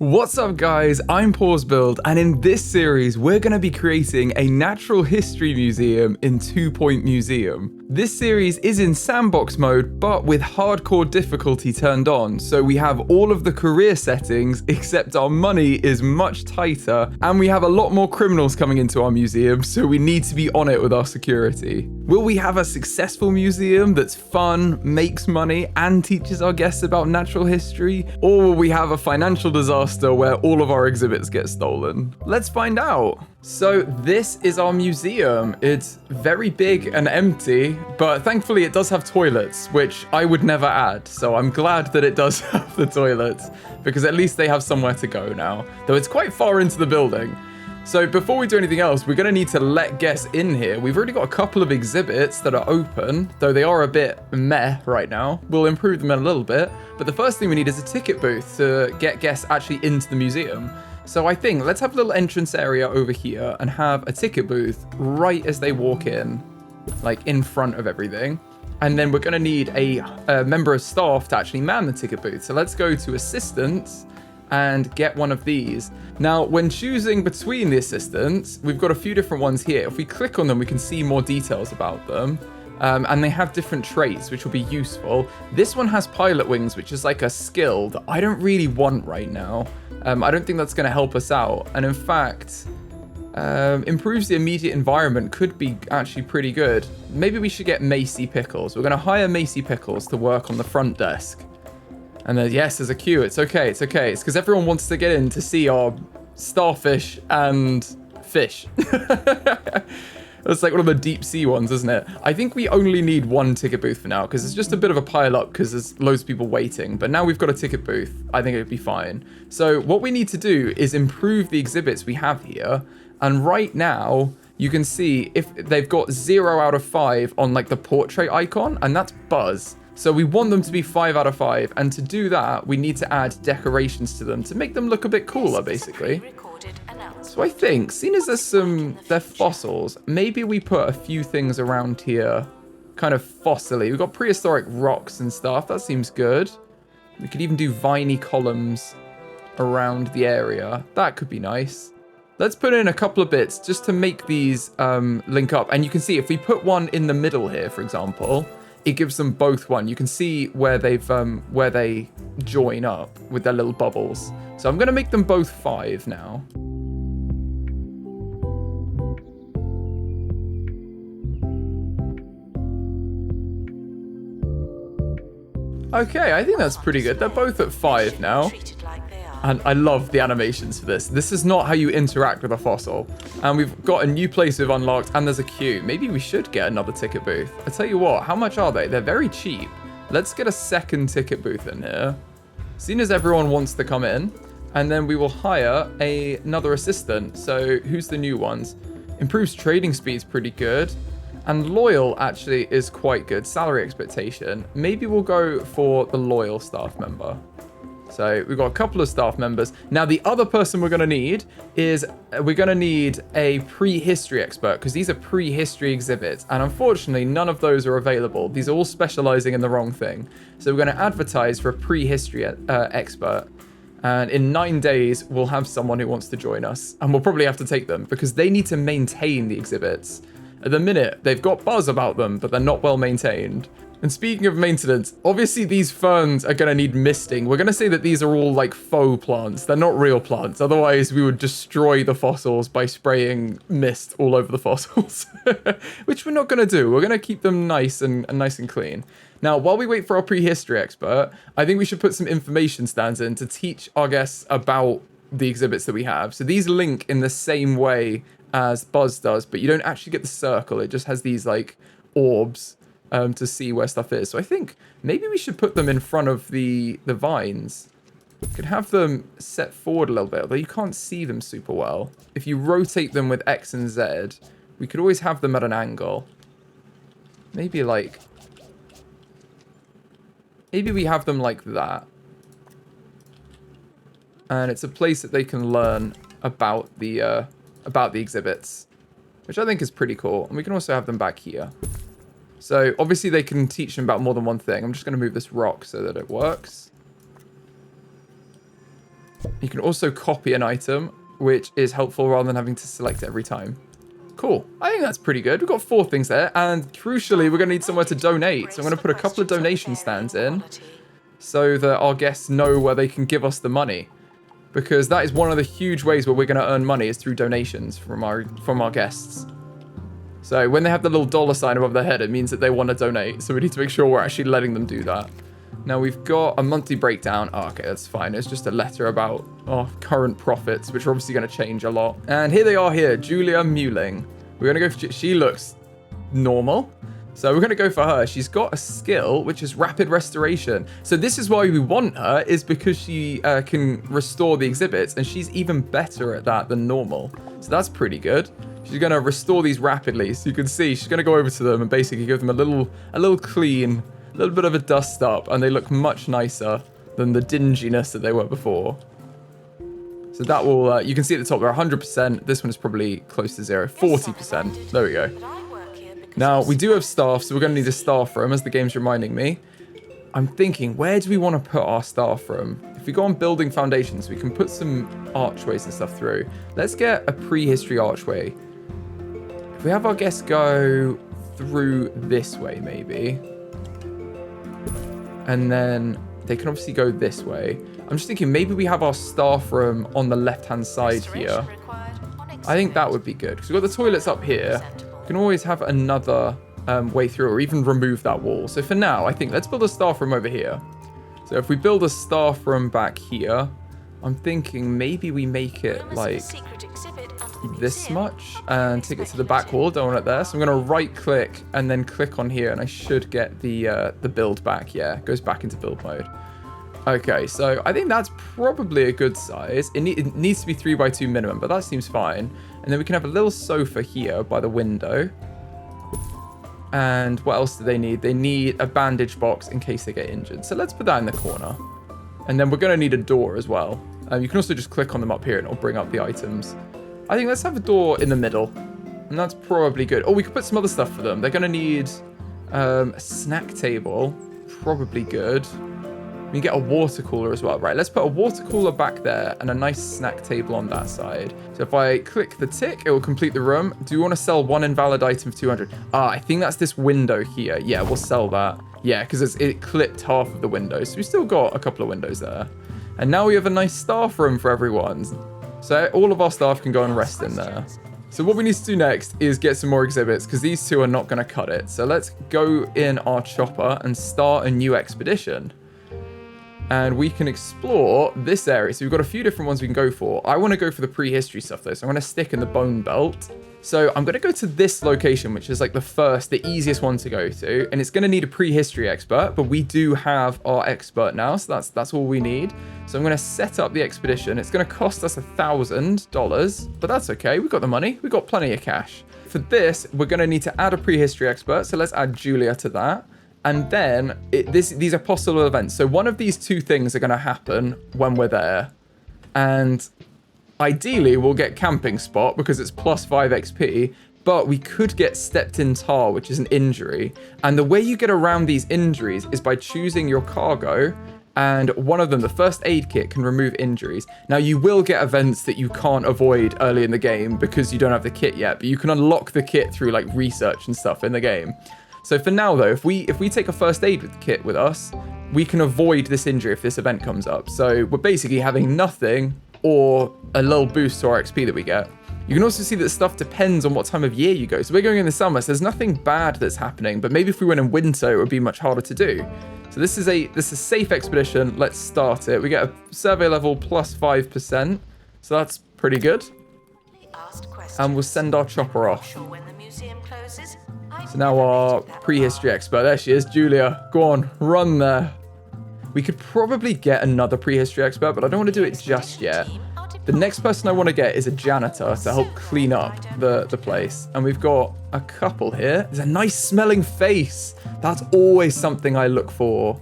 What's up guys, I'm PawsBuild, and in this series we're going to be creating a natural history museum in 2 Point Museum. This series is in sandbox mode but with hardcore difficulty turned on, so we have all of the career settings except our money is much tighter and we have a lot more criminals coming into our museum, so we need to be on it with our security. Will we have a successful museum that's fun, makes money and teaches our guests about natural history, or will we have a financial disaster where all of our exhibits get stolen? Let's find out. So this is our museum. It's very big and empty, but thankfully it does have toilets, which I would never add. So I'm glad that it does have the toilets, because at least they have somewhere to go now, though it's quite far into the building. So before we do anything else, we're going to need to let guests in here. We've already got a couple of exhibits that are open, though they are a bit meh right now. We'll improve them in a little bit. But the first thing we need is a ticket booth to get guests actually into the museum. So I think let's have a little entrance area over here and have a ticket booth right as they walk in, like in front of everything. And then we're going to need a member of staff to actually man the ticket booth. So let's go to assistants and get one of these. Now, when choosing between the assistants, we've got a few different ones here. If we click on them, we can see more details about them. And they have different traits, which will be useful. This one has pilot wings, which is like a skill that I don't really want right now. I don't think that's going to help us out. And in fact, improves the immediate environment could be actually pretty good. Maybe we should get Macy Pickles. We're going to hire Macy Pickles to work on the front desk. And then, yes, there's a queue. It's okay. It's okay. It's because everyone wants to get in to see our starfish and fish. That's like one of the deep sea ones, isn't it? I think we only need one ticket booth for now because it's just a bit of a pile up because there's loads of people waiting. But now we've got a ticket booth, I think it would be fine. So what we need to do is improve the exhibits we have here. And right now, you can see if they've got 0 out of 5 on like the portrait icon, and that's Buzz. So we want them to be 5 out of 5, and to do that, we need to add decorations to them to make them look a bit cooler, basically. So I think, seeing as they're fossils, maybe we put a few things around here, kind of fossily. We've got prehistoric rocks and stuff, that seems good. We could even do viney columns around the area. That could be nice. Let's put in a couple of bits just to make these link up. And you can see if we put one in the middle here, for example, it gives them both one. You can see where where they join up with their little bubbles. So I'm going to make them both 5 now. Okay, I think that's pretty good. They're both at 5 now. And I love the animations for this. This is not how you interact with a fossil. And we've got a new place we've unlocked, and there's a queue. Maybe we should get another ticket booth. I tell you what, how much are they? They're very cheap. Let's get a second ticket booth in here, seeing as everyone wants to come in. And then we will hire another assistant. So who's the new ones? Improves trading speed's pretty good. And loyal actually is quite good. Salary expectation. Maybe we'll go for the loyal staff member. So we've got a couple of staff members. Now, the other person we're going to need is we're going to need a prehistory expert, because these are prehistory exhibits. And unfortunately, none of those are available. These are all specializing in the wrong thing. So we're going to advertise for a prehistory expert. And in 9 days, we'll have someone who wants to join us. And we'll probably have to take them because they need to maintain the exhibits. At the minute, they've got buzz about them, but they're not well maintained. And speaking of maintenance, obviously these ferns are going to need misting. We're going to say that these are all like faux plants. They're not real plants. Otherwise, we would destroy the fossils by spraying mist all over the fossils, which we're not going to do. We're going to keep them nice and clean. Now, while we wait for our prehistory expert, I think we should put some information stands in to teach our guests about the exhibits that we have. So these link in the same way as Buzz does, but you don't actually get the circle. It just has these like orbs to see where stuff is. So I think maybe we should put them in front of the vines. We could have them set forward a little bit, although you can't see them super well. If you rotate them with X and Z, we could always have them at an angle. Maybe we have them like that. And it's a place that they can learn about the exhibits, which I think is pretty cool. And we can also have them back here. So obviously they can teach them about more than one thing. I'm just going to move this rock so that it works. You can also copy an item, which is helpful rather than having to select it every time. Cool. I think that's pretty good. We've got 4 things there. And crucially, we're going to need somewhere to donate. So I'm going to put a couple of donation stands in so that our guests know where they can give us the money. Because that is one of the huge ways where we're going to earn money is through donations from our guests. So when they have the little dollar sign above their head, it means that they want to donate. So we need to make sure we're actually letting them do that. Now we've got a monthly breakdown. Oh, okay, that's fine. It's just a letter about our current profits, which are obviously going to change a lot. And here they are here, Julia Mewling. We're going to go for, she looks normal. So we're going to go for her. She's got a skill, which is rapid restoration. So this is why we want her, is because she can restore the exhibits, and she's even better at that than normal. So that's pretty good. She's going to restore these rapidly. So you can see she's going to go over to them and basically give them a little clean, a little bit of a dust up, and they look much nicer than the dinginess that they were before. So that will, you can see at the top, they're 100%. This one is probably close to 0, 40%. There we go. Now, we do have staff, so we're going to need a staff room, as the game's reminding me. I'm thinking, where do we want to put our staff room? If we go on building foundations, we can put some archways and stuff through. Let's get a prehistory archway. If we have our guests go through this way, maybe. And then they can obviously go this way. I'm just thinking maybe we have our staff room on the left-hand side here. I think that would be good, because we've got the toilets up here. We can always have another way through, or even remove that wall. So for now, I think let's build a staff room over here. So if we build a staff room back here, I'm thinking maybe we make it like this much and take it to the back wall. Don't want it there. So I'm going to right click and then click on here, and I should get the build back. Yeah, it goes back into build mode. Okay, so I think that's probably a good size. It needs to be 3x2 minimum, but that seems fine. And then we can have a little sofa here by the window. And what else do they need? They need a bandage box in case they get injured. So let's put that in the corner. And then we're going to need a door as well. You can also just click on them up here and it'll bring up the items. I think let's have a door in the middle. And that's probably good. Oh, we could put some other stuff for them. They're going to need a snack table. Probably good. We can get a water cooler as well. Right, let's put a water cooler back there and a nice snack table on that side. So if I click the tick, it will complete the room. Do we want to sell one invalid item for 200? Ah, I think that's this window here. Yeah, we'll sell that. Yeah, because it clipped half of the window. So we still got a couple of windows there. And now we have a nice staff room for everyone. So all of our staff can go and rest in there. So what we need to do next is get some more exhibits, because these two are not going to cut it. So let's go in our chopper and start a new expedition. And we can explore this area. So we've got a few different ones we can go for. I want to go for the prehistory stuff though. So I'm going to stick in the bone belt. So I'm going to go to this location, which is like the easiest one to go to. And it's going to need a prehistory expert, but we do have our expert now. So that's all we need. So I'm going to set up the expedition. It's going to cost us $1,000, but that's okay. We've got the money. We've got plenty of cash. For this, we're going to need to add a prehistory expert. So let's add Julia to that. And then these are possible events. So one of these two things are going to happen when we're there. And ideally, we'll get camping spot because it's plus 5 XP. But we could get stepped in tar, which is an injury. And the way you get around these injuries is by choosing your cargo. And one of them, the first aid kit, can remove injuries. Now, you will get events that you can't avoid early in the game because you don't have the kit yet. But you can unlock the kit through like research and stuff in the game. So for now, though, if we take a first aid kit with us, we can avoid this injury if this event comes up. So we're basically having nothing or a little boost to our XP that we get. You can also see that stuff depends on what time of year you go. So we're going in the summer, so there's nothing bad that's happening. But maybe if we went in winter, it would be much harder to do. So this is a safe expedition. Let's start it. We get a survey level plus 5%. So that's pretty good. And we'll send our chopper off. So now our prehistory expert, there she is, Julia. Go on, run there. We could probably get another prehistory expert, but I don't want to do it just yet. The next person I want to get is a janitor to help clean up the place. And we've got a couple here. There's a nice smelling face. That's always something I look for.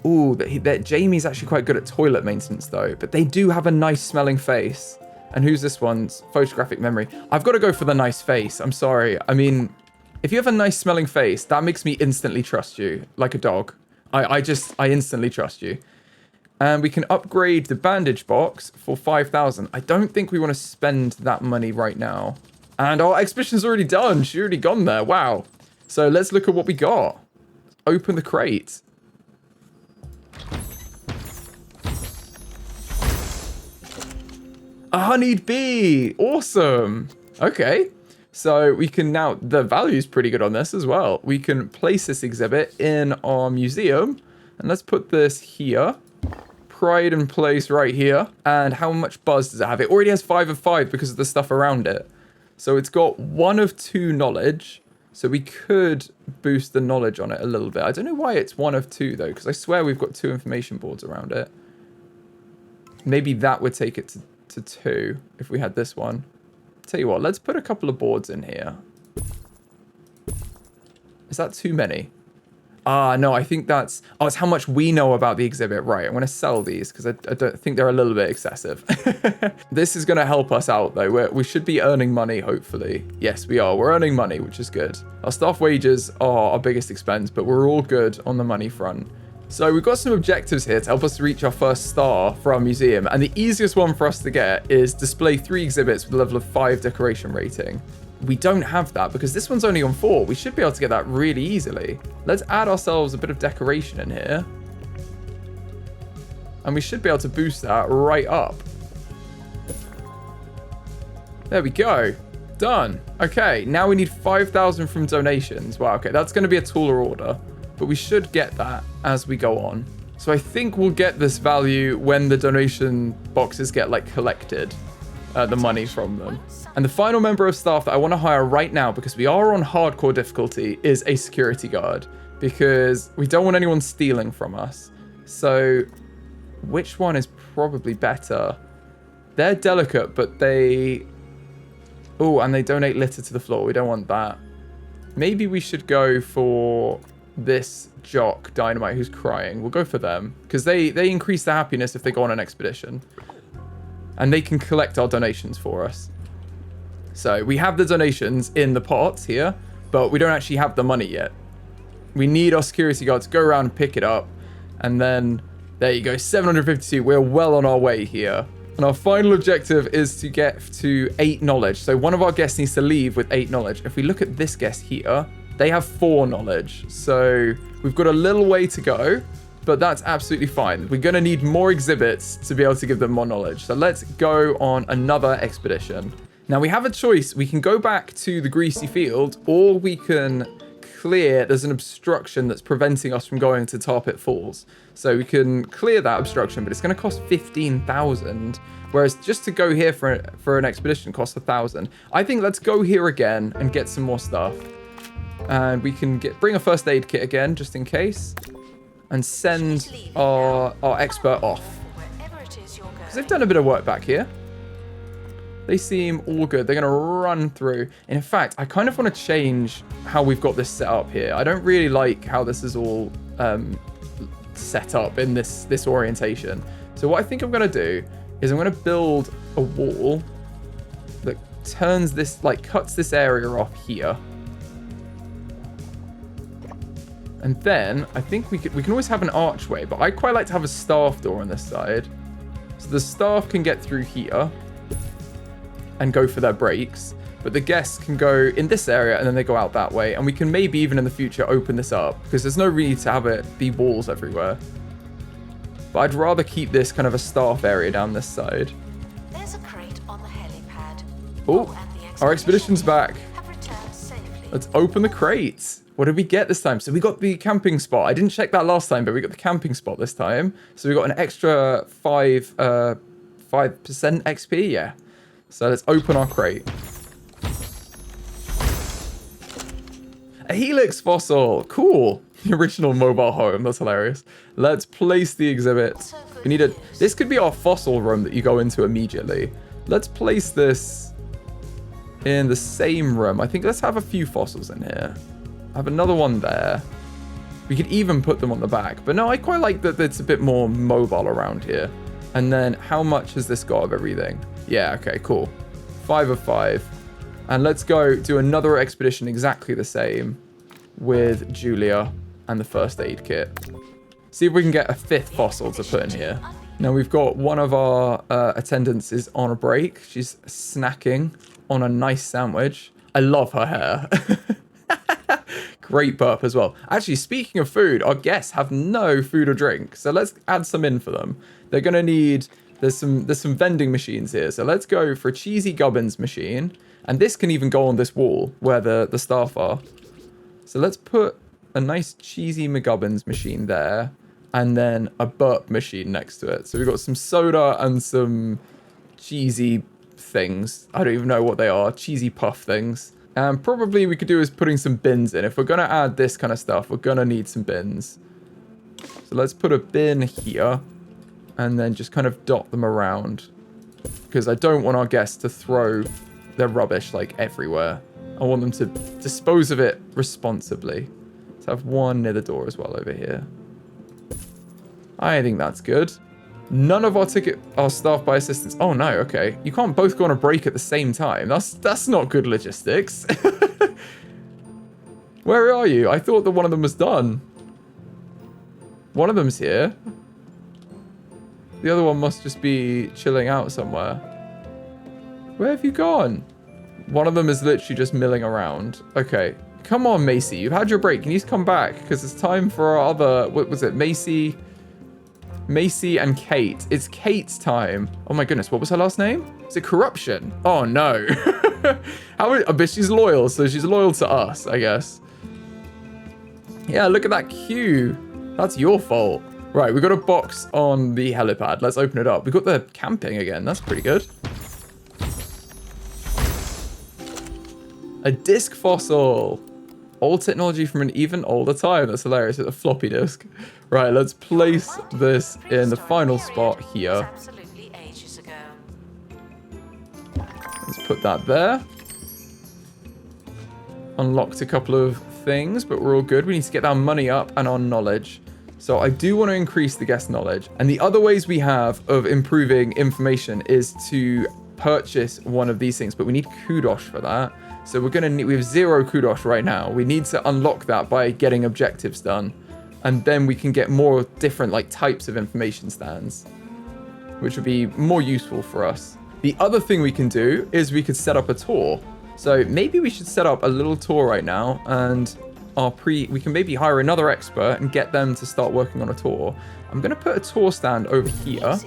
Ooh, Jamie's actually quite good at toilet maintenance though, but they do have a nice smelling face. And who's this one's? Photographic memory. I've got to go for the nice face. I'm sorry. I mean, if you have a nice smelling face, that makes me instantly trust you, like a dog. I instantly trust you. And we can upgrade the bandage box for 5,000. I don't think we want to spend that money right now. And our expedition's already done. She's already gone there. Wow. So let's look at what we got. Open the crate. A honeyed bee. Awesome. Okay. So we can now, the value's pretty good on this as well. We can place this exhibit in our museum. And let's put this here. Pride and place right here. And how much buzz does it have? It already has 5 of 5 because of the stuff around it. So it's got 1 of 2 knowledge. So we could boost the knowledge on it a little bit. I don't know why it's 1 of 2 though, because I swear we've got 2 information boards around it. Maybe that would take it to 2 if we had this one. Tell you what, let's put a couple of boards in here. Is that too many? Ah, no, I think that's... Oh, it's how much we know about the exhibit. Right, I'm going to sell these because I don't think they're a little bit excessive. This is going to help us out, though. We should be earning money, hopefully. Yes, we are. We're earning money, which is good. Our staff wages are our biggest expense, but we're all good on the money front. So we've got some objectives here to help us reach our first star for our museum. And the easiest one for us to get is display 3 exhibits with a level of 5 decoration rating. We don't have that because this one's only on 4. We should be able to get that really easily. Let's add ourselves a bit of decoration in here. And we should be able to boost that right up. There we go. Done. Okay, now we need 5,000 from donations. Wow, okay, that's going to be a taller order. But we should get that as we go on. So I think we'll get this value when the donation boxes get, like, collected. The money from them. And the final member of staff that I want to hire right now, because we are on hardcore difficulty, is a security guard. Because we don't want anyone stealing from us. So which one is probably better? They're delicate, but they... Oh, and they donate litter to the floor. We don't want that. Maybe we should go for this jock, Dynamite, who's crying. We'll go for them. Because they increase the happiness if they go on an expedition. And they can collect our donations for us. So we have the donations in the pots here, but we don't actually have the money yet. We need our security guard to go around and pick it up. And then, there you go, 752. We're well on our way here. And our final objective is to get to 8 knowledge. So one of our guests needs to leave with 8 knowledge. If we look at this guest here, they have 4 knowledge. So we've got a little way to go. But that's absolutely fine. We're going to need more exhibits to be able to give them more knowledge. So let's go on another expedition. Now we have a choice. We can go back to the greasy field, or we can clear. There's an obstruction that's preventing us from going to Tar Pit Falls. So we can clear that obstruction, but it's going to cost 15,000. Whereas just to go here for an expedition costs 1,000. I think let's go here again and get some more stuff. And we can bring a first aid kit again, just in case. And send our expert off. Because they've done a bit of work back here. They seem all good. They're going to run through. In fact, I kind of want to change how we've got this set up here. I don't really like how this is all set up in this orientation. So what I think I'm going to do is I'm going to build a wall that turns this, like, cuts this area off here. And then I think we can always have an archway, but I quite like to have a staff door on this side. So the staff can get through here and go for their breaks, but the guests can go in this area and then they go out that way. And we can maybe even in the future open this up because there's no need to have it be walls everywhere. But I'd rather keep this kind of a staff area down this side. There's a crate on the helipad. Oh, our expedition's back. Let's open the crates. What did we get this time? So we got the camping spot. I didn't check that last time, but we got the camping spot this time. So we got an extra 5% XP, yeah. So let's open our crate. A helix fossil. Cool. The original mobile home. That's hilarious. Let's place the exhibit. We need a... This could be our fossil room that you go into immediately. Let's place this in the same room. I think let's have a few fossils in here. I have another one there. We could even put them on the back. But no, I quite like that it's a bit more mobile around here. And then how much has this got of everything? Yeah, okay, cool. 5 of 5. And let's go do another expedition exactly the same with Julia and the first aid kit. See if we can get a 5th fossil to put in here. Now we've got one of our attendants is on a break. She's snacking on a nice sandwich. I love her hair. Great burp as well. Actually, speaking of food, our guests have no food or drink. So let's add some in for them. They're going to need... There's some vending machines here. So let's go for a cheesy gubbins machine. And this can even go on this wall where the staff are. So let's put a nice cheesy McGubbins machine there. And then a burp machine next to it. So we've got some soda and some cheesy things. I don't even know what they are. Cheesy puff things. And probably we could do is putting some bins in. If we're going to add this kind of stuff, we're going to need some bins. So let's put a bin here. And then just kind of dot them around. Because I don't want our guests to throw their rubbish like everywhere. I want them to dispose of it responsibly. Let's have one near the door as well over here. I think that's good. None of our staff by assistants. Oh no, okay. You can't both go on a break at the same time. That's not good logistics. Where are you? I thought that one of them was done. One of them's here. The other one must just be chilling out somewhere. Where have you gone? One of them is literally just milling around. Okay. Come on, Macy. You've had your break. Can you just come back? Because it's time for our other... What was it? Macy and Kate. It's Kate's time. Oh my goodness. What was her last name? Is it Corruption? Oh no. But she's loyal. So she's loyal to us, I guess. Yeah, look at that queue. That's your fault. Right, we got a box on the helipad. Let's open it up. We got the camping again. That's pretty good. A disc fossil. Old technology from an even older time. That's hilarious. It's a floppy disk. Right, let's place this in the final spot here. Let's put that there. Unlocked a couple of things, but we're all good. We need to get our money up and our knowledge. So I do want to increase the guest knowledge. And the other ways we have of improving information is to purchase one of these things, but we need kudos for that. So we're going to need, we have 0 kudos right now. We need to unlock that by getting objectives done. And then we can get more different like types of information stands, which would be more useful for us. The other thing we can do is we could set up a tour. So maybe we should set up a little tour right now and we can maybe hire another expert and get them to start working on a tour. I'm going to put a tour stand over here.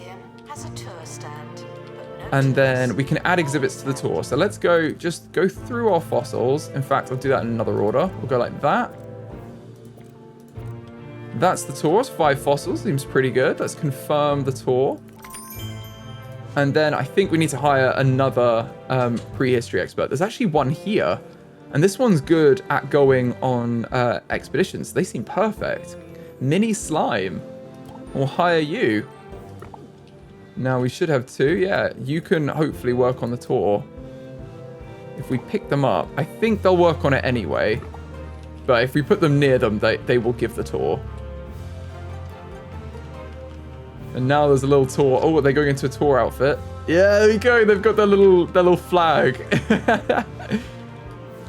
And then we can add exhibits to the tour. So let's just go through our fossils. In fact, I'll do that in another order. We'll go like that. That's the tour. It's 5 fossils. Seems pretty good. Let's confirm the tour. And then I think we need to hire another prehistory expert. There's actually one here. And this one's good at going on expeditions. They seem perfect. Mini Slime. We'll hire you. Now we should have 2. Yeah, you can hopefully work on the tour. If we pick them up, I think they'll work on it anyway. But if we put them near them, they will give the tour. And now there's a little tour. Oh, they're going into a tour outfit. Yeah, there we go. They've got their little flag.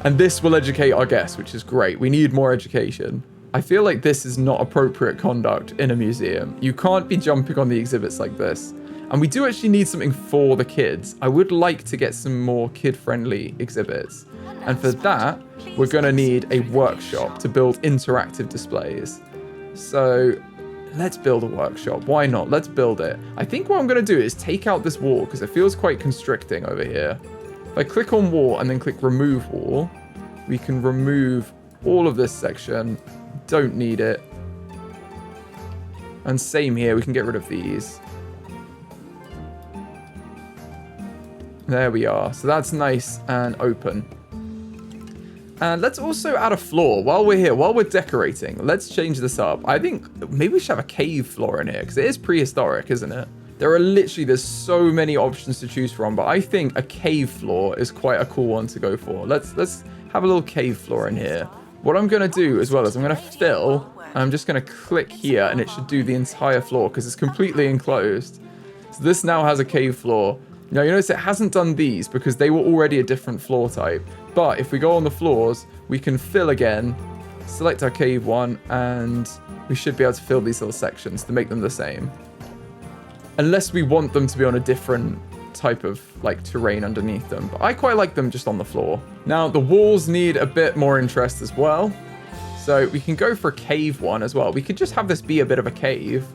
And this will educate our guests, which is great. We need more education. I feel like this is not appropriate conduct in a museum. You can't be jumping on the exhibits like this. And we do actually need something for the kids. I would like to get some more kid-friendly exhibits. And for that, we're going to need a workshop to build interactive displays. So let's build a workshop. Why not? Let's build it. I think what I'm going to do is take out this wall because it feels quite constricting over here. If I click on wall and then click remove wall, we can remove all of this section. Don't need it. And same here, we can get rid of these. There we are. So that's nice and open. And let's also add a floor while we're here, while we're decorating. Let's change this up. I think maybe we should have a cave floor in here because it is prehistoric, isn't it? There's so many options to choose from, but I think a cave floor is quite a cool one to go for. Let's have a little cave floor in here. What I'm going to do as well is I'm going to fill. I'm just going to click here and it should do the entire floor because it's completely enclosed. So this now has a cave floor. Now you notice it hasn't done these because they were already a different floor type. But if we go on the floors, we can fill again select our cave one, and we should be able to fill these little sections to make them the same. Unless we want them to be on a different type of like terrain underneath them. But I quite like them just on the floor. Now the walls need a bit more interest as well. So we can go for a cave one as well. We could just have this be a bit of a cave.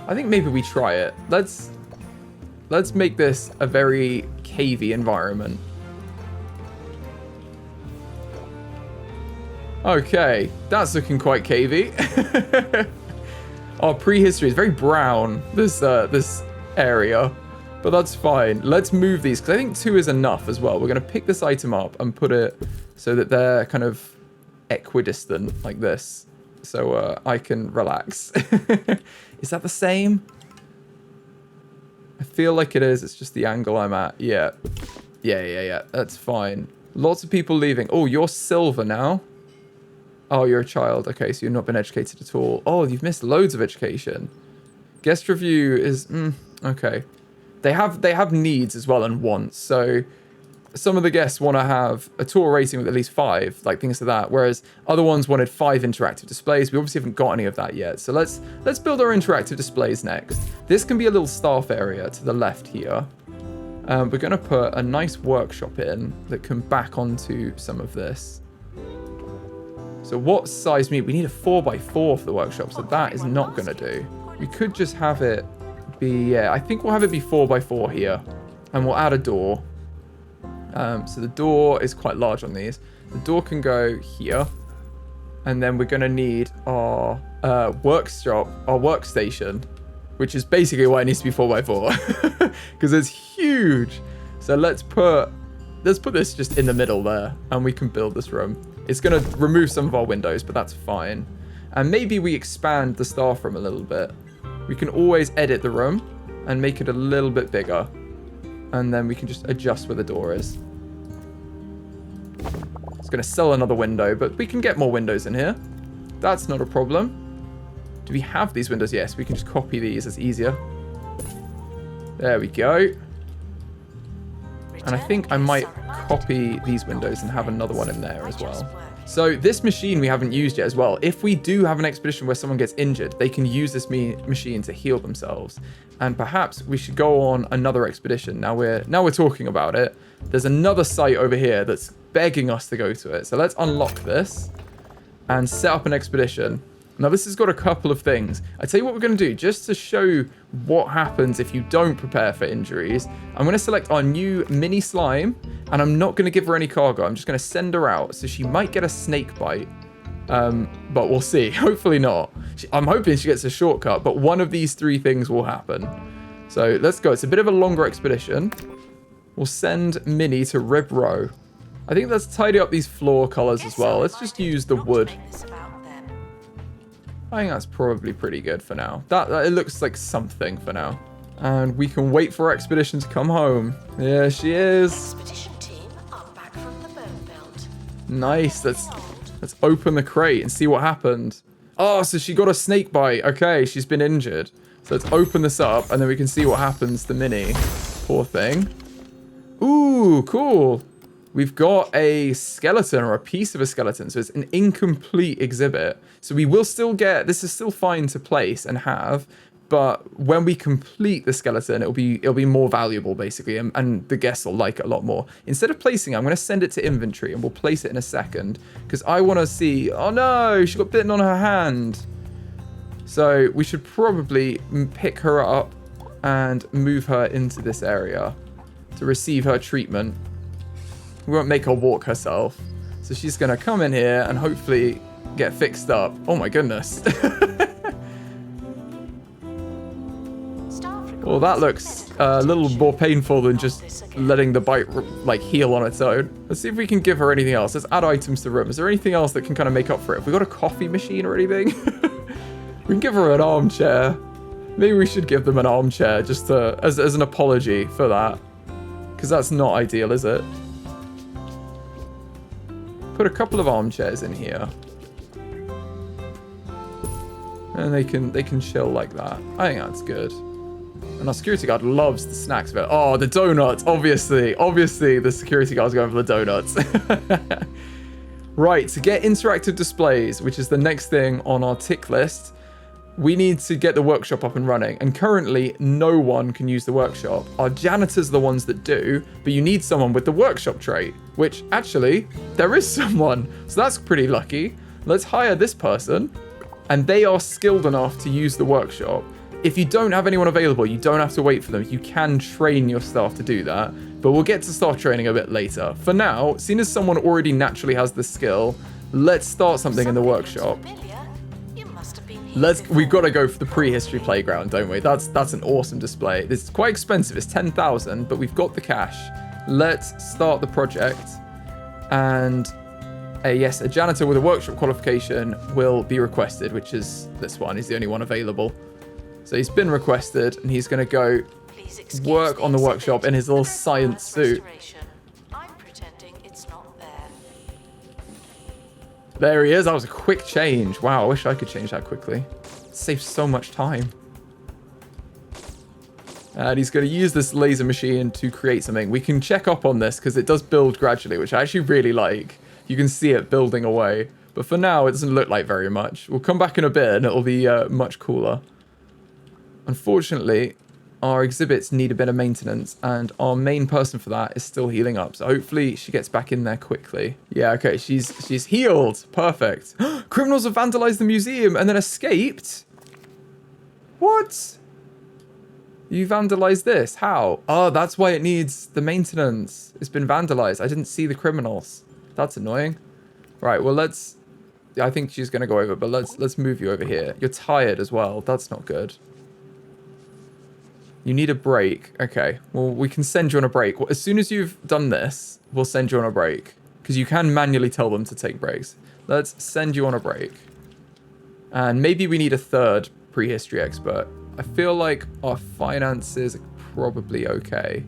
I think maybe we try it. Let's make this a very cavey environment. Okay, that's looking quite cavey. Our prehistory is very brown, this area, but that's fine. Let's move these, because I think 2 is enough as well. We're going to pick this item up and put it so that they're kind of equidistant like this, so I can relax. Is that the same? I feel like it is. It's just the angle I'm at. Yeah. That's fine. Lots of people leaving. Oh, you're silver now. Oh, you're a child. Okay, so you've not been educated at all. Oh, you've missed loads of education. Guest review is... okay. They have needs as well and wants. So some of the guests want to have a tour rating with at least 5, like things like that. Whereas other ones wanted 5 interactive displays. We obviously haven't got any of that yet. So let's build our interactive displays next. This can be a little staff area to the left here. We're going to put a nice workshop in that can back onto some of this. So what size we need a 4x4 for the workshop, so that is not going to do. We could just have it be, yeah, I think we'll have it be 4x4 here. And we'll add a door. So the door is quite large on these. The door can go here. And then we're going to need our workshop, our workstation, which is basically why it needs to be 4x4. Because it's huge. So let's put this just in the middle there. And we can build this room. It's going to remove some of our windows, but that's fine. And maybe we expand the staff room a little bit. We can always edit the room and make it a little bit bigger. And then we can just adjust where the door is. It's going to sell another window, but we can get more windows in here. That's not a problem. Do we have these windows? Yes, we can just copy these. It's easier. There we go. And I think I might copy these windows and have another one in there as well. So this machine we haven't used yet as well. If we do have an expedition where someone gets injured, they can use this machine to heal themselves. And perhaps we should go on another expedition. Now we're talking about it. There's another site over here that's begging us to go to it. So let's unlock this and set up an expedition. Now this has got a couple of things. I tell you what we're going to do, just to show what happens if you don't prepare for injuries. I'm going to select our new mini slime, and I'm not going to give her any cargo. I'm just going to send her out, so she might get a snake bite. But we'll see. Hopefully not. I'm hoping she gets a shortcut, but one of these 3 things will happen. So let's go. It's a bit of a longer expedition. We'll send Minnie to Rib Row. I think let's tidy up these floor colors as well. Let's just use the wood. I think that's probably pretty good for now. That it looks like something for now. And we can wait for our expedition to come home. There she is. Expedition team are back from the bone belt. Nice. Let's open the crate and see what happened. Oh, so she got a snake bite. Okay, she's been injured. So let's open this up and then we can see what happens to Minnie. Poor thing. Ooh, cool. We've got a skeleton or a piece of a skeleton. So it's an incomplete exhibit. So we will still get, this is still fine to place and have, but when we complete the skeleton, it'll be more valuable basically. And the guests will like it a lot more. Instead of placing it, I'm going to send it to inventory and we'll place it in a second because I want to see, oh no, she got bitten on her hand. So we should probably pick her up and move her into this area to receive her treatment. We won't make her walk herself. So she's going to come in here and hopefully get fixed up. Oh my goodness. Well, that looks a little more painful than just letting the bite like heal on its own. Let's see if we can give her anything else. Let's add items to the room. Is there anything else that can kind of make up for it? Have we got a coffee machine or anything? We can give her an armchair. Maybe we should give them an armchair just to, as an apology for that. Because that's not ideal, is it? Put a couple of armchairs in here. And they can chill like that. I think that's good. And our security guard loves the snacks bit. Oh, the donuts, obviously. Obviously, the security guard's going for the donuts. Right, to get interactive displays, which is the next thing on our tick list, we need to get the workshop up and running. And currently, no one can use the workshop. Our janitors are the ones that do, but you need someone with the workshop trait, which actually, there is someone. So that's pretty lucky. Let's hire this person, and they are skilled enough to use the workshop. If you don't have anyone available, you don't have to wait for them. You can train your staff to do that, but we'll get to staff training a bit later. For now, seeing as someone already naturally has the skill, let's start something in the workshop. We've got to go for the prehistory playground, don't we? That's an awesome display. It's quite expensive. It's 10,000, but we've got the cash. Let's start the project. And yes, a janitor with a workshop qualification will be requested, which is this one. He's the only one available. So he's been requested, and he's going to go work on the workshop in his little science suit. I'm pretending it's not there. There he is. That was a quick change. Wow, I wish I could change that quickly. It saves so much time. And he's going to use this laser machine to create something. We can check up on this because it does build gradually, which I actually really like. You can see it building away. But for now, it doesn't look like very much. We'll come back in a bit and it'll be much cooler. Unfortunately, our exhibits need a bit of maintenance, and our main person for that is still healing up. So hopefully she gets back in there quickly. Yeah, okay, she's healed. Perfect. Criminals have vandalized the museum and then escaped? What? You vandalized this? How? Oh, that's why it needs the maintenance. It's been vandalized. I didn't see the criminals. That's annoying. Right, well, let's... I think she's going to go over, but let's move you over here. You're tired as well. That's not good. You need a break. Okay, well, we can send you on a break. Well, as soon as you've done this, we'll send you on a break. Because you can manually tell them to take breaks. Let's send you on a break. And maybe we need a third prehistory expert. I feel like our finances are probably okay.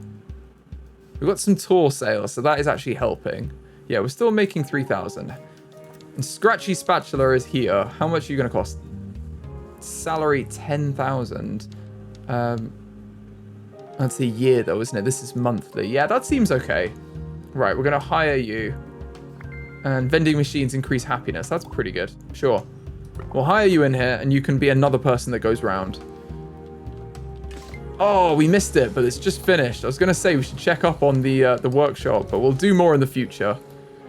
We've got some tour sales, so that is actually helping. Yeah, we're still making 3,000. And Scratchy Spatula is here. How much are you going to cost? Salary 10,000. That's a year though, isn't it? This is monthly. Yeah, that seems okay. Right, we're going to hire you. And vending machines increase happiness. That's pretty good. Sure. We'll hire you in here and you can be another person that goes round. Oh, we missed it, but it's just finished. I was going to say we should check up on the workshop, but we'll do more in the future.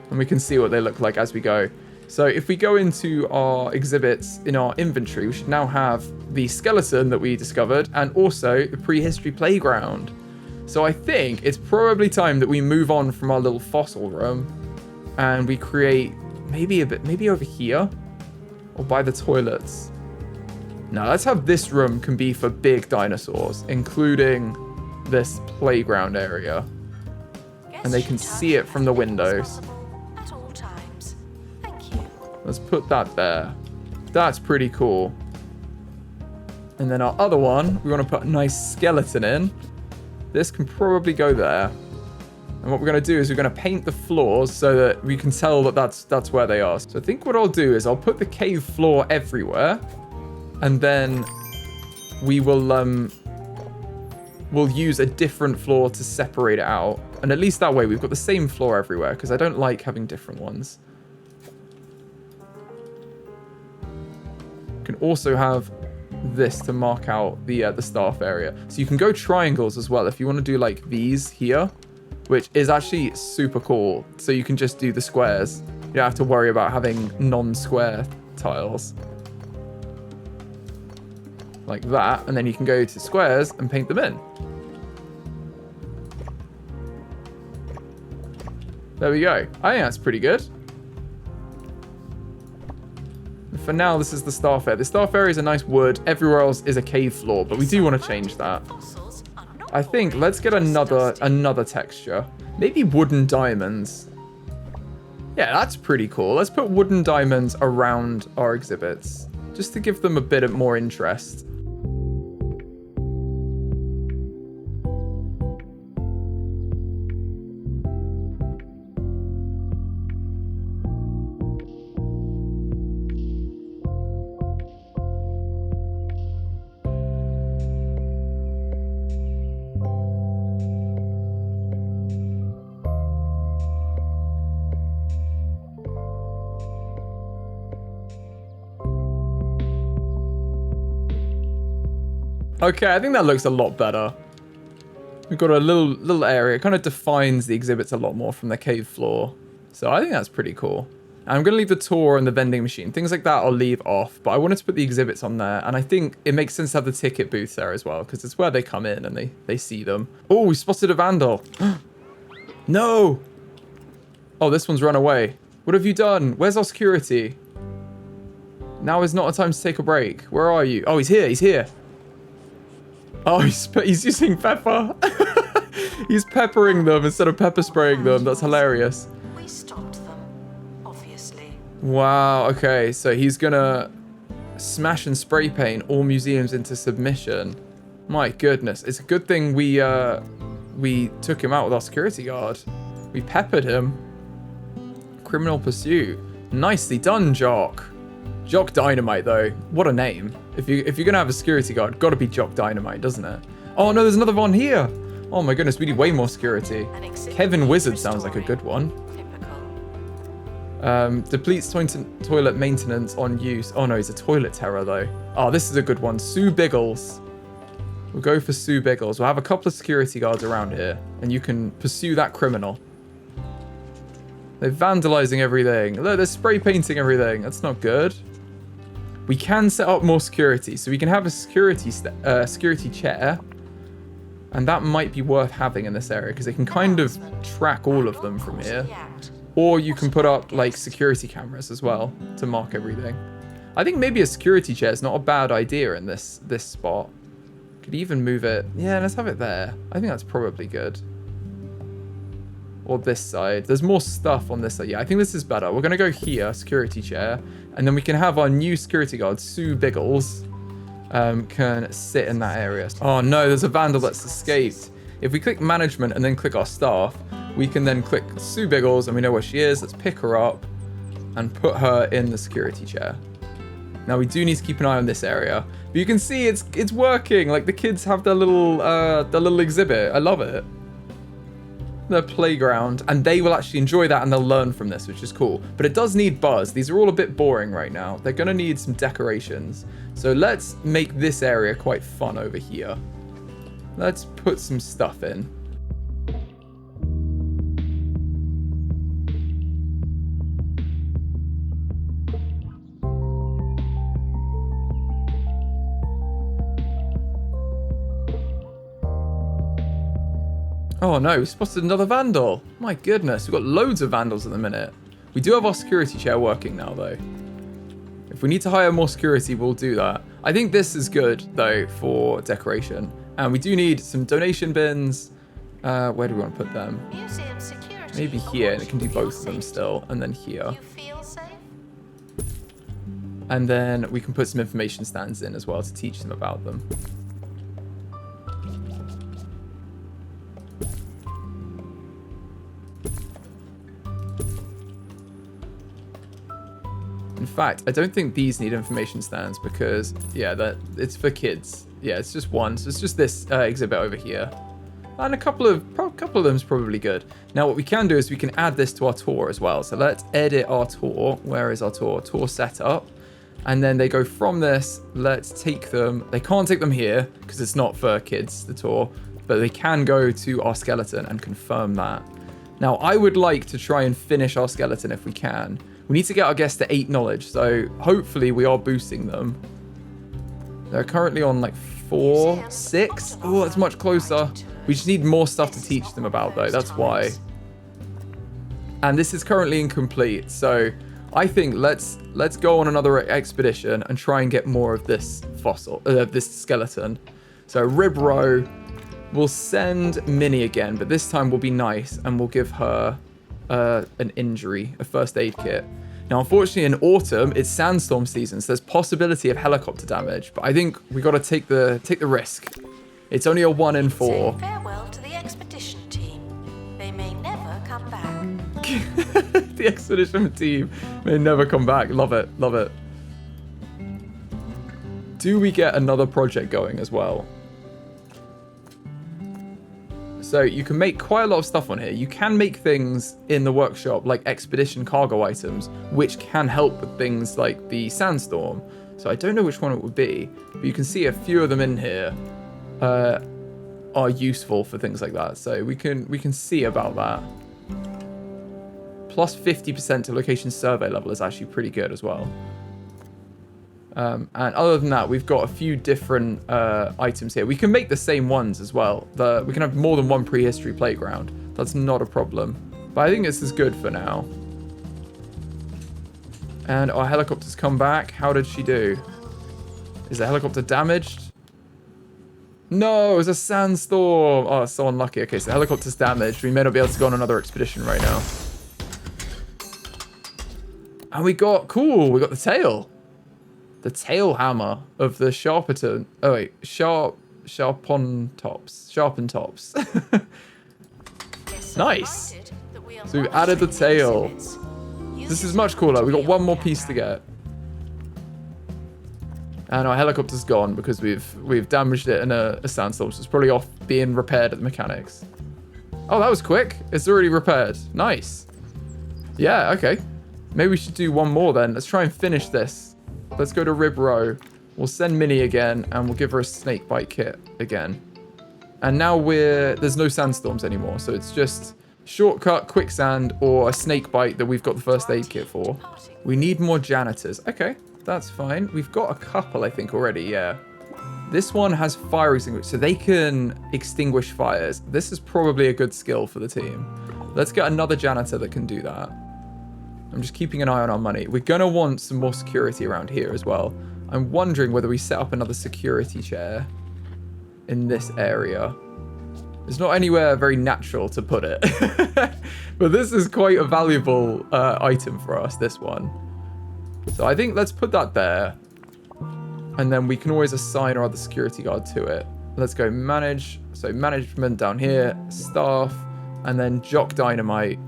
And we can see what they look like as we go. So if we go into our exhibits in our inventory, we should now have the skeleton that we discovered and also the prehistory playground. So I think it's probably time that we move on from our little fossil room and we create maybe over here or by the toilets. Now let's have this room can be for big dinosaurs, including this playground area. And they can see it from the windows. Let's put that there. That's pretty cool. And then our other one, we want to put a nice skeleton in. This can probably go there. And what we're going to do is we're going to paint the floors so that we can tell that that's where they are. So I think what I'll do is I'll put the cave floor everywhere. And then we will we'll use a different floor to separate it out. And at least that way we've got the same floor everywhere because I don't like having different ones. Can also have this to mark out the staff area. So you can go triangles as well if you want to do like these here, which is actually super cool. So you can just do the squares. You don't have to worry about having non-square tiles. Like that. And then you can go to squares and paint them in. There we go. I think that's pretty good. For now, this is the staff area. The staff area is a nice wood. Everywhere else is a cave floor, but we do want to change that. I think let's get another texture. Maybe wooden diamonds. Yeah, that's pretty cool. Let's put wooden diamonds around our exhibits, just to give them a bit of more interest. Okay, I think that looks a lot better. We've got a little area. It kind of defines the exhibits a lot more from the cave floor. So I think that's pretty cool. And I'm going to leave the tour and the vending machine. Things like that I'll leave off. But I wanted to put the exhibits on there. And I think it makes sense to have the ticket booth there as well. Because it's where they come in and they see them. Oh, we spotted a vandal. No! Oh, this one's run away. What have you done? Where's our security? Now is not a time to take a break. Where are you? Oh, he's here. He's here. Oh, he's using pepper. He's peppering them instead of pepper spraying them. That's hilarious. We stopped them, obviously. Wow. Okay, so he's gonna smash and spray paint all museums into submission. My goodness, it's a good thing we took him out with our security guard. We peppered him. Criminal pursuit. Nicely done, Jock. Jock Dynamite, though. What a name. If you're gonna have a security guard, gotta be Jock Dynamite, doesn't it? Oh no, there's another one here. Oh my goodness, we need way more security. Kevin Wizard sounds like a good one. Depletes toilet maintenance on use. Oh no, he's a toilet terror though. Oh, this is a good one. Sue Biggles. We'll go for Sue Biggles. We'll have a couple of security guards around here, and you can pursue that criminal. They're vandalizing everything. Look, they're spray painting everything. That's not good. We can set up more security, so we can have a security chair, and that might be worth having in this area because it can kind of track all of them from here. Or you can put up like security cameras as well to mark everything. I think maybe a security chair is not a bad idea in this spot. Could even move it. Yeah, let's have it there. I think that's probably good. Or this side. There's more stuff on this side. Yeah, I think this is better. We're going to go here, security chair. And then we can have our new security guard, Sue Biggles, can sit in that area. Oh no, there's a vandal that's escaped. If we click management and then click our staff, we can then click Sue Biggles and we know where she is. Let's pick her up and put her in the security chair. Now we do need to keep an eye on this area. But you can see it's working. Like the kids have their little exhibit. I love it. Their playground, and they will actually enjoy that and they'll learn from this, which is cool. But it does need buzz. These are all a bit boring right now. They're gonna need some decorations. So let's make this area quite fun over here. Let's put some stuff in. Oh no, we spotted another vandal. My goodness, we've got loads of vandals at the minute. We do have our security chair working now though. If we need to hire more security, we'll do that. I think this is good though for decoration. And we do need some donation bins. Where do we want to put them? Museum security. Maybe here, and it can do both of them still. And then here. You feel safe? And then we can put some information stands in as well to teach them about them. In fact, I don't think these need information stands because, yeah, it's for kids. Yeah, it's just one. So it's just this exhibit over here. And a couple of them's probably good. Now, what we can do is we can add this to our tour as well. So let's edit our tour. Where is our tour? Tour setup. And then they go from this. Let's take them. They can't take them here because it's not for kids, the tour. But they can go to our skeleton and confirm that. Now, I would like to try and finish our skeleton if we can. We need to get our guests to 8 knowledge, so hopefully we are boosting them. They're currently on like 4, 6. Oh, that's much closer. We just need more stuff to teach them about though, that's why. And this is currently incomplete, so I think let's go on another expedition and try and get more of this fossil, this skeleton. So Rib Row, we'll send Minnie again, but this time we'll be nice and we'll give her an injury, a first aid kit. Now, unfortunately, in autumn, it's sandstorm season, so there's possibility of helicopter damage, but I think we got to take the risk. It's only a 1 in 4. Say farewell to the expedition team. They may never come back. The expedition team may never come back. Love it, love it. Do we get another project going as well? So you can make quite a lot of stuff on here. You can make things in the workshop like expedition cargo items, which can help with things like the sandstorm. So I don't know which one it would be, but you can see a few of them in here. are useful for things like that. So we can see about that. Plus 50% to location survey level is actually pretty good as well. And other than that, we've got a few different items here. We can make the same ones as well. We can have more than one prehistory playground. That's not a problem. But I think this is good for now. And our helicopter's come back. How did she do? Is the helicopter damaged? No, it was a sandstorm. Oh, so unlucky. Okay, so the helicopter's damaged. We may not be able to go on another expedition right now. And we got the tail. The tail hammer of the Sharpenton. Oh wait, sharpen tops. Nice. So we've added the tail. This is much cooler. We got one more piece to get. And our helicopter's gone because we've damaged it in a sandstorm. So it's probably off being repaired at the mechanics. Oh, that was quick. It's already repaired. Nice. Yeah, okay. Maybe we should do one more then. Let's try and finish this. Let's go to Rib Row. We'll send Minnie again, and we'll give her a snake bite kit again. And now there's no sandstorms anymore, so it's just shortcut, quicksand, or a snake bite that we've got the first aid kit for. We need more janitors. Okay, that's fine. We've got a couple, I think, already, yeah. This one has fire extinguisher, so they can extinguish fires. This is probably a good skill for the team. Let's get another janitor that can do that. I'm just keeping an eye on our money. We're going to want some more security around here as well. I'm wondering whether we set up another security chair in this area. There's not anywhere very natural to put it. But this is quite a valuable item for us, this one. So I think let's put that there. And then we can always assign our other security guard to it. Let's go manage. So management down here, staff, and then Jock Dynamite.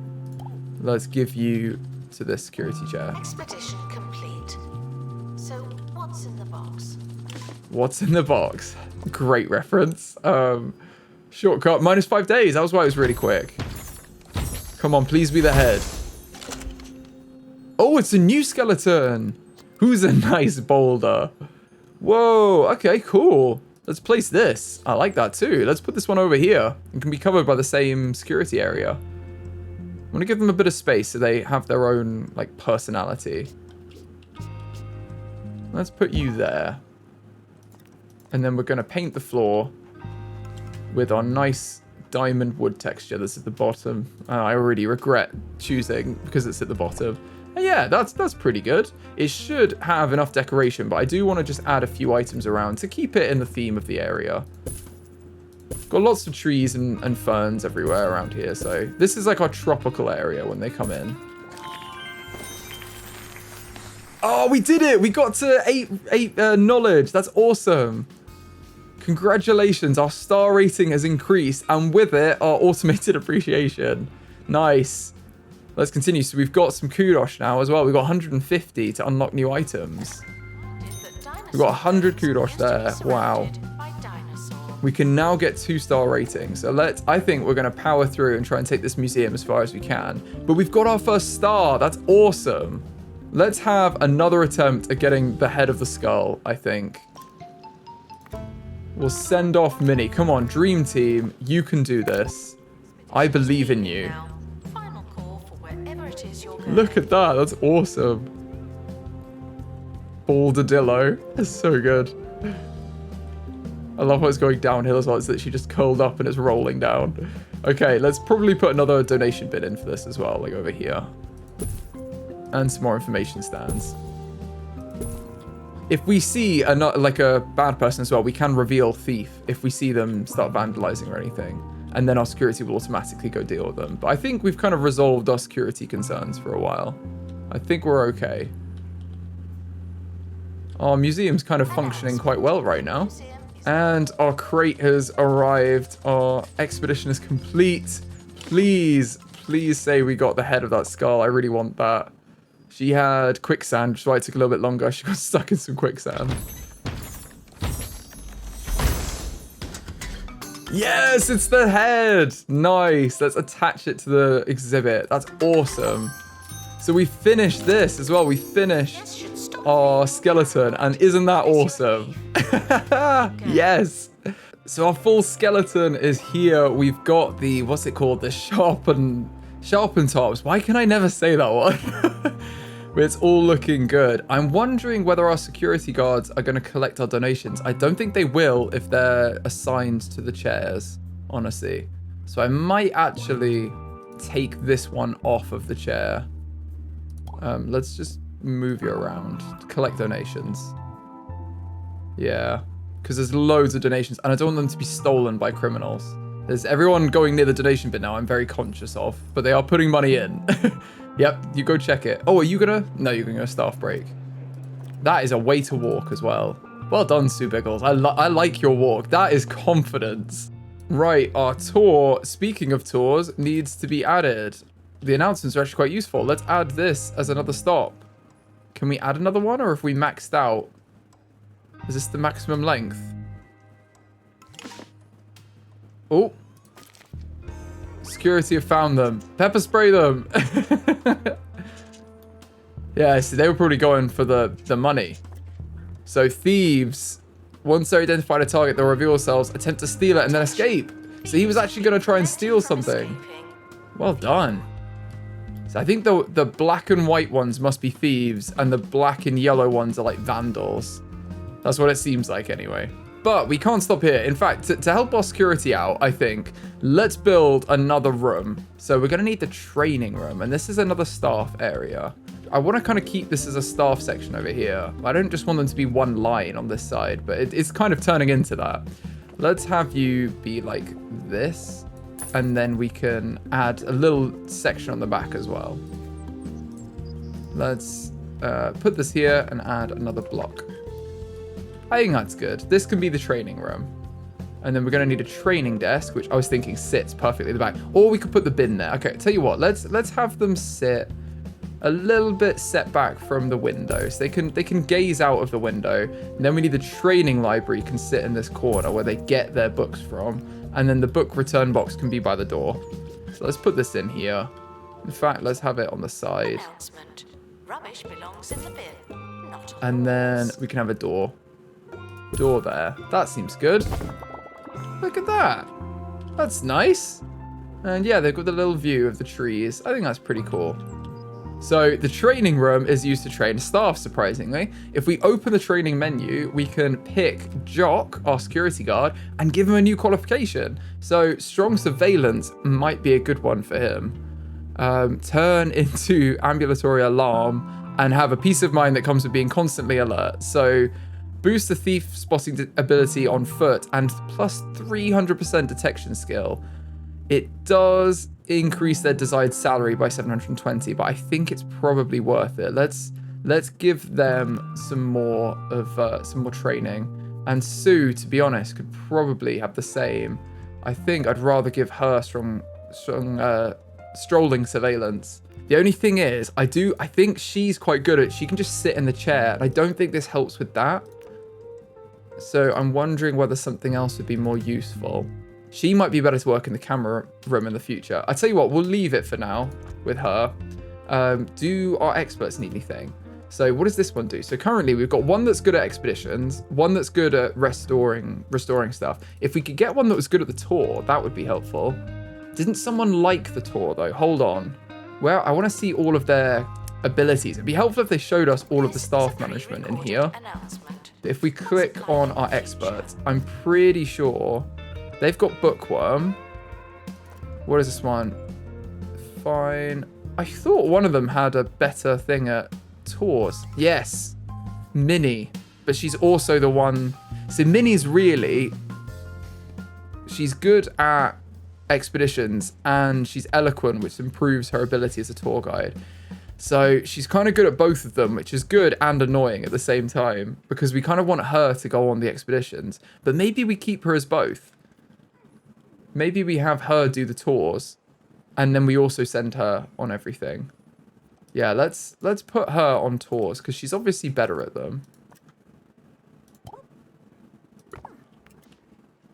Let's give you to this security chair. Expedition complete. So what's in the box? What's in the box? Great reference. Shortcut, -5 days. That was why it was really quick. Come on, please be the head. Oh, it's a new skeleton. Who's a nice boulder? Whoa, okay, cool. Let's place this. I like that too. Let's put this one over here. It can be covered by the same security area. I want to give them a bit of space so they have their own, like, personality. Let's put you there. And then we're going to paint the floor with our nice diamond wood texture that's at the bottom. I already regret choosing because it's at the bottom. And yeah, that's pretty good. It should have enough decoration, but I do want to just add a few items around to keep it in the theme of the area. Got lots of trees and ferns everywhere around here, so this is like our tropical area when they come in. Oh, we did it! We got to 8 knowledge. That's awesome. Congratulations, our star rating has increased, and with it, our automated appreciation. Nice. Let's continue. So we've got some kudos now as well. We've got 150 to unlock new items. We've got 100 kudos there. Wow. We can now get 2-star ratings. So I think we're going to power through and try and take this museum as far as we can. But we've got our first star. That's awesome. Let's have another attempt at getting the head of the skull, I think. We'll send off Minnie. Come on, Dream Team. You can do this. I believe in you. Look at that. That's awesome. Baldadillo. That's so good. I love how it's going downhill as well. It's literally just curled up and it's rolling down. Okay, let's probably put another donation bid in for this as well, like over here. And some more information stands. If we see like a bad person as well, we can reveal thief if we see them start vandalizing or anything. And then our security will automatically go deal with them. But I think we've kind of resolved our security concerns for a while. I think we're okay. Our museum's kind of functioning quite well right now. And our crate has arrived. Our expedition is complete. Please, please say we got the head of that skull. I really want that. She had quicksand, which is why it took a little bit longer. She got stuck in some quicksand. Yes, it's the head. Nice. Let's attach it to the exhibit. That's awesome. So we finished this as well. We finished our skeleton. And isn't that awesome? Yes. So our full skeleton is here. We've got the, what's it called? The sharpen tops. Why can I never say that one? It's all looking good. I'm wondering whether our security guards are going to collect our donations. I don't think they will if they're assigned to the chairs, honestly. So I might actually take this one off of the chair. Let's just move you around. Collect donations. Yeah, because there's loads of donations and I don't want them to be stolen by criminals. There's everyone going near the donation bin now I'm very conscious of, but they are putting money in. Yep, you go check it. Oh, are you gonna? No, you're gonna go staff break. That is a way to walk as well. Well done, Sue Biggles. I like your walk. That is confidence. Right, our tour, speaking of tours, needs to be added. The announcements are actually quite useful. Let's add this as another stop. Can we add another one, or if we maxed out? Is this the maximum length? Oh. Security have found them. Pepper spray them. Yeah, see, they were probably going for the money. So thieves, once they identified a target, they'll reveal themselves, attempt to steal it, and then escape. So he was actually going to try and steal something. Well done. So I think the black and white ones must be thieves, and the black and yellow ones are like vandals. That's what it seems like anyway. But we can't stop here. In fact, to help our security out, I think, let's build another room. So we're going to need the training room. And this is another staff area. I want to kind of keep this as a staff section over here. I don't just want them to be one line on this side, but it's kind of turning into that. Let's have you be like this. And then we can add a little section on the back as well. Let's put this here and add another block. I think that's good. This can be the training room. And then we're going to need a training desk, which I was thinking sits perfectly at the back. Or we could put the bin there. Okay, tell you what, let's have them sit a little bit set back from the window. So they can gaze out of the window. And then we need the training library can sit in this corner where they get their books from. And then the book return box can be by the door. So let's put this in here. In fact, let's have it on the side. Rubbish belongs in the bin, not and then we can have a door. Door there. That seems good. Look at that. That's nice. And yeah, they've got the little view of the trees. I think that's pretty cool. So the training room is used to train staff, surprisingly. If we open the training menu, we can pick Jock, our security guard, and give him a new qualification. So strong surveillance might be a good one for him. Turn into ambulatory alarm and have a peace of mind that comes with being constantly alert. So boost the thief spotting ability on foot and plus 300% detection skill. It does increase their desired salary by 720, but I think it's probably worth it. Let's give them some more training. And Sue, to be honest, could probably have the same. I think I'd rather give her strolling surveillance. The only thing is, I think she's quite good at, she can just sit in the chair, and I don't think this helps with that. So I'm wondering whether something else would be more useful. She might be better to work in the camera room in the future. I tell you what, we'll leave it for now with her. Do our experts need anything? So what does this one do? So currently we've got one that's good at expeditions, one that's good at restoring stuff. If we could get one that was good at the tour, that would be helpful. Didn't someone like the tour though? Hold on. Well, I want to see all of their abilities. It'd be helpful if they showed us all of the staff management in here. If we click on our experts, I'm pretty sure they've got bookworm. What is this one? Fine. I thought one of them had a better thing at tours. Yes, Minnie. But she's also the one. So Minnie's she's good at expeditions and she's eloquent, which improves her ability as a tour guide. So she's kind of good at both of them, which is good and annoying at the same time, because we kind of want her to go on the expeditions. But maybe we keep her as both. Maybe we have her do the tours, and then we also send her on everything. Yeah, let's put her on tours, because she's obviously better at them.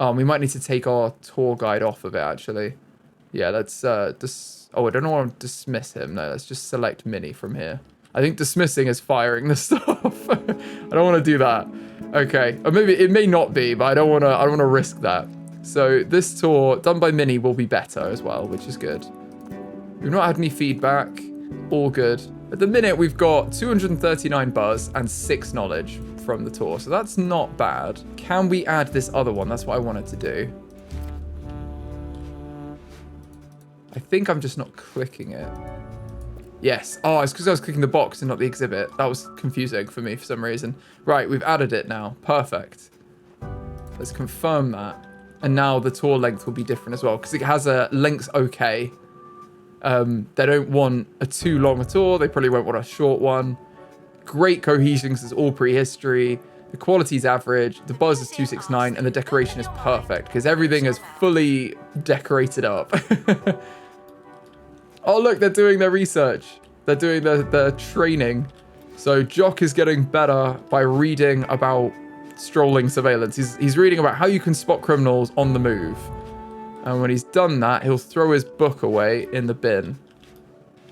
Oh, we might need to take our tour guide off of it, actually. Yeah, let's oh, I don't want to dismiss him. No, let's just select Minnie from here. I think dismissing is firing the staff. I don't want to do that. Okay, or maybe it may not be, but I don't want to risk that. So this tour done by Mini will be better as well, which is good. We've not had any feedback. All good. At the minute, we've got 239 buzz and 6 knowledge from the tour, so that's not bad. Can we add this other one? That's what I wanted to do. I think I'm just not clicking it. Yes. Oh, it's because I was clicking the box and not the exhibit. That was confusing for me for some reason. Right, we've added it now. Perfect. Let's confirm that. And now the tour length will be different as well because it has a length okay. They don't want a too long a tour. They probably won't want a short one. Great cohesion because it's all prehistory. The quality's average. The buzz is 269 and the decoration is perfect because everything is fully decorated up. Oh, look, they're doing their research. They're doing their training. So Jock is getting better by reading about strolling surveillance. He's reading about how you can spot criminals on the move. And when he's done that, he'll throw his book away in the bin.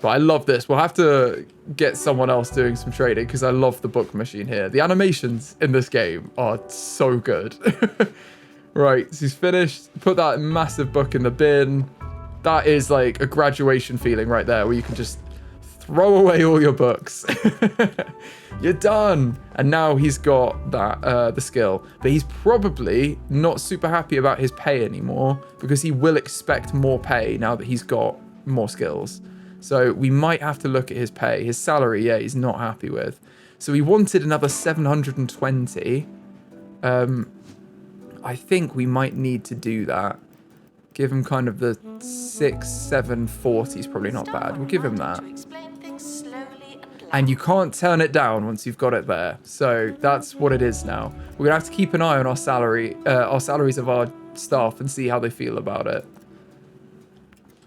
But I love this. We'll have to get someone else doing some trading because I love the book machine here. The animations in this game are so good. Right, so he's finished. Put that massive book in the bin. That is like a graduation feeling right there where you can just throw away all your books. You're done. And now he's got that the skill. But he's probably not super happy about his pay anymore because he will expect more pay now that he's got more skills. So we might have to look at his pay. His salary, yeah, he's not happy with. So he wanted another 720. I think we might need to do that. Give him kind of the 740 is probably not bad. We'll give him that. And you can't turn it down once you've got it there. So that's what it is now. We're gonna have to keep an eye on our salaries of our staff and see how they feel about it.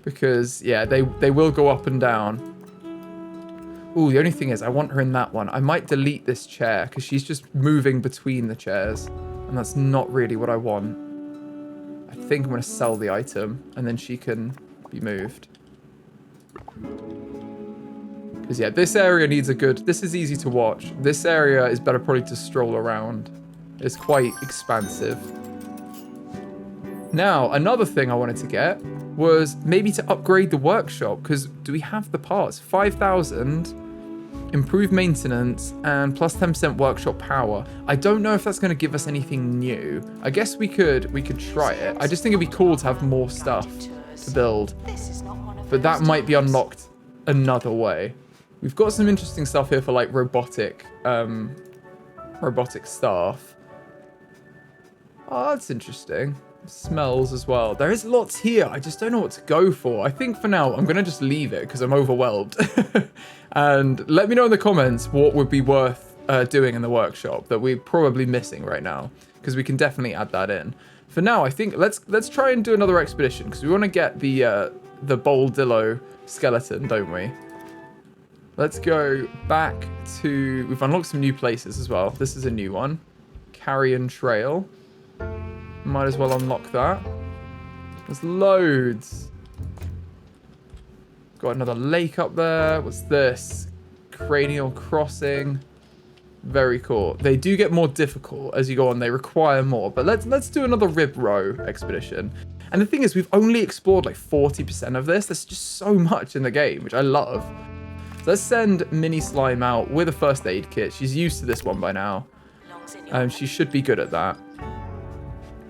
Because yeah, they will go up and down. Ooh, the only thing is I want her in that one. I might delete this chair because she's just moving between the chairs. And that's not really what I want. I think I'm going to sell the item and then she can be moved. Because yeah, this area needs a good... This is easy to watch. This area is better probably to stroll around. It's quite expansive. Now, another thing I wanted to get was maybe to upgrade the workshop. Because do we have the parts? 5,000... Improve maintenance and plus 10% workshop power. I don't know if that's going to give us anything new. I guess we could try it. I just think it'd be cool to have more stuff to build. But that might be unlocked another way. We've got some interesting stuff here for like robotic staff. Oh, that's interesting. Smells as well. There is lots here. I just don't know what to go for. I think for now I'm going to just leave it because I'm overwhelmed. And let me know in the comments what would be worth doing in the workshop that we're probably missing right now, because we can definitely add that in. For now, I think let's try and do another expedition because we want to get the Boldillo skeleton, don't we? Let's go back to... We've unlocked some new places as well. This is a new one. Carrion Trail. Might as well unlock that. There's loads. Got another lake up there. What's this? Cranial Crossing. Very cool. They do get more difficult as you go on. They require more. But let's do another Rib Row expedition. And the thing is, we've only explored like 40% of this. There's just so much in the game, which I love. So let's send Mini Slime out with a first aid kit. She's used to this one by now. She should be good at that.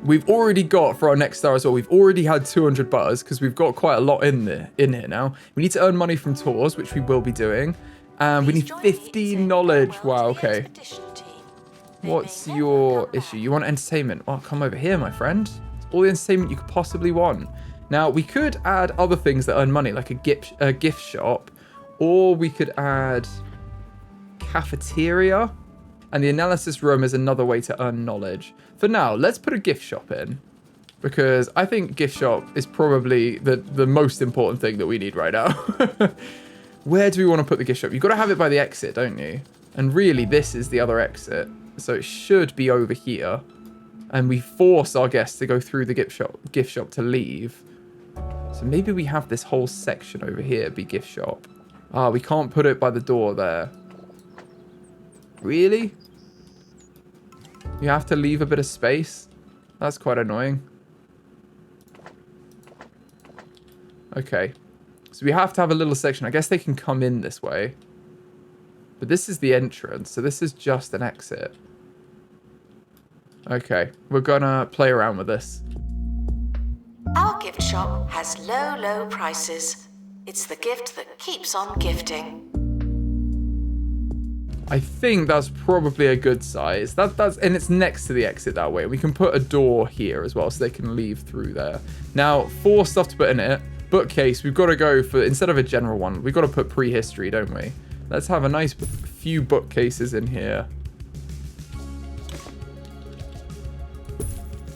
We've already got, for our next star as well, we've already had 200 buzz because we've got quite a lot in here now. We need to earn money from tours, which we will be doing. And we need 15 knowledge. Wow, okay. What's your issue? You want entertainment? Oh, come over here, my friend. It's all the entertainment you could possibly want. Now, we could add other things that earn money, like a gift shop. Or we could add cafeteria. And the analysis room is another way to earn knowledge. For now, let's put a gift shop in. Because I think gift shop is probably the most important thing that we need right now. Where do we want to put the gift shop? You've got to have it by the exit, don't you? And really, this is the other exit. So it should be over here. And we force our guests to go through the gift shop to leave. So maybe we have this whole section over here be gift shop. Ah, we can't put it by the door there. Really? You have to leave a bit of space? That's quite annoying. Okay. So we have to have a little section. I guess they can come in this way. But this is the entrance, so this is just an exit. Okay, we're gonna play around with this. Our gift shop has low, low prices. It's the gift that keeps on gifting. I think that's probably a good size. And it's next to the exit that way. We can put a door here as well so they can leave through there. Now, for stuff to put in it, bookcase, we've got to go for, instead of a general one, we've got to put prehistory, don't we? Let's have a nice few bookcases in here.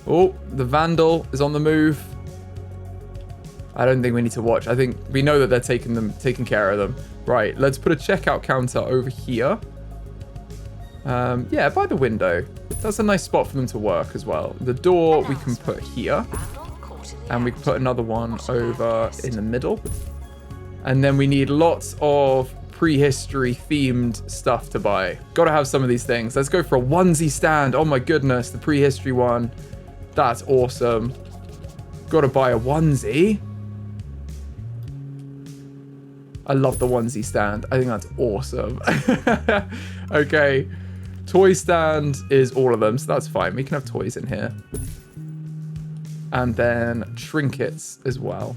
Oh, the vandal is on the move. I don't think we need to watch. I think we know that they're taking care of them. Right, let's put a checkout counter over here. Yeah, by the window. That's a nice spot for them to work as well. The door we can put here. And we can put another one over in the middle. And then we need lots of prehistory themed stuff to buy. Gotta have some of these things. Let's go for a onesie stand. Oh my goodness, the prehistory one. That's awesome. Gotta buy a onesie. I love the onesie stand. I think that's awesome. Okay. Toy stand is all of them, so that's fine. We can have toys in here. And then trinkets as well.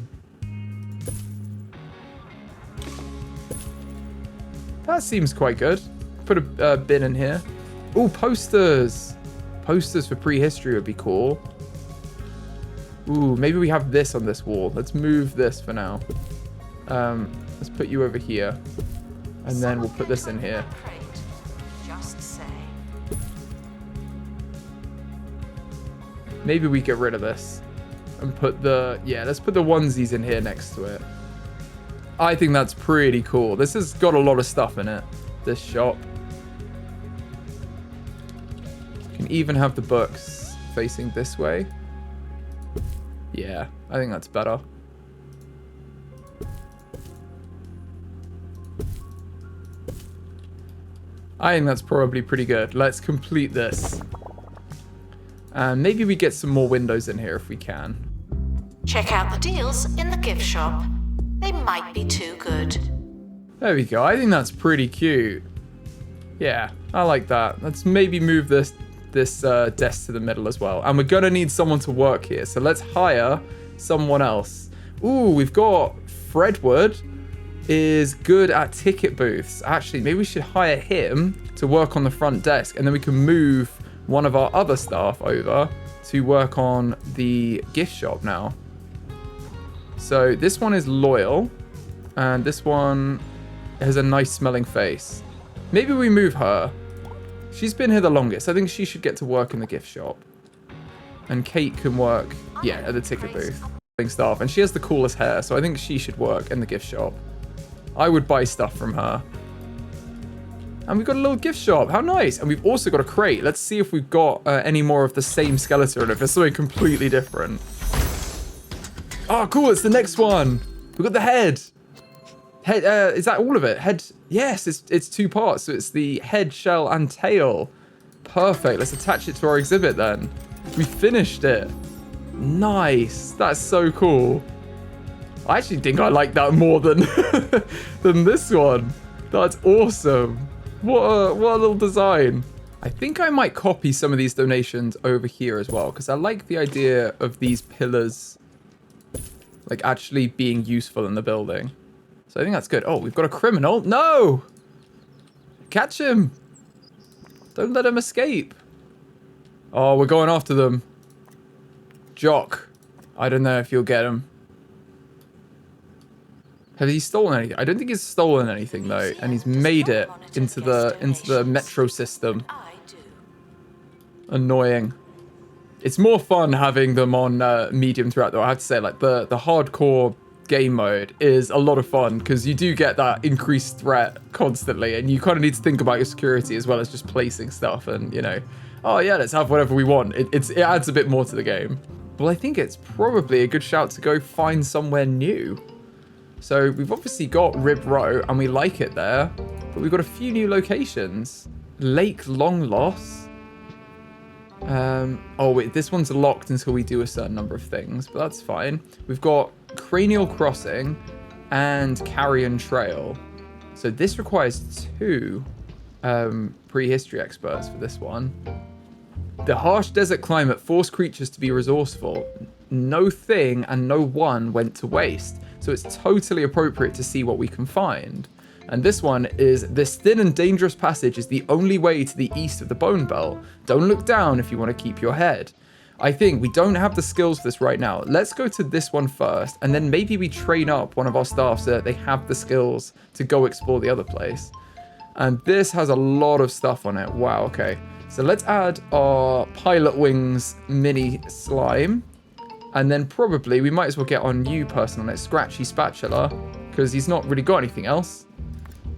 That seems quite good. Put a bin in here. Ooh, posters. Posters for prehistory would be cool. Ooh, maybe we have this on this wall. Let's move this for now. Let's put you over here. And then we'll put this in here. Maybe we get rid of this. And put the... Yeah, let's put the onesies in here next to it. I think that's pretty cool. This has got a lot of stuff in it. This shop. You can even have the books facing this way. Yeah, I think that's better. I think that's probably pretty good. Let's complete this. And maybe we get some more windows in here if we can. Check out the deals in the gift shop. They might be too good. There we go. I think that's pretty cute. Yeah, I like that. Let's maybe move this desk to the middle as well. And we're going to need someone to work here. So let's hire someone else. Ooh, we've got Fredwood is good at ticket booths. Actually, maybe we should hire him to work on the front desk. And then we can move one of our other staff over to work on the gift shop now. So this one is loyal. And this one has a nice smelling face. Maybe we move her. She's been here the longest. I think she should get to work in the gift shop. And Kate can work, yeah, at the ticket booth. Staff. And she has the coolest hair, so I think she should work in the gift shop. I would buy stuff from her. And we've got a little gift shop. How nice. And we've also got a crate. Let's see if we've got any more of the same skeleton or if it's something completely different. Oh, cool. It's the next one. We've got the head. Head. Is that all of it? Head. Yes, it's two parts. So it's the head, shell, and tail. Perfect. Let's attach it to our exhibit then. We finished it. Nice. That's so cool. I actually think I like that more than than this one. That's awesome. What a little design. I think I might copy some of these donations over here as well, because I like the idea of these pillars like actually being useful in the building. So I think that's good. Oh, we've got a criminal. No! Catch him. Don't let him escape. Oh, we're going after them. Jock. I don't know if you'll get him. Have he stolen anything? I don't think he's stolen anything though, and he's made it into the metro system. Annoying. It's more fun having them on medium throughout though. I have to say, like the hardcore game mode is a lot of fun because you do get that increased threat constantly, and you kind of need to think about your security as well as just placing stuff and, you know, oh yeah, let's have whatever we want. It adds a bit more to the game. Well, I think it's probably a good shout to go find somewhere new. So we've obviously got Rib Row, and we like it there. But we've got a few new locations. Lake Long Loss. Oh, wait, this one's locked until we do a certain number of things, but that's fine. We've got Cranial Crossing and Carrion Trail. So this requires 2 prehistory experts for this one. The harsh desert climate forced creatures to be resourceful. No thing and no one went to waste. So it's totally appropriate to see what we can find. And this one is, this thin and dangerous passage is the only way to the east of the Bone Belt. Don't look down if you want to keep your head. I think we don't have the skills for this right now. Let's go to this one first, and then maybe we train up one of our staff so that they have the skills to go explore the other place. And this has a lot of stuff on it. Wow, okay. So let's add our Pilot Wings mini slime. And then probably we might as well get our new person on it, Scratchy Spatula, because he's not really got anything else.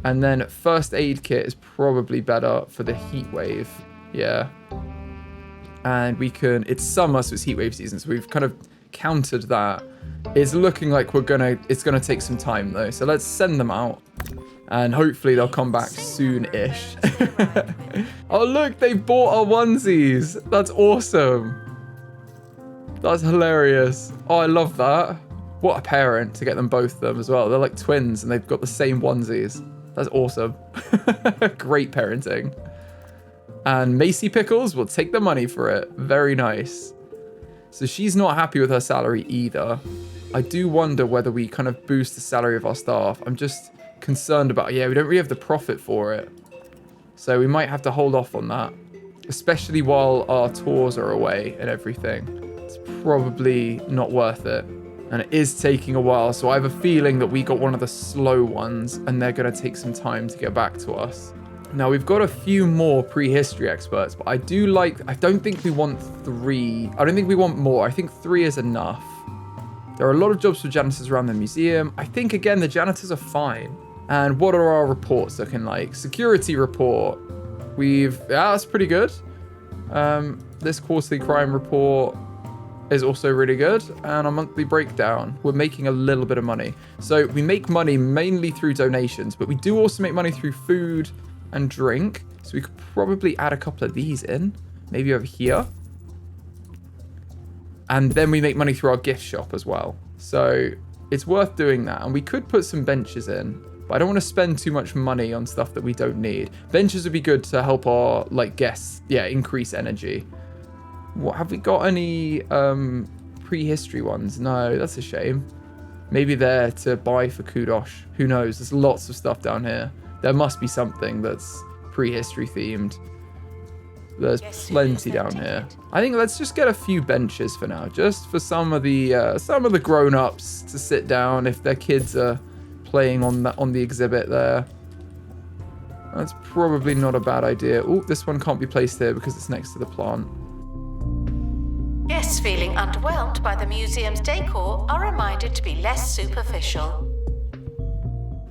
And then first aid kit is probably better for the heat wave. Yeah. And we can, it's summer, so it's heat wave season. So we've kind of countered that. It's looking like it's gonna take some time though. So let's send them out. And hopefully they'll come back soon-ish. Oh look, they bought our onesies. That's awesome. That's hilarious. Oh, I love that. What a parent to get them both of them as well. They're like twins and they've got the same onesies. That's awesome. Great parenting. And Macy Pickles will take the money for it. Very nice. So she's not happy with her salary either. I do wonder whether we kind of boost the salary of our staff. I'm just concerned about, yeah, we don't really have the profit for it. So we might have to hold off on that. Especially while our tours are away and everything. It's probably not worth it. And it is taking a while, so I have a feeling that we got one of the slow ones, and they're going to take some time to get back to us. Now, we've got a few more prehistory experts, but I don't think we want 3. I don't think we want more. I think 3 is enough. There are a lot of jobs for janitors around the museum. I think, again, the janitors are fine. And what are our reports looking like? Security report. Yeah, that's pretty good. This quarterly crime report is also really good, and our monthly breakdown, we're making a little bit of money. So we make money mainly through donations, but we do also make money through food and drink. So we could probably add a couple of these in, maybe over here. And then we make money through our gift shop as well. So it's worth doing that. And we could put some benches in, but I don't want to spend too much money on stuff that we don't need. Benches would be good to help our guests, increase energy. What, have we got any prehistory ones? No, that's a shame. Maybe they're to buy for Kudosh. Who knows? There's lots of stuff down here. There must be something that's prehistory themed. There's plenty down here. I think let's just get a few benches for now, just for some of the grown-ups to sit down if their kids are playing on the exhibit there. That's probably not a bad idea. Oh, this one can't be placed here because it's next to the plant. Guests feeling underwhelmed by the museum's decor are reminded to be less superficial.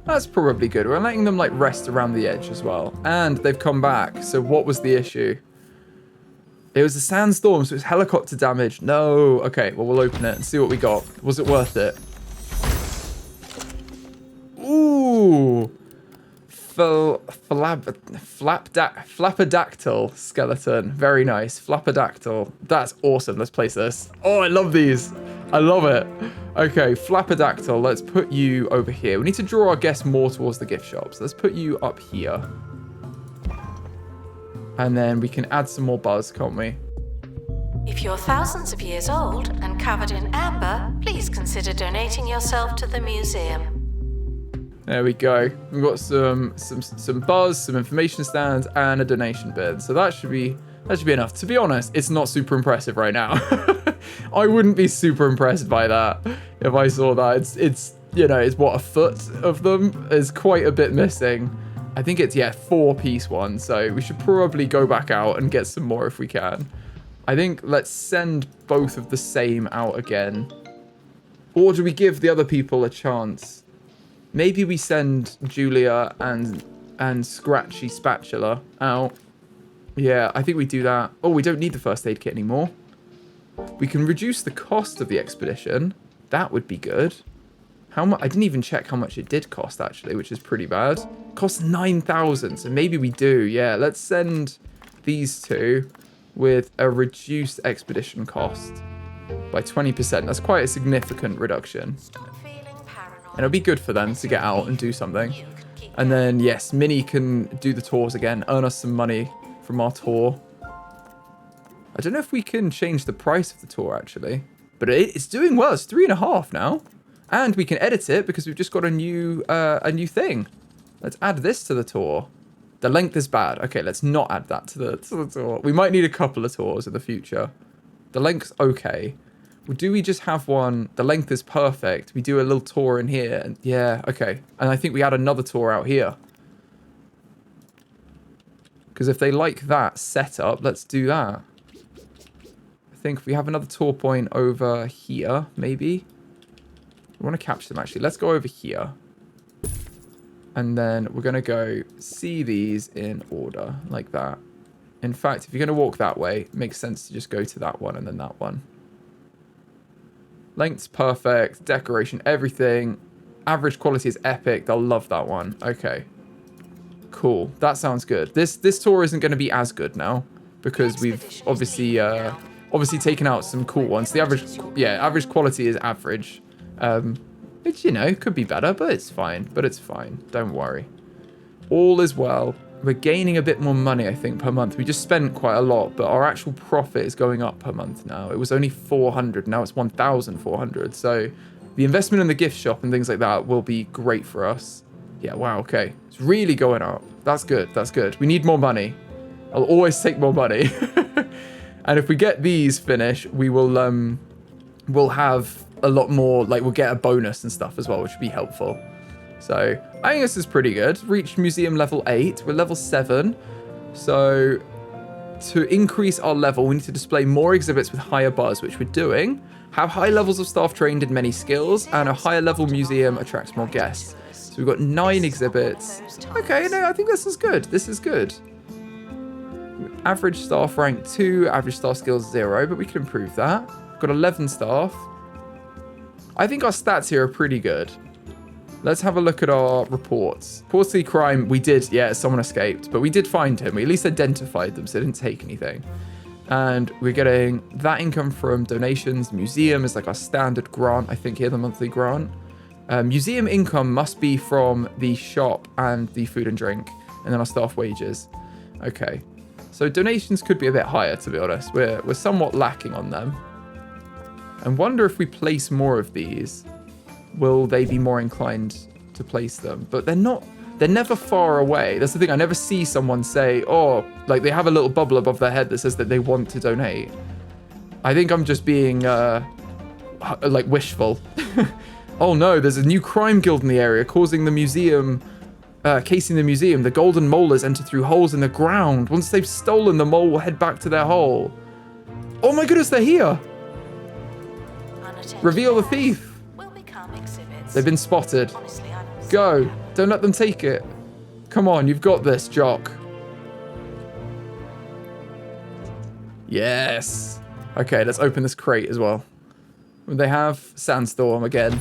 That's probably good. We're letting them rest around the edge as well. And they've come back. So what was the issue? It was a sandstorm, so it's helicopter damage. No. Okay, well, we'll open it and see what we got. Was it worth it? Ooh. Flapodactyl skeleton. Very nice. Flapodactyl. That's awesome. Let's place this. Oh, I love these. I love it. Okay, Flapodactyl. Let's put you over here. We need to draw our guests more towards the gift shops. Let's put you up here. And then we can add some more buzz, can't we? If you're thousands of years old and covered in amber, please consider donating yourself to the museum. There we go. We've got some buzz, some information stands, and a donation bin. So that should be enough. To be honest, it's not super impressive right now. I wouldn't be super impressed by that if I saw that. It's what, a foot of them is quite a bit missing. I think it's 4-piece one. So we should probably go back out and get some more if we can. I think let's send both of the same out again. Or do we give the other people a chance? Maybe we send Julia and Scratchy Spatula out. Yeah, I think we do that. Oh, we don't need the first aid kit anymore. We can reduce the cost of the expedition. That would be good. How much? I didn't even check how much it did cost, actually, which is pretty bad. It costs 9,000, so maybe we do. Yeah, let's send these two with a reduced expedition cost by 20%. That's quite a significant reduction. And it'll be good for them to get out and do something. And then, yes, Minnie can do the tours again, earn us some money from our tour. I don't know if we can change the price of the tour, actually. But it's doing well. It's 3.5 now. And we can edit it because we've just got a new thing. Let's add this to the tour. The length is bad. Okay, let's not add that to the tour. We might need a couple of tours in the future. The length's okay. Well, do we just have one? The length is perfect. We do a little tour in here. And yeah, okay. And I think we add another tour out here. Because if they like that setup, let's do that. I think if we have another tour point over here, maybe. We want to capture them, actually. Let's go over here. And then we're going to go see these in order, like that. In fact, if you're going to walk that way, it makes sense to just go to that one and then that one. Length's perfect. Decoration, everything. Average quality is epic. They'll love that one. Okay. Cool. That sounds good. This tour isn't going to be as good now because we've obviously taken out some cool ones. The average quality is average. Which, you know, could be better, but it's fine. Don't worry. All is well. We're gaining a bit more money, I think, per month. We just spent quite a lot, but our actual profit is going up per month now. It was only 400. Now it's 1,400. So the investment in the gift shop and things like that will be great for us. Yeah, wow, okay. It's really going up. That's good. That's good. We need more money. I'll always take more money. And if we get these finished, we will, we'll have a lot more, like we'll get a bonus and stuff as well, which would be helpful. So I think this is pretty good. Reached museum level 8. We're level 7. So to increase our level, we need to display more exhibits with higher buzz, which we're doing. Have high levels of staff trained in many skills, and a higher level museum attracts more guests. So we've got 9 exhibits. Okay, no, I think this is good. This is good. Average staff rank 2, average staff skills 0, but we can improve that. We've got 11 staff. I think our stats here are pretty good. Let's have a look at our reports. Quarterly crime, we did, yeah, someone escaped, but we did find him. We at least identified them, so they didn't take anything. And we're getting that income from donations. Museum is like our standard grant, I think here, the monthly grant. Museum income must be from the shop and the food and drink, and then our staff wages. Okay, so donations could be a bit higher, to be honest. We're somewhat lacking on them. I wonder if we place more of these, will they be more inclined to place them? But they're never far away. That's the thing. I never see someone say, oh, like they have a little bubble above their head that says that they want to donate. I think I'm just being, like wishful. Oh no, there's a new crime guild in the area causing the museum, casing the museum. The golden molars enter through holes in the ground. Once they've stolen, the mole will head back to their hole. Oh my goodness, they're here. Reveal the thief. They've been spotted. Go. Don't let them take it. Come on, you've got this, Jock. Yes. Okay, let's open this crate as well. They have Sandstorm again.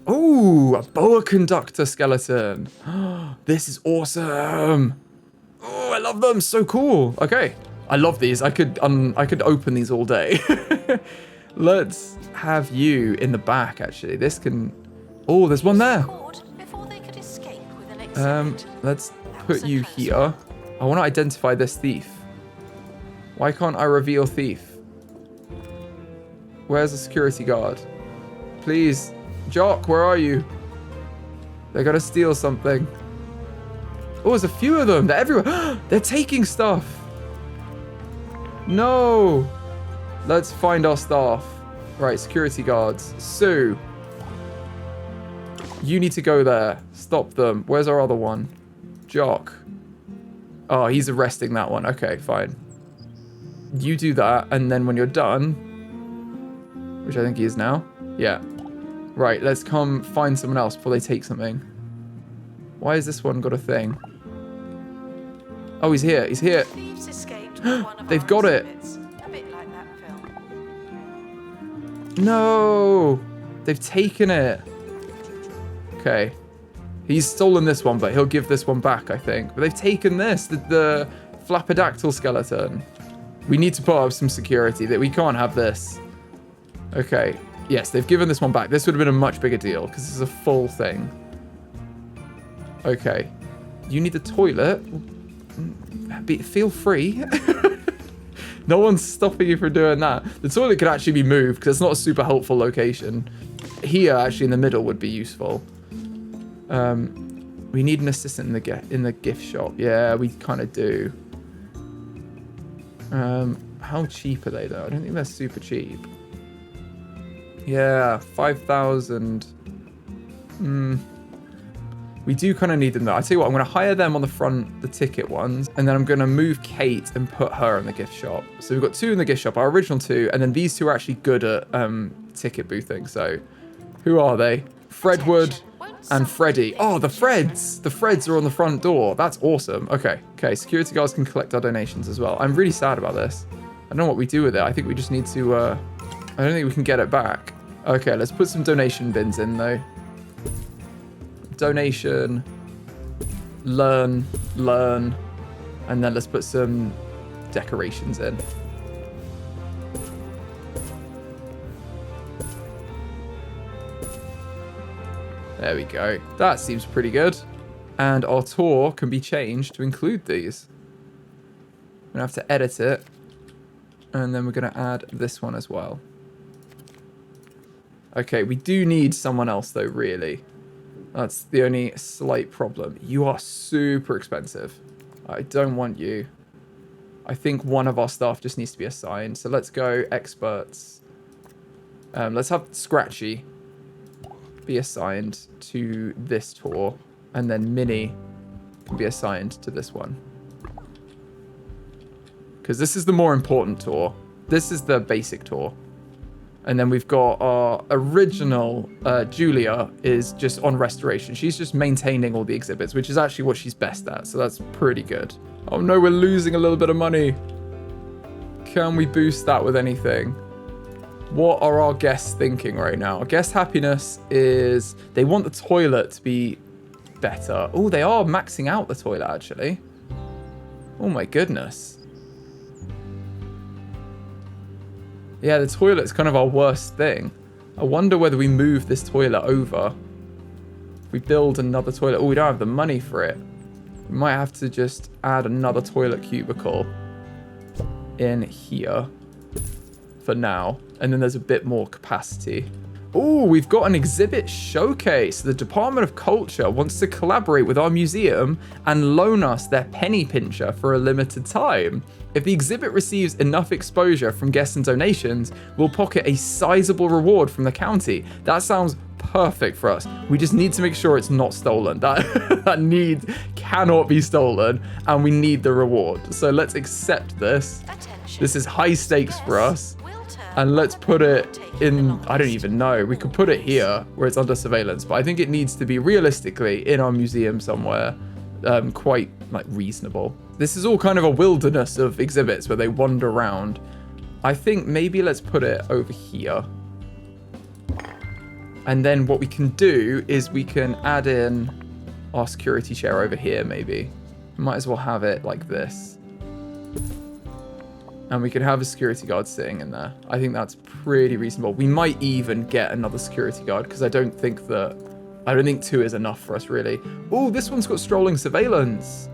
Ooh, a boa conductor skeleton. This is awesome. Oh, I love them. So cool. Okay. I love these. I could open these all day. Let's have you in the back, actually. This can... Oh, there's one there. Let's put you here. I want to identify this thief. Why can't I reveal thief? Where's the security guard? Please. Jock, where are you? They're going to steal something. Oh, there's a few of them. They're everywhere. They're taking stuff. No. Let's find our staff. Right, security guards. Sue. You need to go there. Stop them. Where's our other one? Jock. Oh, he's arresting that one. Okay, fine. You do that, and then when you're done, which I think he is now. Yeah. Right, let's come find someone else before they take something. Why has this one got a thing? Oh, he's here. He's here. They've got it. No! They've taken it. Okay. He's stolen this one, but he'll give this one back, I think. But they've taken this, the Flapidactyl skeleton. We need to put up some security. That we can't have this. Okay. Yes, they've given this one back. This would have been a much bigger deal because this is a full thing. Okay. You need the toilet. Feel free. No one's stopping you from doing that. The toilet could actually be moved because it's not a super helpful location. Here, actually, in the middle would be useful. We need an assistant in the gift shop. Yeah, we kind of do. How cheap are they, though? I don't think they're super cheap. Yeah, 5,000. We do kind of need them, though. I tell you what, I'm going to hire them on the front, the ticket ones, and then I'm going to move Kate and put her in the gift shop. So we've got 2 in the gift shop, our original 2, and then these 2 are actually good at ticket boothing. So who are they? Fredwood and Freddy. Oh, the Freds! The Freds are on the front door. That's awesome. Okay, security guards can collect our donations as well. I'm really sad about this. I don't know what we do with it. I think we just need to... I don't think we can get it back. Okay, let's put some donation bins in, though. Donation, learn, and then let's put some decorations in. There we go. That seems pretty good. And our tour can be changed to include these. I'm gonna have to edit it, and then we're gonna add this one as well. Okay, we do need someone else though, really. That's the only slight problem. You are super expensive. I don't want you. I think one of our staff just needs to be assigned. So let's go experts. Let's have Scratchy be assigned to this tour. And then Minnie can be assigned to this one. Because this is the more important tour. This is the basic tour. And then we've got our original, Julia is just on restoration. She's just maintaining all the exhibits, which is actually what she's best at. So that's pretty good. Oh no, we're losing a little bit of money. Can we boost that with anything? What are our guests thinking right now? Our guest happiness is, they want the toilet to be better. Oh, they are maxing out the toilet actually. Oh my goodness. Yeah, the toilet's kind of our worst thing. I wonder whether we move this toilet over. If we build another toilet. Oh, we don't have the money for it. We might have to just add another toilet cubicle in here for now. And then there's a bit more capacity. Oh, we've got an exhibit showcase. The Department of Culture wants to collaborate with our museum and loan us their penny pincher for a limited time. If the exhibit receives enough exposure from guests and donations, we'll pocket a sizable reward from the county. That sounds perfect for us. We just need to make sure it's not stolen. That cannot be stolen, and we need the reward. So let's accept this. This is high stakes for us. And let's put it in, I don't even know. We could put it here where it's under surveillance, but I think it needs to be realistically in our museum somewhere, quite like reasonable. This is all kind of a wilderness of exhibits where they wander around. I think maybe let's put it over here. And then what we can do is we can add in our security chair over here maybe. Might as well have it like this. And we can have a security guard sitting in there. I think that's pretty reasonable. We might even get another security guard because I don't think 2 is enough for us really. Oh, this one's got strolling surveillance.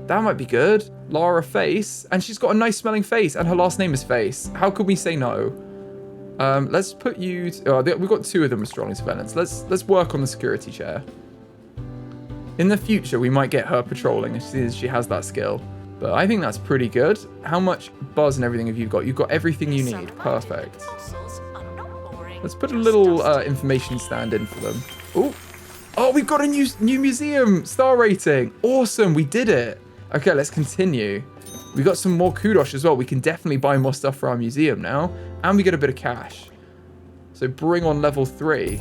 That might be good. Lara Face, and she's got a nice smelling face and her last name is Face. How could we say no? Let's put you, we've got 2 of them with strolling surveillance. Let's work on the security chair. In the future, we might get her patrolling as soon as she has that skill. But I think that's pretty good. How much buzz and everything have you got? You've got everything you need. Perfect. Let's put a little information stand in for them. Oh, we've got a new museum star rating. Awesome, we did it. Okay, let's continue. We got some more kudos as well. We can definitely buy more stuff for our museum now. And we get a bit of cash. So bring on level 3.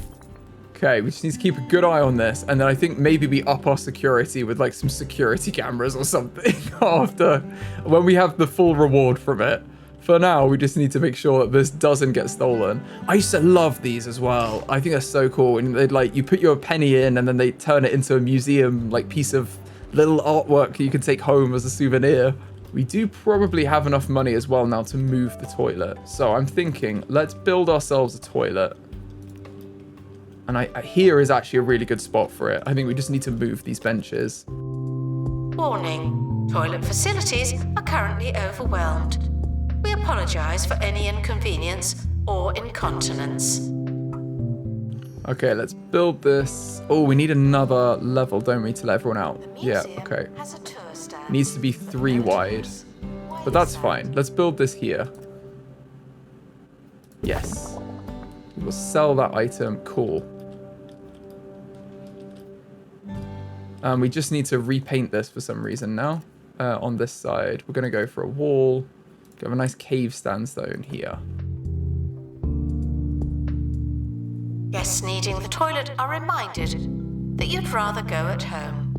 Okay, we just need to keep a good eye on this. And then I think maybe we up our security with like some security cameras or something after when we have the full reward from it. For now, we just need to make sure that this doesn't get stolen. I used to love these as well. I think they're so cool. And they'd like, you put your penny in and then they turn it into a museum, like piece of little artwork you can take home as a souvenir. We do probably have enough money as well now to move the toilet. So I'm thinking, let's build ourselves a toilet. And here is actually a really good spot for it. I think we just need to move these benches. Warning, toilet facilities are currently overwhelmed. We apologise for any inconvenience or incontinence. Okay, let's build this. Oh, we need another level, don't we, to let everyone out? Yeah, okay. Has a tour stand. Needs to be 3 wide. But that's fine. Let's build this here. Yes. We'll sell that item. Cool. We just need to repaint this for some reason now. On this side. We're going to go for a wall. Have a nice cave sandstone here. Guests needing the toilet are reminded that you'd rather go at home.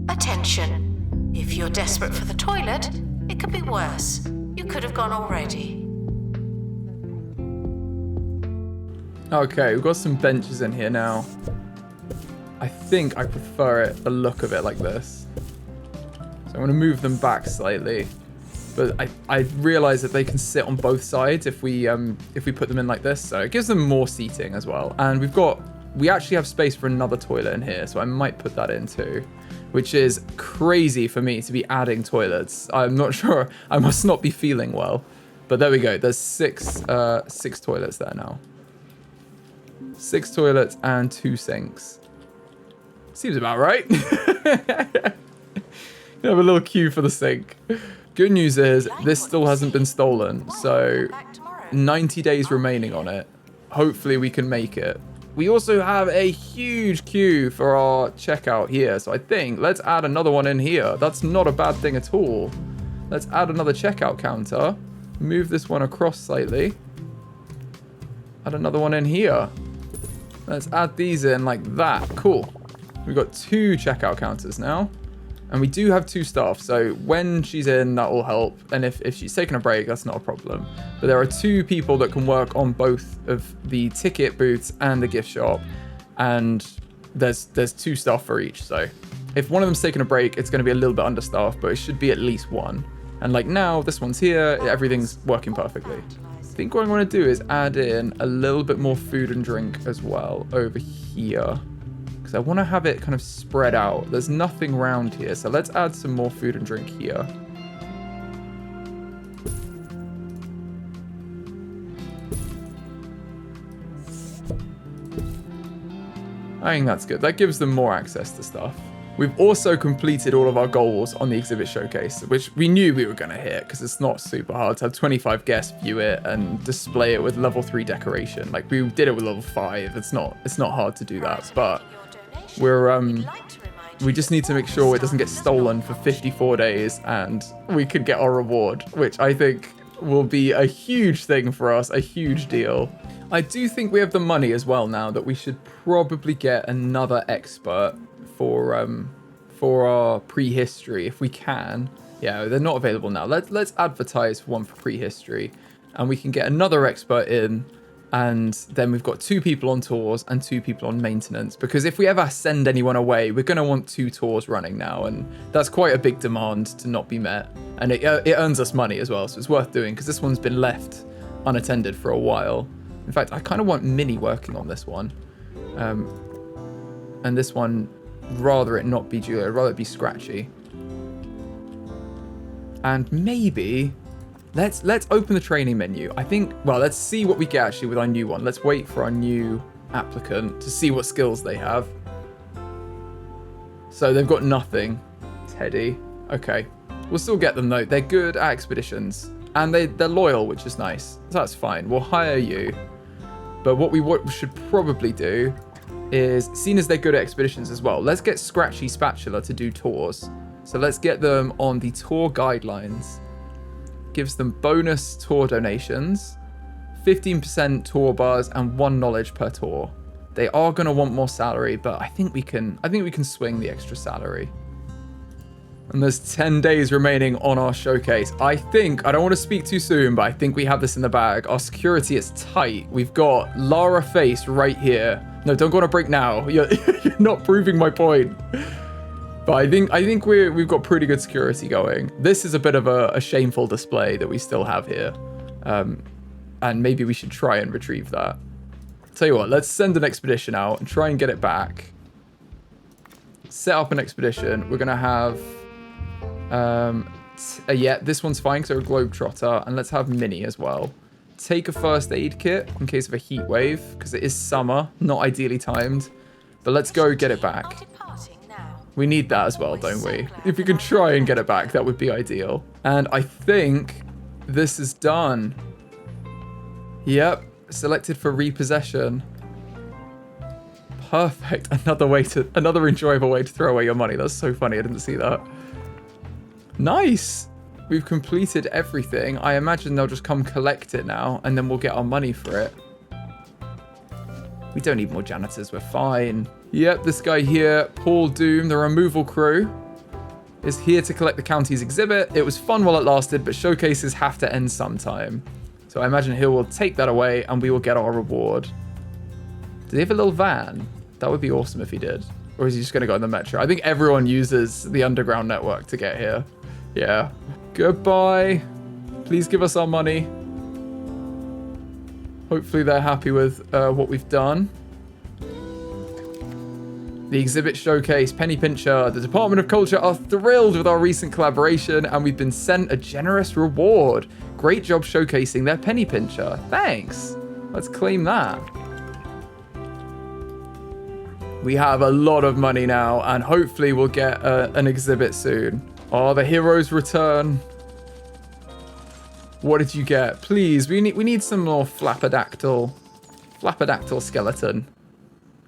Attention! If you're desperate for the toilet, it could be worse. You could have gone already. Okay, we've got some benches in here now. I think I prefer it, the look of it like this. So I'm going to move them back slightly. But I realize that they can sit on both sides if we put them in like this. So it gives them more seating as well. And we actually have space for another toilet in here. So I might put that in too, which is crazy for me to be adding toilets. I'm not sure. I must not be feeling well. But there we go. There's six toilets there now. 6 toilets and 2 sinks. Seems about right. Have a little queue for the sink. Good news is this still hasn't been stolen, so 90 days remaining on it. Hopefully we can make it. We also have a huge queue for our checkout here, so I think let's add another one in here. That's not a bad thing at all. Let's add another checkout counter. Move this one across slightly. Add another one in here. Let's add these in like that. Cool. We've got 2 checkout counters now. And we do have 2 staff, so when she's in, that will help. And if she's taking a break, that's not a problem. But there are 2 people that can work on both of the ticket booths and the gift shop. And there's 2 staff for each. So if one of them's taking a break, it's going to be a little bit understaffed, but it should be at least 1. And like now, this one's here. Everything's working perfectly. I think what I'm going to do is add in a little bit more food and drink as well over here. I want to have it kind of spread out. There's nothing around here, so let's add some more food and drink here. I think that's good. That gives them more access to stuff. We've also completed all of our goals on the exhibit showcase, which we knew we were going to hit because it's not super hard to have 25 guests view it and display it with level 3 decoration. Like we did it with level 5. It's not hard to do that, but we just need to make sure it doesn't get stolen for 54 days and we could get our reward, which I think will be a huge thing for us, a huge deal. I do think we have the money as well now that we should probably get another expert for our prehistory if we can. Yeah, they're not available now. Let's advertise for one for prehistory and we can get another expert in. And then we've got 2 people on tours and 2 people on maintenance. Because if we ever send anyone away, we're going to want 2 tours running now. And that's quite a big demand to not be met. And it earns us money as well. So it's worth doing because this one's been left unattended for a while. In fact, I kind of want Minnie working on this one. And this one, rather it not be Julia, rather it be Scratchy. And maybe... Let's open the training menu. I think, well, let's see what we get actually with our new one. Let's wait for our new applicant to see what skills they have. So they've got nothing. Teddy. Okay. We'll still get them though. They're good at expeditions. And they're loyal, which is nice. So that's fine. We'll hire you. But what we should probably do is, seeing as they're good at expeditions as well, let's get Scratchy Spatula to do tours. So let's get them on the tour guidelines. Gives them bonus tour donations, 15% tour bars, and 1 knowledge per tour. They are going to want more salary, but I think we can swing the extra salary. And there's 10 days remaining on our showcase. I don't want to speak too soon, but I think we have this in the bag. Our security is tight. We've got Lara Face right here. No, don't go on a break now. You're not proving my point. But I think we've got pretty good security going. This is a bit of a shameful display that we still have here. And maybe we should try and retrieve that. Tell you what, let's send an expedition out and try and get it back. Set up an expedition. We're going to have... yeah, this one's fine because they're a globetrotter. And let's have Minnie as well. Take a first aid kit in case of a heat wave because it is summer, not ideally timed. But let's go get it back. We need that as well, don't we? If we can try and get it back, that would be ideal. And I think this is done. Yep, selected for repossession. Perfect. Another enjoyable way to throw away your money. That's so funny. I didn't see that. Nice. We've completed everything. I imagine they'll just come collect it now, and then we'll get our money for it. We don't need more janitors. We're fine. Yep, this guy here, Paul Doom, the removal crew, is here to collect the county's exhibit. It was fun while it lasted, but showcases have to end sometime. So I imagine he will take that away, and we will get our reward. Does he have a little van? That would be awesome if he did. Or is he just going to go on the metro? I think everyone uses the underground network to get here. Yeah. Goodbye. Please give us our money. Hopefully they're happy with what we've done. The exhibit showcase, Penny Pincher. The Department of Culture are thrilled with our recent collaboration, and we've been sent a generous reward. Great job showcasing their Penny Pincher. Thanks. Let's claim that. We have a lot of money now, and hopefully we'll get an exhibit soon. Oh, the heroes return. What did you get? Please, we need some more Flapidactyl skeleton.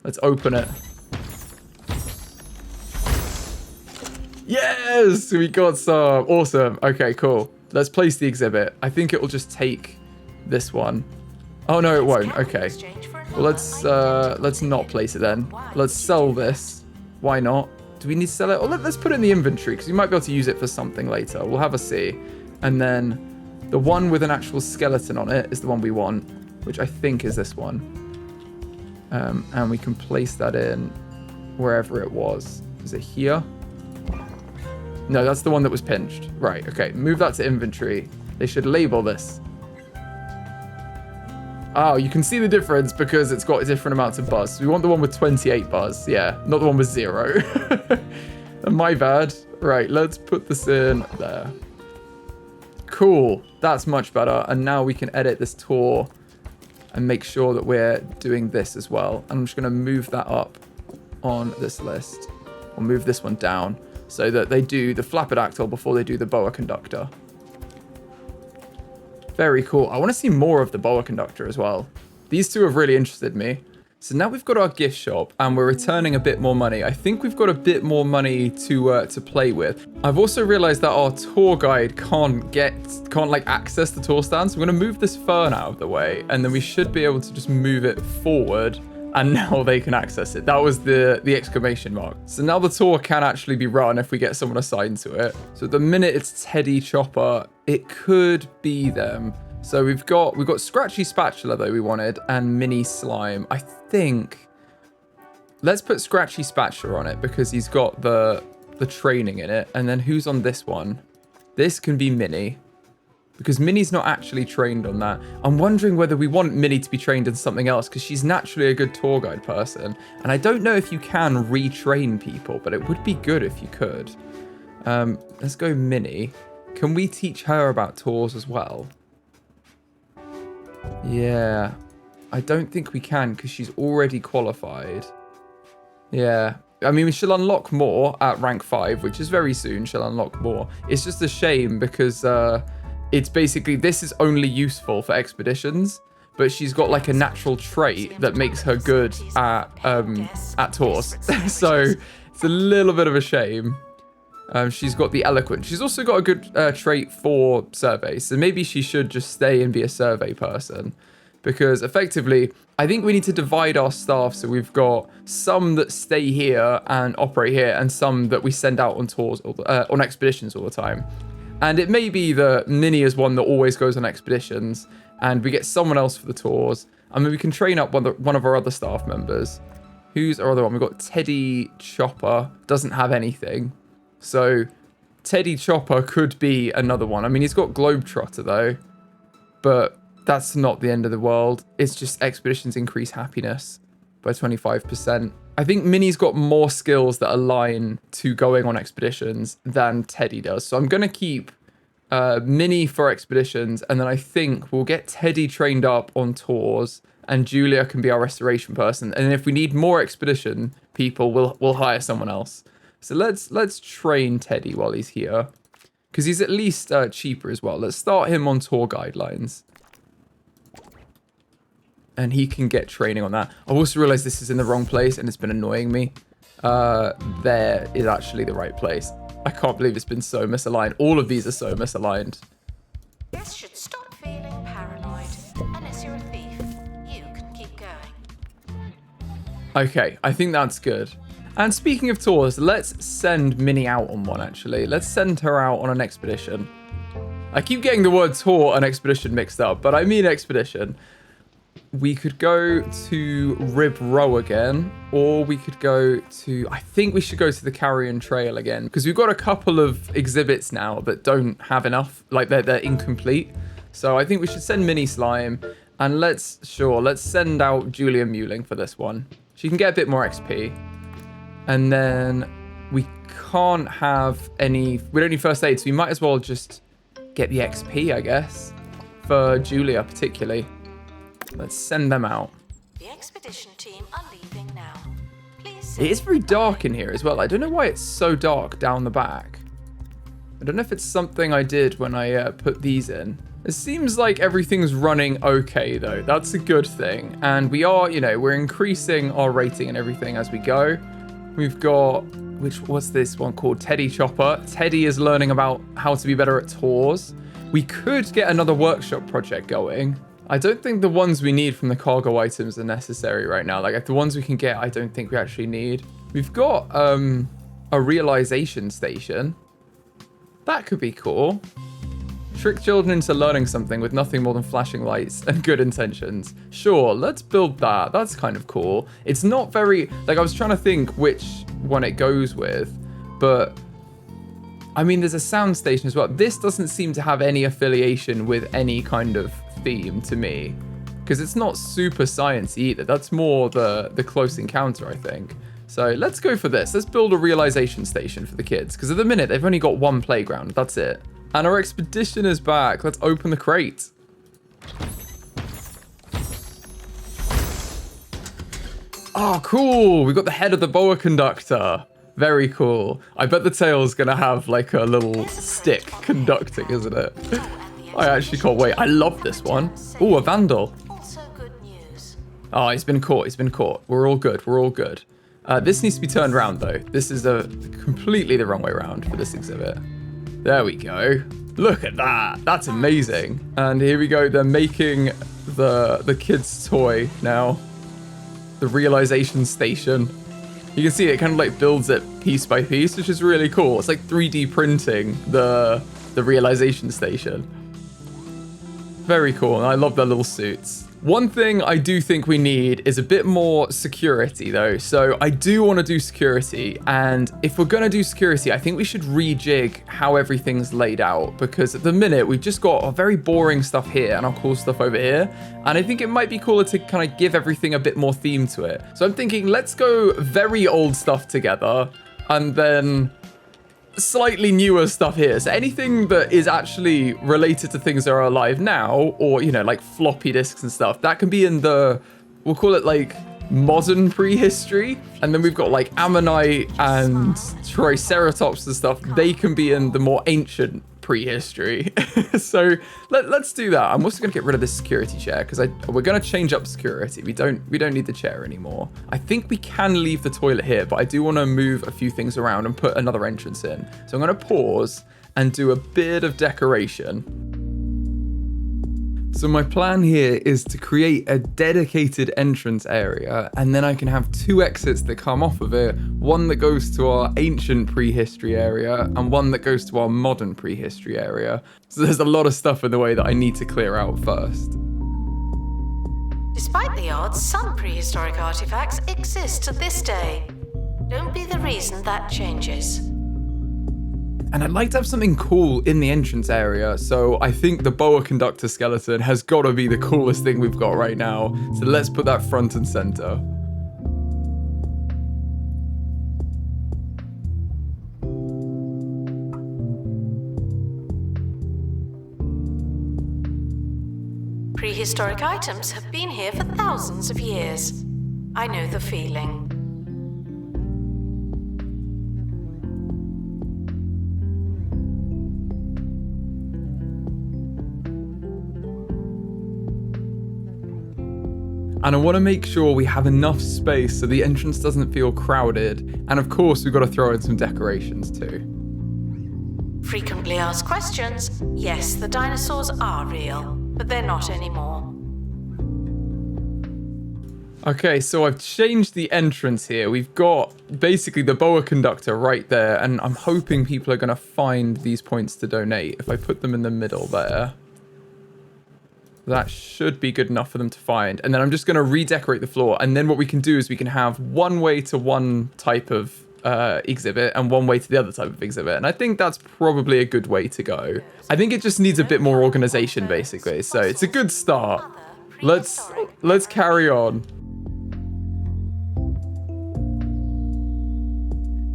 Let's open it. Yes, we got some. Awesome. Okay, cool. Let's place the exhibit. I think it will just take this one. Oh no, it won't. Okay. Well, let's not place it then. Let's sell this. Why not? Do we need to sell it? Or let's put it in the inventory because we might be able to use it for something later. We'll have a see. And then the one with an actual skeleton on it is the one we want, which I think is this one. And we can place that in wherever it was. Is it here? No, that's the one that was pinched. Right, okay. Move that to inventory. They should label this. Oh, you can see the difference because it's got different amounts of buzz. So we want the one with 28 buzz. Yeah, not the one with 0. My bad. Right, let's put this in there. Cool. That's much better. And now we can edit this tour and make sure that we're doing this as well. And I'm just going to move that up on this list. I'll move this one down so that they do the Flapidactyl before they do the boa conductor. Very cool. I want to see more of the boa conductor as well. These two have really interested me. So now we've got our gift shop and we're returning a bit more money. I think we've got a bit more money to play with. I've also realized that our tour guide can't like access the tour stand. So we're going to move this fern out of the way and then we should be able to just move it forward and now they can access it. That was the exclamation mark. So now the tour can actually be run if we get someone assigned to it. So at the minute it's Teddy, Chopper, it could be them. So we've got Scratchy Spatula though we wanted and Mini Slime. I think let's put Scratchy Spatula on it because he's got the training in it. And then who's on this one? This can be Minnie because Minnie's not actually trained on that. I'm wondering whether we want Minnie to be trained in something else because she's naturally a good tour guide person. And I don't know if you can retrain people, but it would be good if you could. Let's go Minnie. Can we teach her about tours as well? Yeah, I don't think we can because she's already qualified. Yeah, I mean, she'll unlock more at rank 5, which is very soon. She'll unlock more. It's just a shame because it's basically, this is only useful for expeditions, but she's got like a natural trait that makes her good at tours. So it's a little bit of a shame. She's got the eloquent. She's also got a good trait for surveys. So maybe she should just stay and be a survey person. because effectively, I think we need to divide our staff so we've got some that stay here and operate here and some that we send out on tours, on expeditions all the time. And it may be that Minnie is one that always goes on expeditions and we get someone else for the tours. I mean, we can train up one of our other staff members. Who's our other one? We've got Teddy Chopper, doesn't have anything. So Teddy Chopper could be another one. I mean, he's got Globetrotter though, but that's not the end of the world. It's just expeditions increase happiness by 25%. I think Minnie's got more skills that align to going on expeditions than Teddy does. So I'm going to keep Minnie for expeditions, and then I think we'll get Teddy trained up on tours, and Julia can be our restoration person. And if we need more expedition people, we'll hire someone else. So let's train Teddy while he's here, because he's at least cheaper as well. Let's start him on tour guidelines, and he can get training on that. I've also realized this is in the wrong place, and it's been annoying me. There is actually the right place. I can't believe it's been so misaligned. All of these are so misaligned. This should stop feeling paranoid. Unless you're a thief, you can keep going. Okay, I think that's good. And speaking of tours, let's send Minnie out on one, actually. Let's send her out on an expedition. I keep getting the word tour and expedition mixed up, but I mean expedition. We could go to Rib Row again, or we could go to... I think we should go to the Carrion Trail again, because we've got a couple of exhibits now that don't have enough, like they're incomplete. So I think we should send Minnie Slime, and let's send out Julia Mewling for this one. She can get a bit more XP. And then we can't have any... We don't need first aid, so we might as well just get the XP, I guess, for Julia particularly. Let's send them out. The expedition team are leaving now. Please. It is very dark in here as well. I don't know why it's so dark down the back. I don't know if it's something I did when I put these in. It seems like everything's running okay though. That's a good thing. And we are, we're increasing our rating and everything as we go. We've got, what's this one called? Teddy Chopper. Teddy is learning about how to be better at tours. We could get another workshop project going. I don't think the ones we need from the cargo items are necessary right now. Like, the ones we can get, I don't think we actually need. We've got a realization station. That could be cool. Trick children into learning something with nothing more than flashing lights and good intentions. Sure, let's build that. That's kind of cool. It's not very... Like, I was trying to think which one it goes with, but... I mean, there's a sound station as well. This doesn't seem to have any affiliation with any kind of theme to me, because it's not super sciencey either. That's more the close encounter, I think. So let's go for this. Let's build a realization station for the kids, because at the minute they've only got one playground. That's it. And our expedition is back. Let's open the crate. Oh, cool. We got the head of the boa conductor. Very cool. I bet the tail's gonna have like a little stick conducting, isn't it? I actually can't wait. I love this one. Oh, a vandal. Also good news. Oh, he's been caught. He's been caught. We're all good. We're all good. This needs to be turned around though. This is completely the wrong way around for this exhibit. There we go. Look at that. That's amazing. And here we go. They're making the kid's toy now. The realization station. You can see it kind of like builds it piece by piece, which is really cool. It's like 3D printing the realization station. Very cool. And I love their little suits. One thing I do think we need is a bit more security though. So I do want to do security, and if we're going to do security, I think we should rejig how everything's laid out, because at the minute we've just got a very boring stuff here and our cool stuff over here. And I think it might be cooler to kind of give everything a bit more theme to it. So I'm thinking let's go very old stuff together and then slightly newer stuff here. So anything that is actually related to things that are alive now, or, like floppy disks and stuff, that can be in we'll call it like modern prehistory. And then we've got like ammonite and triceratops and stuff. They can be in the more ancient prehistory. So let's do that. I'm also gonna get rid of this security chair because we're gonna change up security. We don't need the chair anymore. I think we can leave the toilet here, but I do want to move a few things around and put another entrance in. So I'm gonna pause and do a bit of decoration. So my plan here is to create a dedicated entrance area, and then I can have 2 exits that come off of it, one that goes to our ancient prehistory area and one that goes to our modern prehistory area. So there's a lot of stuff in the way that I need to clear out first. Despite the odds, some prehistoric artifacts exist to this day. Don't be the reason that changes. And I'd like to have something cool in the entrance area, so I think the boa conductor skeleton has got to be the coolest thing we've got right now. So let's put that front and center. Prehistoric items have been here for thousands of years. I know the feeling. And I want to make sure we have enough space so the entrance doesn't feel crowded. And of course, we've got to throw in some decorations too. Frequently asked questions. Yes, the dinosaurs are real, but they're not anymore. Okay, so I've changed the entrance here. We've got basically the boa conductor right there, and I'm hoping people are going to find these points to donate. If I put them in the middle there, that should be good enough for them to find. And then I'm just going to redecorate the floor. And then what we can do is we can have one way to one type of exhibit and one way to the other type of exhibit. And I think that's probably a good way to go. I think it just needs a bit more organization, basically. So it's a good start. Let's carry on.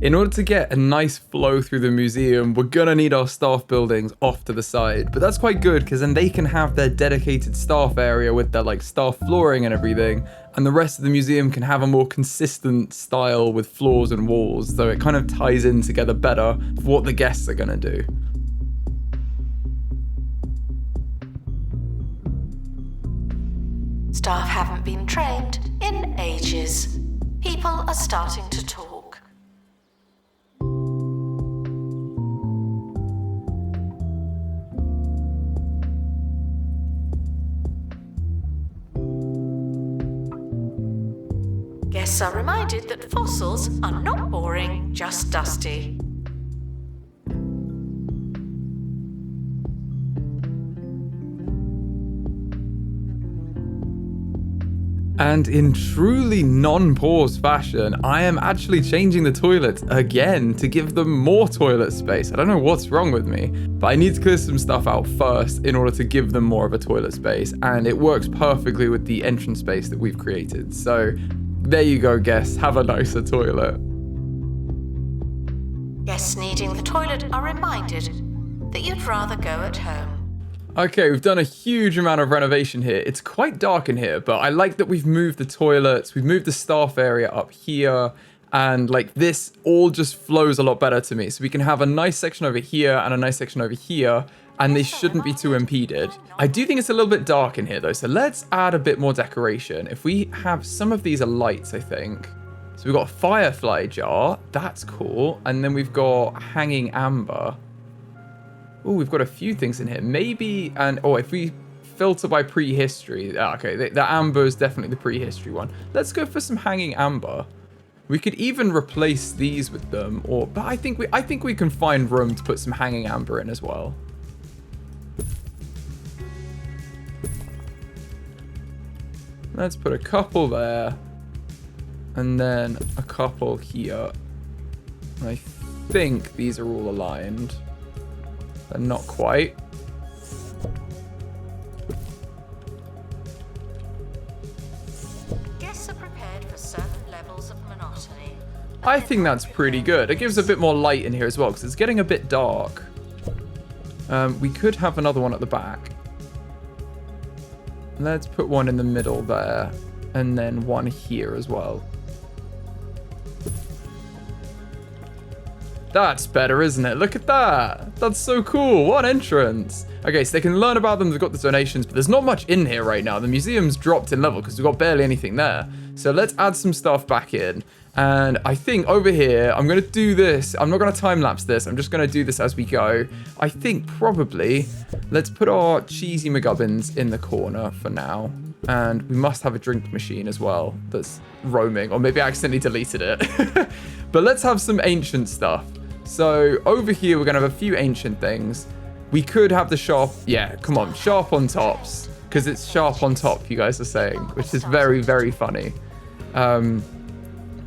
In order to get a nice flow through the museum, we're gonna need our staff buildings off to the side, but that's quite good because then they can have their dedicated staff area with their like staff flooring and everything, and the rest of the museum can have a more consistent style with floors and walls, so it kind of ties in together better for what the guests are gonna do. Staff haven't been trained in ages. People are starting to talk. Guests are reminded that fossils are not boring, just dusty. And in truly non-pause fashion, I am actually changing the toilets again to give them more toilet space. I don't know what's wrong with me, but I need to clear some stuff out first in order to give them more of a toilet space. And it works perfectly with the entrance space that we've created. So there you go, guests, have a nicer toilet. Guests needing the toilet are reminded that you'd rather go at home. Okay, we've done a huge amount of renovation here. It's quite dark in here, but I like that we've moved the toilets, we've moved the staff area up here, and like this all just flows a lot better to me. So we can have a nice section over here and a nice section over here, and they shouldn't be too impeded. I do think it's a little bit dark in here though, so let's add a bit more decoration. If we have some of these are lights, I think. So we've got a firefly jar, that's cool, and then we've got hanging amber. Oh, we've got a few things in here. Maybe, and oh, if we filter by prehistory, okay, the amber is definitely the prehistory one. Let's go for some hanging amber. We could even replace these with them, but I think we can find room to put some hanging amber in as well. Let's put a couple there, and then a couple here. I think these are all aligned. But not quite. Guests are prepared for certain levels of monotony. I think that's pretty good. It gives a bit more light in here as well, because it's getting a bit dark. We could have another one at the back. Let's put one in the middle there, and then one here as well. That's better, isn't it? Look at that. That's so cool. What entrance. Okay, so they can learn about them. They've got the donations, but there's not much in here right now. The museum's dropped in level because we've got barely anything there. So let's add some stuff back in. And I think over here, I'm going to do this. I'm not going to time lapse this. I'm just going to do this as we go. I think probably let's put our cheesy McGubbins in the corner for now. And we must have a drink machine as well that's roaming. Or maybe I accidentally deleted it. But let's have some ancient stuff. So over here, we're going to have a few ancient things. We could have the sharp. Yeah, come on. Sharp on tops. Because it's sharp on top, you guys are saying. Which is very, very funny.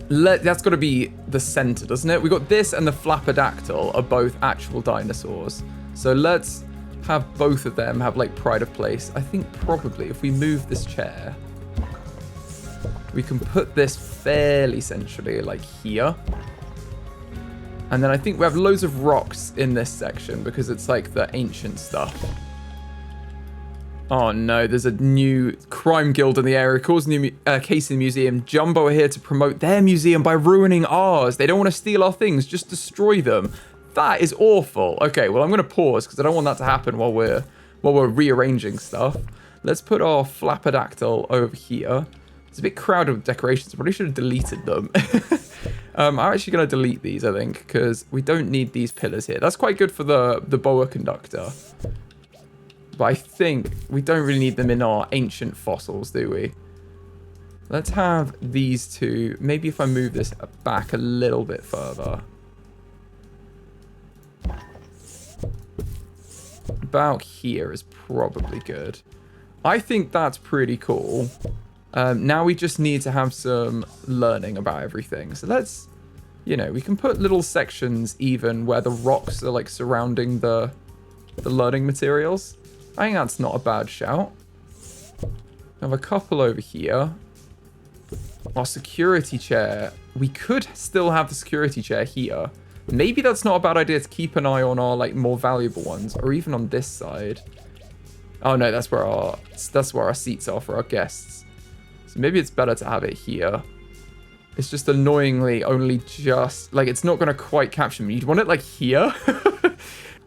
That's got to be the center, doesn't it? We got this and the flapperdactyl are both actual dinosaurs. So let's have both of them have like pride of place. I think probably if we move this chair, we can put this fairly centrally like here. And then I think we have loads of rocks in this section because it's like the ancient stuff. Oh no, there's a new crime guild in the area, causing a new case in the museum. Jumbo are here to promote their museum by ruining ours. They don't want to steal our things, just destroy them. That is awful. Okay, well I'm going to pause because I don't want that to happen while we're rearranging stuff. Let's put our flapperdactyl over here. It's a bit crowded with decorations. I probably should have deleted them. I'm actually going to delete these, I think, because we don't need these pillars here. That's quite good for the boa conductor. But I think we don't really need them in our ancient fossils, do we? Let's have these two. Maybe if I move this back a little bit further. About here is probably good. I think that's pretty cool. Now we just need to have some learning about everything. So let's, you know, we can put little sections even where the rocks are like surrounding the learning materials. I think that's not a bad shout. I have a couple over here. Our security chair. We could still have the security chair here. Maybe that's not a bad idea to keep an eye on our like more valuable ones, or even on this side. Oh no, that's where our seats are for our guests. So maybe it's better to have it here. It's just annoyingly only just like it's not going to quite capture me. You'd want it like here.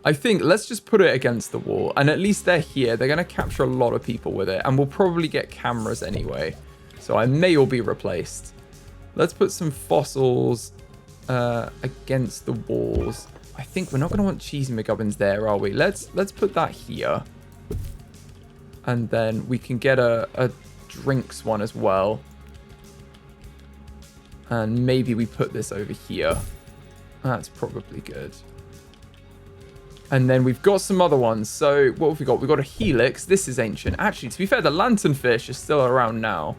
I think let's just put it against the wall, and at least they're here. They're going to capture a lot of people with it, and we'll probably get cameras anyway. So I may all be replaced. Let's put some fossils against the walls. I think we're not going to want cheesy McGubbins there, are we? Let's put that here. And then we can get a drinks one as well. And maybe we put this over here. That's probably good. And then we've got some other ones. So what have we got? We've got a helix. This is ancient. Actually, to be fair, the lanternfish is still around now.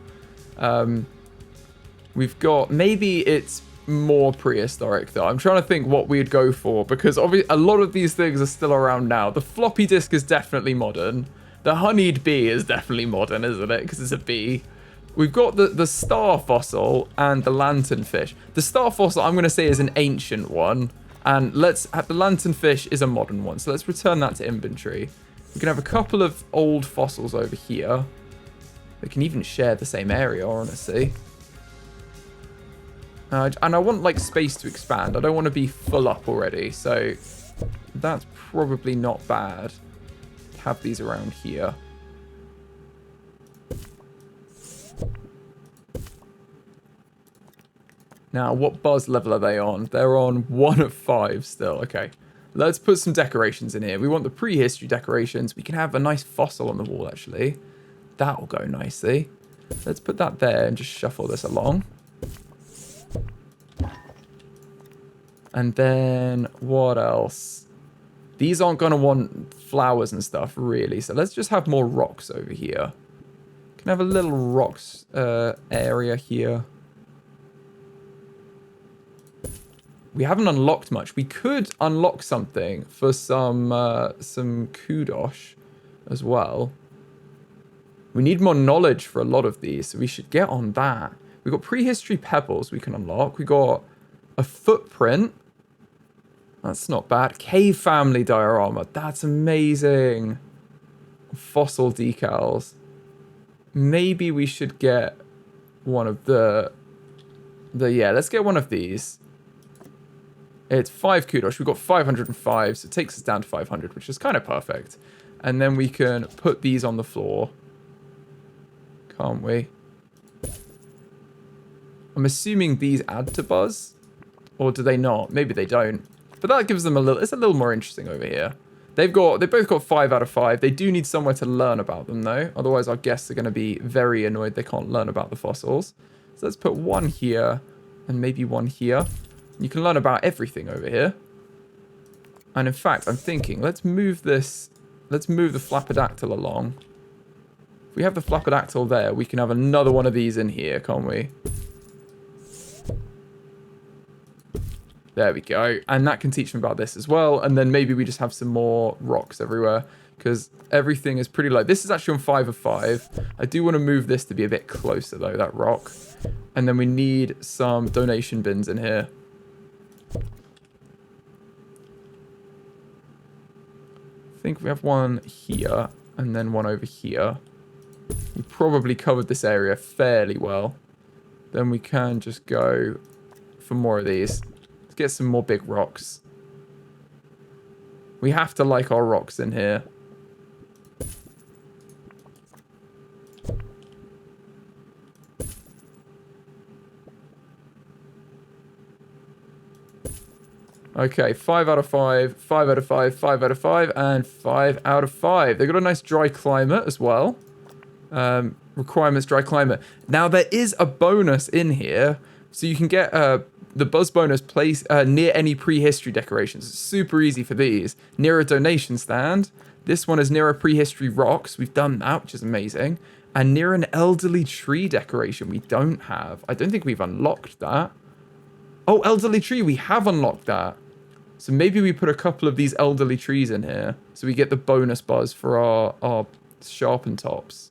We've got, maybe it's more prehistoric though. I'm trying to think what we'd go for because obviously a lot of these things are still around now. The floppy disk is definitely modern. The honeyed bee is definitely modern, isn't it? Because it's a bee. We've got the star fossil and the lanternfish. The star fossil, I'm going to say, is an ancient one. And let's have the lanternfish is a modern one. So let's return that to inventory. We can have a couple of old fossils over here. They can even share the same area, honestly. And I want like space to expand. I don't want to be full up already. So that's probably not bad. Have these around here. Now, what buzz level are they on? They're on 1 of 5 still. Okay. Let's put some decorations in here. We want the prehistory decorations. We can have a nice fossil on the wall, actually. That will go nicely. Let's put that there and just shuffle this along. And then what else? These aren't going to want flowers and stuff, really. So let's just have more rocks over here. Can have a little rocks area here. We haven't unlocked much. We could unlock something for some kudosh as well. We need more knowledge for a lot of these, so we should get on that. We've got prehistory pebbles we can unlock. We got a footprint. That's not bad. Cave family diorama. That's amazing. Fossil decals. Maybe we should get one of yeah, let's get one of these. It's 5 kudosh. We've got 505, so it takes us down to 500, which is kind of perfect. And then we can put these on the floor. Can't we? I'm assuming these add to buzz. Or do they not? Maybe they don't. But that gives them a little... It's a little more interesting over here. They both got 5 out of 5. They do need somewhere to learn about them, though. Otherwise, our guests are going to be very annoyed they can't learn about the fossils. So let's put one here and maybe one here. You can learn about everything over here. And in fact, I'm thinking, let's move this... Let's move the Flapodactyl along. If we have the Flapodactyl there, we can have another one of these in here, can't we? There we go. And that can teach them about this as well. And then maybe we just have some more rocks everywhere. Because everything is pretty low. This is actually on 5 of 5. I do want to move this to be a bit closer, though, that rock. And then we need some donation bins in here. I think we have one here. And then one over here. We probably covered this area fairly well. Then we can just go for more of these. Get some more big rocks. We have to like our rocks in here. Okay, 5 out of 5, 5 out of 5, 5 out of 5, and 5 out of 5. They've got a nice dry climate as well. Requirements, dry climate. Now, there is a bonus in here. So you can get the buzz bonus place near any prehistory decorations. It's super easy for these. Near a donation stand. This one is near a prehistory rocks. We've done that, which is amazing. And near an elderly tree decoration we don't have. I don't think we've unlocked that. Oh, elderly tree, we have unlocked that. So maybe we put a couple of these elderly trees in here. So we get the bonus buzz for our sharpened tops.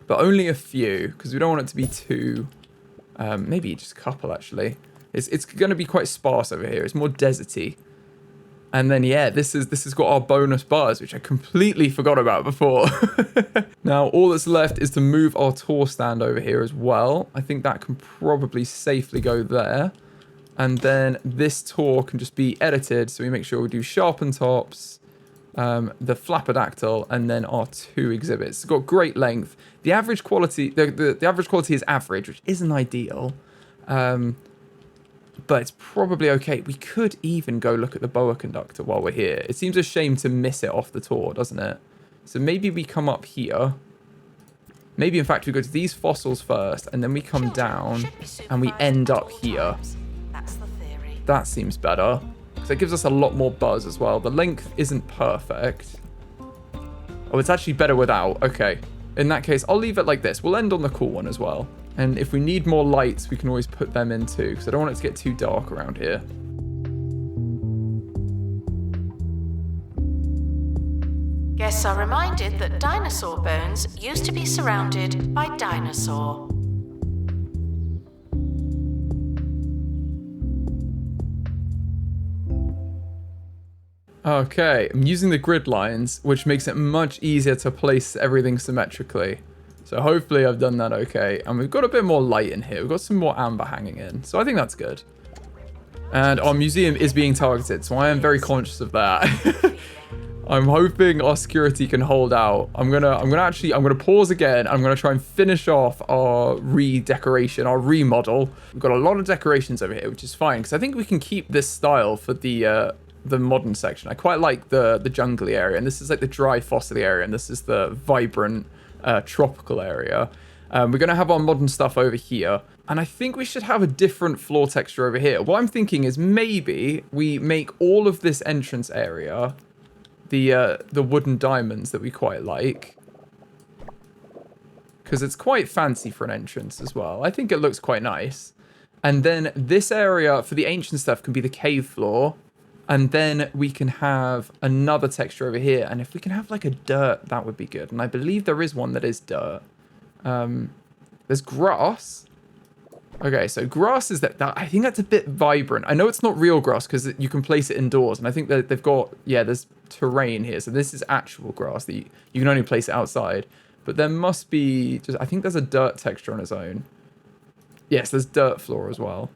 But only a few, because we don't want it to be too... maybe just a couple, actually. It's going to be quite sparse over here. It's more deserty. And then, yeah, this has got our bonus buzz, which I completely forgot about before. Now, all that's left is to move our tour stand over here as well. I think that can probably safely go there. And then this tour can just be edited. So we make sure we do sharpen tops, the Flapodactyl, and then our 2 exhibits. It's got great length. The average quality, the average quality is average, which isn't ideal. But it's probably okay. We could even go look at the boa conductor while we're here. It seems a shame to miss it off the tour, doesn't it? So maybe we come up here. Maybe, in fact, we go to these fossils first, and then we come down, and we end up here. That's the theory. That seems better. Because it gives us a lot more buzz as well. The length isn't perfect. Oh, it's actually better without. Okay. In that case, I'll leave it like this. We'll end on the cool one as well. And if we need more lights, we can always put them in too, because I don't want it to get too dark around here. Guests are reminded that dinosaur bones used to be surrounded by dinosaur. Okay, I'm using the grid lines, which makes it much easier to place everything symmetrically. So hopefully I've done that okay. And we've got a bit more light in here. We've got some more amber hanging in. So I think that's good. And our museum is being targeted, so I am very conscious of that. I'm hoping our security can hold out. I'm gonna pause again. I'm gonna try and finish off our redecoration, our remodel. We've got a lot of decorations over here, which is fine, because I think we can keep this style for the modern section. I quite like the jungly area, and this is like the dry fossily area, and this is the vibrant tropical area. We're going to have our modern stuff over here, and I think we should have a different floor texture over here. What I'm thinking is maybe we make all of this entrance area the wooden diamonds that we quite like, because it's quite fancy for an entrance as well. I think it looks quite nice. And then this area for the ancient stuff can be the cave floor. And then we can have another texture over here. And if we can have like a dirt, that would be good. And I believe there is one that is dirt. There's grass. Okay, so grass is that I think that's a bit vibrant. I know it's not real grass because you can place it indoors. And I think that they've got, yeah, there's terrain here. So this is actual grass that you can only place it outside. But there must be just, I think there's a dirt texture on its own. Yes, there's dirt floor as well.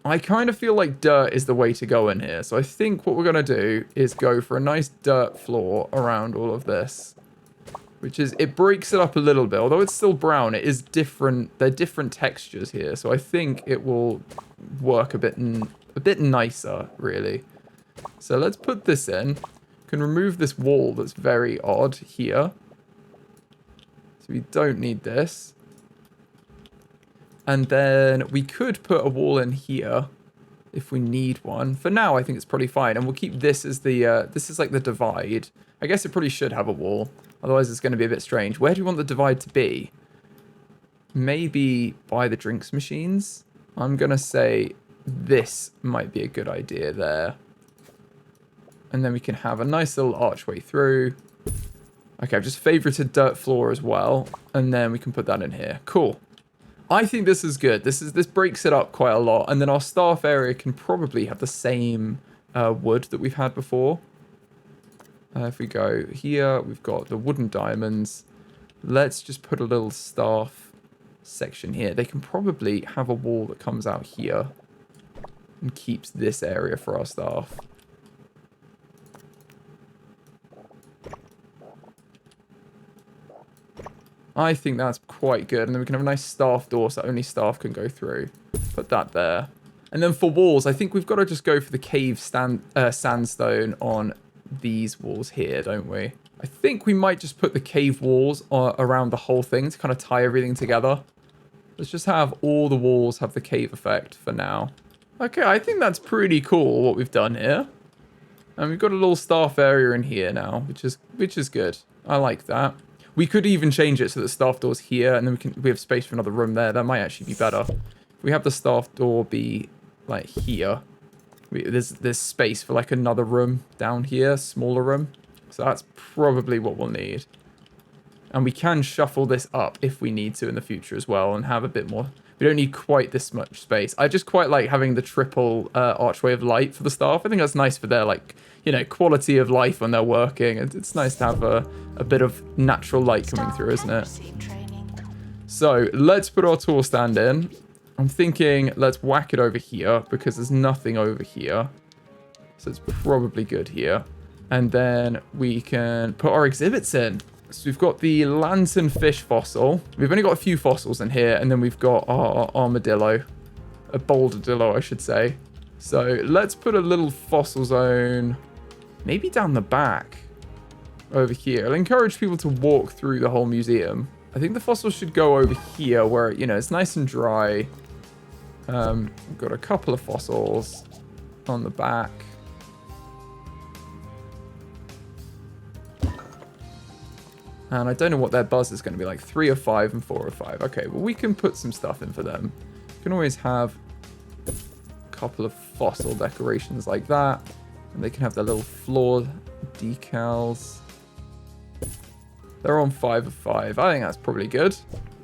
I kind of feel like dirt is the way to go in here. So I think what we're going to do is go for a nice dirt floor around all of this. which is, it breaks it up a little bit. Although it's still brown, it is different. They're different textures here. So I think it will work a bit nicer, really. So let's put this in. Can remove this wall that's very odd here. So we don't need this. And then we could put a wall in here if we need one. For now, I think it's probably fine. And we'll keep this as the, this is like the divide. I guess it probably should have a wall. Otherwise, it's going to be a bit strange. Where do you want the divide to be? Maybe by the drinks machines? I'm going to say this might be a good idea there. And then we can have a nice little archway through. Okay, I've just favorited dirt floor as well. And then we can put that in here. Cool. I think this is good. This breaks it up quite a lot. And then our staff area can probably have the same wood that we've had before. If we go here, we've got the wooden diamonds. Let's just put a little staff section here. They can probably have a wall that comes out here and keeps this area for our staff. I think that's quite good. And then we can have a nice staff door so only staff can go through. Put that there. And then for walls, I think we've got to just go for the cave sandstone on these walls here, don't we? I think we might just put the cave walls around the whole thing to kind of tie everything together. Let's just have all the walls have the cave effect for now. Okay, I think that's pretty cool what we've done here. And we've got a little staff area in here now, which is good. I like that. We could even change it so the staff door's here, and then we have space for another room there. That might actually be better. If we have the staff door be like here, there's space for like another room down here, smaller room. So that's probably what we'll need. And we can shuffle this up if we need to in the future as well and have a bit more. We don't need quite this much space. I just quite like having the triple archway of light for the staff. I think that's nice for their, like, you know, quality of life when they're working. It's nice to have a bit of natural light coming through, isn't it? So let's put our tool stand in. I'm thinking let's whack it over here because there's nothing over here. So it's probably good here. And then we can put our exhibits in. So we've got the lanternfish fossil. We've only got a few fossils in here. And then we've got our armadillo. A boulderdillo, I should say. So let's put a little fossil zone maybe down the back over here. I'll encourage people to walk through the whole museum. I think the fossils should go over here where, you know, it's nice and dry. We've got a couple of fossils on the back. And I don't know what their buzz is going to be like. 3 or 5 and 4 or 5. Okay, well, we can put some stuff in for them. We can always have a couple of fossil decorations like that. And they can have their little floor decals. They're on 5 of 5. I think that's probably good.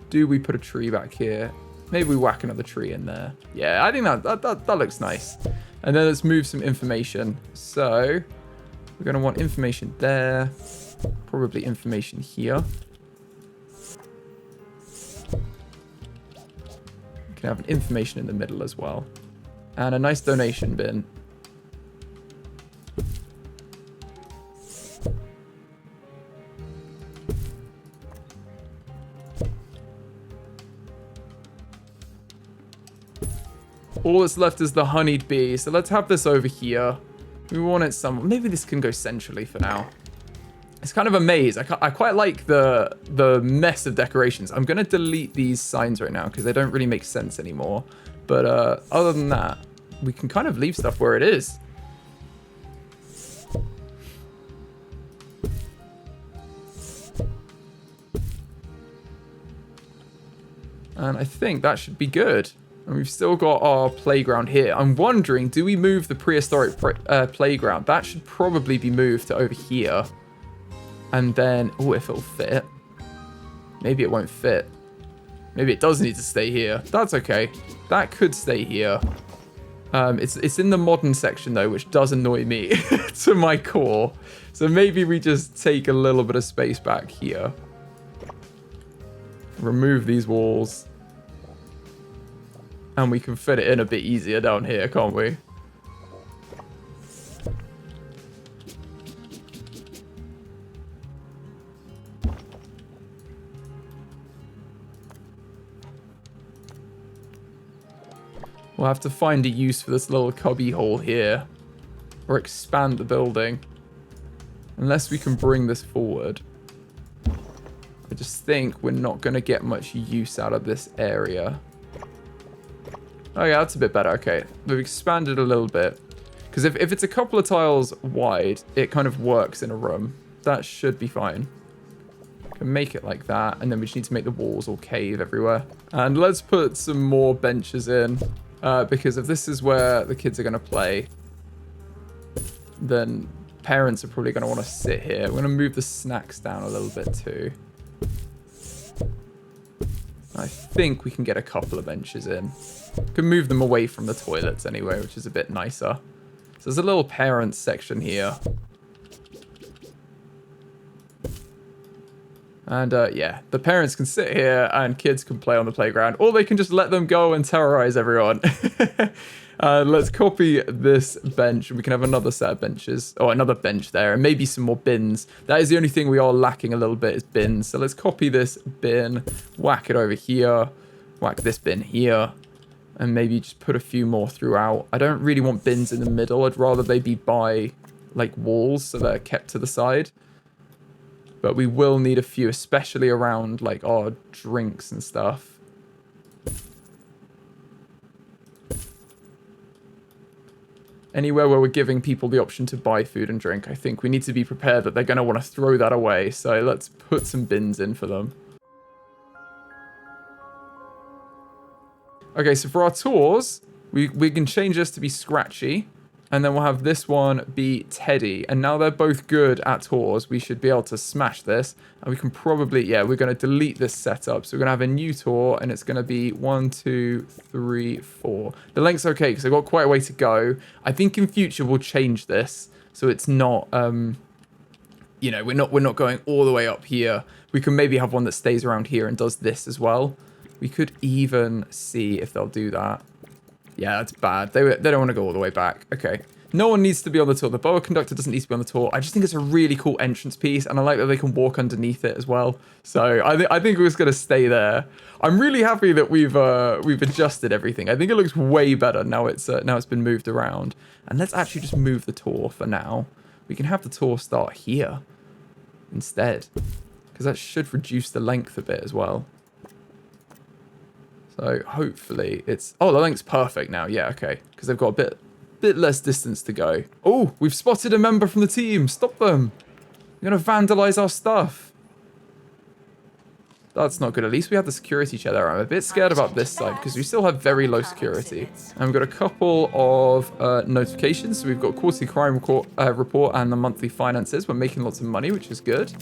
Do we put a tree back here? Maybe we whack another tree in there. Yeah, I think that looks nice. And then let's move some information. So we're going to want information there. Probably information here. We can have an information in the middle as well. And a nice donation bin. All that's left is the honeyed bee. So let's have this over here. We want it somewhere. Maybe this can go centrally for now. It's kind of a maze. I quite like the mess of decorations. I'm going to delete these signs right now because they don't really make sense anymore. But other than that, we can kind of leave stuff where it is. And I think that should be good. And we've still got our playground here. I'm wondering, do we move the prehistoric playground? That should probably be moved to over here. And then, oh, if it'll fit. Maybe it won't fit. Maybe it does need to stay here. That's okay. That could stay here. It's in the modern section, though, which does annoy me to my core. So maybe we just take a little bit of space back here. Remove these walls. And we can fit it in a bit easier down here, can't we? We'll have to find a use for this little cubby hole here. Or expand the building. Unless we can bring this forward. I just think we're not going to get much use out of this area. Oh yeah, that's a bit better. Okay, we've expanded a little bit. Because if it's a couple of tiles wide, it kind of works in a room. That should be fine. Can make it like that, and then we just need to make the walls all cave everywhere. And let's put some more benches in, because if this is where the kids are going to play, then parents are probably going to want to sit here. We're going to move the snacks down a little bit too. I think we can get a couple of benches in. We can move them away from the toilets anyway, which is a bit nicer. So there's a little parents section here. And yeah, the parents can sit here and kids can play on the playground, or they can just let them go and terrorize everyone. Let's copy this bench, and we can have another set of benches, or another bench there, and maybe some more bins. That is the only thing we are lacking a little bit, is bins. So let's copy this bin, whack it over here, whack this bin here, and maybe just put a few more throughout. I don't really want bins in the middle. I'd rather they be by like walls so they're kept to the side. But we will need a few, especially around like our drinks and stuff. Anywhere where we're giving people the option to buy food and drink, I think we need to be prepared that they're going to want to throw that away. So let's put some bins in for them. Okay, so for our tours, we can change this to be Scratchy. And then we'll have this one be Teddy. And now they're both good at tours. We should be able to smash this. And we can probably, yeah, we're going to delete this setup. So we're going to have a new tour. And it's going to be 1, 2, 3, 4. The length's okay because I've got quite a way to go. I think in future we'll change this. So it's not, you know, we're not going all the way up here. We can maybe have one that stays around here and does this as well. We could even see if they'll do that. Yeah, that's bad. They don't want to go all the way back. Okay. No one needs to be on the tour. The boa conductor doesn't need to be on the tour. I just think it's a really cool entrance piece, and I like that they can walk underneath it as well. So I think we're just going to stay there. I'm really happy that we've adjusted everything. I think it looks way better now it's been moved around. And let's actually just move the tour for now. We can have the tour start here instead, because that should reduce the length a bit as well. So hopefully it's... Oh, the length's perfect now. Yeah, okay. Because they've got a bit less distance to go. Oh, we've spotted a member from the team. Stop them. They're going to vandalize our stuff. That's not good. At least we have the security check there. I'm a bit scared about this side because we still have very low security. And we've got a couple of notifications. So we've got quarterly crime report and the monthly finances. We're making lots of money, which is good.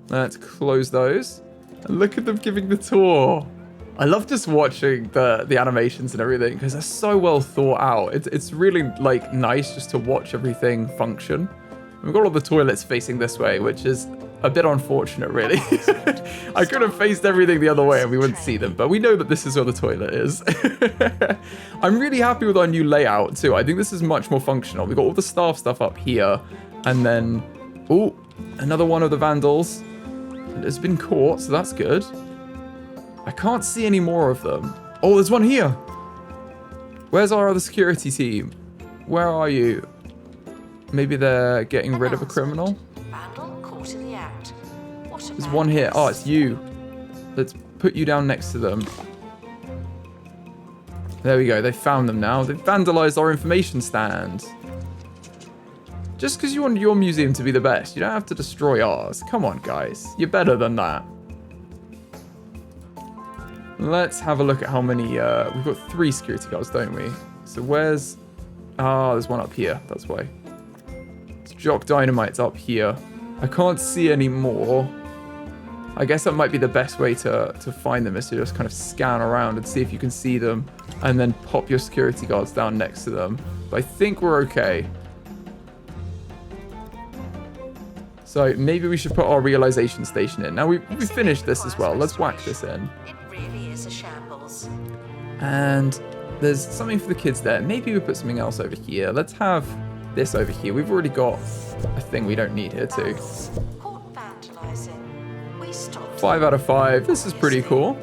Let's close those. And look at them giving the tour. I love just watching the animations and everything because they're so well thought out. It's really like nice just to watch everything function. We've got all the toilets facing this way, which is a bit unfortunate, really. I could have faced everything the other way and we wouldn't see them, but we know that this is where the toilet is. I'm really happy with our new layout too. I think this is much more functional. We've got all the staff stuff up here, and then, oh, another one of the vandals has been caught, so that's good. I can't see any more of them. Oh, there's one here. Where's our other security team? Where are you? Maybe they're getting rid of a criminal? There's one here. Oh, it's you. Let's put you down next to them. There we go. They found them now. They've vandalized our information stand. Just because you want your museum to be the best, you don't have to destroy ours. Come on, guys. You're better than that. Let's have a look at how many... we've got 3 security guards, don't we? So where's... Ah, there's one up here. That's why. It's Jock Dynamite's up here. I can't see any more. I guess that might be the best way to find them, is to just kind of scan around and see if you can see them, and then pop your security guards down next to them. But I think we're okay. So maybe we should put our realization station in. Now we finished this as well. Let's whack this in. It really is a shambles. And there's something for the kids there. Maybe we put something else over here. Let's have this over here. We've already got a thing we don't need here too. 5 out of 5. This is pretty cool.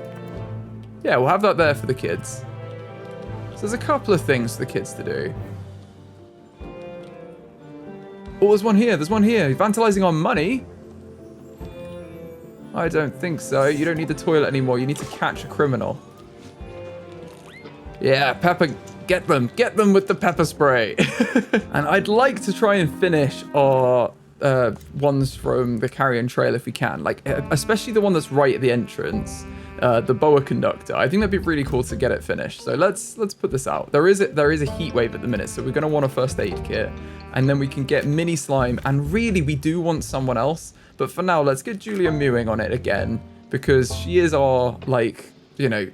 Yeah, we'll have that there for the kids. So there's a couple of things for the kids to do. Oh, there's one here. There's one here. Vandalizing our money? I don't think so. You don't need the toilet anymore. You need to catch a criminal. Yeah, pepper. Get them. Get them with the pepper spray. And I'd like to try and finish our ones from the carrion trail if we can. Like, especially the one that's right at the entrance. The boa conductor. I think that'd be really cool to get it finished. So let's put this out. There is a heat wave at the minute, so we're going to want a first aid kit. And then we can get mini slime. And really, we do want someone else. But for now, let's get Julia mewing on it again. Because she is our, like, you know,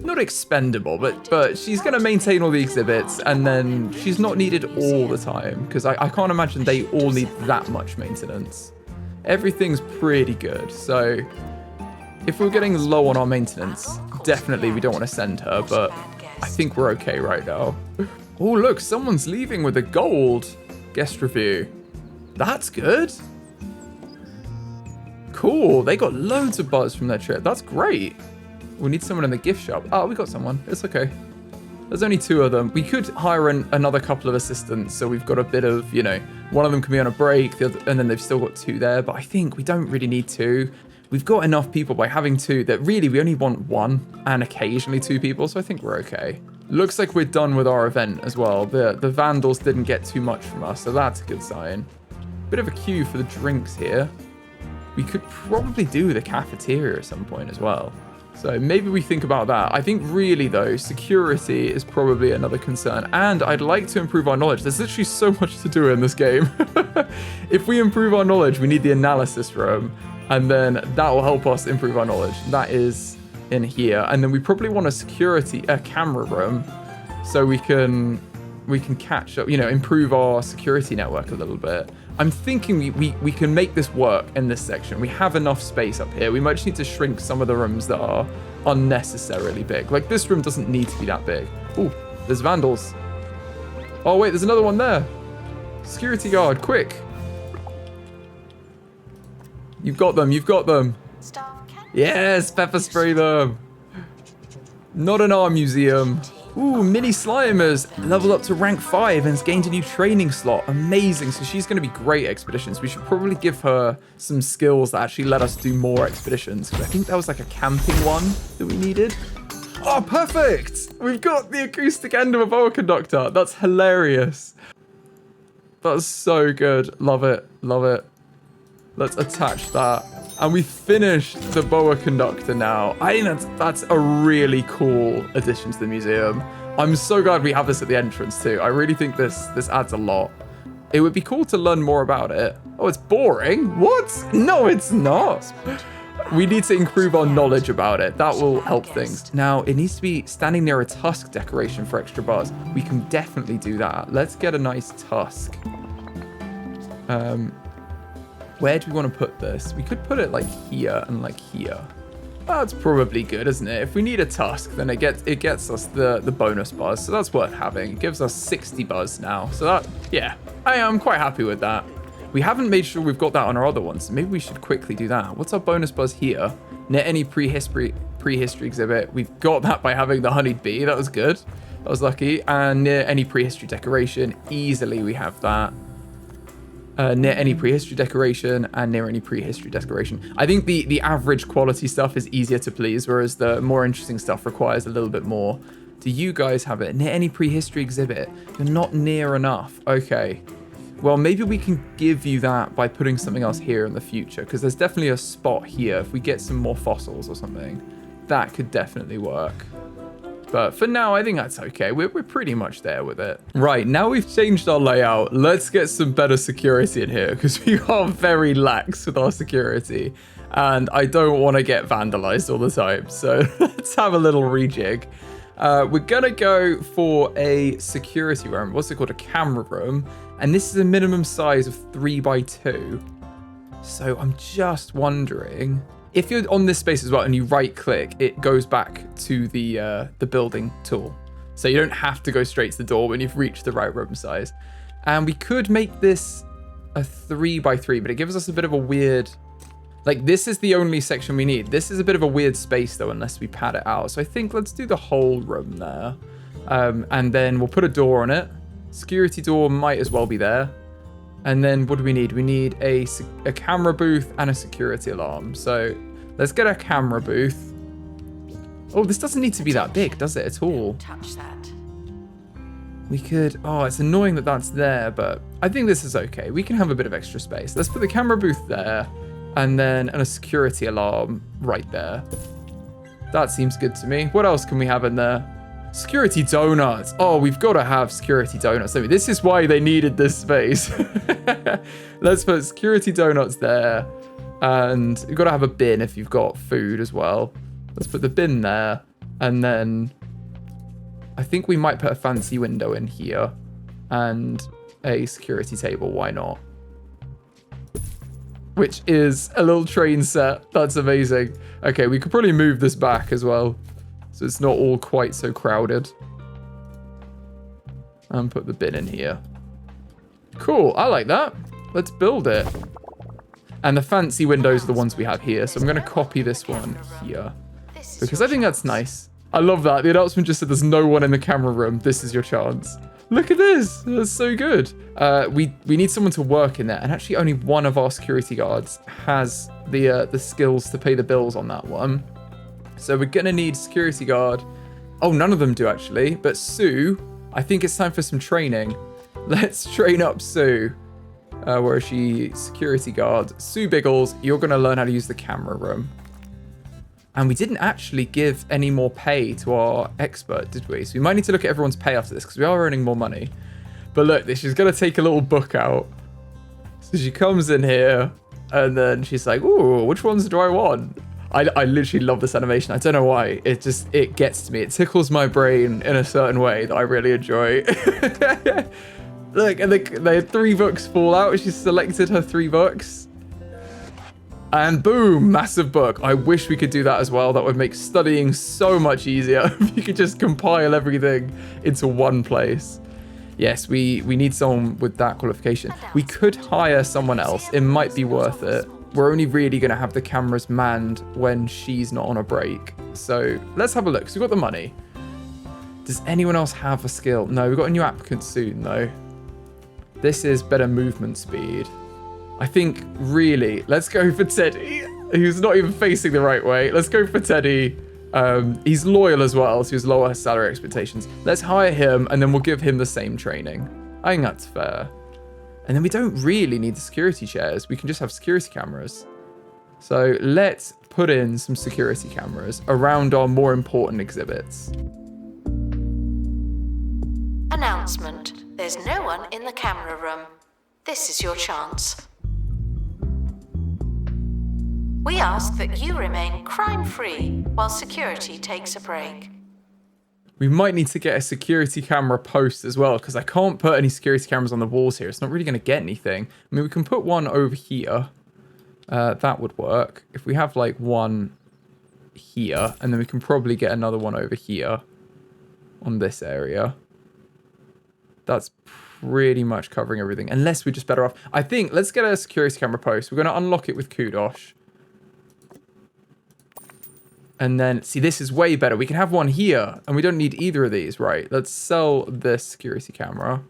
not expendable, but she's going to maintain all the exhibits. And then she's not needed all the time. Because I can't imagine they all need that much maintenance. Everything's pretty good. So if we're getting low on our maintenance, definitely we don't want to send her. But I think we're okay right now. Oh, look, someone's leaving with a gold guest review. That's good. Cool. They got loads of buzz from their trip. That's great. We need someone in the gift shop. Oh, we got someone. It's okay. There's only 2 of them. We could hire another couple of assistants. So we've got a bit of, you know, one of them can be on a break, the other, and then they've still got 2 there. But I think we don't really need 2. We've got enough people by having 2 that really we only want 1 and occasionally 2 people. So I think we're okay. Looks like we're done with our event as well. The vandals didn't get too much from us. So that's a good sign. Bit of a queue for the drinks here. We could probably do the cafeteria at some point as well. So maybe we think about that. I think really though, security is probably another concern. And I'd like to improve our knowledge. There's literally so much to do in this game. If we improve our knowledge, we need the analysis room. And then that will help us improve our knowledge. That is in here. And then we probably want a camera room. So we can catch up, you know, improve our security network a little bit. I'm thinking we can make this work in this section. We have enough space up here. We might just need to shrink some of the rooms that are unnecessarily big. Like this room doesn't need to be that big. Oh, there's vandals. Oh wait, there's another one there. Security guard, quick. You've got them, you've got them. Yes, pepper spray them. Not in our museum. Ooh, Mini Slimers leveled up to rank 5 and has gained a new training slot. Amazing. So she's going to be great at expeditions. We should probably give her some skills that actually let us do more expeditions. Because I think that was like a camping one that we needed. Oh, perfect. We've got the acoustic end of a boa conductor. That's hilarious. That's so good. Love it. Love it. Let's attach that. And we finished the boa conductor now. I think that's a really cool addition to the museum. I'm so glad we have this at the entrance too. I really think this adds a lot. It would be cool to learn more about it. Oh, it's boring? What? No, it's not. We need to improve our knowledge about it. That will help things. Now, it needs to be standing near a tusk decoration for extra buzz. We can definitely do that. Let's get a nice tusk. Where do we want to put this? We could put it like here and like here. That's probably good, isn't it? If we need a tusk, then it gets us the bonus buzz. So that's worth having. It gives us 60 buzz now. So that, yeah, I am quite happy with that. We haven't made sure we've got that on our other ones. So maybe we should quickly do that. What's our bonus buzz here? Near any prehistory exhibit. We've got that by having the honeyed bee. That was good. That was lucky. And near any prehistory decoration, easily we have that. Near any prehistory decoration and near any prehistory decoration. I think the average quality stuff is easier to please, whereas the more interesting stuff requires a little bit more. Do you guys have it? Near any prehistory exhibit? You're not near enough. Okay. Well, maybe we can give you that by putting something else here in the future, because there's definitely a spot here. If we get some more fossils or something, that could definitely work. But for now, I think that's okay. We're pretty much there with it. Right, now we've changed our layout. Let's get some better security in here because we are very lax with our security. And I don't want to get vandalized all the time. So let's have a little rejig. We're going to go for a security room. What's it called? A camera room. And this is a minimum size of 3x2. So I'm just wondering, if you're on this space as well and you right click, it goes back to the building tool. So you don't have to go straight to the door when you've reached the right room size. And we could make this a 3x3, but it gives us a bit of a weird, like this is the only section we need. This is a bit of a weird space though, unless we pad it out. So I think let's do the whole room there. And then we'll put a door on it. Security door might as well be there. And then what do we need? We need a camera booth and a security alarm. So let's get a camera booth. Oh, this doesn't need to be that big, does it, at all? Touch that. We could... Oh, it's annoying that that's there, but I think this is okay. We can have a bit of extra space. Let's put the camera booth there and then a security alarm right there. That seems good to me. What else can we have in there? Security donuts. Oh, we've got to have security donuts. I mean, this is why they needed this space. Let's put security donuts there. And you've got to have a bin if you've got food as well. Let's put the bin there. And then I think we might put a fancy window in here. And a security table. Why not? Which is a little train set. That's amazing. Okay, we could probably move this back as well, so it's not all quite so crowded. And put the bin in here. Cool, I like that. Let's build it. And the fancy windows are the ones we have here, so I'm going to copy this one here. Because I think that's nice. I love that. The announcement just said there's no one in the camera room. This is your chance. Look at this. That's so good. We need someone to work in there. And actually only one of our security guards has the skills to pay the bills on that one. So we're going to need security guard. Oh, none of them do actually. But Sue, I think it's time for some training. Let's train up Sue. Where is she? Security guard. Sue Biggles, you're going to learn how to use the camera room. And we didn't actually give any more pay to our expert, did we? So we might need to look at everyone's pay after this because we are earning more money. But look, she's going to take a little book out. So she comes in here and then she's like, ooh, which ones do I want? I literally love this animation. I don't know why. It gets to me. It tickles my brain in a certain way that I really enjoy. Look, and the 3 books fall out. She's selected her 3 books. And boom, massive book. I wish we could do that as well. That would make studying so much easier if you could just compile everything into one place. Yes, we need someone with that qualification. We could hire someone else. It might be worth it. We're only really going to have the cameras manned when she's not on a break. So let's have a look. So we've got the money. Does anyone else have a skill? No, we've got a new applicant soon though. This is better movement speed. I think, really, let's go for Teddy, who's not even facing the right way. Let's go for Teddy. He's loyal as well, so he's lower salary expectations. Let's hire him, and then we'll give him the same training. I think that's fair. And then we don't really need the security chairs. We can just have security cameras. So let's put in some security cameras around our more important exhibits. Announcement. There's no one in the camera room. This is your chance. We ask that you remain crime-free while security takes a break. We might need to get a security camera post as well, because I can't put any security cameras on the walls here. It's not really going to get anything. I mean, we can put one over here. That would work. If we have like one here, and then we can probably get another one over here on this area. That's pretty much covering everything, unless we're just better off. I think, let's get a security camera post. We're going to unlock it with Kudosh. And then, see, this is way better. We can have one here, and we don't need either of these, right? Let's sell this security camera.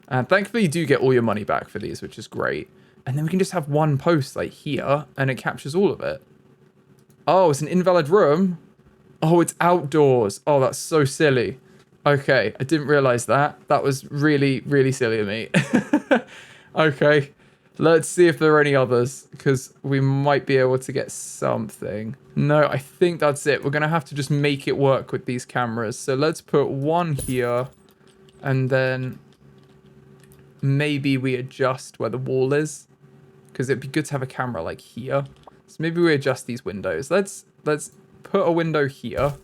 And thankfully, you do get all your money back for these, which is great. And then we can just have one post, like, here, and it captures all of it. Oh, it's an invalid room. Oh, it's outdoors. Oh, that's so silly. Okay, I didn't realize that. That was really, really silly of me. Okay. Let's see if there are any others, because we might be able to get something. No, I think that's it. We're going to have to just make it work with these cameras. So let's put one here, and then maybe we adjust where the wall is, because it'd be good to have a camera like here. So maybe we adjust these windows. Let's put a window here,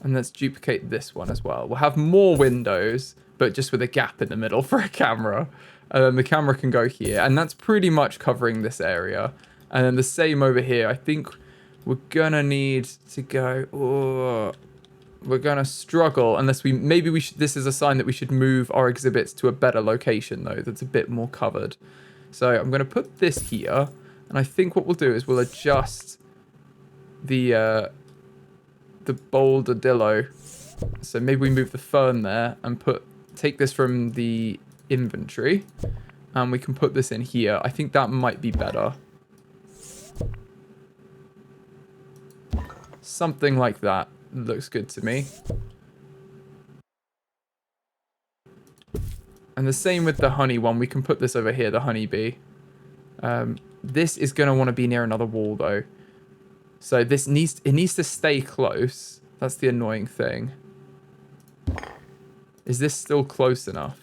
and let's duplicate this one as well. We'll have more windows, but just with a gap in the middle for a camera. And then the camera can go here. And that's pretty much covering this area. And then the same over here. I think we're going to need to go... Oh, we're going to struggle unless we... Maybe we should... This is a sign that we should move our exhibits to a better location, though. That's a bit more covered. So I'm going to put this here. And I think what we'll do is we'll adjust the boulder dillo So maybe we move the fern there and take this from the inventory. And we can put this in here. I think that might be better. Something like that looks good to me. And the same with the honey one. We can put this over here, the honeybee. This is going to want to be near another wall, though. So it needs to stay close. That's the annoying thing. Is this still close enough?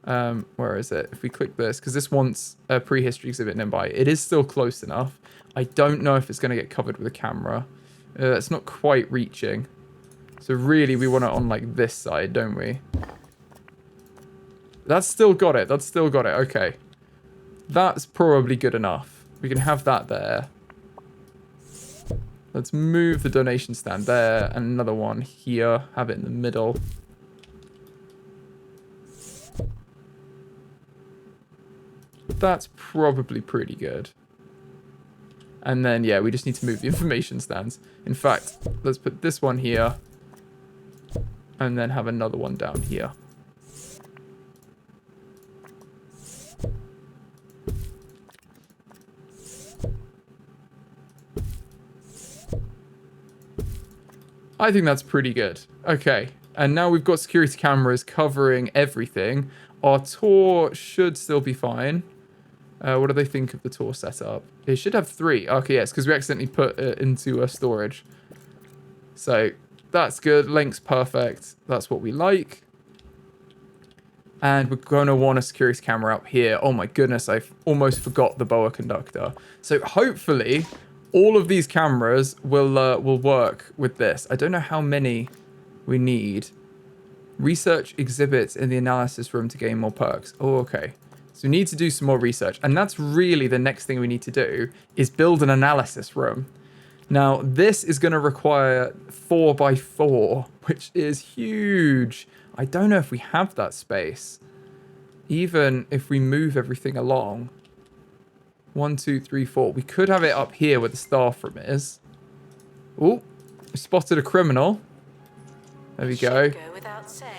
Where is it? If we click this, because this wants a prehistory exhibit nearby. It is still close enough. I don't know if it's going to get covered with a camera. It's not quite reaching. So really, we want it on like this side, don't we? That's still got it. That's still got it. Okay. That's probably good enough. We can have that there. Let's move the donation stand there and another one here. Have it in the middle. That's probably pretty good. And then, yeah, we just need to move the information stands. In fact, let's put this one here. And then have another one down here. I think that's pretty good. Okay, and now we've got security cameras covering everything. Our tour should still be fine. What do they think of the tour setup? It should have 3. Okay, yes, because we accidentally put it into a storage. So that's good. Length's perfect. That's what we like. And we're going to want a security camera up here. Oh my goodness, I almost forgot the boa conductor. So hopefully all of these cameras will work with this. I don't know how many we need. Research exhibits in the analysis room to gain more perks. Oh, okay. So we need to do some more research. And that's really the next thing we need to do is build an analysis room. Now, this is going to require 4x4, which is huge. I don't know if we have that space. Even if we move everything along. 1, 2, 3, 4. We could have it up here where the staff room is. Oh, spotted a criminal. There we go.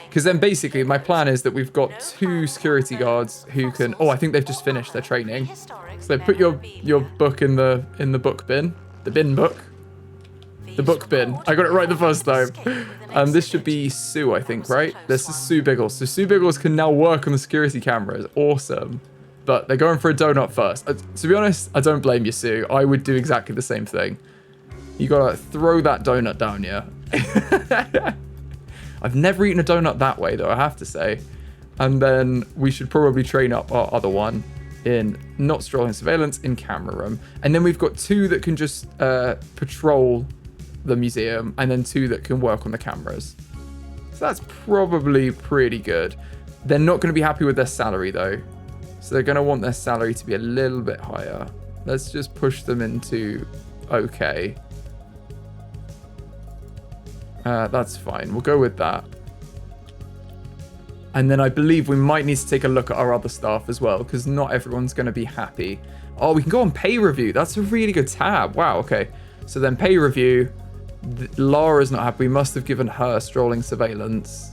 Because then basically my plan is that we've got 2 security guards who can... Oh, I think they've just finished their training. So put your book in the book bin. The bin book. The book bin. I got it right the first time. This should be Sue, I think, right? This is Sue Biggles. So Sue Biggles can now work on the security cameras. Awesome. But they're going for a donut first. To be honest, I don't blame you, Sue. I would do exactly the same thing. You gotta throw that donut down, yeah? I've never eaten a donut that way, though, I have to say. And then we should probably train up our other one in not strolling surveillance in camera room. And then we've got 2 that can just patrol the museum, and then 2 that can work on the cameras. So that's probably pretty good. They're not going to be happy with their salary, though. So they're going to want their salary to be a little bit higher. Let's just push them into okay. That's fine. We'll go with that. And then I believe we might need to take a look at our other staff as well, because not everyone's going to be happy. Oh, we can go on pay review. That's a really good tab. Wow, okay. So then pay review. Lara's not happy. We must have given her strolling surveillance.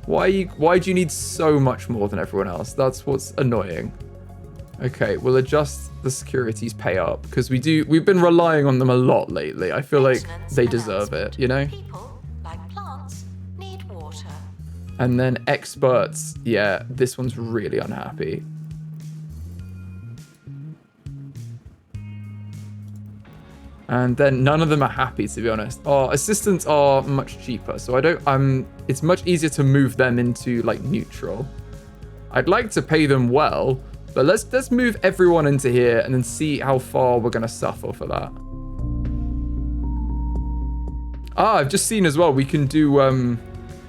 Why do you need so much more than everyone else? That's what's annoying. Okay, we'll adjust the security's pay up because we've been relying on them a lot lately. I feel like they deserve it, you know? People, like plants, need water. And then experts, yeah, this one's really unhappy. And then none of them are happy, to be honest. Our assistants are much cheaper, so it's much easier to move them into like neutral. I'd like to pay them well, but let's move everyone into here and then see how far we're gonna suffer for that. I've just seen as well we can do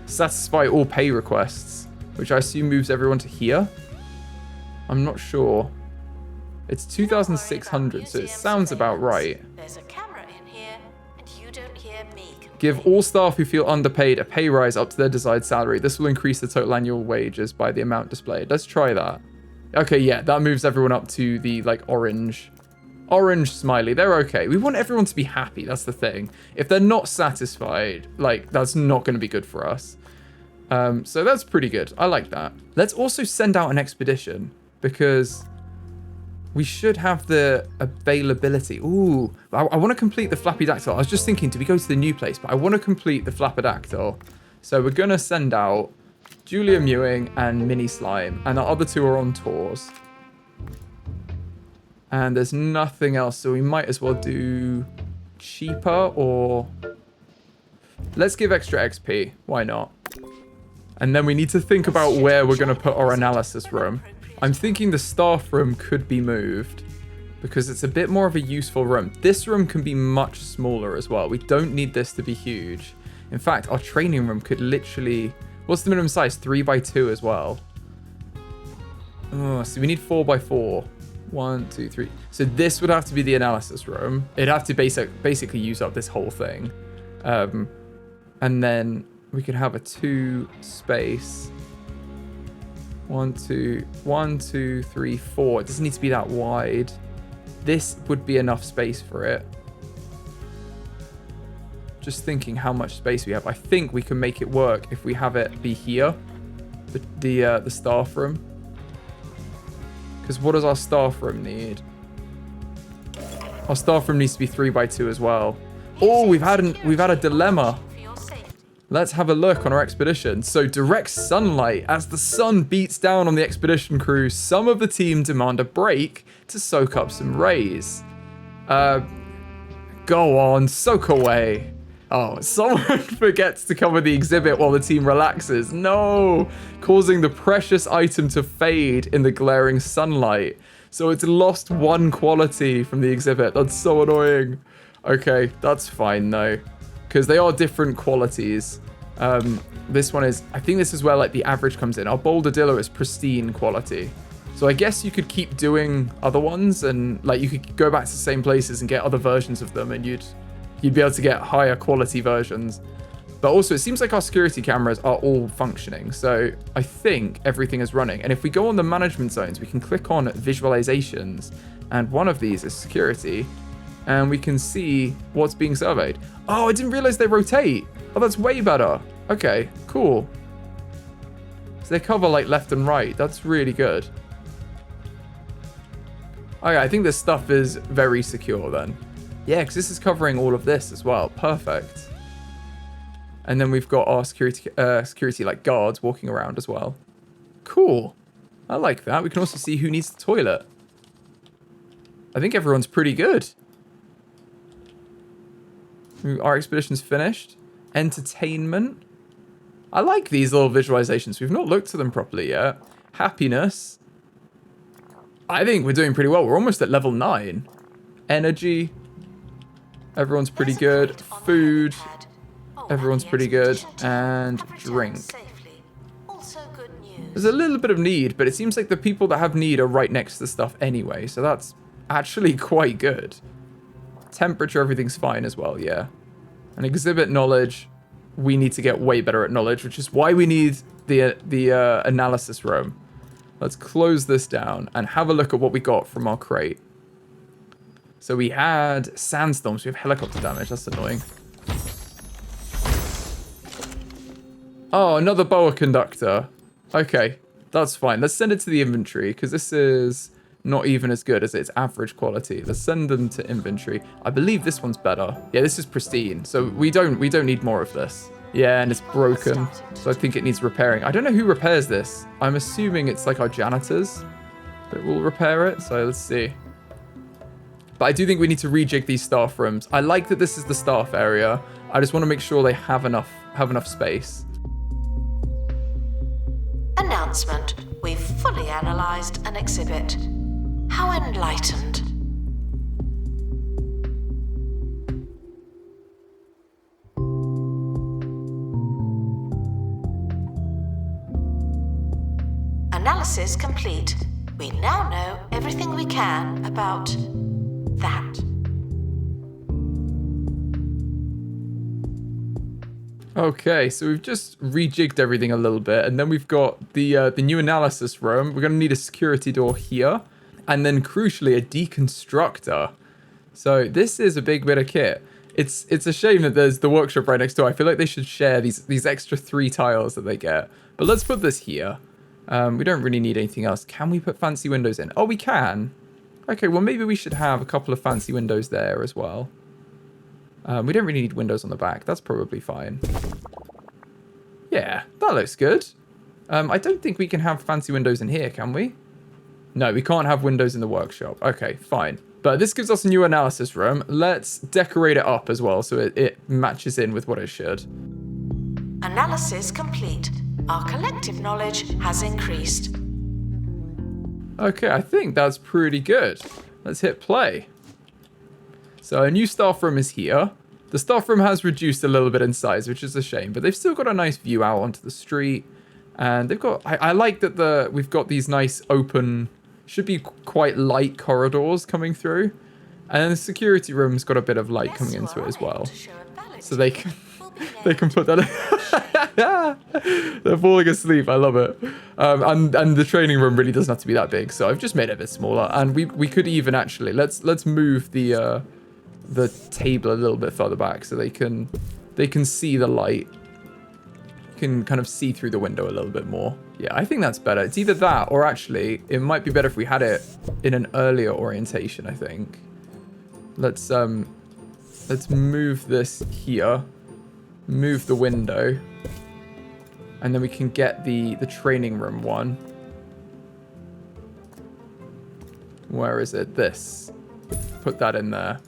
satisfy all pay requests, which I assume moves everyone to here. I'm not sure. It's 2,600, so it sounds about right. There's a camera in here, and you don't hear me complain. Give all staff who feel underpaid a pay rise up to their desired salary. This will increase the total annual wages by the amount displayed. Let's try that. Okay, yeah, that moves everyone up to the like orange Orange smiley, they're okay. We want everyone to be happy, that's the thing. If they're not satisfied, like, that's not going to be good for us. So that's pretty good. I like that. Let's also send out an expedition, because we should have the availability. Ooh, I want to complete the Flappydactyl. I was just thinking, do we go to the new place? But I want to complete the Flappydactyl. So we're going to send out Julia Mewing and Mini Slime, and the other two are on tours. And there's nothing else, so we might as well do cheaper, or let's give extra XP. Why not? And then we need to think about where we're going to put our analysis room. I'm thinking the staff room could be moved because it's a bit more of a useful room. This room can be much smaller as well. We don't need this to be huge. In fact, our training room could literally... What's the minimum size? 3x2 as well. Oh, so we need 4x4. 1, 2, 3. So this would have to be the analysis room. It'd have to basically use up this whole thing. And then we could have a 2 space. 1, 2, 3, 4. It doesn't need to be that wide. This would be enough space for it. Just thinking how much space we have. I think we can make it work if we have it be here. The staff room. Because what does our staff room need? Our staff room needs to be 3x2 as well. Oh, we've had a dilemma. Let's have a look on our expedition. So direct sunlight. As the sun beats down on the expedition crew, some of the team demand a break to soak up some rays. Go on, soak away. Oh, someone forgets to cover the exhibit while the team relaxes. No, causing the precious item to fade in the glaring sunlight. So it's lost 1 quality from the exhibit. That's so annoying. Okay, that's fine though, because they are different qualities. This one is, I think this is where like the average comes in. Our Boulderdillo is pristine quality. So I guess you could keep doing other ones, and like you could go back to the same places and get other versions of them, and you'd be able to get higher quality versions. But also it seems like our security cameras are all functioning. So I think everything is running. And if we go on the management zones, we can click on visualizations, and one of these is security, and we can see what's being surveyed. Oh, I didn't realize they rotate. Oh, that's way better. Okay, cool. So they cover like left and right. That's really good. Okay, I think this stuff is very secure then. Yeah, because this is covering all of this as well. Perfect. And then we've got our security like guards walking around as well. Cool. I like that. We can also see who needs the toilet. I think everyone's pretty good. Our expedition's finished. Entertainment. I like these little visualizations. We've not looked at them properly yet. Happiness. I think we're doing pretty well. We're almost at level 9. Energy. Everyone's pretty good. Food. Everyone's pretty good. And drink. There's a little bit of need, but it seems like the people that have need are right next to the stuff anyway. So that's actually quite good. Temperature, everything's fine as well, yeah. And exhibit knowledge. We need to get way better at knowledge, which is why we need the analysis room. Let's close this down and have a look at what we got from our crate. So we had sandstorms. We have helicopter damage. That's annoying. Oh, another boa conductor. Okay, that's fine. Let's send it to the inventory because this is not even as good as its average quality. Let's send them to inventory. I believe this one's better. Yeah, this is pristine. So we don't need more of this. Yeah, and it's broken. So I think it needs repairing. I don't know who repairs this. I'm assuming it's like our janitors that will repair it. So let's see. But I do think we need to rejig these staff rooms. I like that this is the staff area. I just want to make sure they have enough space. Announcement. We've fully analysed an exhibit. How enlightened. Analysis complete. We now know everything we can about that. Okay, so we've just rejigged everything a little bit, and then we've got the new analysis room. We're going to need a security door here. and then crucially a deconstructor. So this is a big bit of kit. It's a shame that there's the workshop right next door. I feel like they should share these extra 3 tiles that they get. But let's put this here. We don't really need anything else. Can we put fancy windows in? Oh, we can. Okay, well, maybe we should have a couple of fancy windows there as well. We don't really need windows on the back. That's probably fine. Yeah, that looks good. I don't think we can have fancy windows in here, can we? No, we can't have windows in the workshop. Okay, fine. But this gives us a new analysis room. Let's decorate it up as well so it matches in with what it should. Analysis complete. Our collective knowledge has increased. Okay, I think that's pretty good. Let's hit play. So a new staff room is here. The staff room has reduced a little bit in size, which is a shame, but they've still got a nice view out onto the street. And they've got, I like that we've got these nice open, should be quite light corridors coming through. And then the security room's got a bit of light coming into it as well. So they can put that in. They're falling asleep. I love it. And the training room really doesn't have to be that big. So I've just made it a bit smaller. And we could even actually, let's move the table a little bit further back so they can see the light. Can kind of see through the window a little bit more. Yeah, I think that's better. It's either that or actually it might be better if we had it in an earlier orientation, I think. Let's move this here. Move the window. And then we can get the training room one. Where is it? This. Put that in there.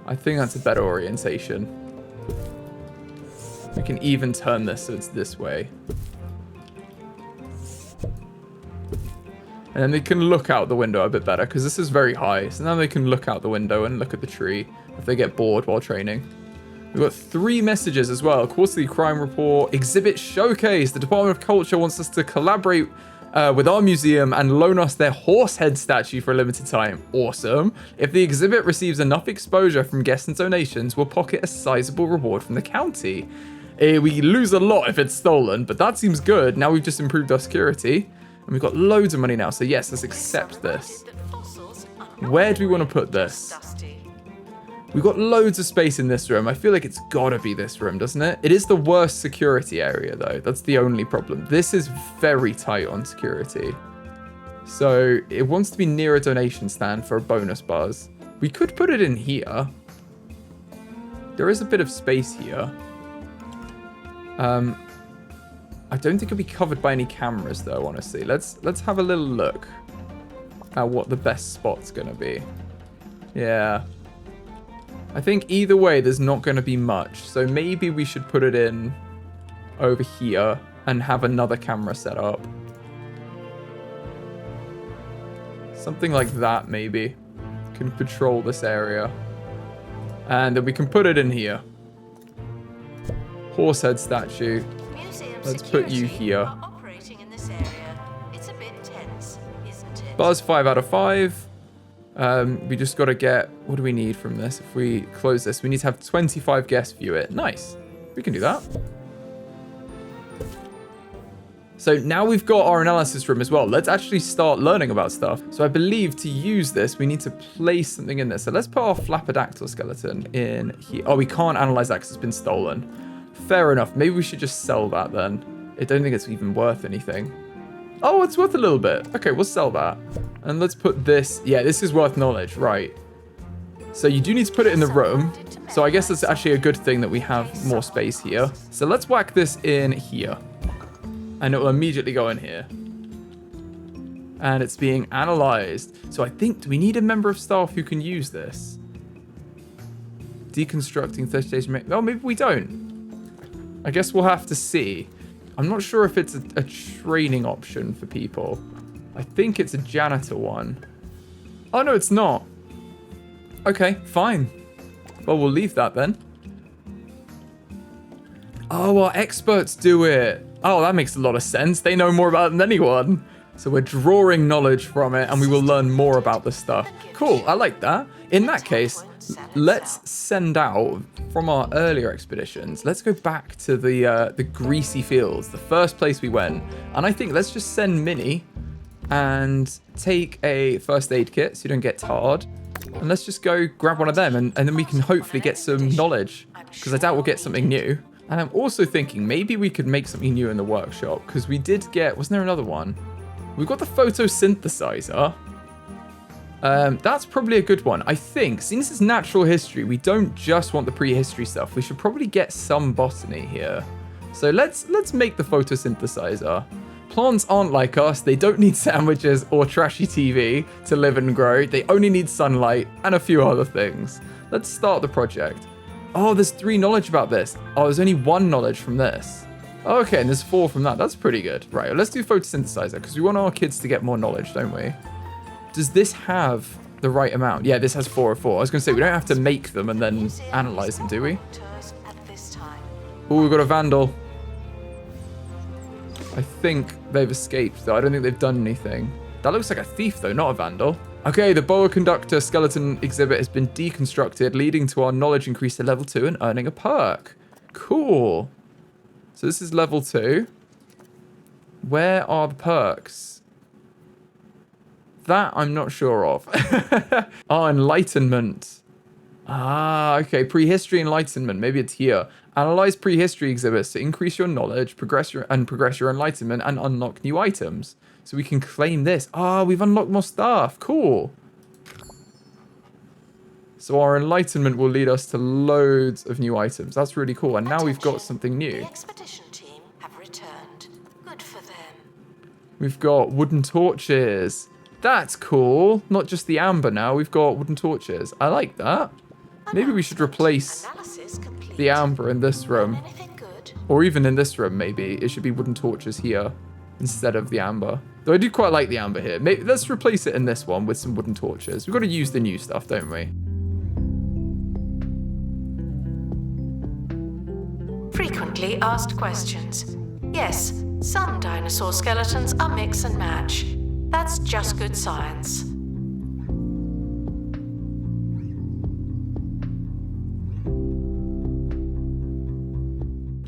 I think that's a better orientation. We can even turn this so it's this way. And then they can look out the window a bit better because this is very high. So now they can look out the window and look at the tree if they get bored while training. We've got 3 messages as well. Quarterly crime report, exhibit showcase. The Department of Culture wants us to collaborate with our museum and loan us their horse head statue for a limited time. Awesome. If the exhibit receives enough exposure from guests and donations, we'll pocket a sizable reward from the county. We lose a lot if it's stolen, but that seems good. Now we've just improved our security and we've got loads of money now. So yes, let's accept this. Where do we want to put this? We've got loads of space in this room. I feel like it's gotta be this room, doesn't it? It is the worst security area though. That's the only problem. This is very tight on security. So it wants to be near a donation stand for a bonus buzz. We could put it in here. There is a bit of space here. I don't think it'll be covered by any cameras though, honestly. Let's have a little look at what the best spot's gonna be. Yeah. I think either way, there's not going to be much. So maybe we should put it in over here and have another camera set up. Something like that, maybe. Can patrol this area. And then we can put it in here. Horsehead statue. Let's put you here. Buzz 5 out of 5. We just got to get, what do we need from this? If we close this, we need to have 25 guests view it. Nice. We can do that. So now we've got our analysis room as well. Let's actually start learning about stuff. So I believe to use this, we need to place something in there. So let's put our flapperdactyl skeleton in here. Oh, we can't analyze that because it's been stolen. Fair enough. Maybe we should just sell that then. I don't think it's even worth anything. Oh, it's worth a little bit. Okay, we'll sell that. And let's put this. Yeah, this is worth knowledge. Right. So you do need to put it in the room. So I guess it's actually a good thing that we have more space here. So let's whack this in here. And it will immediately go in here. And it's being analyzed. So I think, do we need a member of staff who can use this? Deconstructing 30 days. Oh, maybe we don't. I guess we'll have to see. I'm not sure if it's a training option for people. I think it's a janitor one. Oh, no, it's not. Okay, fine. Well, we'll leave that then. Oh, our experts do it. Oh, that makes a lot of sense. They know more about it than anyone. So we're drawing knowledge from it and we will learn more about the stuff. Cool, I like that. In that case, let's send out from our earlier expeditions. Let's go back to the greasy fields, the first place we went. And I think let's just send Minnie and take a first aid kit so you don't get tarred. And let's just go grab one of them and then we can hopefully get some knowledge, because I doubt we'll get something new. And I'm also thinking maybe we could make something new in the workshop, because we did get, wasn't there another one? We've got the photosynthesizer. That's probably a good one. I think, since it's natural history, we don't just want the prehistory stuff. We should probably get some botany here. So let's make the photosynthesizer. Plants aren't like us. They don't need sandwiches or trashy TV to live and grow. They only need sunlight and a few other things. Let's start the project. Oh, there's 3 knowledge about this. Oh, there's only 1 knowledge from this. Okay, and there's 4 from that. That's pretty good. Right, well, let's do photosynthesizer, because we want our kids to get more knowledge, don't we? Does this have the right amount? Yeah, this has 4 of 4. I was going to say, we don't have to make them and then analyze them, do we? Oh, we've got a vandal. I think they've escaped, though. I don't think they've done anything. That looks like a thief, though, not a vandal. Okay, the boa conductor skeleton exhibit has been deconstructed, leading to our knowledge increase to level 2 and earning a perk. Cool. So this is level 2. Where are the perks? That I'm not sure of. Oh, enlightenment. Ah, okay. Prehistory enlightenment. Maybe it's here. Analyze prehistory exhibits to increase your knowledge, progress your enlightenment, and unlock new items. So we can claim this. Ah, we've unlocked more stuff. Cool. So our enlightenment will lead us to loads of new items. That's really cool. And now we've got something new. The expedition team have returned. Good for them. We've got wooden torches. That's cool. Not just the amber now. We've got wooden torches. I like that. Maybe we should replace the amber in this room. Or even in this room, maybe. It should be wooden torches here instead of the amber. Though I do quite like the amber here. Maybe let's replace it in this one with some wooden torches. We've got to use the new stuff, don't we? Frequently asked questions. Yes, some dinosaur skeletons are mix and match. That's just good science.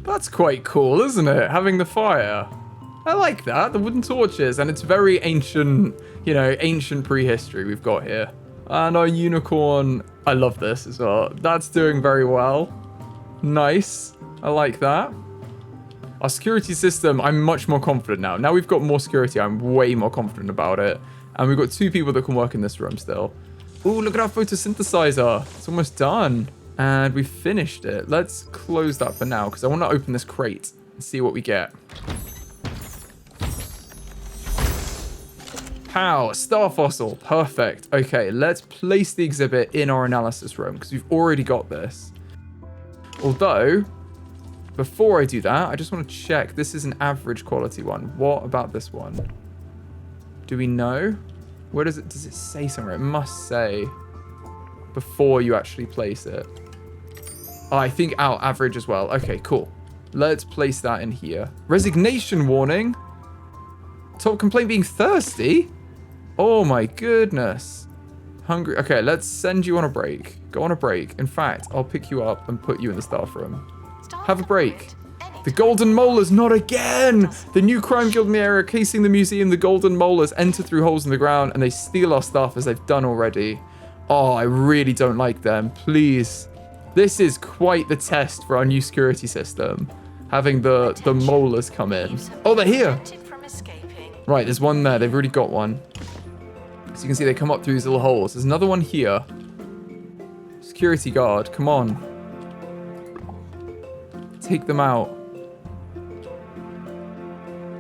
That's quite cool, isn't it? Having the fire. I like that, the wooden torches. And it's very ancient, you know, ancient prehistory we've got here. And our unicorn, I love this as well. That's doing very well. Nice. I like that. Our security system, I'm much more confident now. Now we've got more security, I'm way more confident about it. And we've got 2 people that can work in this room still. Ooh, look at our photosynthesizer. It's almost done. And we've finished it. Let's close that for now, because I want to open this crate and see what we get. Pow, star fossil. Perfect. Okay, let's place the exhibit in our analysis room, because we've already got this. Although, before I do that, I just want to check. This is an average quality one. What about this one? Do we know? Where does it say somewhere? It must say before you actually place it. Oh, I think our average as well. Okay, cool. Let's place that in here. Resignation warning. Top complaint being thirsty. Oh my goodness. Hungry. Okay, let's send you on a break. Go on a break. In fact, I'll pick you up and put you in the staff room. Have a break. The golden molars, not again! The new crime guild in the area casing the museum. The golden molars enter through holes in the ground and they steal our stuff as they've done already. Oh, I really don't like them. Please. This is quite the test for our new security system. Having the molars come in. Oh, they're here! Right, there's one there. They've already got one. So you can see they come up through these little holes. There's another one here. Security guard, come on. Take them out.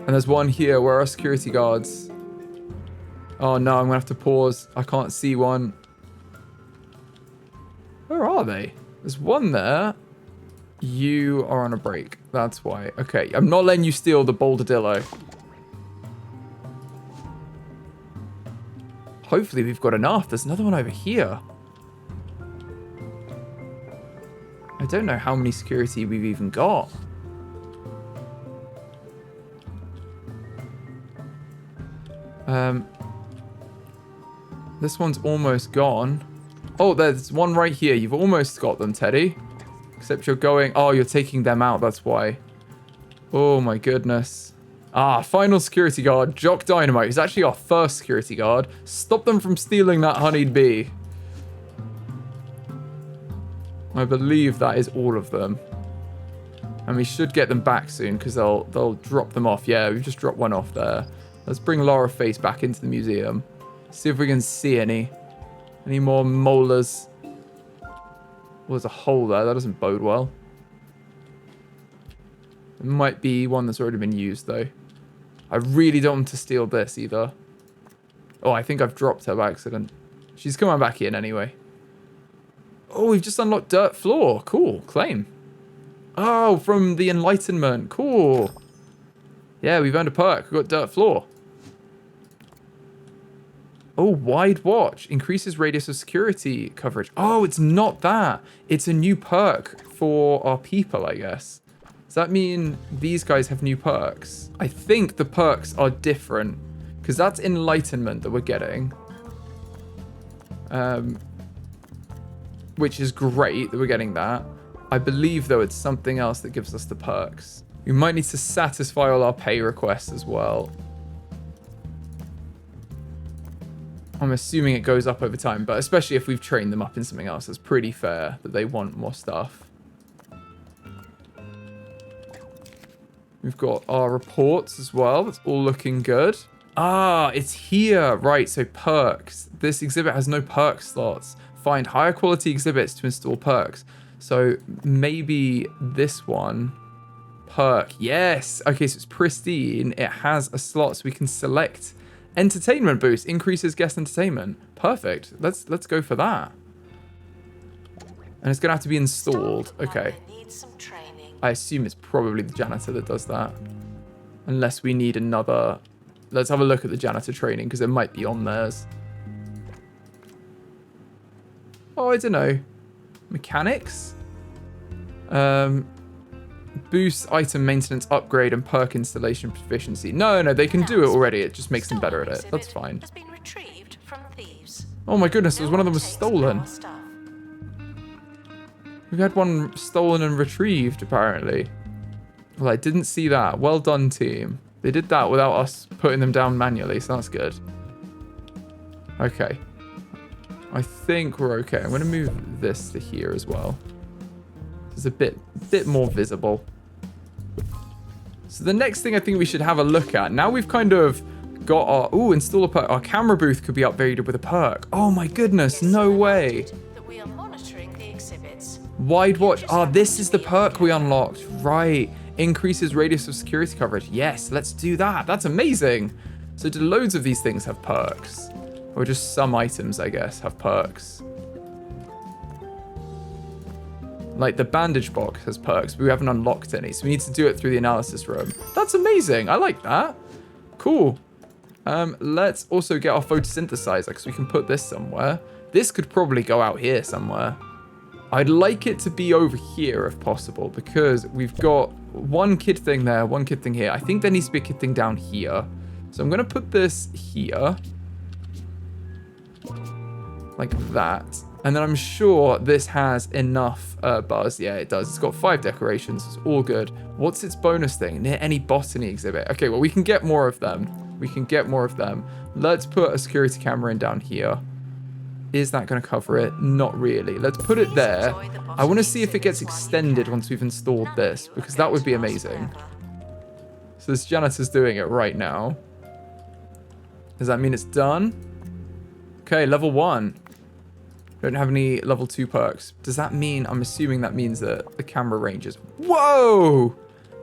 And there's one here. Where are security guards? Oh no, I'm gonna have to pause. I can't see one. Where are they? There's one there. You are on a break. That's why. Okay, I'm not letting you steal the Boulderdillo. Hopefully we've got enough. There's another one over here. I don't know how many security we've even got. This one's almost gone. Oh, there's one right here. You've almost got them, Teddy. Except you're going... Oh, you're taking them out. That's why. Oh, my goodness. Ah, final security guard. Jock Dynamite. He's actually our first security guard. Stop them from stealing that honeyed bee. I believe that is all of them. And we should get them back soon because they'll drop them off. Yeah, we've just dropped one off there. Let's bring Laura Face back into the museum. See if we can see any more molars. Well, there's a hole there. That doesn't bode well. It might be one that's already been used, though. I really don't want to steal this, either. Oh, I think I've dropped her by accident. She's coming back in, anyway. Oh, we've just unlocked dirt floor. Cool. Claim. Oh, from the Enlightenment. Cool. Yeah, we've earned a perk. We've got dirt floor. Oh, wide watch. Increases radius of security coverage. Oh, it's not that. It's a new perk for our people, I guess. Does that mean these guys have new perks? I think the perks are different. Because that's Enlightenment that we're getting. Which is great that we're getting that. I believe, though, it's something else that gives us the perks. We might need to satisfy all our pay requests as well. I'm assuming it goes up over time, but especially if we've trained them up in something else, it's pretty fair that they want more stuff. We've got our reports as well. That's all looking good. Ah, it's here. Right, so perks. This exhibit has no perk slots. Find higher quality exhibits to install perks. So maybe this one. Perk. Yes. Okay, so it's pristine. It has a slot so we can select entertainment boost. Increases guest entertainment. Perfect. Let's go for that. And it's going to have to be installed. Okay. I assume it's probably the janitor that does that. Unless we need another... Let's have a look at the janitor training because it might be on theirs. Oh, I don't know. Mechanics? Boost item maintenance upgrade and perk installation proficiency. No, they can do it already. It just makes them better at it. That's fine. Oh my goodness, one of them was stolen. We've had one stolen and retrieved, apparently. Well, I didn't see that. Well done, team. They did that without us putting them down manually, so that's good. Okay. I think we're okay. I'm going to move this to here as well. It's a bit more visible. So the next thing I think we should have a look at. Now we've kind of got our... Ooh, install a perk. Our camera booth could be upgraded with a perk. Oh my goodness, no way. Wide watch. Ah, this is the perk we unlocked. Right. Increases radius of security coverage. Yes, let's do that. That's amazing. So do loads of these things have perks? Or just some items, I guess, have perks? Like the bandage box has perks, but we haven't unlocked any. So we need to do it through the analysis room. That's amazing. I like that. Cool. Let's also get our photosynthesizer because we can put this somewhere. This could probably go out here somewhere. I'd like it to be over here if possible because we've got one kid thing there, one kid thing here. I think there needs to be a kid thing down here. So I'm going to put this here. Like that. And then I'm sure this has enough buzz. Yeah, it does. It's got 5 decorations. It's all good. What's its bonus thing? Near any botany exhibit. Okay, well, we can get more of them. We can get more of them. Let's put a security camera in down here. Is that going to cover it? Not really. Let's put it there. I want to see if it gets extended once we've installed this, because that would be amazing. So this janitor's doing it right now. Does that mean it's done? Okay, level 1. Don't have any level 2 perks. Does that mean, I'm assuming that means that the camera range is... Whoa!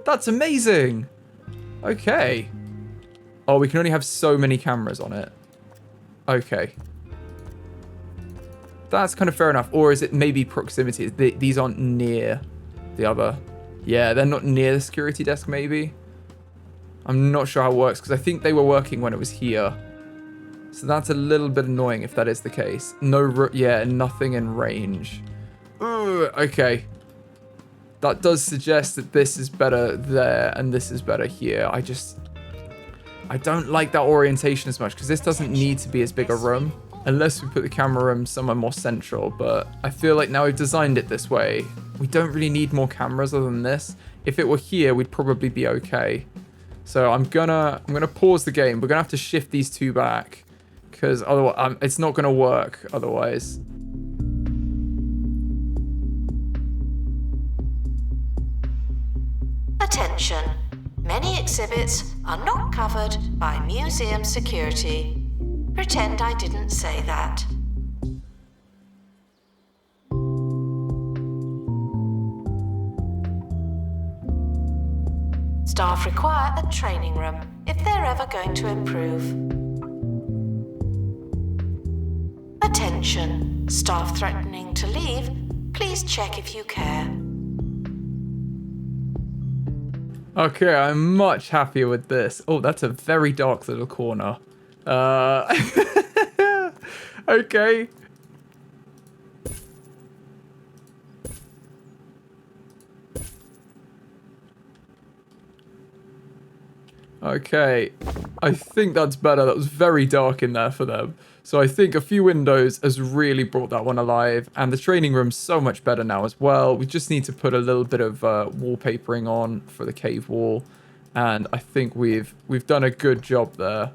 That's amazing! Okay. Oh, we can only have so many cameras on it. Okay. That's kind of fair enough. Or is it maybe proximity? These aren't near the other. Yeah, they're not near the security desk, maybe. I'm not sure how it works, because I think they were working when it was here. So that's a little bit annoying if that is the case. Yeah, nothing in range. Okay. That does suggest that this is better there and this is better here. I don't like that orientation as much because this doesn't need to be as big a room. Unless we put the camera room somewhere more central, but I feel like now we've designed it this way, we don't really need more cameras other than this. If it were here, we'd probably be okay. So I'm gonna pause the game. We're gonna have to shift these two back because otherwise it's not gonna work otherwise. Attention. Many exhibits are not covered by museum security. Pretend I didn't say that. Staff require a training room if they're ever going to improve. Attention. Staff threatening to leave, please check if you care. Okay, I'm much happier with this. Oh, that's a very dark little corner. Okay. Okay, I think that's better. That was very dark in there for them. So I think a few windows has really brought that one alive. And the training room's so much better now as well. We just need to put a little bit of wallpapering on for the cave wall. And I think we've done a good job there.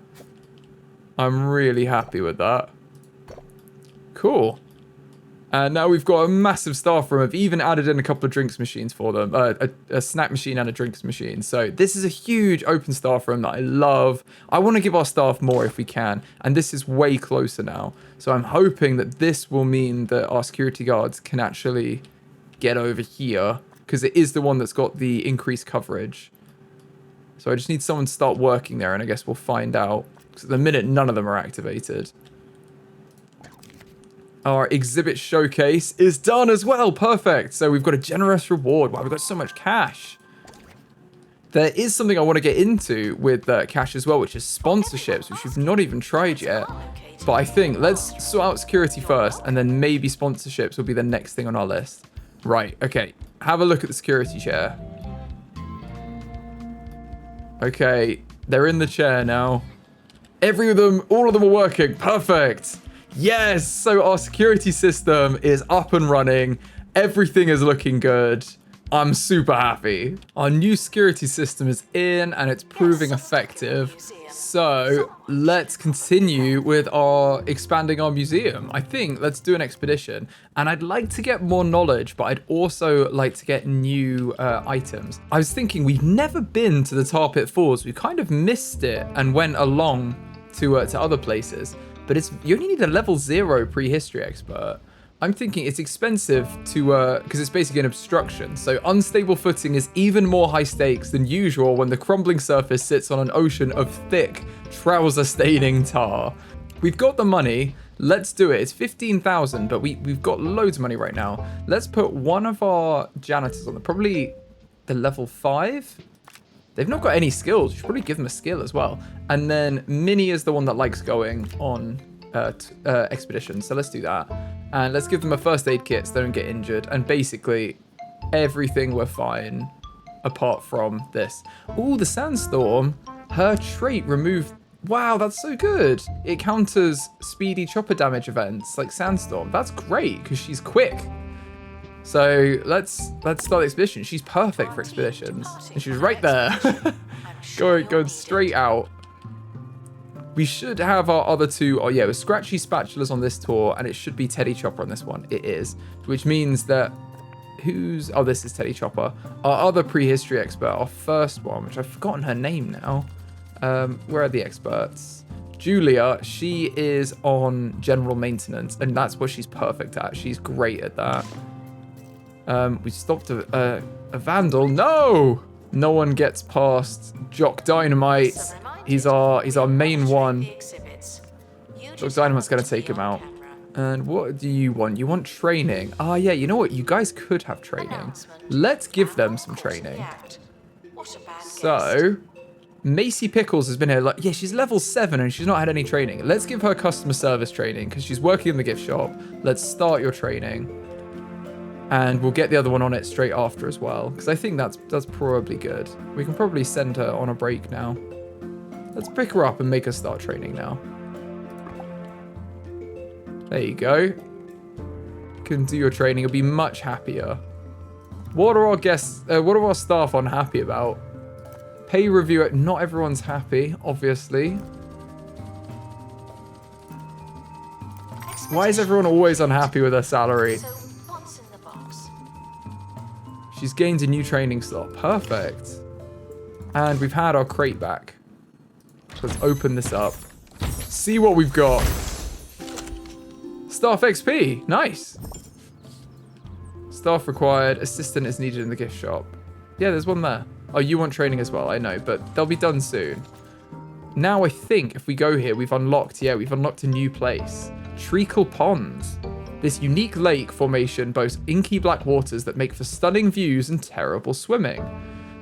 I'm really happy with that. Cool. And now we've got a massive staff room. I've even added in a couple of drinks machines for them. A snack machine and a drinks machine. So this is a huge open staff room that I love. I want to give our staff more if we can. And this is way closer now. So I'm hoping that this will mean that our security guards can actually get over here. Because it is the one that's got the increased coverage. So I just need someone to start working there. And I guess we'll find out. Because at the minute, none of them are activated. Our exhibit showcase is done as well. Perfect. So we've got a generous reward. Wow, we've got so much cash. There is something I want to get into with cash as well, which is sponsorships, which we've not even tried yet. But I think let's sort out security first, and then maybe sponsorships will be the next thing on our list. Right. Okay. Have a look at the security chair. Okay. They're in the chair now. All of them are working. Perfect. Yes, so our security system is up and running. Everything is looking good. I'm super happy. Our new security system is in and it's proving effective. So let's continue with expanding our museum. I think let's do an expedition. And I'd like to get more knowledge, but I'd also like to get new items. I was thinking we've never been to the Tar Pit Falls. We kind of missed it and went along to other places. But you only need a level 0 prehistory expert. I'm thinking it's expensive to, because it's basically an obstruction. So unstable footing is even more high stakes than usual when the crumbling surface sits on an ocean of thick, trouser-staining tar. We've got the money. Let's do it. It's 15,000, but we've got loads of money right now. Let's put one of our janitors on probably the level 5. They've not got any skills. You should probably give them a skill as well. And then Minnie is the one that likes going on expeditions. So let's do that. And let's give them a first aid kit so they don't get injured. And basically, everything we're fine apart from this. Ooh, the sandstorm. Her trait removed. Wow, that's so good. It counters speedy chopper damage events like sandstorm. That's great because she's quick. So let's start the expedition. She's perfect for expeditions. And she's right there. going straight out. We should have our other two. Oh yeah, with Scratchy Spatulas on this tour, and it should be Teddy Chopper on this one. It is. Which means that oh, this is Teddy Chopper. Our other prehistory expert, our first one, which I've forgotten her name now. Where are the experts? Julia, she is on general maintenance, and that's what she's perfect at. She's great at that. We stopped a vandal. No! No one gets past Jock Dynamite. He's our main one. Jock Dynamite's gonna take him out. And what do you want? You want training? Ah, yeah, you know what? You guys could have training. Let's give them some training. So, Macy Pickles has been here. Yeah, she's level 7 and she's not had any training. Let's give her customer service training because she's working in the gift shop. Let's start your training. And we'll get the other one on it straight after as well. Because I think that's probably good. We can probably send her on a break now. Let's pick her up and make her start training now. There you go. Can do your training. You'll be much happier. What are our guests, what are our staff unhappy about? Pay review. Not everyone's happy, obviously. Why is everyone always unhappy with their salary? So, what's in the box? She's gained a new training slot. Perfect. And we've had our crate back. Let's open this up. See what we've got. Staff XP. Nice. Staff required. Assistant is needed in the gift shop. Yeah, there's one there. Oh, you want training as well, I know, but they'll be done soon. Now I think if we go here, we've unlocked a new place. Treacle Ponds. This unique lake formation boasts inky black waters that make for stunning views and terrible swimming.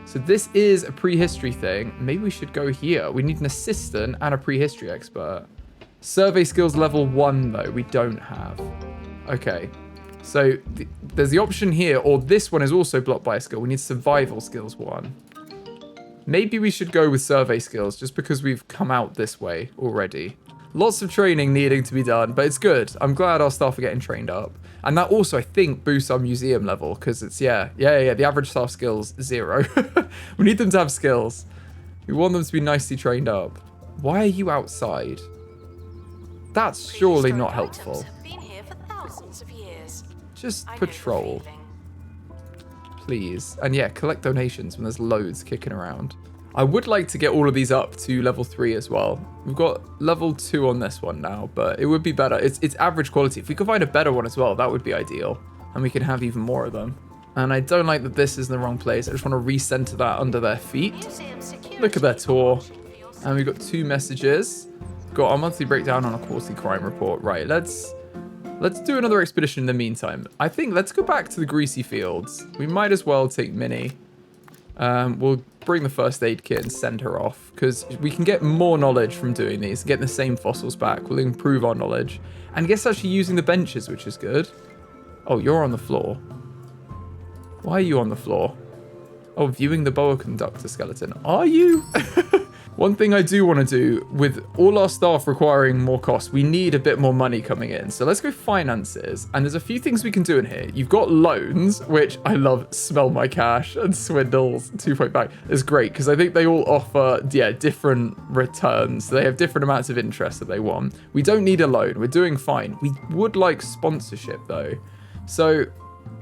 So this is a prehistory thing. Maybe we should go here. We need an assistant and a prehistory expert. Survey skills level 1 though, we don't have. Okay, so there's the option here, or this one is also blocked by a skill. We need survival skills 1. Maybe we should go with survey skills just because we've come out this way already. Lots of training needing to be done, but it's good. I'm glad our staff are getting trained up. And that also, I think, boosts our museum level because it's, yeah, the average staff skills 0. We need them to have skills. We want them to be nicely trained up. Why are you outside? That's surely not helpful. Have been here for thousands of years. Just I know the patrol, feeling. please. And yeah, collect donations when there's loads kicking around. I would like to get all of these up to level 3 as well. We've got level 2 on this one now, but it would be better. It's average quality. If we could find a better one as well, that would be ideal. And we can have even more of them. And I don't like that this is in the wrong place. I just want to recenter that under their feet. Museum security Look at their tour. for your And we've got 2 messages. Got our monthly breakdown on a quarterly crime report. Right, let's do another expedition in the meantime. I think let's go back to the greasy fields. We might as well take Minnie. We'll bring the first aid kit and send her off because we can get more knowledge from doing these. Getting the same fossils back will improve our knowledge. And I guess actually using the benches, which is good. Oh, you're on the floor. Why are you on the floor? Oh, viewing the boa conductor skeleton. Are you? One thing I do want to do with all our staff requiring more costs, we need a bit more money coming in. So let's go finances. And there's a few things we can do in here. You've got loans, which I love. Smell my cash and swindles 2 back is great because I think they all offer, yeah, different returns. They have different amounts of interest that they want. We don't need a loan. We're doing fine. We would like sponsorship though. So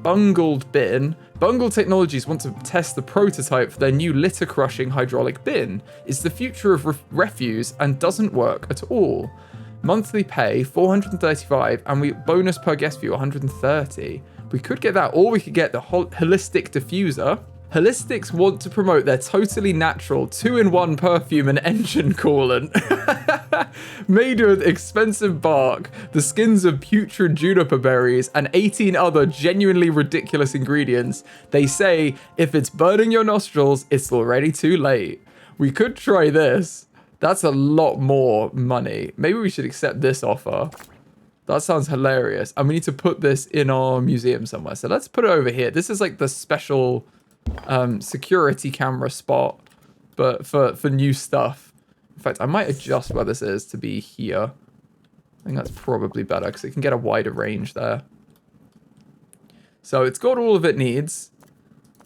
Bungled Bin. Bungle Technologies want to test the prototype for their new litter crushing hydraulic bin. It's the future of refuse and doesn't work at all. Monthly pay 435 and we bonus per guest view 130. We could get that, or we could get the holistic diffuser. Holistics want to promote their totally natural 2-in-1 perfume and engine coolant. Made with expensive bark, the skins of putrid juniper berries, and 18 other genuinely ridiculous ingredients. They say, if it's burning your nostrils, it's already too late. We could try this. That's a lot more money. Maybe we should accept this offer. That sounds hilarious. And we need to put this in our museum somewhere. So let's put it over here. This is like the special security camera spot, but for new stuff. In fact, I might adjust where this is to be here. I think that's probably better because it can get a wider range there. So it's got all of it needs.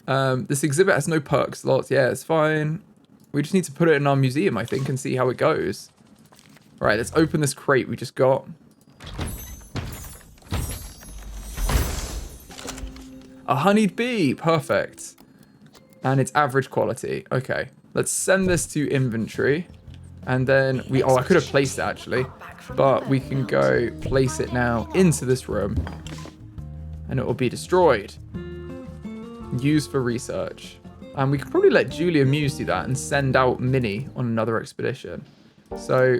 This exhibit has no perk slots. Yeah, it's fine. We just need to put it in our museum, I think, and see how it goes. All right, let's open this crate we just got. A honeyed bee. Perfect. And it's average quality. Okay, let's send this to inventory. And then we, oh, I could have placed it actually, but we can go place it now into this room and it will be destroyed. Used for research. And we could probably let Julia Muse do that and send out Minnie on another expedition. So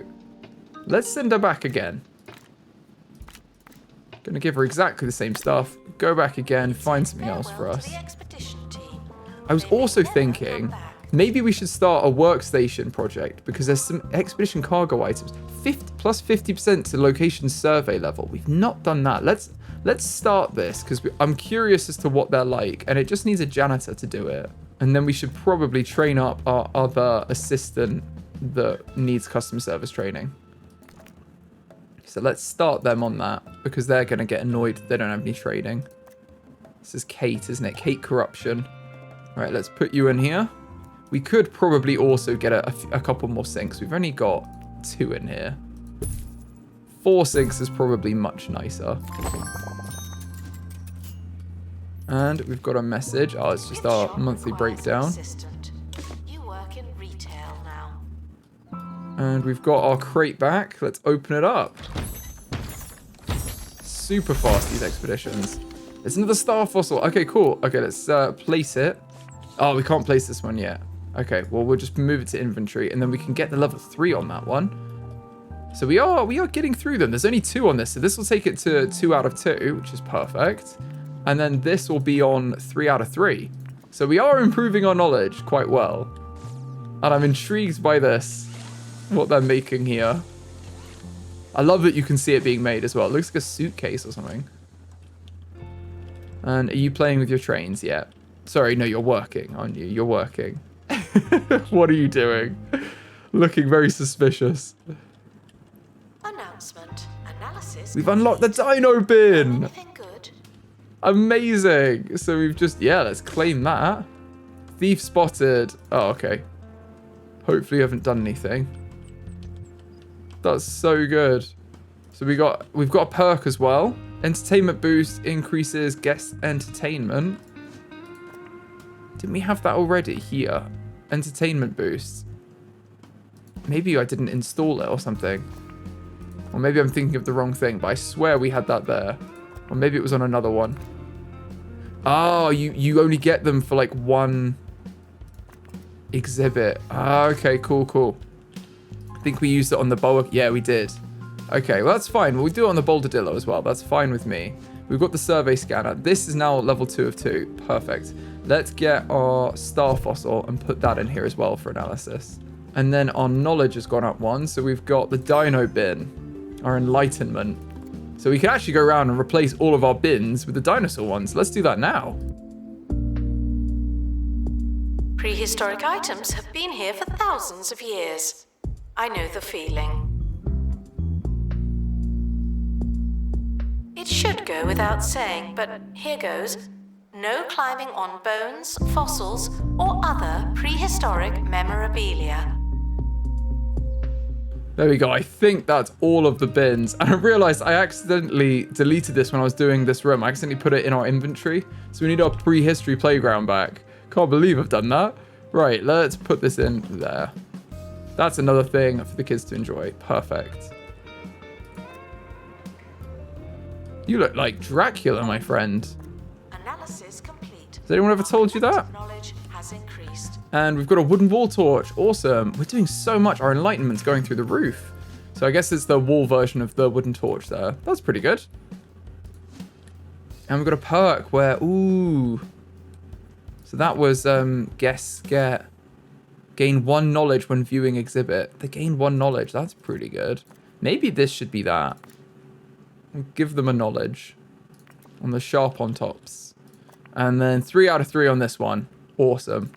let's send her back again. Gonna give her exactly the same stuff. Go back again, find something else for us. I was also thinking, maybe we should start a workstation project because there's some expedition cargo items. Plus 50% to location survey level. We've not done that. Let's start this because I'm curious as to what they're like, and it just needs a janitor to do it. And then we should probably train up our other assistant that needs customer service training. So let's start them on that because they're going to get annoyed if they don't have any trading. This is Kate, isn't it? Kate Corruption. Right, let's put you in here. We could probably also get a couple more sinks. We've only got 2 in here. 4 sinks is probably much nicer. And we've got a message. Oh, it's just our monthly breakdown. You work in retail now. And we've got our crate back. Let's open it up. Super fast, these expeditions. It's another star fossil. Okay, cool. Okay, let's place it. Oh, we can't place this one yet. Okay, well, we'll just move it to inventory, and then we can get the level 3 on that one. So we are getting through them. There's only 2 on this, so this will take it to 2 out of 2, which is perfect. And then this will be on 3 out of 3. So we are improving our knowledge quite well. And I'm intrigued by this, what they're making here. I love that you can see it being made as well. It looks like a suitcase or something. And are you playing with your trains yet? Sorry, no, you're working, aren't you? You're working. What are you doing? Looking very suspicious. Announcement. Analysis. We've unlocked the dino bin. Anything good? Amazing. So we've just, yeah, let's claim that. Thief spotted. Oh, okay. Hopefully you haven't done anything. That's so good. So we've got a perk as well. Entertainment boost increases guest entertainment. Didn't we have that already here? Entertainment boost. Maybe I didn't install it or something. Or maybe I'm thinking of the wrong thing, but I swear we had that there. Or maybe it was on another one. Oh, you only get them for like one exhibit. Ah, okay, cool. I think we used it on the boa. Yeah, we did. Okay, well, that's fine. We'll do it on the Boulder as well. That's fine with me. We've got the survey scanner. This is now level 2 of 2. Perfect. Let's get our star fossil and put that in here as well for analysis. And then our knowledge has gone up 1. So we've got the dino bin, our enlightenment. So we can actually go around and replace all of our bins with the dinosaur ones. Let's do that now. Prehistoric items have been here for thousands of years. I know the feeling. It should go without saying, but here goes. No climbing on bones, fossils, or other prehistoric memorabilia. There we go. I think that's all of the bins. And I realized I accidentally deleted this when I was doing this room. I accidentally put it in our inventory. So we need our prehistory playground back. Can't believe I've done that. Right, let's put this in there. That's another thing for the kids to enjoy. Perfect. You look like Dracula, my friend. Analysis complete. Has anyone ever told you that? Knowledge has increased. And we've got a wooden wall torch. Awesome. We're doing so much. Our enlightenment's going through the roof. So I guess it's the wall version of the wooden torch there. That's pretty good. And we've got a perk where, ooh. So that was, gain 1 knowledge when viewing exhibit. They gain 1 knowledge. That's pretty good. Maybe this should be that. Give them a knowledge on the sharp on tops. And then 3 out of 3 on this one. Awesome.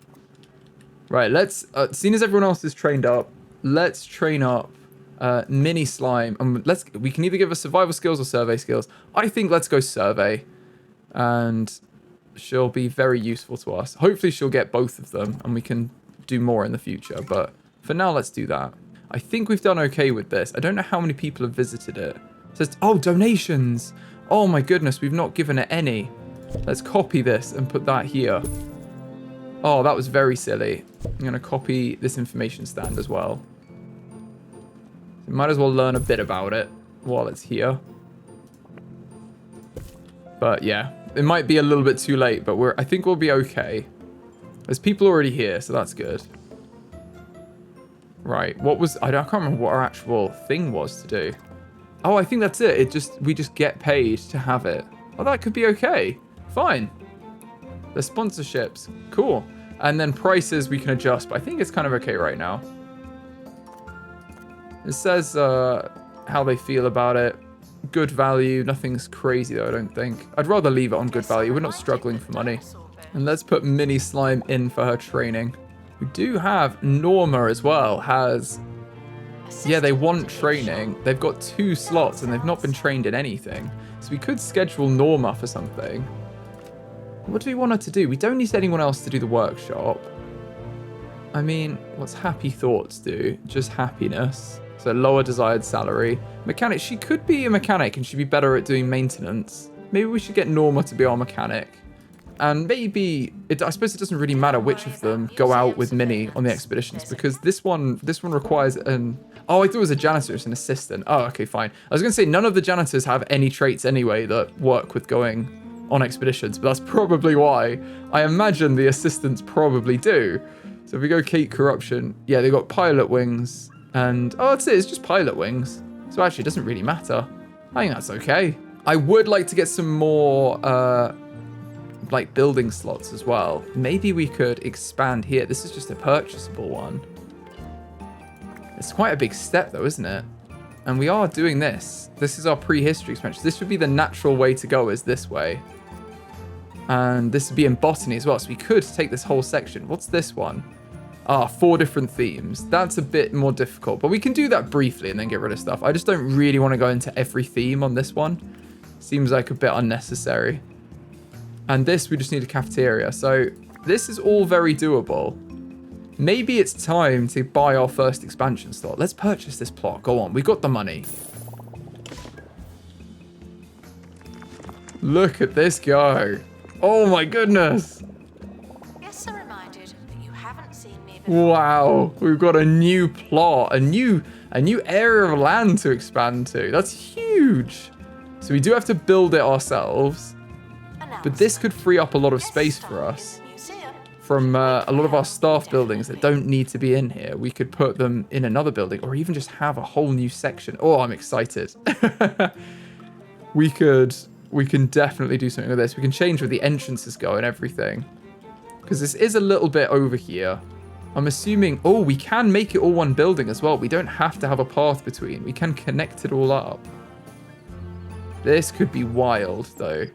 Right, let's, seeing as everyone else is trained up, let's train up Mini Slime. And we can either give her survival skills or survey skills. I think let's go survey. And she'll be very useful to us. Hopefully she'll get both of them and we can do more in the future. But for now, let's do that. I think we've done okay with this. I don't know how many people have visited it. It says, oh, donations. Oh my goodness, we've not given it any. Let's copy this and put that here. Oh, that was very silly. I'm going to copy this information stand as well. So might as well learn a bit about it while it's here. But yeah, it might be a little bit too late, but I think we'll be okay. There's people already here, so that's good. Right, I can't remember what our actual thing was to do. Oh, I think that's it. We just get paid to have it. Oh, that could be okay. Fine. The sponsorships. Cool. And then prices we can adjust, but I think it's kind of okay right now. It says how they feel about it. Good value. Nothing's crazy though, I don't think. I'd rather leave it on good value. We're not struggling for money. And let's put Mini Slime in for her training. We do have Norma as well. Has Yeah, they want training. They've got 2 slots and they've not been trained in anything. So we could schedule Norma for something. What do we want her to do? We don't need anyone else to do the workshop. I mean, what's Happy Thoughts do? Just happiness. So lower desired salary. Mechanic, she could be a mechanic and she'd be better at doing maintenance. Maybe we should get Norma to be our mechanic. And maybe, I suppose it doesn't really matter which of them go out with Minnie on the expeditions, because this one requires an... Oh, I thought it was a janitor, it's an assistant. Oh, okay, fine. I was going to say none of the janitors have any traits anyway that work with going on expeditions, but that's probably why. I imagine the assistants probably do. So if we go Kate Corruption, yeah, they got pilot wings, and... Oh, that's it, it's just pilot wings. So actually, it doesn't really matter. I think that's okay. I would like to get some more... like building slots as well. Maybe we could expand here. This is just a purchasable one. It's quite a big step though, isn't it? And we are doing this. This is our prehistory expansion. This would be the natural way to go, is this way. And this would be in Botany as well. So we could take this whole section. What's this one? 4 different themes. That's a bit more difficult, but we can do that briefly and then get rid of stuff. I just don't really want to go into every theme on this one. Seems like a bit unnecessary. And this, we just need a cafeteria. So this is all very doable. Maybe it's time to buy our first expansion slot. Let's purchase this plot. Go on. We've got the money. Look at this go. Oh my goodness. Yes, I'm reminded that you haven't seen me before. Wow. We've got a new plot. A new area of land to expand to. That's huge. So we do have to build it ourselves. But this could free up a lot of space for us from a lot of our staff buildings that don't need to be in here. We could put them in another building, or even just have a whole new section. Oh, I'm excited. We can definitely do something with this. We can change where the entrances go and everything, because this is a little bit over here. I'm assuming, oh, we can make it all one building as well. We don't have to have a path between. We can connect it all up. This could be wild though.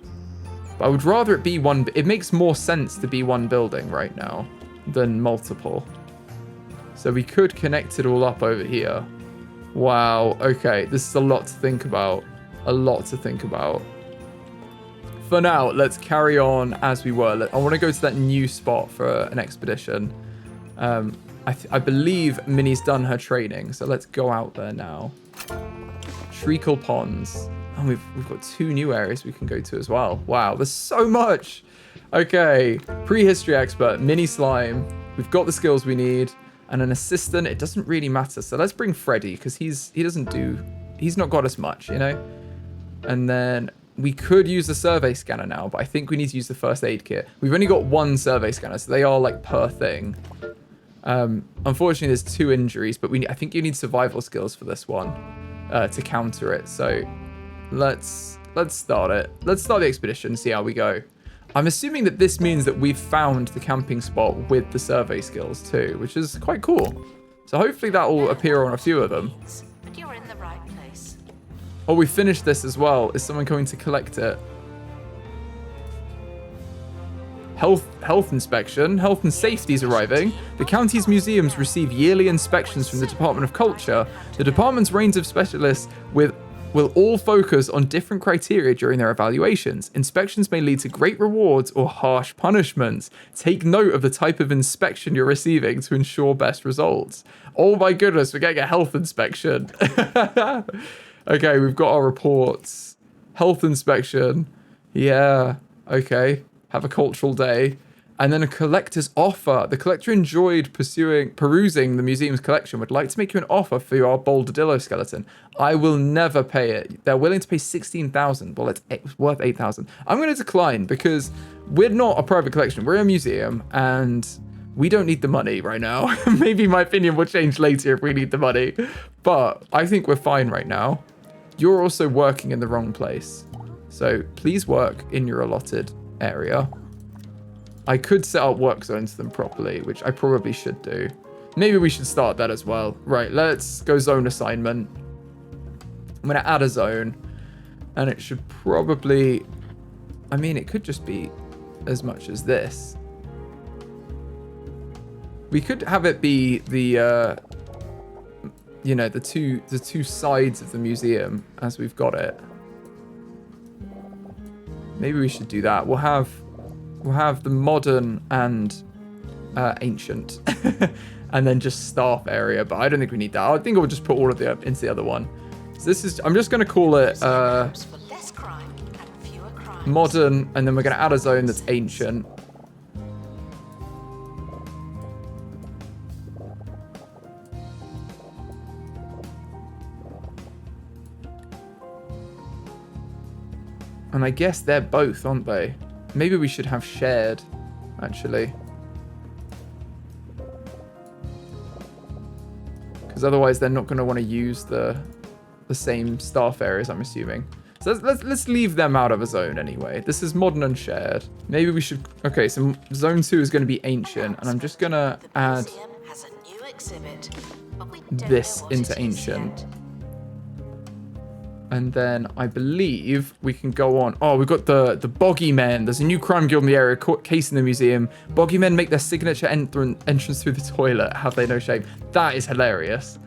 But I would rather it be one... It makes more sense to be one building right now than multiple. So we could connect it all up over here. Wow. Okay. This is a lot to think about. A lot to think about. For now, let's carry on as we were. I want to go to that new spot for an expedition. I believe Minnie's done her training. So let's go out there now. Treacle Ponds. And we've got 2 new areas we can go to as well. Wow, there's so much. Okay, prehistory expert, mini slime. We've got the skills we need. And an assistant, it doesn't really matter. So let's bring Freddy, because he's not got as much, you know? And then we could use the survey scanner now, but I think we need to use the first aid kit. We've only got 1 survey scanner, so they are like per thing. Unfortunately, there's 2 injuries, but I think you need survival skills for this one to counter it. So let's start it. Let's start the expedition, see how we go. I'm assuming that this means that we've found the camping spot with the survey skills too, which is quite cool. So hopefully that will appear on a few of them. You're in the right place. Oh, we finished this as well. Is someone going to collect it? Health inspection. Health and safety is arriving. The county's museums receive yearly inspections from the Department of Culture. The department's range of specialists will all focus on different criteria during their evaluations. Inspections may lead to great rewards or harsh punishments. Take note of the type of inspection you're receiving to ensure best results. Oh my goodness, we're getting a health inspection. Okay, we've got our reports. Health inspection. Yeah, okay. Have a cultural day. And then a collector's offer. The collector enjoyed perusing the museum's collection, would like to make you an offer for your Boldadillo skeleton. I will never pay it. They're willing to pay 16,000. Well, it's worth 8,000. I'm going to decline because we're not a private collection. We're a museum and we don't need the money right now. Maybe my opinion will change later if we need the money. But I think we're fine right now. You're also working in the wrong place. So please work in your allotted area. I could set up work zones to them properly, which I probably should do. Maybe we should start that as well. Right, let's go zone assignment. I'm going to add a zone. And it should probably... I mean, it could just be as much as this. We could have it be the you know, the two sides of the museum as we've got it. Maybe we should do that. We'll have the modern and ancient, and then just staff area. But I don't think we need that. I think we'll just put all of the into the other one. So this is. I'm just going to call it modern, and then we're going to add a zone that's ancient. And I guess they're both, aren't they? Maybe we should have shared, actually. Because otherwise they're not going to want to use the same staff areas, I'm assuming. So let's leave them out of a zone anyway. This is modern and shared. Maybe we should... Okay, so zone 2 is going to be ancient. And I'm just going to add this into ancient. And then I believe we can go on. Oh, we've got the Boggy Men. There's a new crime guild in the area casing the museum. Boggy Men make their signature entrance through the toilet. Have they no shame? That is hilarious.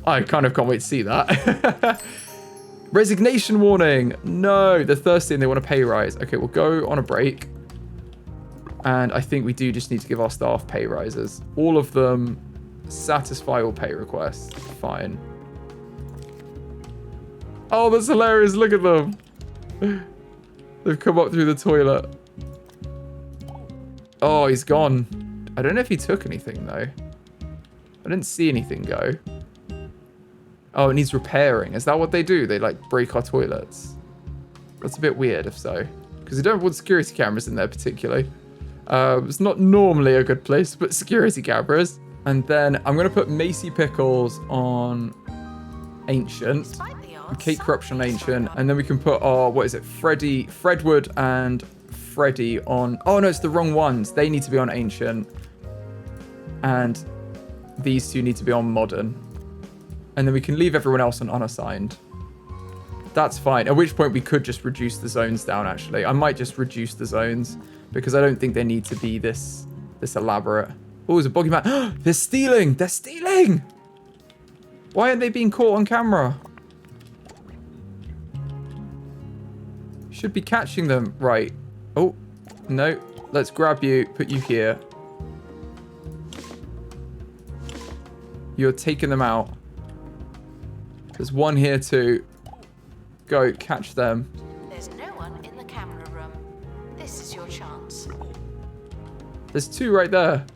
I kind of can't wait to see that. Resignation warning. No, they're thirsty and they want a pay rise. Okay, we'll go on a break. And I think we do just need to give our staff pay rises. All of them satisfy all pay requests. Fine. Oh, that's hilarious. Look at them. They've come up through the toilet. Oh, he's gone. I don't know if he took anything, though. I didn't see anything go. Oh, it needs repairing. Is that what they do? They, like, break our toilets? That's a bit weird, if so. Because they don't want security cameras in there, particularly. It's not normally a good place to put security cameras. And then I'm going to put Macy Pickles on Ancient. Kate Corruption Ancient, and then we can put our, what is it, Fredwood and Freddy on, oh no, it's the wrong ones. They need to be on Ancient, and these two need to be on Modern. And then we can leave everyone else on unassigned. That's fine, at which point we could just reduce the zones down, actually. I might just reduce the zones, because I don't think they need to be this elaborate. Oh, there's a boggy man. They're stealing! They're stealing! Why aren't they being caught on camera? Should be catching them. Right. Oh, no. Let's grab you. Put you here. You're taking them out. There's one here too. Go, catch them. There's no one in the camera room. This is your chance. There's two right there.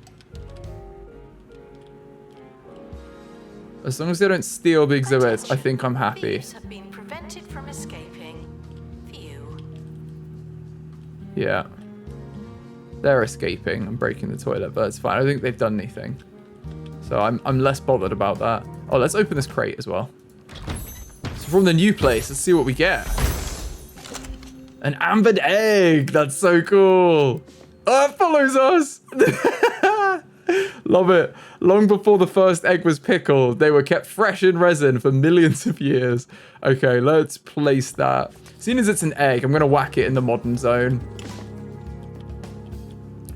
As long as they don't steal the exhibits, I think I'm happy. Thieves have been prevented from escaping. Yeah. They're escaping and breaking the toilet, but it's fine. I don't think they've done anything. So I'm less bothered about that. Oh, let's open this crate as well. So from the new place, let's see what we get. An ambered egg. That's so cool. Oh, it follows us. Love it. Long before the first egg was pickled, they were kept fresh in resin for millions of years. Okay, let's place that. Seeing as it's an egg, I'm going to whack it in the modern zone.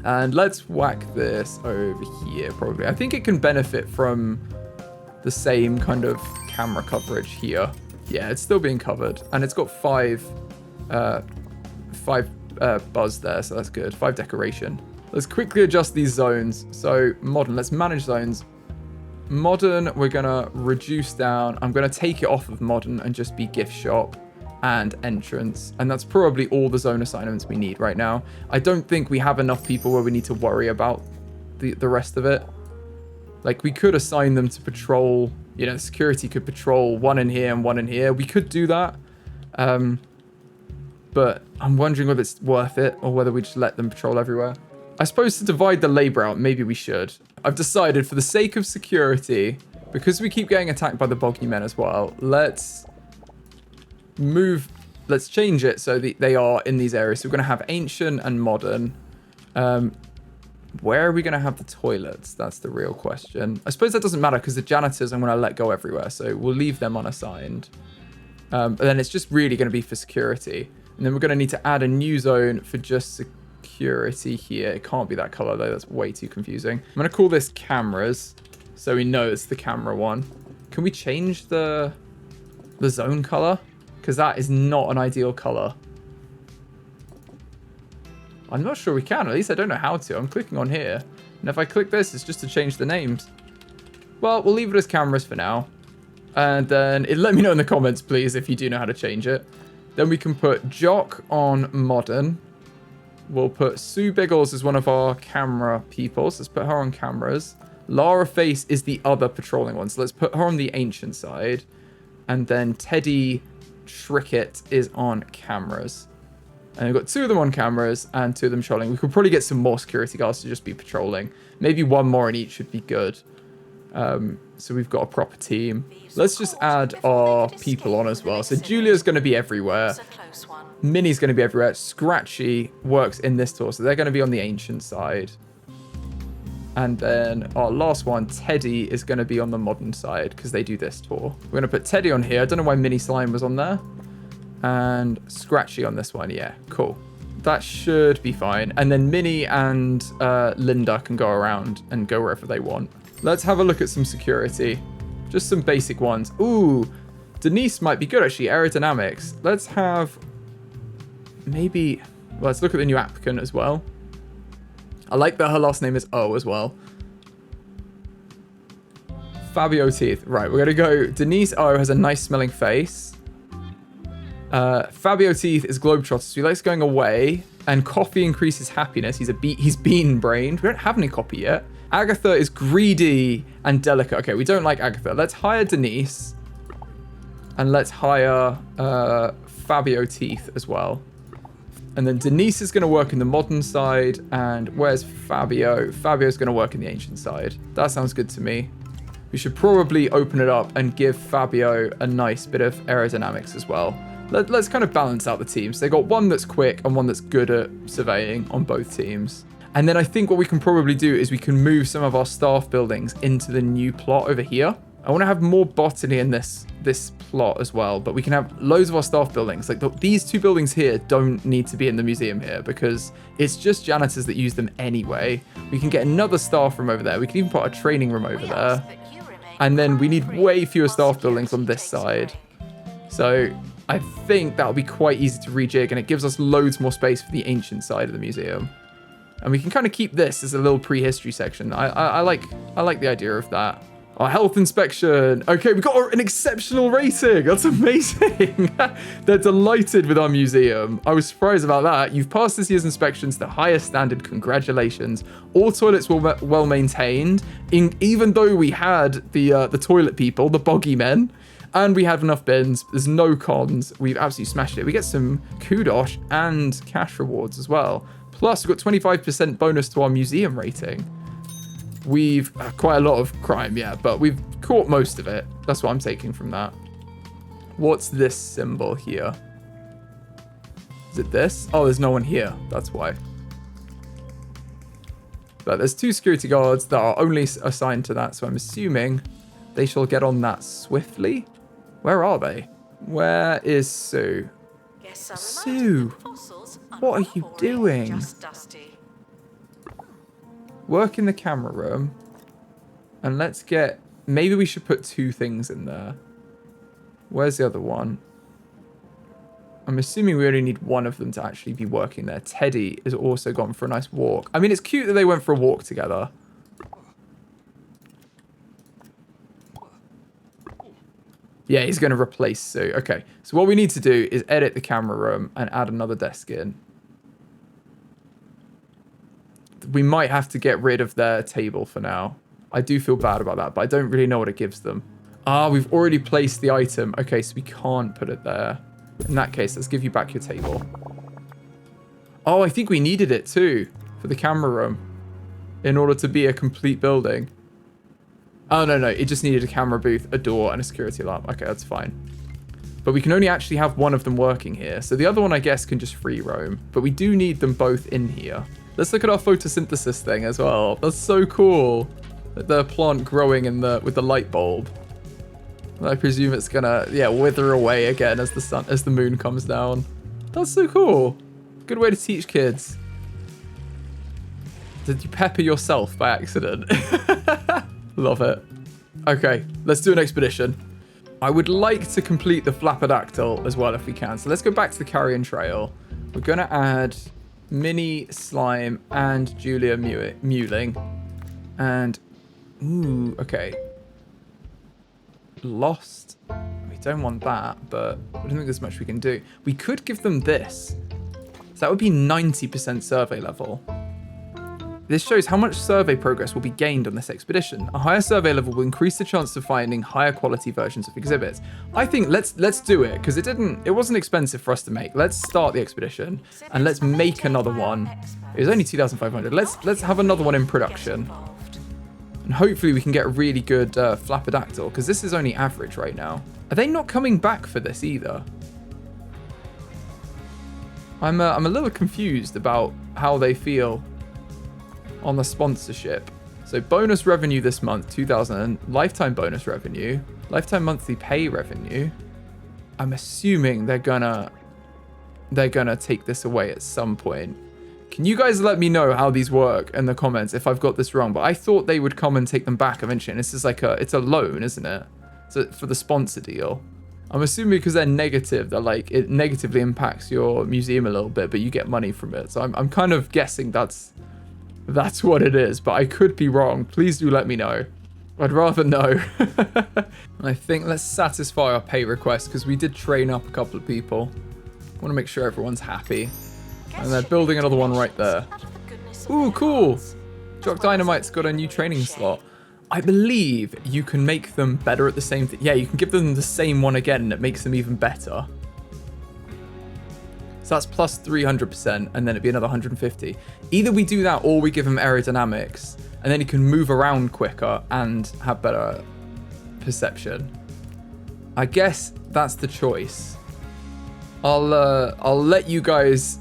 And let's whack this over here, probably. I think it can benefit from the same kind of camera coverage here. Yeah, it's still being covered. And it's got five buzz there, so that's good. 5 decoration. Let's quickly adjust these zones. So modern, let's manage zones. Modern, we're going to reduce down. I'm going to take it off of modern and just be gift shop and entrance. And that's probably all the zone assignments we need right now. I don't think we have enough people where we need to worry about the rest of it. Like, we could assign them to patrol. You know, security could patrol one in here and one in here. We could do that. But I'm wondering whether it's worth it or whether we just let them patrol everywhere. I suppose to divide the labor out, maybe we should. I've decided for the sake of security, because we keep getting attacked by the boggy men as well, let's change it so that they are in these areas. So we're going to have ancient and modern. Where are we going to have the toilets? That's the real question. I suppose that doesn't matter because the janitors I'm going to let go everywhere. So we'll leave them unassigned. But then it's just really going to be for security. And then we're going to need to add a new zone for just security here. It can't be that color though. That's way too confusing. I'm going to call this cameras so we know it's the camera one. can we change the zone color? Because that is not an ideal color. I'm not sure we can. At least I don't know how to. I'm clicking on here. And if I click this, it's just to change the names. Well, we'll leave it as cameras for now. And then let me know in the comments, please, if you do know how to change it. Then we can put Jock on modern. We'll put Sue Biggles as one of our camera people. So let's put her on cameras. Lara Face is the other patrolling one. So let's put her on the ancient side. And then Teddy Shrickett is on cameras. And we've got 2 of them on cameras and 2 of them patrolling. We could probably get some more security guards to just be patrolling. Maybe 1 more in each would be good. So we've got a proper team. Let's just add our people on as well. So Julia's going to be everywhere. Minnie's going to be everywhere. Scratchy works in this tour, so they're going to be on the ancient side. And then our last one, Teddy, is going to be on the modern side because they do this tour. We're going to put Teddy on here. I don't know why Minnie Slime was on there. And Scratchy on this one. Yeah, cool. That should be fine. And then Minnie and Linda can go around and go wherever they want. Let's have a look at some security. Just some basic ones. Ooh, Denise might be good, actually. Aerodynamics. Let's have... maybe... well, let's look at the new applicant as well. I like that her last name is O as well. Fabio Teeth. Right, we're going to go... Denise O has a nice smelling face. Fabio Teeth is Globetrotter, so he likes going away. And coffee increases happiness. He's bean-brained. We don't have any coffee yet. Agatha is greedy and delicate. Okay, we don't like Agatha. Let's hire Denise. And let's hire Fabio Teeth as well. And then Denise is going to work in the modern side. And where's Fabio? Fabio's going to work in the ancient side. That sounds good to me. We should probably open it up and give Fabio a nice bit of aerodynamics as well. Let's kind of balance out the teams. They got one that's quick and one that's good at surveying on both teams. And then I think what we can probably do is we can move some of our staff buildings into the new plot over here. I want to have more botany in this plot as well, but we can have loads of our staff buildings. Like these 2 buildings here don't need to be in the museum here because it's just janitors that use them anyway. We can get another staff room over there. We can even put a training room over there. And then we need way fewer staff buildings on this side. So I think that'll be quite easy to rejig, and it gives us loads more space for the ancient side of the museum. And we can kind of keep this as a little prehistory section. I like the idea of that. Our health inspection. Okay, we got an exceptional rating. That's amazing. They're delighted with our museum. I was surprised about that. You've passed this year's inspections to the highest standard. Congratulations. All toilets were well maintained. Even though we had the toilet people, the boggy men, and we have enough bins. There's no cons. We've absolutely smashed it. We get some kudos and cash rewards as well. Plus, we've got 25% bonus to our museum rating. We've quite a lot of crime, yeah, but we've caught most of it. That's what I'm taking from that. What's this symbol here? Is it this? Oh, there's no one here. That's why. But there's 2 security guards that are only assigned to that, so I'm assuming they shall get on that swiftly. Where are they? Where is Sue? Sue, what are you doing? Work in the camera room. And let's get... maybe we should put 2 things in there. Where's the other one? I'm assuming we only need one of them to actually be working there. Teddy has also gone for a nice walk. I mean, it's cute that they went for a walk together. Yeah, he's going to replace Sue. Okay, so what we need to do is edit the camera room and add another desk in. We might have to get rid of their table for now. I do feel bad about that, but I don't really know what it gives them. Ah, we've already placed the item. Okay, so we can't put it there. In that case, let's give you back your table. Oh, I think we needed it too for the camera room in order to be a complete building. Oh, no, it just needed a camera booth, a door, and a security alarm. Okay, that's fine. But we can only actually have one of them working here. So the other one, I guess, can just free roam. But we do need them both in here. Let's look at our photosynthesis thing as well. That's so cool. The plant growing in with the light bulb. I presume it's gonna, yeah, wither away again as the moon comes down. That's so cool. Good way to teach kids. Did you pepper yourself by accident? Love it. Okay, let's do an expedition. I would like to complete the Flapperdactyl as well if we can. So let's go back to the Carrion Trail. We're going to add Minnie, Slime, and Julia Mewling. And, ooh, okay. Lost. We don't want that, but I don't think there's much we can do. We could give them this. So that would be 90% survey level. This shows how much survey progress will be gained on this expedition. A higher survey level will increase the chance of finding higher quality versions of exhibits. I think let's do it, because it wasn't expensive for us to make. Let's start the expedition and let's make another one. It was only 2,500. Let's have another one in production. And hopefully we can get a really good Flapperdactyl, because this is only average right now. Are they not coming back for this either? I'm a little confused about how they feel on the sponsorship. So bonus revenue this month, 2,000. Lifetime bonus revenue. Lifetime monthly pay revenue. I'm assuming they're gonna take this away at some point. Can you guys let me know how these work in the comments if I've got this wrong? But I thought they would come and take them back eventually. And this is like it's a loan, isn't it? So for the sponsor deal. I'm assuming because they're negative, that like it negatively impacts your museum a little bit, but you get money from it. So I'm kind of guessing that's what it is, but I could be wrong. Please do let me know. I'd rather know. I think let's satisfy our pay request because we did train up a couple of people. I want to make sure everyone's happy. And they're building another one right there. Ooh, cool. Jock Dynamite's got a new training slot. I believe you can make them better at the same thing. Yeah, you can give them the same one again and it makes them even better. So that's plus 300% and then it'd be another 150. Either we do that or we give them aerodynamics and then you can move around quicker and have better perception. I guess that's the choice. I'll let you guys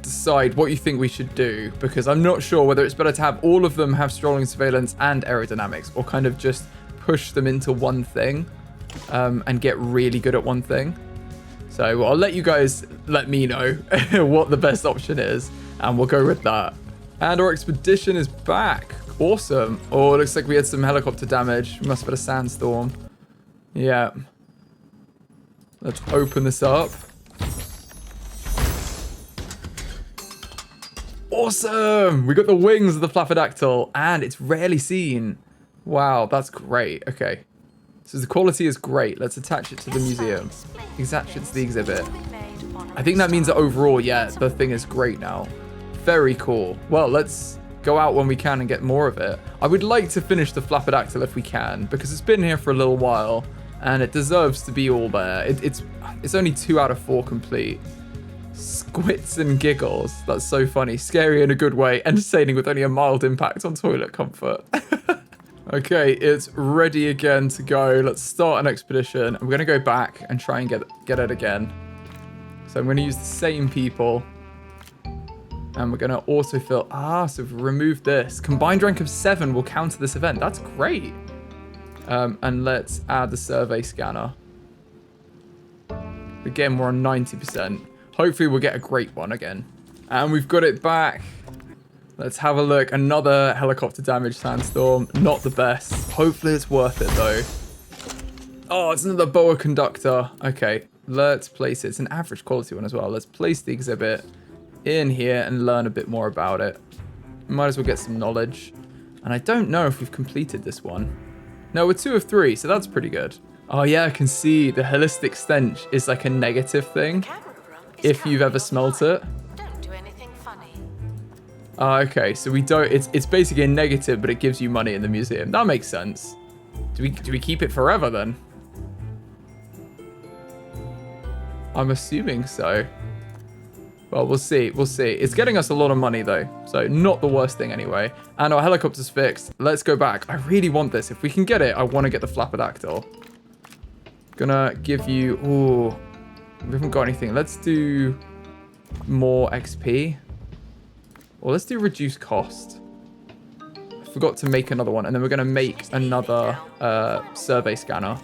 decide what you think we should do, because I'm not sure whether it's better to have all of them have strolling surveillance and aerodynamics or kind of just push them into one thing and get really good at one thing. So I'll let you guys let me know what the best option is and we'll go with that. And our expedition is back. Awesome. Oh, it looks like we had some helicopter damage. We must have had a sandstorm. Yeah. Let's open this up. Awesome! We got the wings of the Flapperdactyl, and it's rarely seen. Wow, that's great. Okay. So the quality is great. Let's attach it to the museum. Attach it to the exhibit. I think that means that overall, yeah, the thing is great now. Very cool. Well, let's go out when we can and get more of it. I would like to finish the Flapperdactyl if we can, because it's been here for a little while, and it deserves to be all there. It's only 2 out of 4 complete. Squits and giggles. That's so funny. Scary in a good way. Entertaining with only a mild impact on toilet comfort. Okay, it's ready again to go. Let's start an expedition. I'm going to go back and try and get it again. So I'm going to use the same people. And we're going to autofill. So we've removed this. Combined rank of 7 will counter this event. That's great. And let's add the survey scanner. Again, we're on 90%. Hopefully we'll get a great one again. And we've got it back. Let's have a look. Another helicopter damage sandstorm. Not the best. Hopefully it's worth it though. Oh, it's another boa conductor. Okay, let's place it. It's an average quality one as well. Let's place the exhibit in here and learn a bit more about it. Might as well get some knowledge. And I don't know if we've completed this one. No, we're 2 of 3, so that's pretty good. Oh yeah, I can see the holistic stench is like a negative thing. If you've ever smelt it. Don't do anything funny. Okay, so we don't. It's basically a negative, but it gives you money in the museum. That makes sense. Do we keep it forever then? I'm assuming so. Well, we'll see. We'll see. It's getting us a lot of money though, so not the worst thing anyway. And our helicopter's fixed. Let's go back. I really want this. If we can get it, I want to get the Flapperdactyl. Gonna give you. Ooh. We haven't got anything. Let's do more XP. Or let's do reduced cost. I forgot to make another one. And then we're going to make another survey scanner.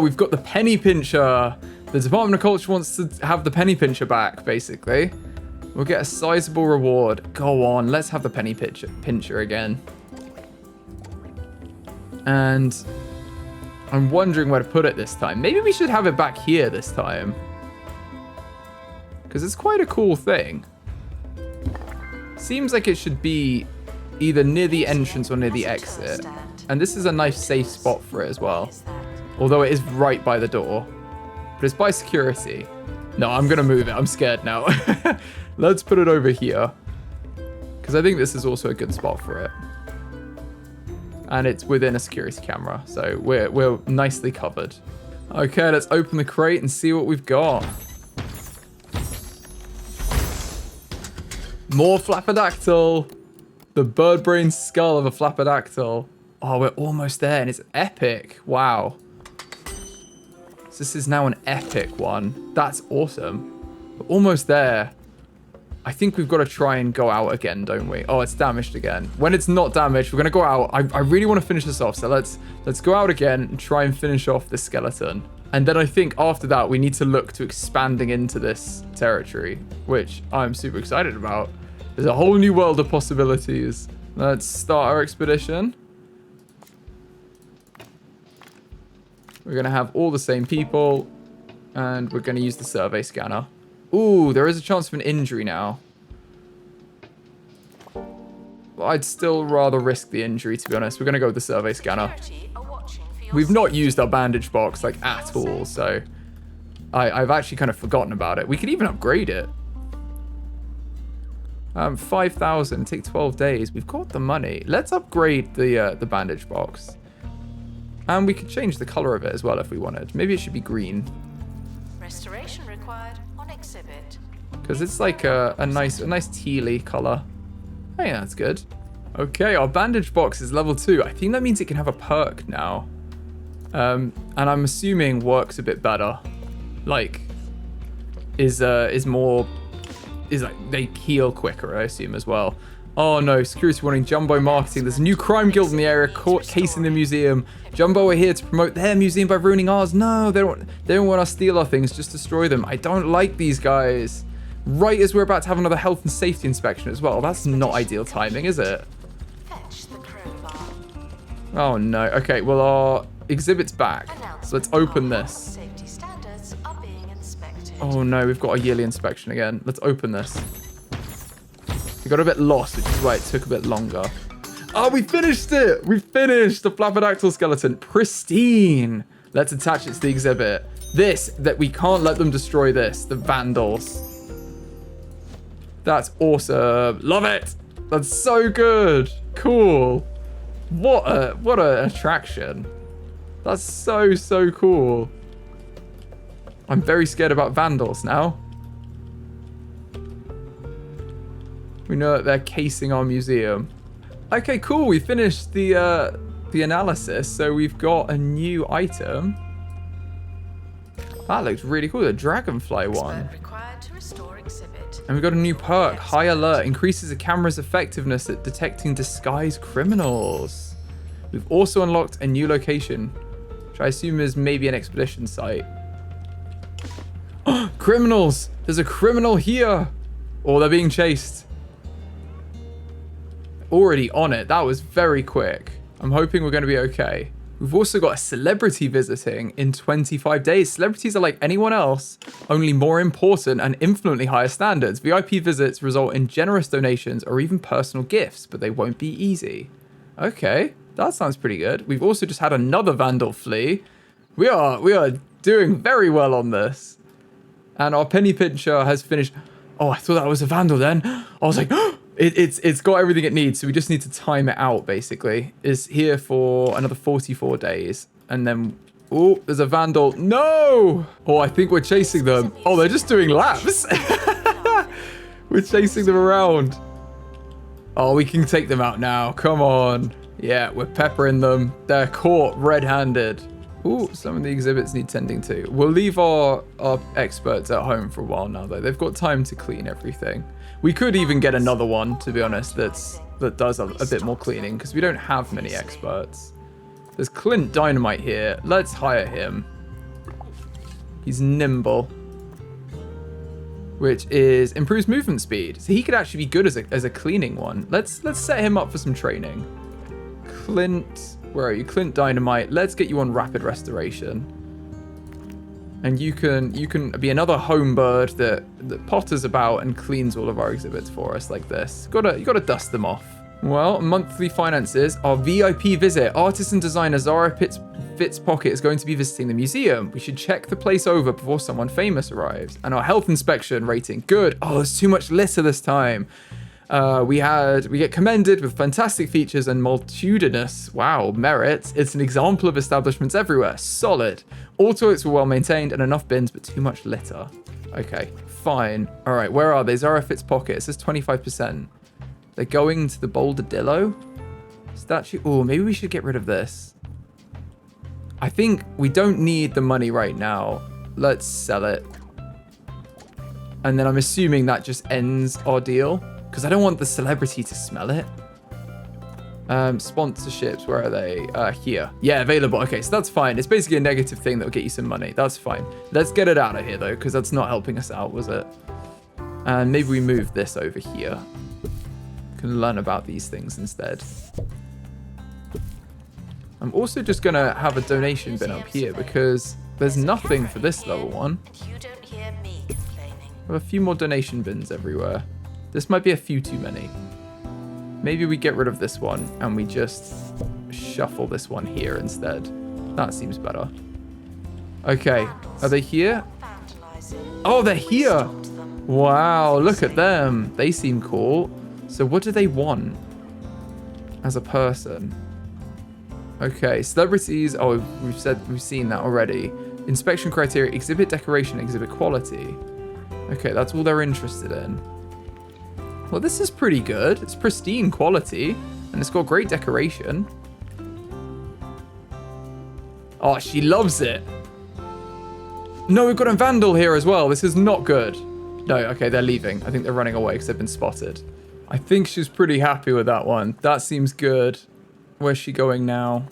We've got the penny pincher. The Department of Culture wants to have the penny pincher back, basically. We'll get a sizable reward. Go on. Let's have the penny pincher again. And I'm wondering where to put it this time. Maybe we should have it back here this time. Because it's quite a cool thing. Seems like it should be either near the entrance or near the exit. And this is a nice safe spot for it as well. Although it is right by the door. But it's by security. No, I'm going to move it. I'm scared now. Let's put it over here. Because I think this is also a good spot for it. And it's within a security camera. So we're nicely covered. Okay, let's open the crate and see what we've got. More Flapperdactyl. The bird brain skull of a Flapperdactyl. Oh, we're almost there, and it's epic. Wow. So this is now an epic one. That's awesome. We're almost there. I think we've got to try and go out again, don't we? Oh, it's damaged again. When it's not damaged, we're going to go out. I really want to finish this off, so let's go out again and try and finish off the skeleton. And then I think after that, we need to look to expanding into this territory, which I'm super excited about. There's a whole new world of possibilities. Let's start our expedition. We're going to have all the same people, and we're going to use the survey scanner. Ooh, there is a chance of an injury now. Well, I'd still rather risk the injury, to be honest. We're going to go with the survey scanner. We've not used our bandage box, like, at all, so I've actually kind of forgotten about it. We could even upgrade it. 5,000, take 12 days. We've got the money. Let's upgrade the bandage box. And we could change the color of it as well if we wanted. Maybe it should be green. Restoration required on exhibit. Because it's like a nice tealy color. Hey, that's good. Okay, our bandage box is level 2. I think that means it can have a perk now. And I'm assuming works a bit better. Like, is like they heal quicker, I assume, as well. Oh no, security warning, Jumbo marketing. There's a new crime guild in the area casing the museum. Jumbo are here to promote their museum by ruining ours. No, they don't want us to steal our things, just destroy them. I don't like these guys. Right as we're about to have another health and safety inspection as well. That's not ideal timing, is it? Fetch the crowbar. Oh no. Okay, well our exhibit's back. So let's open this. Safety standards are being inspected. Oh no, we've got a yearly inspection again. Let's open this. We got a bit lost, which is why it took a bit longer. Oh, we finished it! We finished the Flapperdactyl skeleton. Pristine! Let's attach it to the exhibit. That we can't let them destroy this. The vandals. That's awesome. Love it! That's so good! Cool. What a attraction. That's so cool. I'm very scared about vandals now. We know that they're casing our museum. Okay, cool. We finished the analysis, so we've got a new item. That looks really cool. The dragonfly one. Required to restore exhibit. And we've got a new perk. High alert increases the camera's effectiveness at detecting disguised criminals. We've also unlocked a new location, which I assume is maybe an expedition site. Criminals! There's a criminal here! Or they're being chased. Already on it. That was very quick. I'm hoping we're going to be okay. We've also got a celebrity visiting in 25 days. Celebrities are like anyone else, only more important and infinitely higher standards. VIP visits result in generous donations or even personal gifts, but they won't be easy. Okay, that sounds pretty good. We've also just had another vandal flee. We are doing very well on this. And our penny pincher has finished. Oh, I thought that was a vandal then. I was like, it's got everything it needs. So we just need to time it out, basically. It's here for another 44 days. And then, oh, there's a vandal. No! Oh, I think we're chasing them. Oh, they're just doing laps. We're chasing them around. Oh, we can take them out now. Come on. Yeah, we're peppering them. They're caught red-handed. Ooh, some of the exhibits need tending to. We'll leave our experts at home for a while now, though. They've got time to clean everything. We could even get another one, to be honest, that does a bit more cleaning, because we don't have many experts. There's Clint Dynamite here. Let's hire him. He's nimble, which is improves movement speed. So he could actually be good as a cleaning one. Let's set him up for some training. Clint, Where are you? Clint Dynamite. Let's get you on rapid restoration. And you can be another home bird that potters about and cleans all of our exhibits for us like this. You gotta dust them off. Well, monthly finances. Our VIP visit. Artist and designer Zara Fitzpocket is going to be visiting the museum. We should check the place over before someone famous arrives. And our health inspection rating. Good. Oh, there's too much litter this time. We get commended with fantastic features and multitudinous, merits. It's an example of establishments everywhere. Solid. All toilets were well maintained and enough bins, but too much litter. Okay, fine. All right, where are they? Zara Fitzpocket. It says 25%. They're going to the Boulder statue. Oh, maybe we should get rid of this. I think we don't need the money right now. Let's sell it. And then I'm assuming that just ends our deal. Because I don't want the celebrity to smell it. Sponsorships, where are they? Here. Yeah, available. Okay, so that's fine. It's basically a negative thing that will get you some money. That's fine. Let's get it out of here, though, because that's not helping us out, was it? And maybe we move this over here. Can learn about these things instead. I'm also just going to have a donation bin up here, because there's nothing for this level 1. We have a few more donation bins everywhere. This might be a few too many. Maybe we get rid of this one and we just shuffle this one here instead. That seems better. Okay, are they here? Oh, they're here. Wow, look at them. They seem cool. So what do they want as a person? Okay, celebrities. Oh, we've seen that already. Inspection criteria, exhibit decoration, exhibit quality. Okay, that's all they're interested in. Well, this is pretty good. It's pristine quality, and it's got great decoration. Oh, she loves it. No, we've got a vandal here as well. This is not good. No, okay, they're leaving. I think they're running away because they've been spotted. I think she's pretty happy with that one. That seems good. Where's she going now?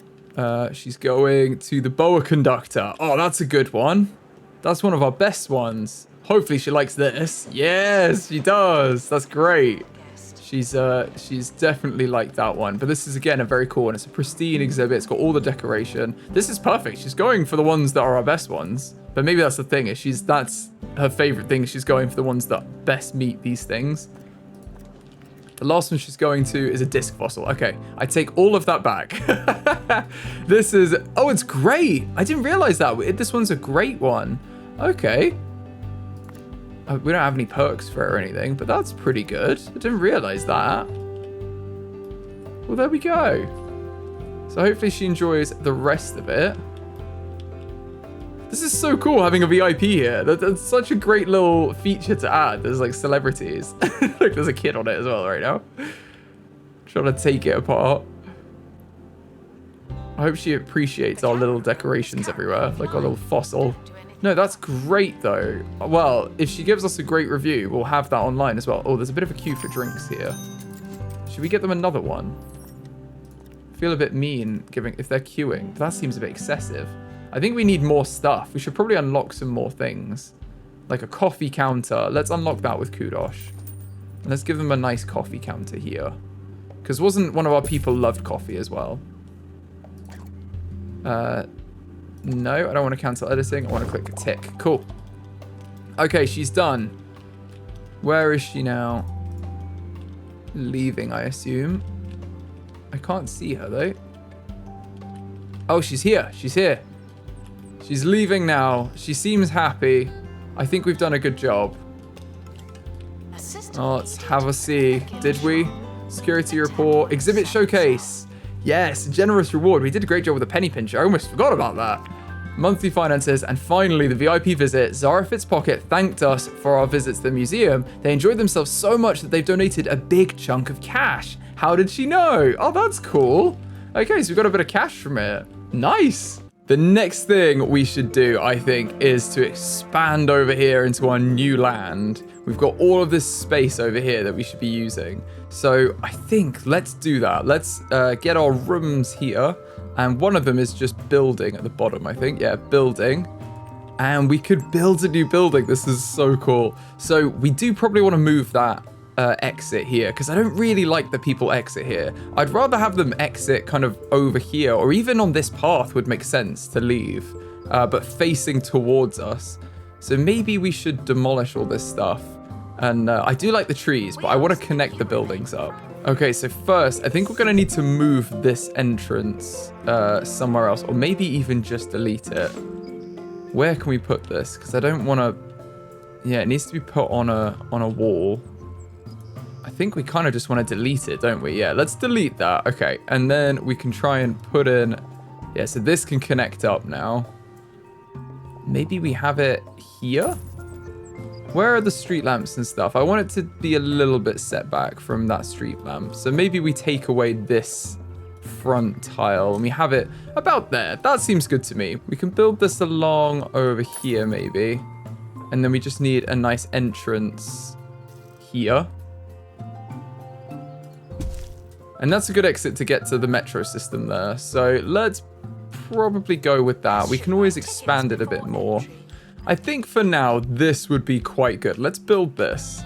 She's going to the boa conductor. Oh, that's a good one. That's one of our best ones. Hopefully she likes this. Yes, she does. That's great. She's definitely liked that one. But this is, again, a very cool one. It's a pristine exhibit. It's got all the decoration. This is perfect. She's going for the ones that are our best ones. But maybe that's the thing. That's her favorite thing. She's going for the ones that best meet these things. The last one she's going to is a disc fossil. Okay, I take all of that back. This is... Oh, it's great. I didn't realize that. This one's a great one. Okay. We don't have any perks for it or anything, but that's pretty good. I didn't realize that. Well, there we go. So hopefully she enjoys the rest of it. This is so cool having a VIP here. That's such a great little feature to add. There's like celebrities. Look, there's a kid on it as well right now. Trying to take it apart. I hope she appreciates our little decorations everywhere. Like our little fossil. No, that's great though. Well, if she gives us a great review, we'll have that online as well. Oh, there's a bit of a queue for drinks here. Should we get them another one? I feel a bit mean if they're queuing. That seems a bit excessive. I think we need more stuff. We should probably unlock some more things. Like a coffee counter. Let's unlock that with Kudosh. And let's give them a nice coffee counter here. Because wasn't one of our people loved coffee as well? No, I don't want to cancel editing. I want to click a tick. Cool. Okay, she's done. Where is she now? Leaving, I assume. I can't see her, though. Oh, she's here. She's here. She's leaving now. She seems happy. I think we've done a good job. Oh, let's have a see. Did we? Security report. Exhibit showcase. Yes, generous reward. We did a great job with the penny pincher. I almost forgot about that. Monthly finances, and finally the VIP visit. Zara Fitzpocket thanked us for our visit to the museum. They enjoyed themselves so much that they've donated a big chunk of cash. How did she know? Oh, that's cool. Okay, so we got a bit of cash from it. Nice. The next thing we should do, I think, is to expand over here into our new land. We've got all of this space over here that we should be using. So I think let's do that. Let's get our rooms here. And one of them is just building at the bottom, I think. Yeah, building. And we could build a new building. This is so cool. So we do probably want to move that exit here, because I don't really like that people exit here. I'd rather have them exit kind of over here, or even on this path would make sense to leave, but facing towards us. So maybe we should demolish all this stuff. And I do like the trees, but I want to connect the buildings up. Okay, so first, I think we're going to need to move this entrance somewhere else, or maybe even just delete it. Where can we put this? Because I don't want to... Yeah, it needs to be put on a wall. I think we kind of just want to delete it, don't we? Yeah, let's delete that. Okay, and then we can try and put in... Yeah, so this can connect up now. Maybe we have it here? Where are the street lamps and stuff? I want it to be a little bit set back from that street lamp. So maybe we take away this front tile and we have it about there. That seems good to me. We can build this along over here maybe. And then we just need a nice entrance here. And that's a good exit to get to the metro system there. So let's probably go with that. We can always expand it a bit more. I think for now, this would be quite good. Let's build this.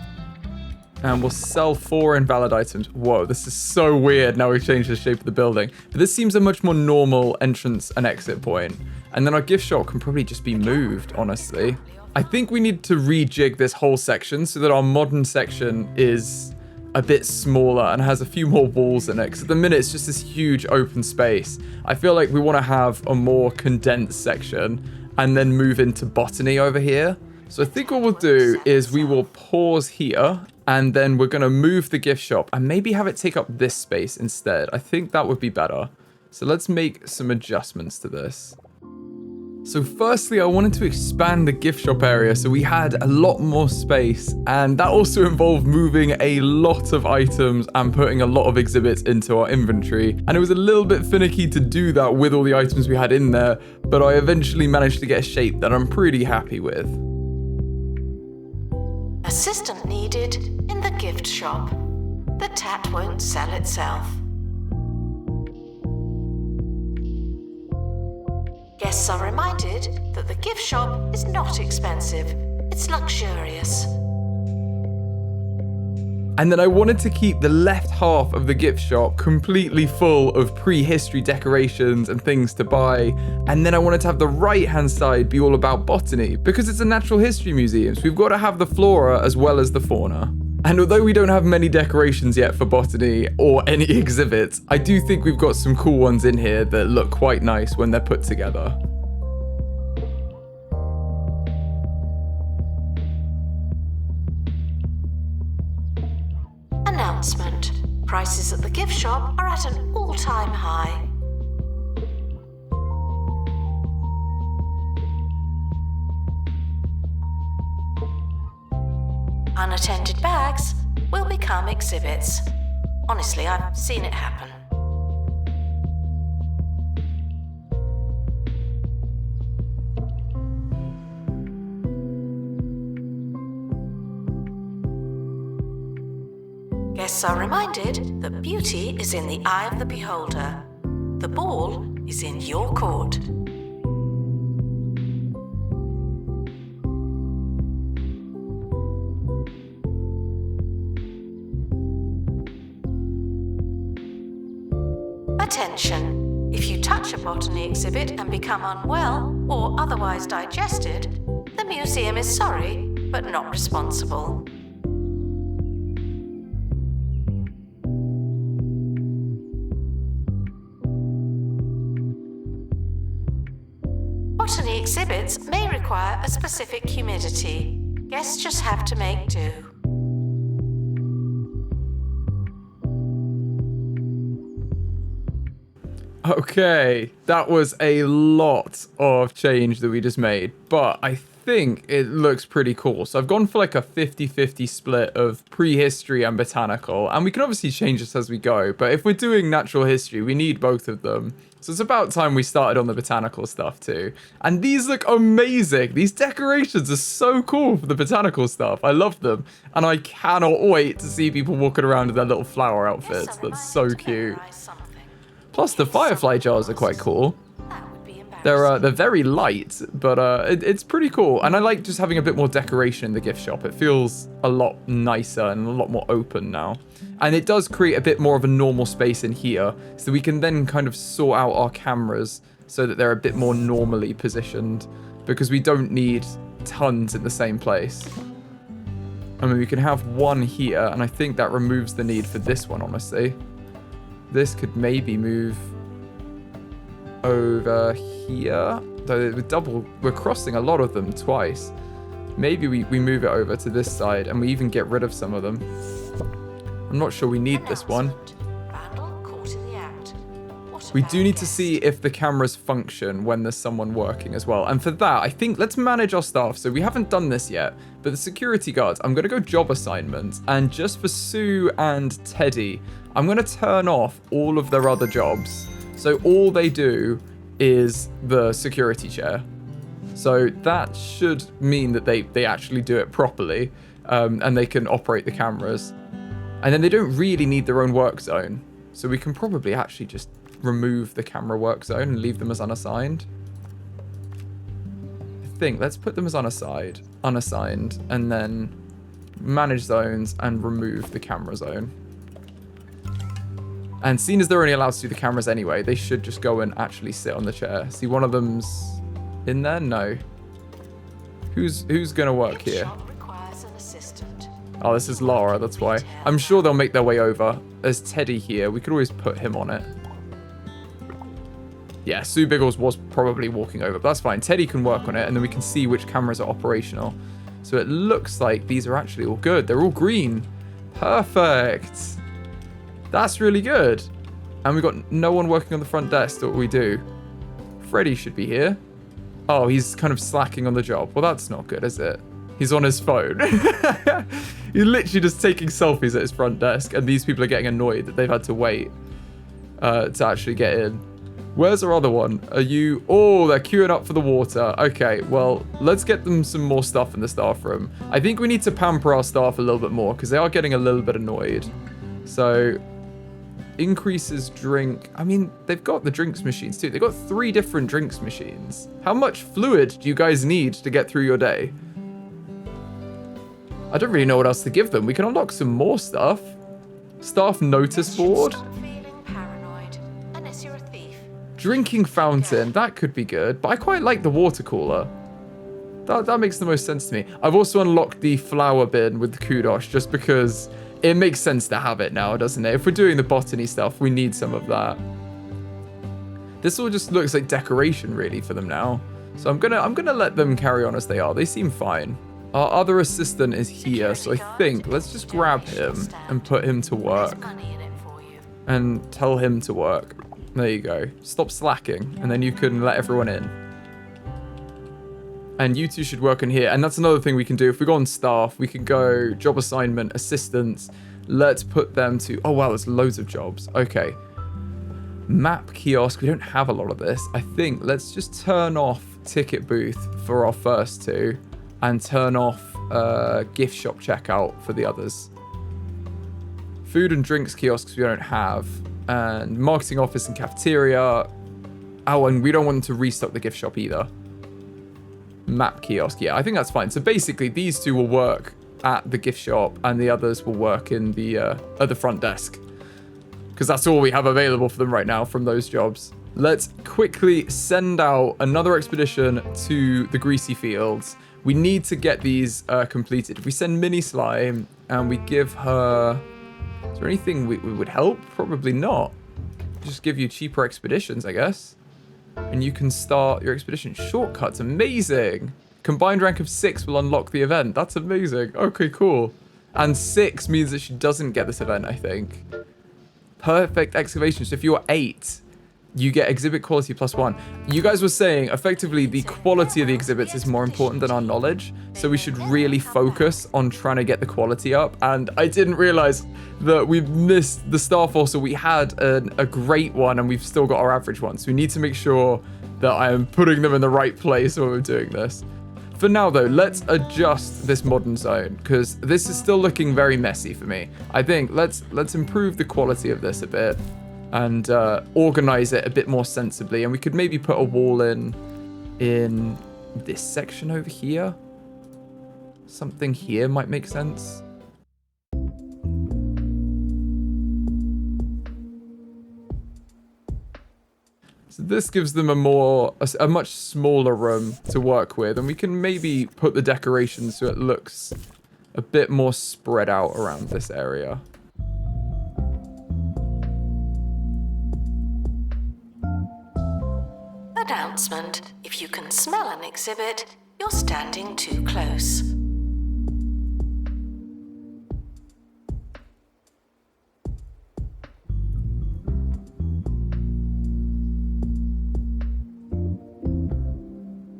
And we'll sell 4 invalid items. Whoa, this is so weird now we've changed the shape of the building. But this seems a much more normal entrance and exit point. And then our gift shop can probably just be moved, honestly. I think we need to rejig this whole section so that our modern section is a bit smaller and has a few more walls in it. Because at the minute, it's just this huge open space. I feel like we want to have a more condensed section and then move into Botany over here. So I think what we'll do is we will pause here and then we're going to move the gift shop and maybe have it take up this space instead. I think that would be better. So let's make some adjustments to this. So firstly, I wanted to expand the gift shop area so we had a lot more space, and that also involved moving a lot of items and putting a lot of exhibits into our inventory. And it was a little bit finicky to do that with all the items we had in there, but I eventually managed to get a shape that I'm pretty happy with. Assistant needed in the gift shop. The tat won't sell itself. Guests are reminded that the gift shop is not expensive, it's luxurious. And then I wanted to keep the left half of the gift shop completely full of prehistory decorations and things to buy. And then I wanted to have the right-hand side be all about botany, because it's a natural history museum, so we've got to have the flora as well as the fauna. And although we don't have many decorations yet for Botany or any exhibits, I do think we've got some cool ones in here that look quite nice when they're put together. Announcement. Prices at the gift shop are at an all-time high. Unattended bags will become exhibits. Honestly, I've seen it happen. Guests are reminded that beauty is in the eye of the beholder. The ball is in your court. Attention! If you touch a botany exhibit and become unwell or otherwise digested, the museum is sorry, but not responsible. Botany exhibits may require a specific humidity. Guests just have to make do. Okay, that was a lot of change that we just made, but I think it looks pretty cool. So I've gone for like a 50-50 split of prehistory and botanical, and we can obviously change this as we go, but if we're doing natural history, we need both of them. So it's about time we started on the botanical stuff too. And these look amazing. These decorations are so cool for the botanical stuff. I love them. And I cannot wait to see people walking around in their little flower outfits. That's so cute. Plus the firefly jars are quite cool. They're very light, but it's pretty cool. And I like just having a bit more decoration in the gift shop. It feels a lot nicer and a lot more open now. And it does create a bit more of a normal space in here, so we can then kind of sort out our cameras so that they're a bit more normally positioned, because we don't need tons in the same place. I mean, we can have one here, and I think that removes the need for this one, honestly. This could maybe move over here. Though we're crossing a lot of them twice. Maybe we move it over to this side, and we even get rid of some of them. I'm not sure we need this one. We do need to see if the cameras function when there's someone working as well. And for that, I think let's manage our staff. So we haven't done this yet, but the security guards, I'm going to go job assignments. And just for Sue and Teddy, I'm going to turn off all of their other jobs. So all they do is the security chair. So that should mean that they actually do it properly, and they can operate the cameras. And then they don't really need their own work zone. So we can probably actually just remove the camera work zone and leave them as unassigned. I think let's put them as unassigned, and then manage zones and remove the camera zone. And seeing as they're only allowed to do the cameras anyway, they should just go and actually sit on the chair. See, one of them's in there? No. Who's gonna work here? Oh, this is Laura, that's why. I'm sure they'll make their way over. There's Teddy here. We could always put him on it. Yeah, Sue Biggles was probably walking over, but that's fine. Teddy can work on it, and then we can see which cameras are operational. So it looks like these are actually all good. They're all green. Perfect. That's really good. And we've got no one working on the front desk. What we do? Freddy should be here. Oh, he's kind of slacking on the job. Well, that's not good, is it? He's on his phone. He's literally just taking selfies at his front desk, and these people are getting annoyed that they've had to wait to actually get in. Where's our other one? Are you... Oh, they're queuing up for the water. Okay, well, let's get them some more stuff in the staff room. I think we need to pamper our staff a little bit more, because they are getting a little bit annoyed. So, increases drink... I mean, they've got the drinks machines too. They've got 3 different drinks machines. How much fluid do you guys need to get through your day? I don't really know what else to give them. We can unlock some more stuff. Staff notice board. Drinking fountain. That could be good. But I quite like the water cooler. That makes the most sense to me. I've also unlocked the flower bin with the kudos just because it makes sense to have it now, doesn't it? If we're doing the botany stuff, we need some of that. This all just looks like decoration really for them now. So I'm gonna let them carry on as they are. They seem fine. Our other assistant is here, so I think let's just grab him and put him to work. And tell him to work. There you go. Stop slacking, and then you can let everyone in. And you two should work in here. And that's another thing we can do. If we go on staff, we can go job assignment, assistants. Let's put them to... Oh, wow, there's loads of jobs. Okay. Map kiosk. We don't have a lot of this. I think let's just turn off ticket booth for our first 2. And turn off gift shop checkout for the others. Food and drinks kiosks we don't have. And marketing office and cafeteria. Oh, and we don't want to restock the gift shop either. Map kiosk. Yeah, I think that's fine. So basically, these 2 will work at the gift shop, and the others will work in the at the front desk. Because that's all we have available for them right now from those jobs. Let's quickly send out another expedition to the greasy fields. We need to get these completed. If we send Mini Slime and we give her... Is there anything we would help? Probably not. Just give you cheaper expeditions, I guess. And you can start your expedition. Shortcuts, amazing. Combined rank of 6 will unlock the event. That's amazing. Okay, cool. And 6 means that she doesn't get this event, I think. Perfect excavation. So if you're 8... you get exhibit quality +1. You guys were saying, effectively, the quality of the exhibits is more important than our knowledge. So we should really focus on trying to get the quality up. And I didn't realize that we missed the staff also. We had a great one, and we've still got our average one. So we need to make sure that I am putting them in the right place when we're doing this. For now, though, let's adjust this modern zone, because this is still looking very messy for me. I think let's improve the quality of this a bit. and organize it a bit more sensibly. And we could maybe put a wall in this section over here. Something here might make sense. So this gives them a much smaller room to work with, and we can maybe put the decorations so it looks a bit more spread out around this area. Announcement. If you can smell an exhibit, you're standing too close.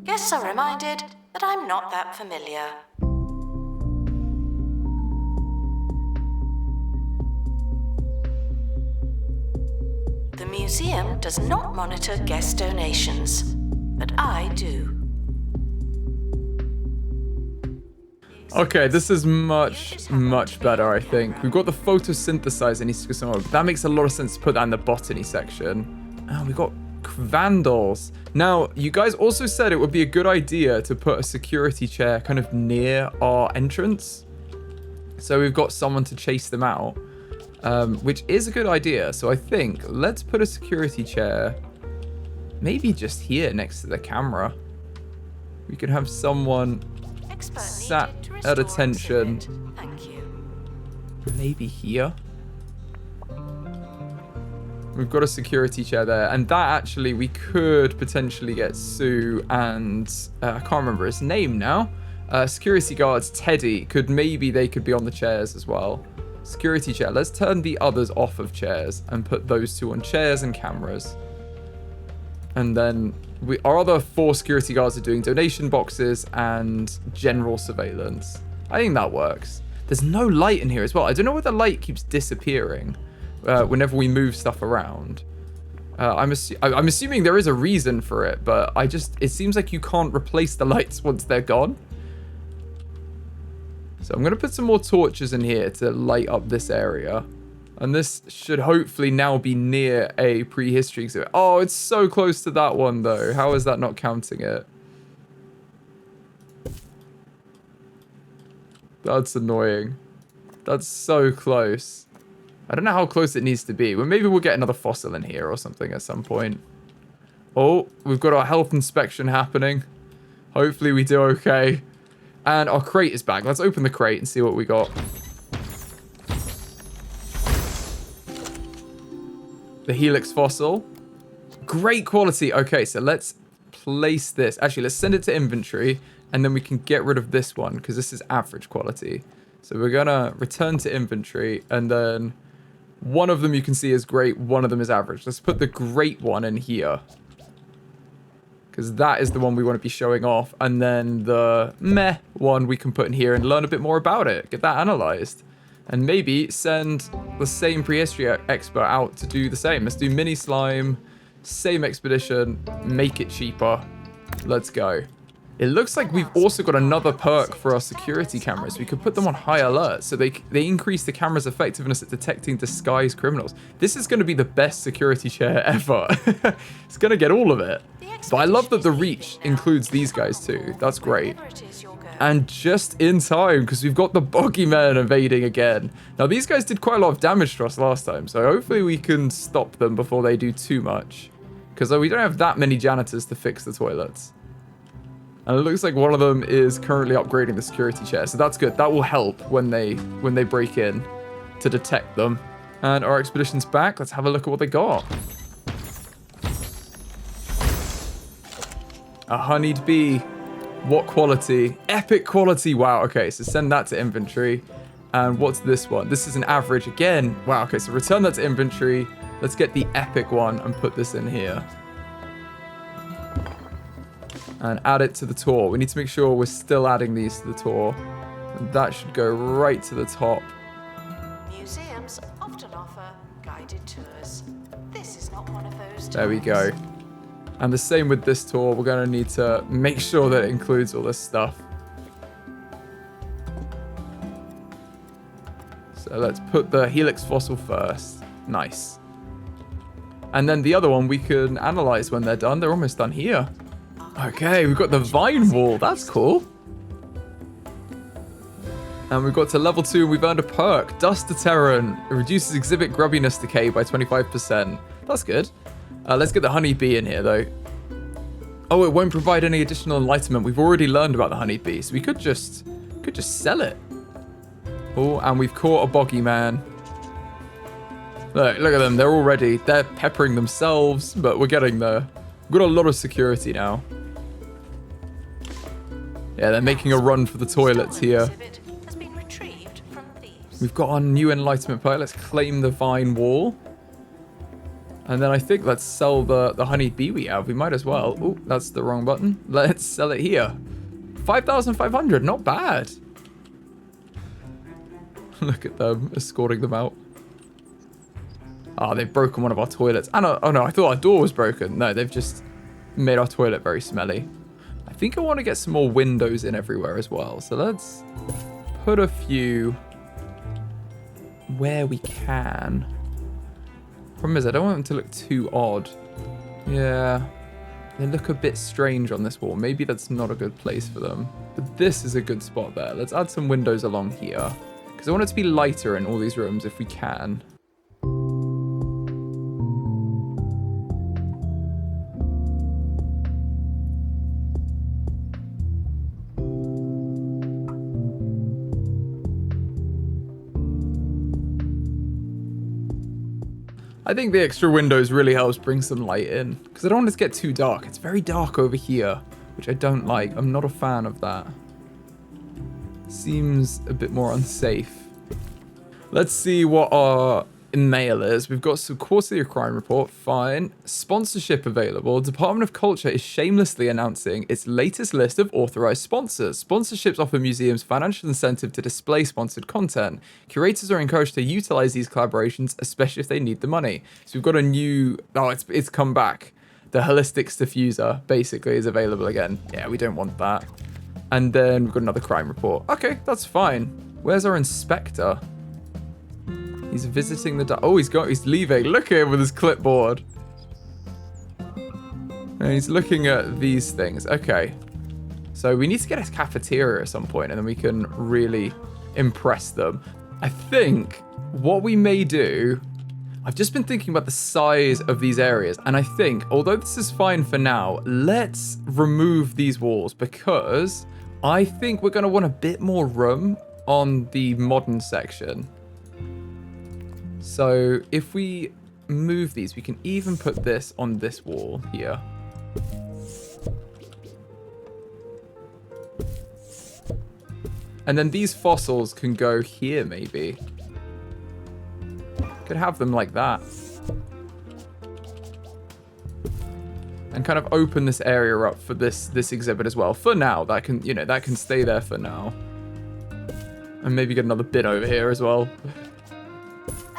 Guests are reminded that I'm not that familiar. The museum does not monitor guest donations, but I do. Okay, this is much better, I think. We've got the photosynthesizer needs to go somewhere. That makes a lot of sense to put that in the botany section. Oh, we've got vandals. Now, you guys also said it would be a good idea to put a security chair kind of near our entrance. So we've got someone to chase them out, which is a good idea. So I think let's put a security chair maybe just here next to the camera. We could have someone sat at attention. Thank you. Maybe here. We've got a security chair there, and that actually we could potentially get Sue and I can't remember his name now. Security guards Teddy they could be on the chairs as well. Security chair. Let's turn the others off of chairs and put those two on chairs and cameras. And then our other 4 security guards are doing donation boxes and general surveillance. I think that works. There's no light in here as well. I don't know why the light keeps disappearing whenever we move stuff around. I'm assuming there is a reason for it, but it seems like you can't replace the lights once they're gone. So I'm going to put some more torches in here to light up this area. And this should hopefully now be near a prehistory exhibit. Oh, it's so close to that one, though. How is that not counting it? That's annoying. That's so close. I don't know how close it needs to be. Well, maybe we'll get another fossil in here or something at some point. Oh, we've got our health inspection happening. Hopefully we do okay. And our crate is back. Let's open the crate and see what we got. The helix fossil. Great quality. Okay, so let's place this. Actually, let's send it to inventory, and then we can get rid of this one because this is average quality. So we're going to return to inventory, and then one of them you can see is great, one of them is average. Let's put the great one in here because that is the one we want to be showing off. And then the meh one we can put in here and learn a bit more about it. Get that analyzed. And maybe send the same prehistory expert out to do the same. Let's do mini slime, same expedition, make it cheaper. Let's go. It looks like we've also got another perk for our security cameras. We could put them on high alert, so they increase the camera's effectiveness at detecting disguised criminals. This is going to be the best security chair ever. It's going to get all of it. But I love that the reach includes these guys too. That's great. And just in time, because we've got the bogeyman invading again. Now, these guys did quite a lot of damage to us last time, so hopefully we can stop them before they do too much. Because we don't have that many janitors to fix the toilets. And it looks like one of them is currently upgrading the security chair, so that's good. That will help when they break in to detect them. And our expedition's back. Let's have a look at what they got. A honeyed bee. What quality? Epic quality. Wow. Okay, so send that to inventory. And what's this one? This is an average again. Wow. Okay, so return that to inventory. Let's get the epic one and put this in here. And add it to the tour. We need to make sure we're still adding these to the tour. And that should go right to the top. Museums often offer guided tours. This is not one of those tours. There we go. And the same with this tour. We're going to need to make sure that it includes all this stuff. So let's put the helix fossil first. Nice. And then the other one we can analyze when they're done. They're almost done here. Okay, we've got the vine wall. That's cool. And we've got to level 2. We've earned a perk. Dust Deterrent. It reduces exhibit grubbiness decay by 25%. That's good. Let's get the honeybee in here, though. Oh, it won't provide any additional enlightenment. We've already learned about the honeybee, so we could just sell it. Oh, and we've caught a boggy man. Look at them. They're peppering themselves, but we're getting there. We've got a lot of security now. Yeah, they're making a run for the toilets here. We've got our new enlightenment perk. Let's claim the vine wall. And then I think let's sell the honeybee we have. We might as well. Oh, that's the wrong button. Let's sell it here. 5,500. Not bad. Look at them escorting them out. Oh, they've broken one of our toilets. And oh no, I thought our door was broken. No, they've just made our toilet very smelly. I think I want to get some more windows in everywhere as well. So let's put a few where we can. Problem is, I don't want them to look too odd. Yeah, they look a bit strange on this wall. Maybe that's not a good place for them. But this is a good spot there. Let's add some windows along here. Because I want it to be lighter in all these rooms if we can. I think the extra windows really helps bring some light in, because I don't want it to get too dark. It's very dark over here, which I don't like. I'm not a fan of that. Seems a bit more unsafe. Let's see what our mail is. We've got some quarterly crime report. Fine. Sponsorship available. Department of Culture is shamelessly announcing its latest list of authorized sponsors. Sponsorships offer museums financial incentive to display sponsored content. Curators are encouraged to utilize these collaborations, especially if they need the money. So we've got a new... Oh, it's come back. The Holistics Diffuser, basically, is available again. Yeah, we don't want that. And then we've got another crime report. Okay, that's fine. Where's our inspector? He's visiting the... Oh, he's leaving. Look at him with his clipboard. And he's looking at these things. Okay. So we need to get a cafeteria at some point, and then we can really impress them. I think what we may do... I've just been thinking about the size of these areas, and I think, although this is fine for now, let's remove these walls, because I think we're going to want a bit more room on the modern section. So if we move these, we can even put this on this wall here. And then these fossils can go here, maybe. Could have them like that. And kind of open this area up for this exhibit as well. For now, that can, you know, that can stay there for now. And maybe get another bit over here as well.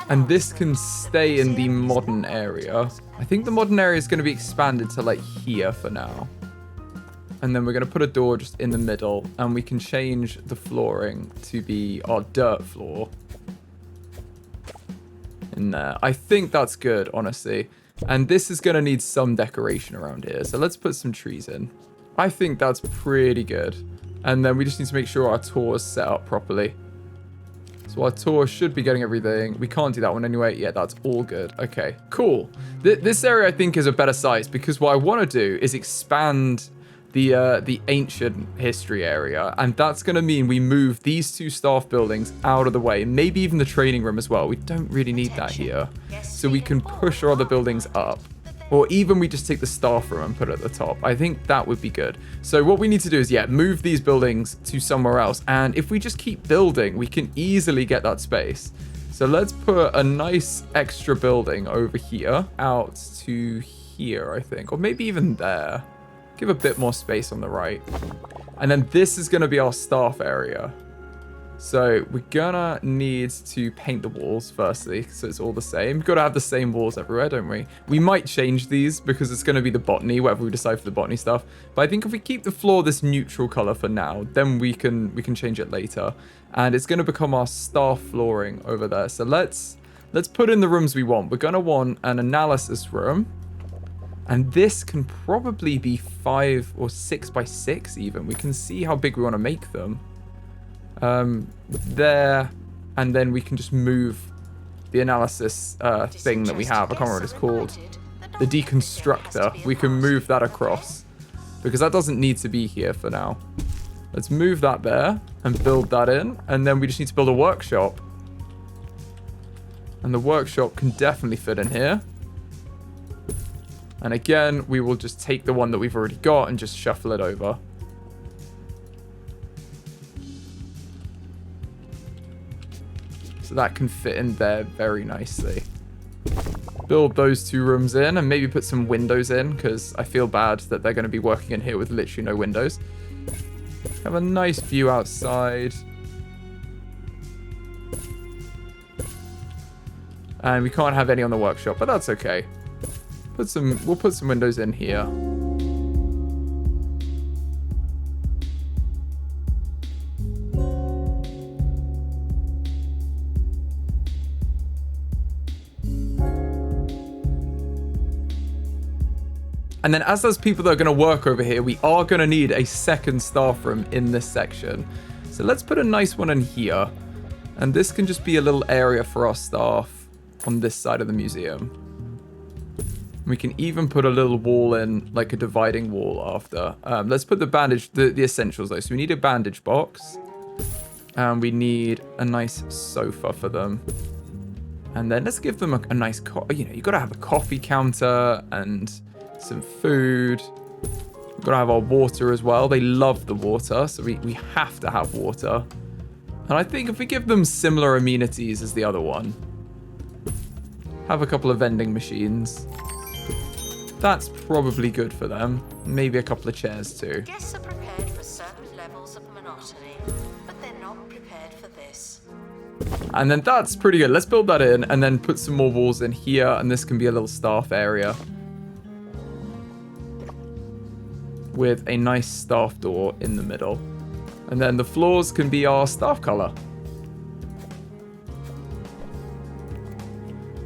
And this can stay in the modern area. I think the modern area is going to be expanded to like here for now. And then we're going to put a door just in the middle. And we can change the flooring to be our dirt floor. In there. I think that's good, honestly. And this is going to need some decoration around here. So let's put some trees in. I think that's pretty good. And then we just need to make sure our tour is set up properly. So our tour should be getting everything. We can't do that one anyway. Yeah, that's all good. Okay, cool. This area, I think, is a better size because what I want to do is expand the ancient history area. And that's going to mean we move these two staff buildings out of the way. Maybe even the training room as well. We don't really need that here. So we can push our other buildings up. Or even we just take the staff room and put it at the top. I think that would be good. So what we need to do is, yeah, move these buildings to somewhere else. And if we just keep building, we can easily get that space. So let's put a nice extra building over here out to here, I think. Or maybe even there. Give a bit more space on the right. And then this is going to be our staff area. So we're gonna need to paint the walls firstly, so it's all the same. We've got to have the same walls everywhere, don't we? We might change these because it's going to be the botany, whatever we decide for the botany stuff. But I think if we keep the floor this neutral color for now, then we can change it later. And it's going to become our staff flooring over there. So let's let's put in the rooms we want. We're going to want an analysis room. And this can probably be 5 or 6 by 6 even. We can see how big we want to make them. There. And then we can just move the analysis thing that we have. I can't remember what it's called. The deconstructor. We can move that across. Because that doesn't need to be here for now. Let's move that there and build that in. And then we just need to build a workshop. And the workshop can definitely fit in here. And again, we will just take the one that we've already got and just shuffle it over. So that can fit in there very nicely. Build those 2 rooms in and maybe put some windows in because I feel bad that they're going to be working in here with literally no windows. Have a nice view outside. And we can't have any on the workshop, but that's okay. We'll put some windows in here. And then as there's people that are going to work over here, we are going to need a second staff room in this section. So let's put a nice one in here. And this can just be a little area for our staff on this side of the museum. We can even put a little wall in, like a dividing wall after. Let's put the essentials though. So we need a bandage box. And we need a nice sofa for them. And then let's give them a nice, you got to have a coffee counter and some food. We've got to have our water as well. They love the water, so we have to have water. And I think if we give them similar amenities as the other one, have a couple of vending machines, that's probably good for them. Maybe a couple of chairs too. Guests are prepared for certain levels of monotony, but they're not prepared for this. And then that's pretty good. Let's build that in and then put some more walls in here, and this can be a little staff area with a nice staff door in the middle. And then the floors can be our staff color.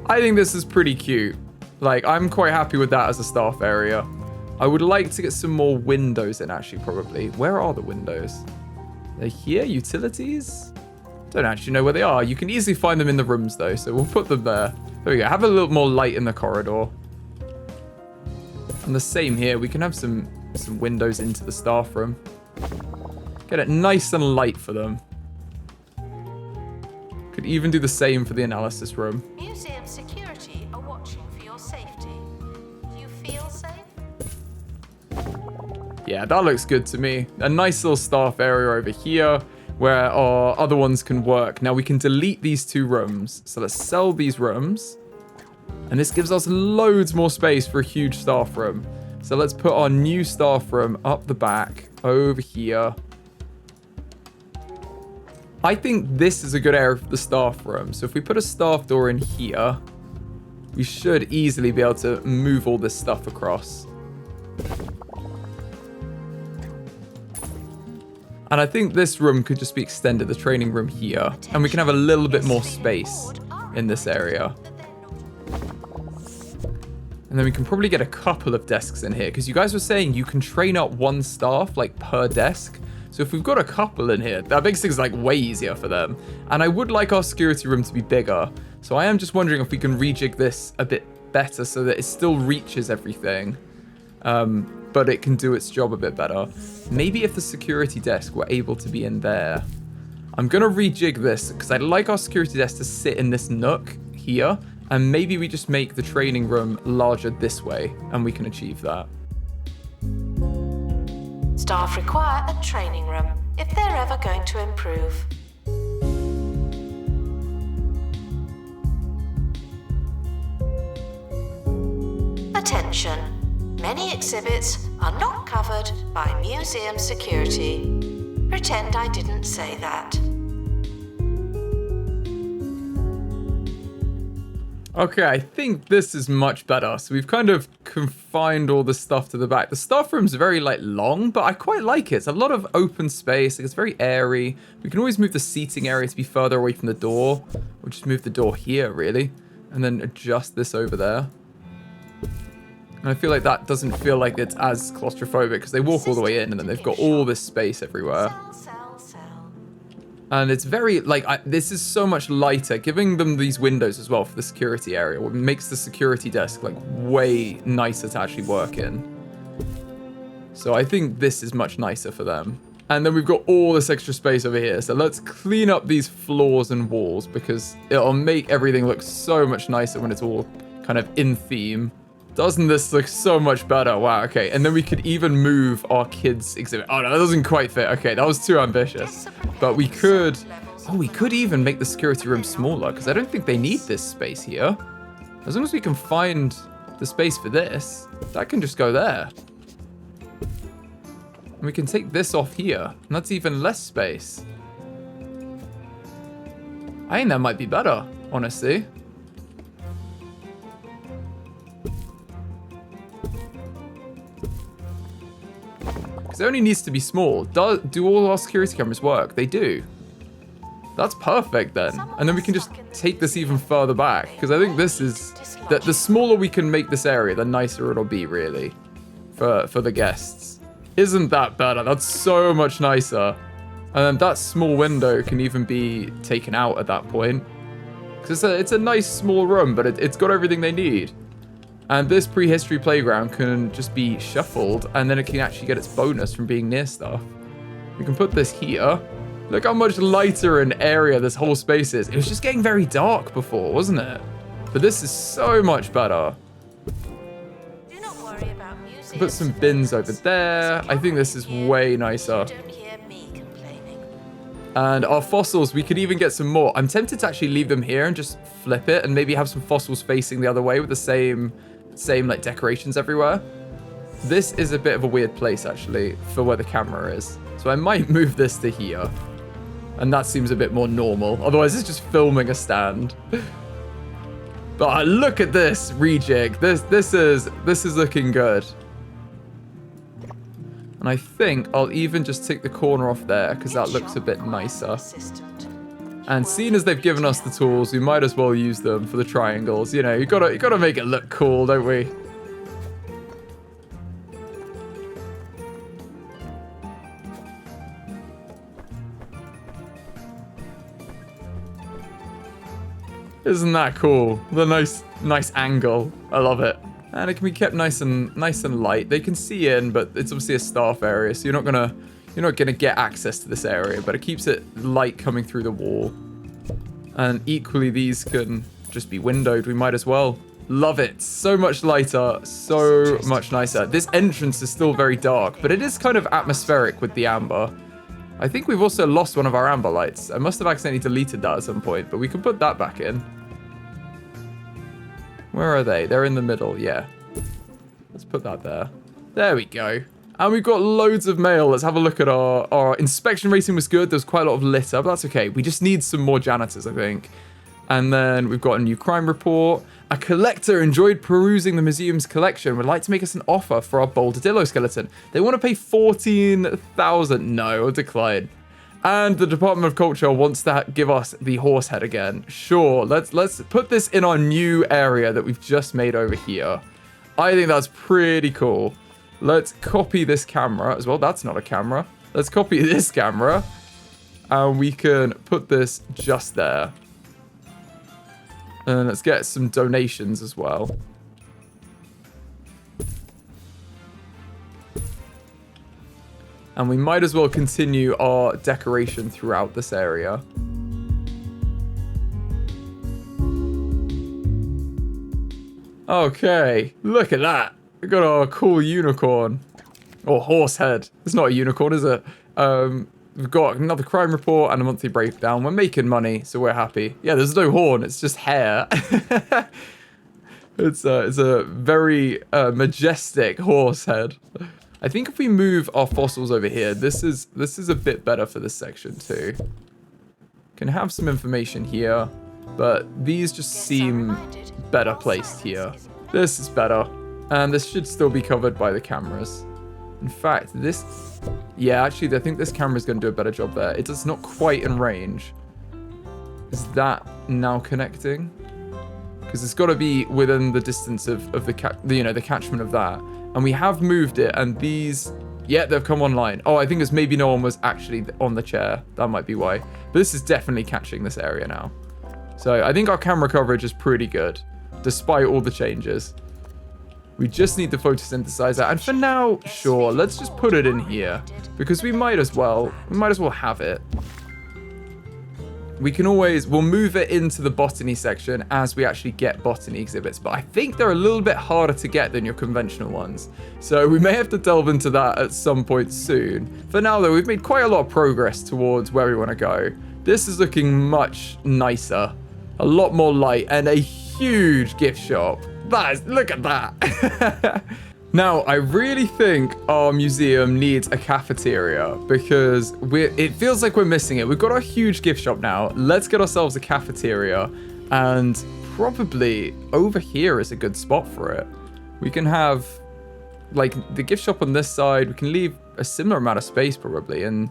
I think this is pretty cute. Like, I'm quite happy with that as a staff area. I would like to get some more windows in, actually, probably. Where are the windows? They're here? Utilities? Don't actually know where they are. You can easily find them in the rooms, though, so we'll put them there. There we go. Have a little more light in the corridor. And the same here. We can have some windows into the staff room. Get it nice and light for them. Could even do the same for the analysis room. Museum security are watching for your safety. Do you feel safe? Yeah, that looks good to me. A nice little staff area over here where our other ones can work. Now we can delete these 2 rooms. So let's sell these rooms. And this gives us loads more space for a huge staff room. So let's put our new staff room up the back over here. I think this is a good area for the staff room. So if we put a staff door in here, we should easily be able to move all this stuff across. And I think this room could just be extended, the training room here. And we can have a little bit more space in this area. And then we can probably get a couple of desks in here, because you guys were saying you can train up 1 staff, like, per desk. So if we've got a couple in here, that makes things, like, way easier for them. And I would like our security room to be bigger. So I am just wondering if we can rejig this a bit better so that it still reaches everything. But it can do its job a bit better. Maybe if the security desk were able to be in there. I'm going to rejig this, because I'd like our security desk to sit in this nook here. And maybe we just make the training room larger this way, and we can achieve that. Staff require a training room if they're ever going to improve. Attention! Many exhibits are not covered by museum security. Pretend I didn't say that. Okay, I think this is much better. So we've kind of confined all the stuff to the back. The staff room's very like long, but I quite like it. It's a lot of open space. Like, it's very airy. We can always move the seating area to be further away from the door. Or just move the door here, really. And then adjust this over there. And I feel like that doesn't feel like it's as claustrophobic because they walk all the way in and then they've got all this space everywhere. And it's very, like, this is so much lighter. Giving them these windows as well for the security area makes the security desk, like, way nicer to actually work in. So I think this is much nicer for them. And then we've got all this extra space over here. So let's clean up these floors and walls because it'll make everything look so much nicer when it's all kind of in theme. Doesn't this look so much better? Wow, okay. And then we could even move our kids' exhibit. Oh, no, that doesn't quite fit. Okay, that was too ambitious. But we could... Oh, we could even make the security room smaller because I don't think they need this space here. As long as we can find the space for this, that can just go there. And we can take this off here. And that's even less space. I think that might be better, honestly. Because it only needs to be small. Do all our security cameras work? They do. That's perfect then. And then we can just take this even further back. Because I think this is... The smaller we can make this area, the nicer it'll be, really. For the guests. Isn't that better? That's so much nicer. And then that small window can even be taken out at that point. Because it's a nice small room, but it's got everything they need. And this prehistory playground can just be shuffled, and then it can actually get its bonus from being near stuff. We can put this here. Look how much lighter an area this whole space is. It was just getting very dark before, wasn't it? But this is so much better. Do not worry about music. Put some bins over there. I think this is way nicer. Don't hear me complaining. And our fossils, we could even get some more. I'm tempted to actually leave them here and just flip it and maybe have some fossils facing the other way with the same like decorations everywhere. This is a bit of a weird place actually for where the camera is. So I might move this to here. And that seems a bit more normal. Otherwise it's just filming a stand. But look at this rejig. This is looking good. And I think I'll even just take the corner off there because that looks a bit nicer. And seeing as they've given us the tools, we might as well use them for the triangles. You know, you gotta make it look cool, don't we? Isn't that cool? The nice angle. I love it. And it can be kept nice and light. They can see in, but it's obviously a staff area, so you're not gonna get access to this area, but it keeps it light coming through the wall. And equally, these can just be windowed. We might as well. Love it. So much lighter, so much nicer. This entrance is still very dark, but it is kind of atmospheric with the amber. I think we've also lost one of our amber lights. I must have accidentally deleted that at some point, but we can put that back in. Where are they? They're in the middle, yeah. Let's put that there. There we go. And we've got loads of mail. Let's have a look at our inspection rating was good. There's quite a lot of litter, but that's okay. We just need some more janitors, I think. And then we've got a new crime report. A collector enjoyed perusing the museum's collection. Would like to make us an offer for our Boldadillo skeleton. They want to pay 14,000. No, I'll decline. And the Department of Culture wants to give us the horse head again. Sure, let's put this in our new area that we've just made over here. I think that's pretty cool. Let's copy this camera as well. That's not a camera. Let's copy this camera. And we can put this just there. And let's get some donations as well. And we might as well continue our decoration throughout this area. Okay, look at that. We got our cool unicorn. Or horse head. It's not a unicorn, is it? We've got another crime report and a monthly breakdown. We're making money, so we're happy. Yeah, there's no horn. It's just hair. It's a very majestic horse head. I think if we move our fossils over here, this is a bit better for this section too. Can have some information here, but these just seem better placed here. This is better. And this should still be covered by the cameras. In fact, this... Yeah, actually, I think this camera's going to do a better job there. It's not quite in range. Is that now connecting? Because it's got to be within the distance of the catchment of that. And we have moved it, and these... Yeah, they've come online. Oh, I think it's maybe no one was actually on the chair. That might be why. But this is definitely catching this area now. So I think our camera coverage is pretty good, despite all the changes. We just need the photosynthesizer. And for now, sure, let's just put it in here. Because we might as well have it. We can always, we'll move it into the botany section as we actually get botany exhibits. But I think they're a little bit harder to get than your conventional ones. So we may have to delve into that at some point soon. For now, though, we've made quite a lot of progress towards where we want to go. This is looking much nicer. A lot more light and a huge gift shop. Look at that. Now, I really think our museum needs a cafeteria because it feels like we're missing it. We've got our huge gift shop now. Let's get ourselves a cafeteria, and probably over here is a good spot for it. We can have like the gift shop on this side. We can leave a similar amount of space probably and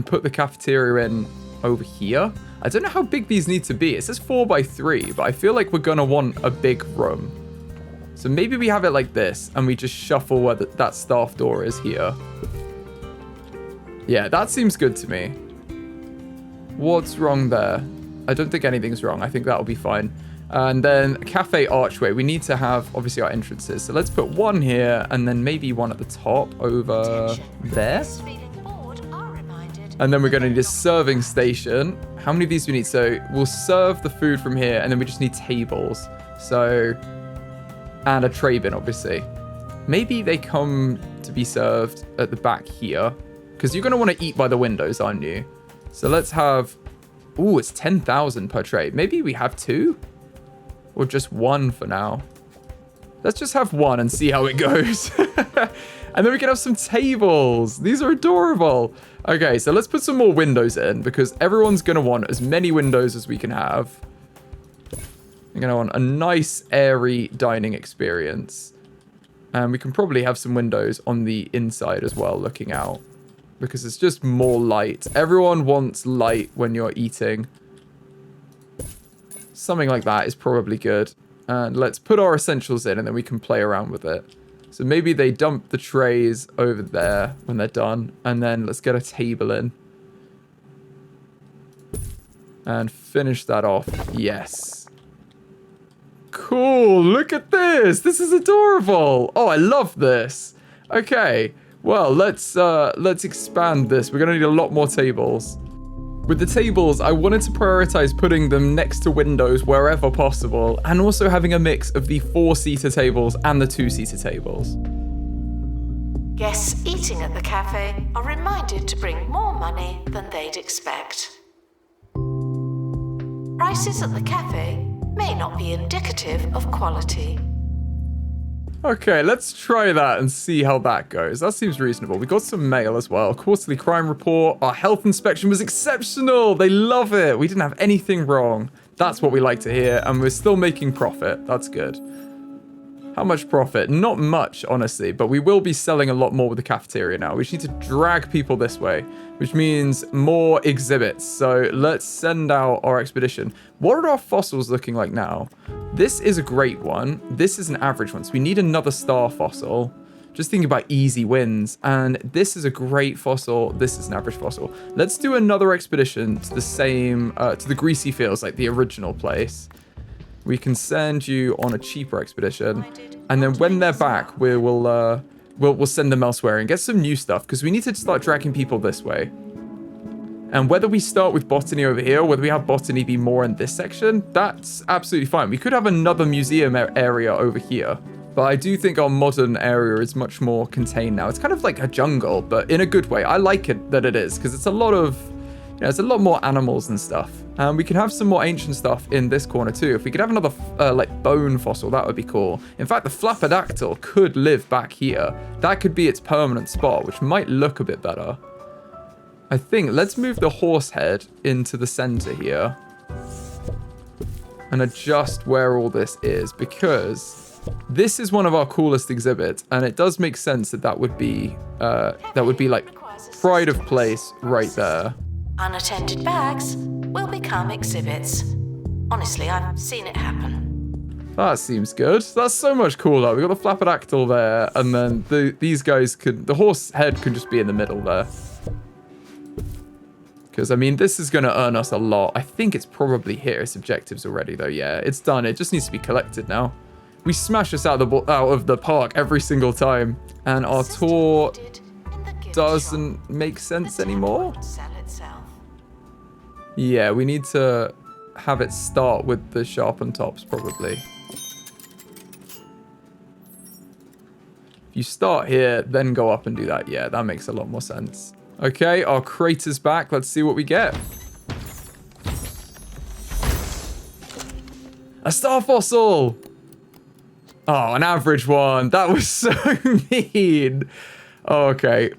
put the cafeteria in over here. I don't know how big these need to be. It says 4x3, but I feel like we're gonna want a big room. So maybe we have it like this, and we just shuffle where that staff door is here. Yeah, that seems good to me. What's wrong there? I don't think anything's wrong. I think that'll be fine. And then cafe archway. We need to have, obviously, our entrances. So let's put one here, and then maybe one at the top over there. And then we're going to need a serving station. How many of these do we need? So we'll serve the food from here, and then we just need tables. So... and a tray bin, obviously. Maybe they come to be served at the back here. Because you're going to want to eat by the windows, aren't you? So let's have... Ooh, it's 10,000 per tray. Maybe we have two? Or just one for now? Let's just have one and see how it goes. And then we can have some tables. These are adorable. Okay, so let's put some more windows in. Because everyone's going to want as many windows as we can have. You're going to want a nice, airy dining experience. And we can probably have some windows on the inside as well, looking out. Because it's just more light. Everyone wants light when you're eating. Something like that is probably good. And let's put our essentials in, and then we can play around with it. So maybe they dump the trays over there when they're done. And then let's get a table in. And finish that off. Yes. Cool, look at this. This is adorable. Oh, I love this. Okay, well, let's expand this. We're gonna need a lot more tables. With the tables, I wanted to prioritize putting them next to windows wherever possible, and also having a mix of the 4-seater tables and the 2-seater tables. Guests eating at the cafe are reminded to bring more money than they'd expect. Prices at the cafe may not be indicative of quality. Okay, let's try that and see how that goes. That seems reasonable. We got some mail as well. Quarterly crime report. Our health inspection was exceptional. They love it. We didn't have anything wrong. That's what we like to hear. And we're still making profit. That's good. How much profit? Not much, honestly, but we will be selling a lot more with the cafeteria now. We just need to drag people this way, which means more exhibits. So let's send out our expedition. What are our fossils looking like now? This is a great one. This is an average one. So we need another star fossil. Just thinking about easy wins. And this is a great fossil. This is an average fossil. Let's do another expedition to the same, to the greasy fields, like the original place. We can send you on a cheaper expedition, and then when they're back, we'll send them elsewhere and get some new stuff, because we need to start dragging people this way. And whether we start with botany over here, or whether we have botany be more in this section, that's absolutely fine. We could have another museum area over here, but I do think our modern area is much more contained now. It's kind of like a jungle, but in a good way. I like it that it is, because it's a lot of, it's a lot more animals and stuff. And we can have some more ancient stuff in this corner too. If we could have another like bone fossil, that would be cool. In fact, the flapodactyl could live back here. That could be its permanent spot, which might look a bit better. I think let's move the horse head into the center here and adjust where all this is, because This is one of our coolest exhibits, and it does make sense that that would be like pride of place right there. Unattended bags will become exhibits. Honestly, I've seen it happen. That seems good. That's so much cooler. We got the flapodactyl there, and then these guys could, the horse head can just be in the middle there. Because, I mean, this is going to earn us a lot. I think it's probably hit its objectives already, though. Yeah, it's done. It just needs to be collected now. We smash this out of the park every single time. And our tour doesn't make sense anymore. Yeah, we need to have it start with the sharpened tops, probably. If you start here, then go up and do that. Yeah, that makes a lot more sense. Okay, our crater's back. Let's see what we get. A star fossil! Oh, an average one. That was so mean. Oh, okay.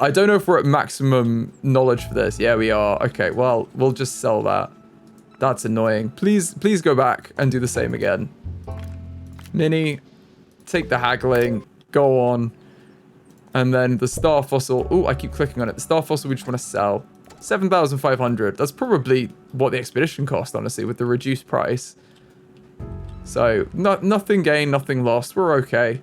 I don't know if we're at maximum knowledge for this. Yeah, we are. Okay, well, we'll just sell that. That's annoying. Please go back and do the same again. Mini, take the haggling. Go on. And then the star fossil. Oh, I keep clicking on it. The star fossil we just want to sell. 7,500. That's probably what the expedition cost, honestly, with the reduced price. So, nothing gained, nothing lost. We're okay.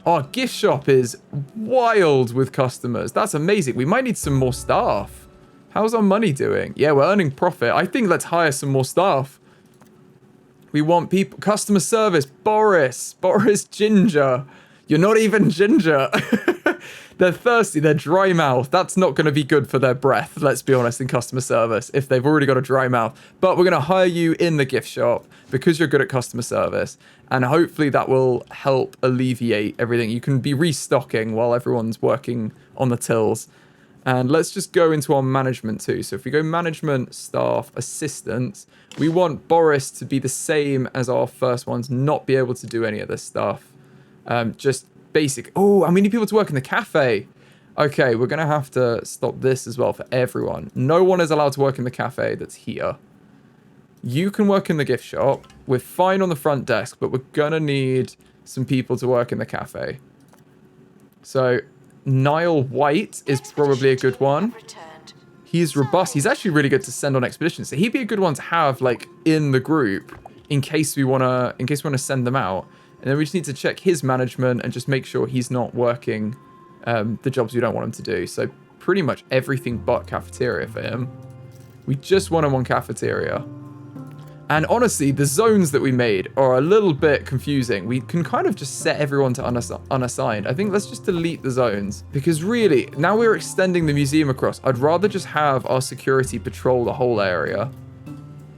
Our gift shop is wild with customers. That's amazing. We might need some more staff. How's our money doing? Yeah, we're earning profit. I think let's hire some more staff. We want people. Customer service. Boris Ginger. You're not even ginger. They're thirsty. They're dry mouth. That's not going to be good for their breath, let's be honest, in customer service, if they've already got a dry mouth. But we're going to hire you in the gift shop because you're good at customer service. And hopefully that will help alleviate everything. You can be restocking while everyone's working on the tills. And let's just go into our management too. So if we go management, staff, assistants, we want Boris to be the same as our first ones, not be able to do any of this stuff. Just basic. Oh, and we need people to work in the cafe. Okay, we're going to have to stop this as well for everyone. No one is allowed to work in the cafe that's here. You can work in the gift shop. We're fine on the front desk, but we're going to need some people to work in the cafe. So, Niall White is probably a good one. He's robust. He's actually really good to send on expeditions. So he'd be a good one to have like in the group in case we want to send them out. And then we just need to check his management and just make sure he's not working the jobs we don't want him to do. So pretty much everything but cafeteria for him. We just want him on cafeteria. And honestly, the zones that we made are a little bit confusing. We can kind of just set everyone to unassigned. I think let's just delete the zones. Because really, now we're extending the museum across. I'd rather just have our security patrol the whole area.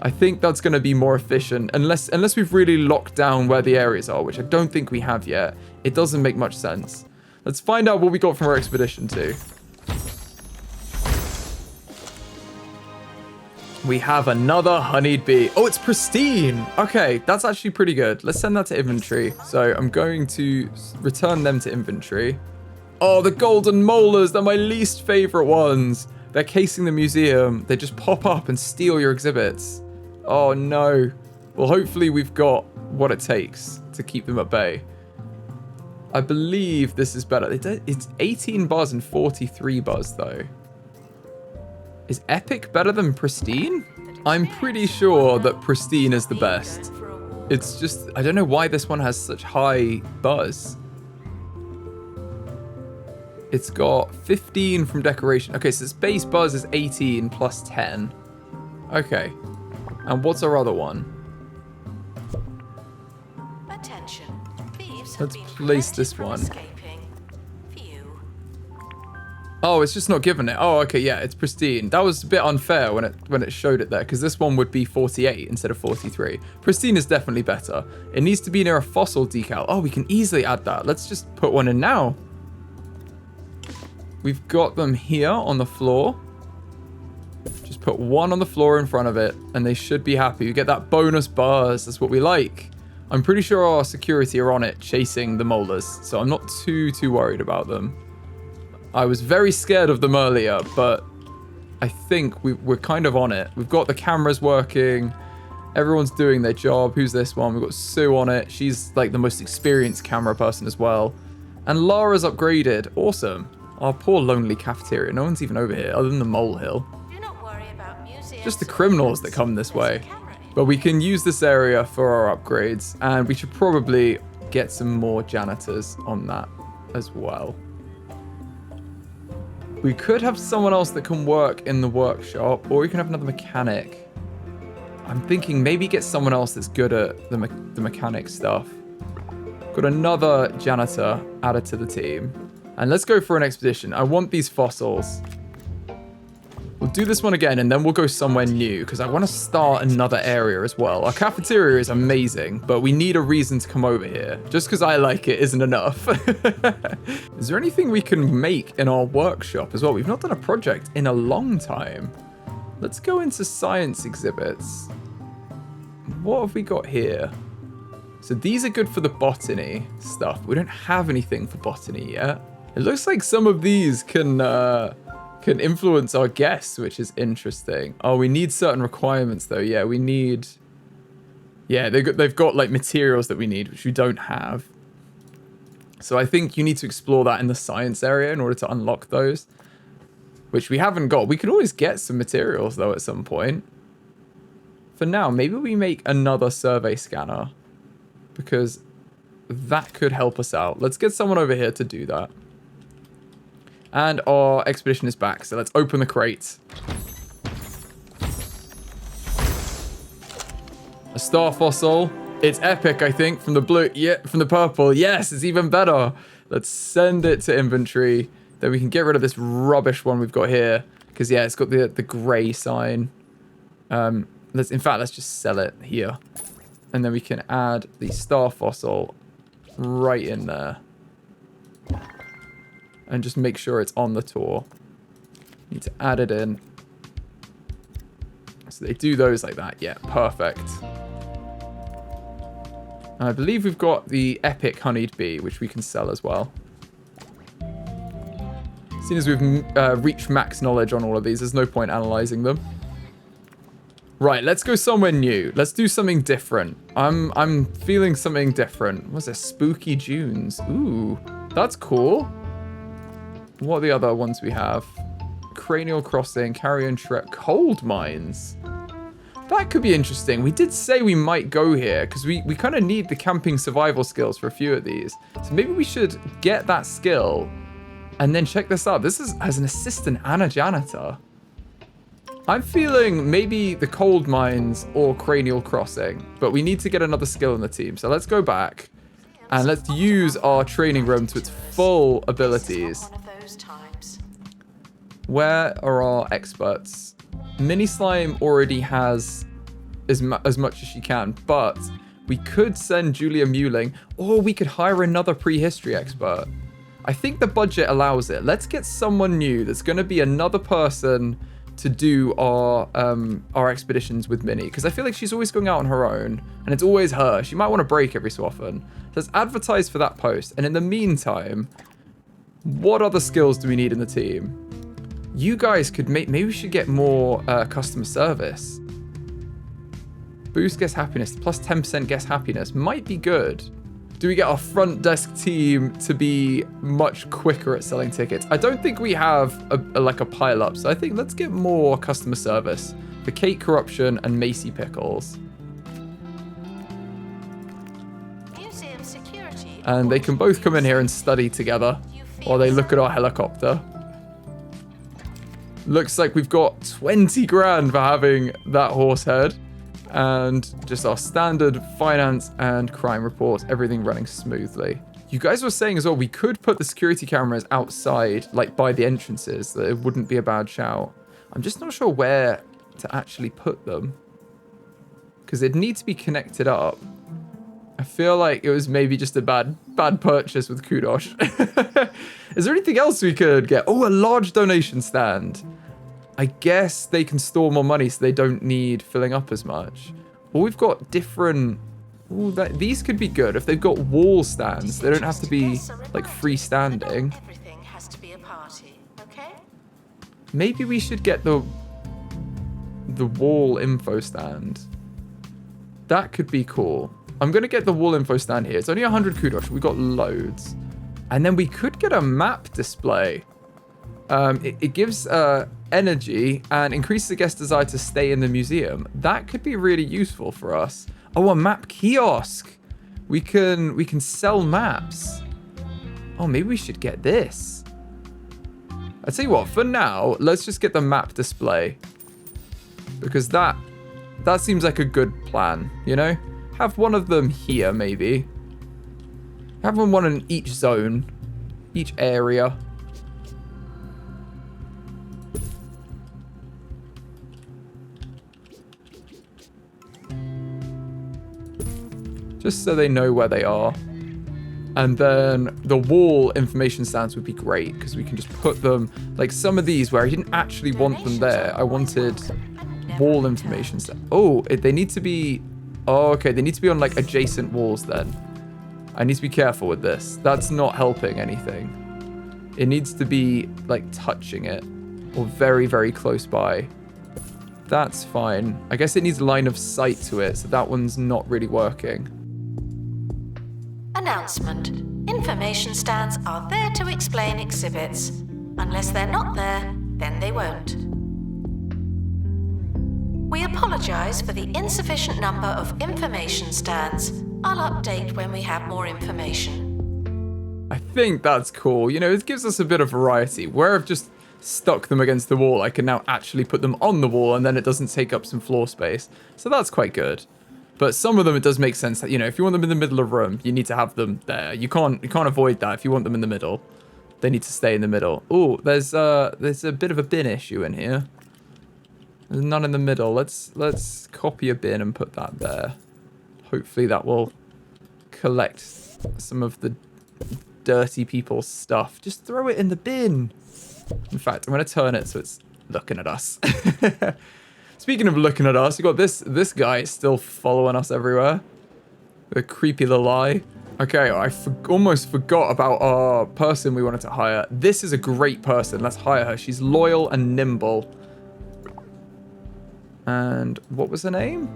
I think that's going to be more efficient, unless we've really locked down where the areas are, which I don't think we have yet. It doesn't make much sense. Let's find out what we got from our expedition too. We have another honeyed bee. Oh, it's pristine. Okay, that's actually pretty good. Let's send that to inventory. So I'm going to return them to inventory. Oh, the golden molars. They're my least favorite ones. They're casing the museum. They just pop up and steal your exhibits. Oh, no. Well, hopefully we've got what it takes to keep them at bay. I believe this is better. It's 18 buzz and 43 buzz, though. Is epic better than pristine? I'm pretty sure that pristine is the best. It's just, I don't know why this one has such high buzz. It's got 15 from decoration. Okay, so its base buzz is 18 plus 10. Okay. And what's our other one? Attention. Thieves Let's have been place this prevented one. from escaping. Phew. Oh, it's just not given it. Oh, okay, yeah, it's pristine. That was a bit unfair when it showed it there, because this one would be 48 instead of 43. Pristine is definitely better. It needs to be near a fossil decal. Oh, we can easily add that. Let's just put one in now. We've got them here on the floor. Just put one on the floor in front of it, and they should be happy. You get that bonus buzz. That's what we like. I'm pretty sure our security are on it, chasing the molars, so I'm not too worried about them. I was very scared of them earlier, but I think we're kind of on it. We've got the cameras working. Everyone's doing their job. Who's this one? We've got Sue on it. She's like the most experienced camera person as well. And Lara's upgraded. Awesome. Our poor lonely cafeteria. No one's even over here other than the molehill. Do not worry about museums. Just the criminals that come this way. But we can use this area for our upgrades. And we should probably get some more janitors on that as well. We could have someone else that can work in the workshop. Or we can have another mechanic. I'm thinking maybe get someone else that's good at the mechanic stuff. Got another janitor added to the team. And let's go for an expedition. I want these fossils. We'll do this one again and then we'll go somewhere new because I want to start another area as well. Our cafeteria is amazing, but we need a reason to come over here. Just because I like it isn't enough. Is there anything we can make in our workshop as well? We've not done a project in a long time. Let's go into science exhibits. What have we got here? So these are good for the botany stuff. We don't have anything for botany yet. It looks like some of these can influence our guests, which is interesting. Oh, we need certain requirements though. Yeah, we need... Yeah, they've got like materials that we need, which we don't have. So I think you need to explore that in the science area in order to unlock those, which we haven't got. We can always get some materials though at some point. For now, maybe we make another survey scanner because that could help us out. Let's get someone over here to do that. And our expedition is back, so let's open the crate. A star fossil. It's epic, I think, from the blue. Yeah, from the purple. Yes, it's even better. Let's send it to inventory. Then we can get rid of this rubbish one we've got here. Because, yeah, it's got the grey sign. Let's just sell it here. And then we can add the star fossil right in there. And just make sure it's on the tour. Need to add it in. So they do those like that. Yeah, perfect. And I believe we've got the epic honeyed bee, which we can sell as well. Seeing as we've reached max knowledge on all of these, there's no point analyzing them. Right, let's go somewhere new. Let's do something different. I'm feeling something different. What's this? Spooky Dunes. Ooh, that's cool. What are the other ones we have? Cranial Crossing, Carrion Trek, Cold Mines. That could be interesting. We did say we might go here because we kind of need the camping survival skills for a few of these. So maybe we should get that skill and then check this out. This is as an assistant and a janitor. I'm feeling maybe the Cold Mines or Cranial Crossing, but we need to get another skill in the team. So let's go back and let's use our training room to its full abilities. Where are our experts? Mini Slime already has as much as she can, but we could send Julia Mewling, or we could hire another prehistory expert. I think the budget allows it. Let's get someone new that's going to be another person to do our expeditions with Minnie, because I feel like she's always going out on her own, and it's always her. She might want to break every so often. So let's advertise for that post, and in the meantime, what other skills do we need in the team? You guys could maybe we should get more customer service. Boost guest happiness, plus 10% guest happiness might be good. Do we get our front desk team to be much quicker at selling tickets? I don't think we have a pile up, so I think let's get more customer service for Kate Corruption and Macy Pickles. Museum security. And they can both come in here and study together while they look at our helicopter. Looks like we've got 20 grand for having that horse head. And just our standard finance and crime reports, everything running smoothly. You guys were saying as well, we could put the security cameras outside, like by the entrances, that it wouldn't be a bad shout. I'm just not sure where to actually put them, because they'd need to be connected up. I feel like it was maybe just a bad purchase with Kudosh. Is there anything else we could get? Oh, a large donation stand. I guess they can store more money so they don't need filling up as much. Well, we've got different... Ooh, these could be good. If they've got wall stands, they don't have to be like freestanding. Everything has to be a party, okay? Maybe we should get the wall info stand. That could be cool. I'm going to get the wall info stand here. It's only 100 kudos. We got loads. And then we could get a map display. It gives energy and increases the guest's desire to stay in the museum. That could be really useful for us. Oh, a map kiosk. We can sell maps. Oh, maybe we should get this. I'll tell you what, for now, let's just get the map display. Because that seems like a good plan, you know? Have one of them here, maybe. Have one in each zone. Each area. Just so they know where they are. And then the wall information stands would be great because we can just put them, like some of these where I didn't actually want them there. I wanted wall information stand. Oh, they need to be, oh, okay. They need to be on like adjacent walls then. I need to be careful with this. That's not helping anything. It needs to be like touching it or very, very close by. That's fine. I guess it needs line of sight to it. So that one's not really working. Announcement. Information stands are there to explain exhibits. Unless they're not there, then they won't. We apologize for the insufficient number of information stands. I'll update when we have more information. I think that's cool. You know, it gives us a bit of variety. Where I've just stuck them against the wall, I can now actually put them on the wall and then it doesn't take up some floor space. So that's quite good. But some of them, it does make sense that, you know, if you want them in the middle of a room, you need to have them there. You can't avoid that. If you want them in the middle, they need to stay in the middle. Oh, there's a bit of a bin issue in here. There's none in the middle. Let's copy a bin and put that there. Hopefully that will collect some of the dirty people's stuff. Just throw it in the bin. In fact, I'm going to turn it so it's looking at us. Speaking of looking at us, you got this guy still following us everywhere. The creepy little eye. Okay, I almost forgot about our person we wanted to hire. This is a great person. Let's hire her. She's loyal and nimble. And what was her name?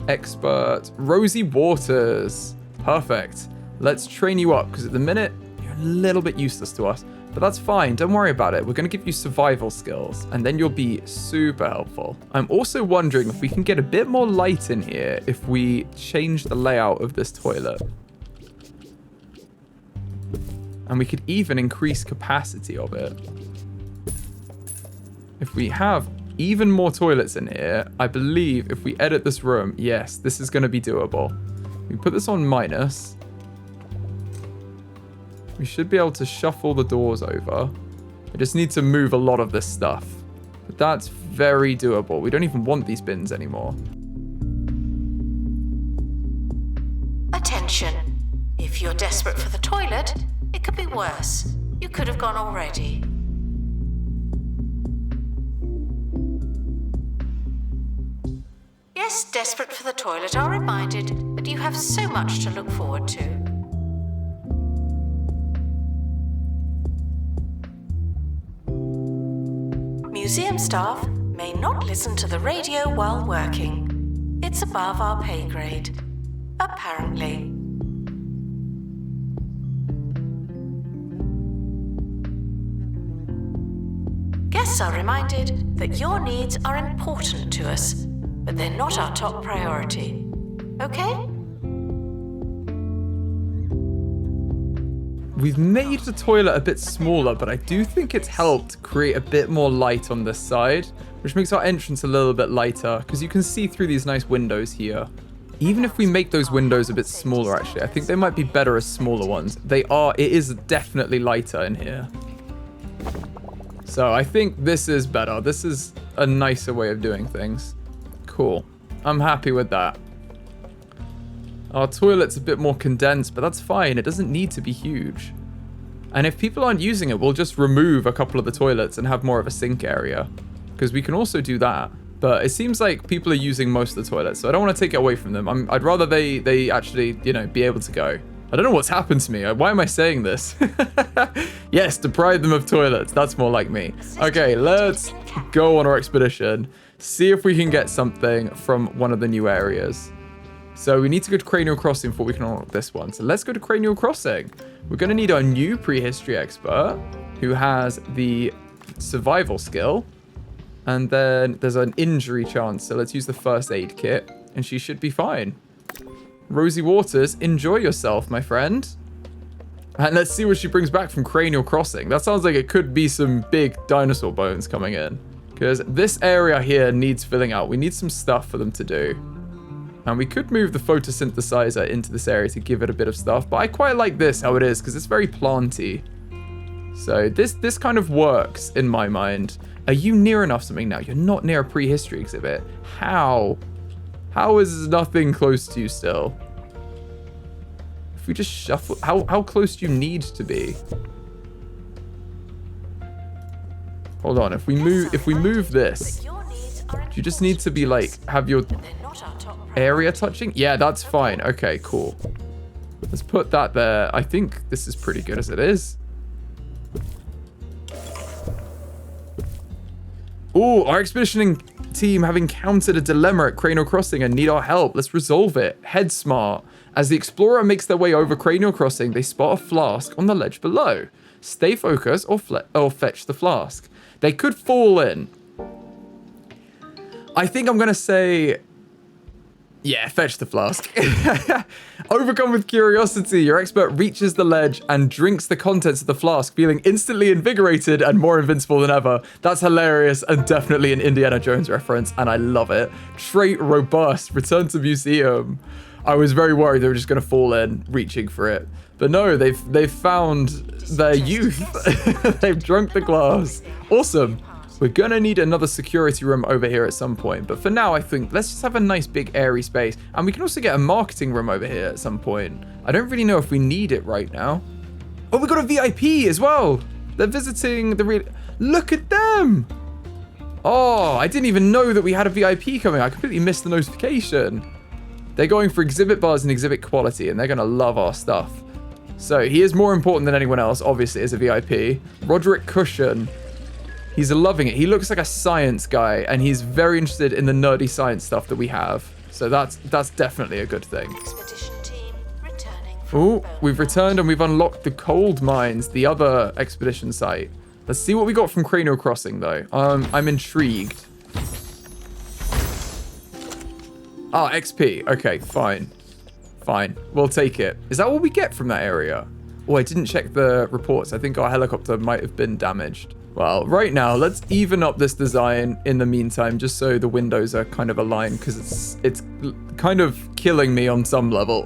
Expert Rosie Waters. Perfect. Let's train you up because at the minute you're a little bit useless to us. But that's fine. Don't worry about it. We're going to give you survival skills and then you'll be super helpful. I'm also wondering if we can get a bit more light in here if we change the layout of this toilet. And we could even increase capacity of it. If we have even more toilets in here, I believe if we edit this room, yes, this is going to be doable. We put this on minus. We should be able to shuffle the doors over. I just need to move a lot of this stuff. But that's very doable. We don't even want these bins anymore. Attention. If you're desperate for the toilet, it could be worse. You could have gone already. Yes, desperate for the toilet are reminded that you have so much to look forward to. Museum staff may not listen to the radio while working. It's above our pay grade. Apparently. Guests are reminded that your needs are important to us, but they're not our top priority. Okay? We've made the toilet a bit smaller, but I do think it's helped create a bit more light on this side, which makes our entrance a little bit lighter, because you can see through these nice windows here. Even if we make those windows a bit smaller, actually, I think they might be better as smaller ones. It is definitely lighter in here. So I think this is better. This is a nicer way of doing things. Cool. I'm happy with that. Our toilet's a bit more condensed, but that's fine. It doesn't need to be huge. And if people aren't using it, we'll just remove a couple of the toilets and have more of a sink area. Because we can also do that. But it seems like people are using most of the toilets, so I don't want to take it away from them. I'd rather they actually, you know, be able to go. I don't know what's happened to me. Why am I saying this? Yes, deprive them of toilets. That's more like me. Okay, let's go on our expedition. See if we can get something from one of the new areas. So we need to go to Cranial Crossing before we can unlock this one. So let's go to Cranial Crossing. We're going to need our new prehistory expert who has the survival skill. And then there's an injury chance. So let's use the first aid kit and she should be fine. Rosie Waters, enjoy yourself, my friend. And let's see what she brings back from Cranial Crossing. That sounds like it could be some big dinosaur bones coming in. Because this area here needs filling out. We need some stuff for them to do. And we could move the photosynthesizer into this area to give it a bit of stuff. But I quite like this, how it is, because it's very planty. So this kind of works in my mind. Are you near enough something now? You're not near a prehistory exhibit. How? How is nothing close to you still? If we just shuffle... How close do you need to be? Hold on. If we move this... Do you just need to be like... Have your area touching? Yeah, that's fine. Okay, cool. Let's put that there. I think this is pretty good as it is. Ooh, our expeditioning team have encountered a dilemma at Cranial Crossing and need our help. Let's resolve it. Head smart. As the explorer makes their way over Cranial Crossing, they spot a flask on the ledge below. Stay focused or fetch the flask. They could fall in. I think I'm going to say... Yeah, fetch the flask. Overcome with curiosity, your expert reaches the ledge and drinks the contents of the flask, feeling instantly invigorated and more invincible than ever. That's hilarious and definitely an Indiana Jones reference, and I love it. Trait robust, return to museum. I was very worried they were just going to fall in, reaching for it. But no, they've found their youth. They've drunk the glass. Awesome. We're going to need another security room over here at some point. But for now, I think let's just have a nice big airy space. And we can also get a marketing room over here at some point. I don't really know if we need it right now. Oh, we got a VIP as well. They're visiting the real... Look at them. Oh, I didn't even know that we had a VIP coming. I completely missed the notification. They're going for exhibit bars and exhibit quality, and they're going to love our stuff. So he is more important than anyone else, obviously, as a VIP. Roderick Cushion. He's loving it. He looks like a science guy, and he's very interested in the nerdy science stuff that we have. So that's definitely a good thing. Oh, we've returned and we've unlocked the cold mines, the other expedition site. Let's see what we got from Cranial Crossing, though. I'm intrigued. Ah, XP. Okay, fine. Fine. We'll take it. Is that all we get from that area? Oh, I didn't check the reports. I think our helicopter might have been damaged. Well, right now, let's even up this design in the meantime, just so the windows are kind of aligned, because it's kind of killing me on some level.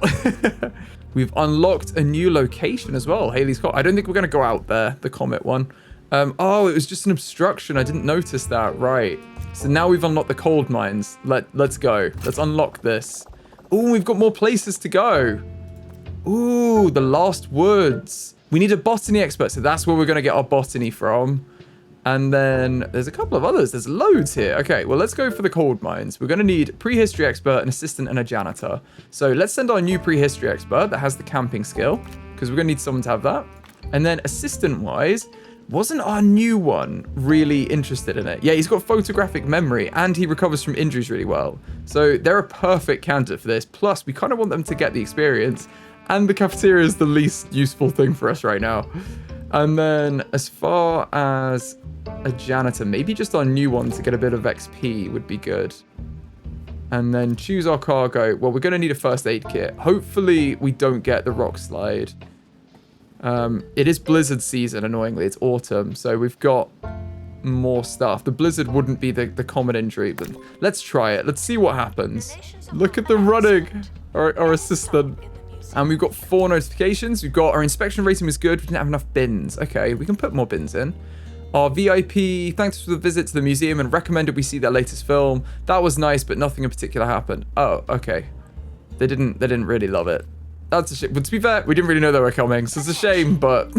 We've unlocked a new location as well, Haley's Comet. I don't think we're going to go out there, the Comet one. Oh, it was just an obstruction. I didn't notice that. Right. So now we've unlocked the cold mines. Let's go. Let's unlock this. Ooh, we've got more places to go. Ooh, the Last Woods. We need a botany expert, so that's where we're going to get our botany from. And then there's a couple of others. There's loads here. Okay, well, let's go for the cold mines. We're going to need prehistory expert, an assistant, and a janitor. So let's send our new prehistory expert that has the camping skill, because we're going to need someone to have that. And then assistant-wise, wasn't our new one really interested in it? Yeah, he's got photographic memory, and he recovers from injuries really well. So they're a perfect candidate for this. Plus, we kind of want them to get the experience, and the cafeteria is the least useful thing for us right now. And then as far as a janitor, maybe just our new one to get a bit of XP would be good. And then choose our cargo. Well, we're going to need a first aid kit. Hopefully we don't get the rock slide. It is blizzard season, annoyingly. It's autumn, so we've got more stuff. The blizzard wouldn't be the common injury, but let's try it. Let's see what happens. Look at the running. Our assistant. And we've got 4 notifications. We've got our inspection rating was good. We didn't have enough bins. Okay, we can put more bins in. Our VIP, thanks for the visit to the museum and recommended we see their latest film. That was nice, but nothing in particular happened. Oh, okay. They didn't really love it. That's a shame. But to be fair, we didn't really know they were coming, so it's a shame, but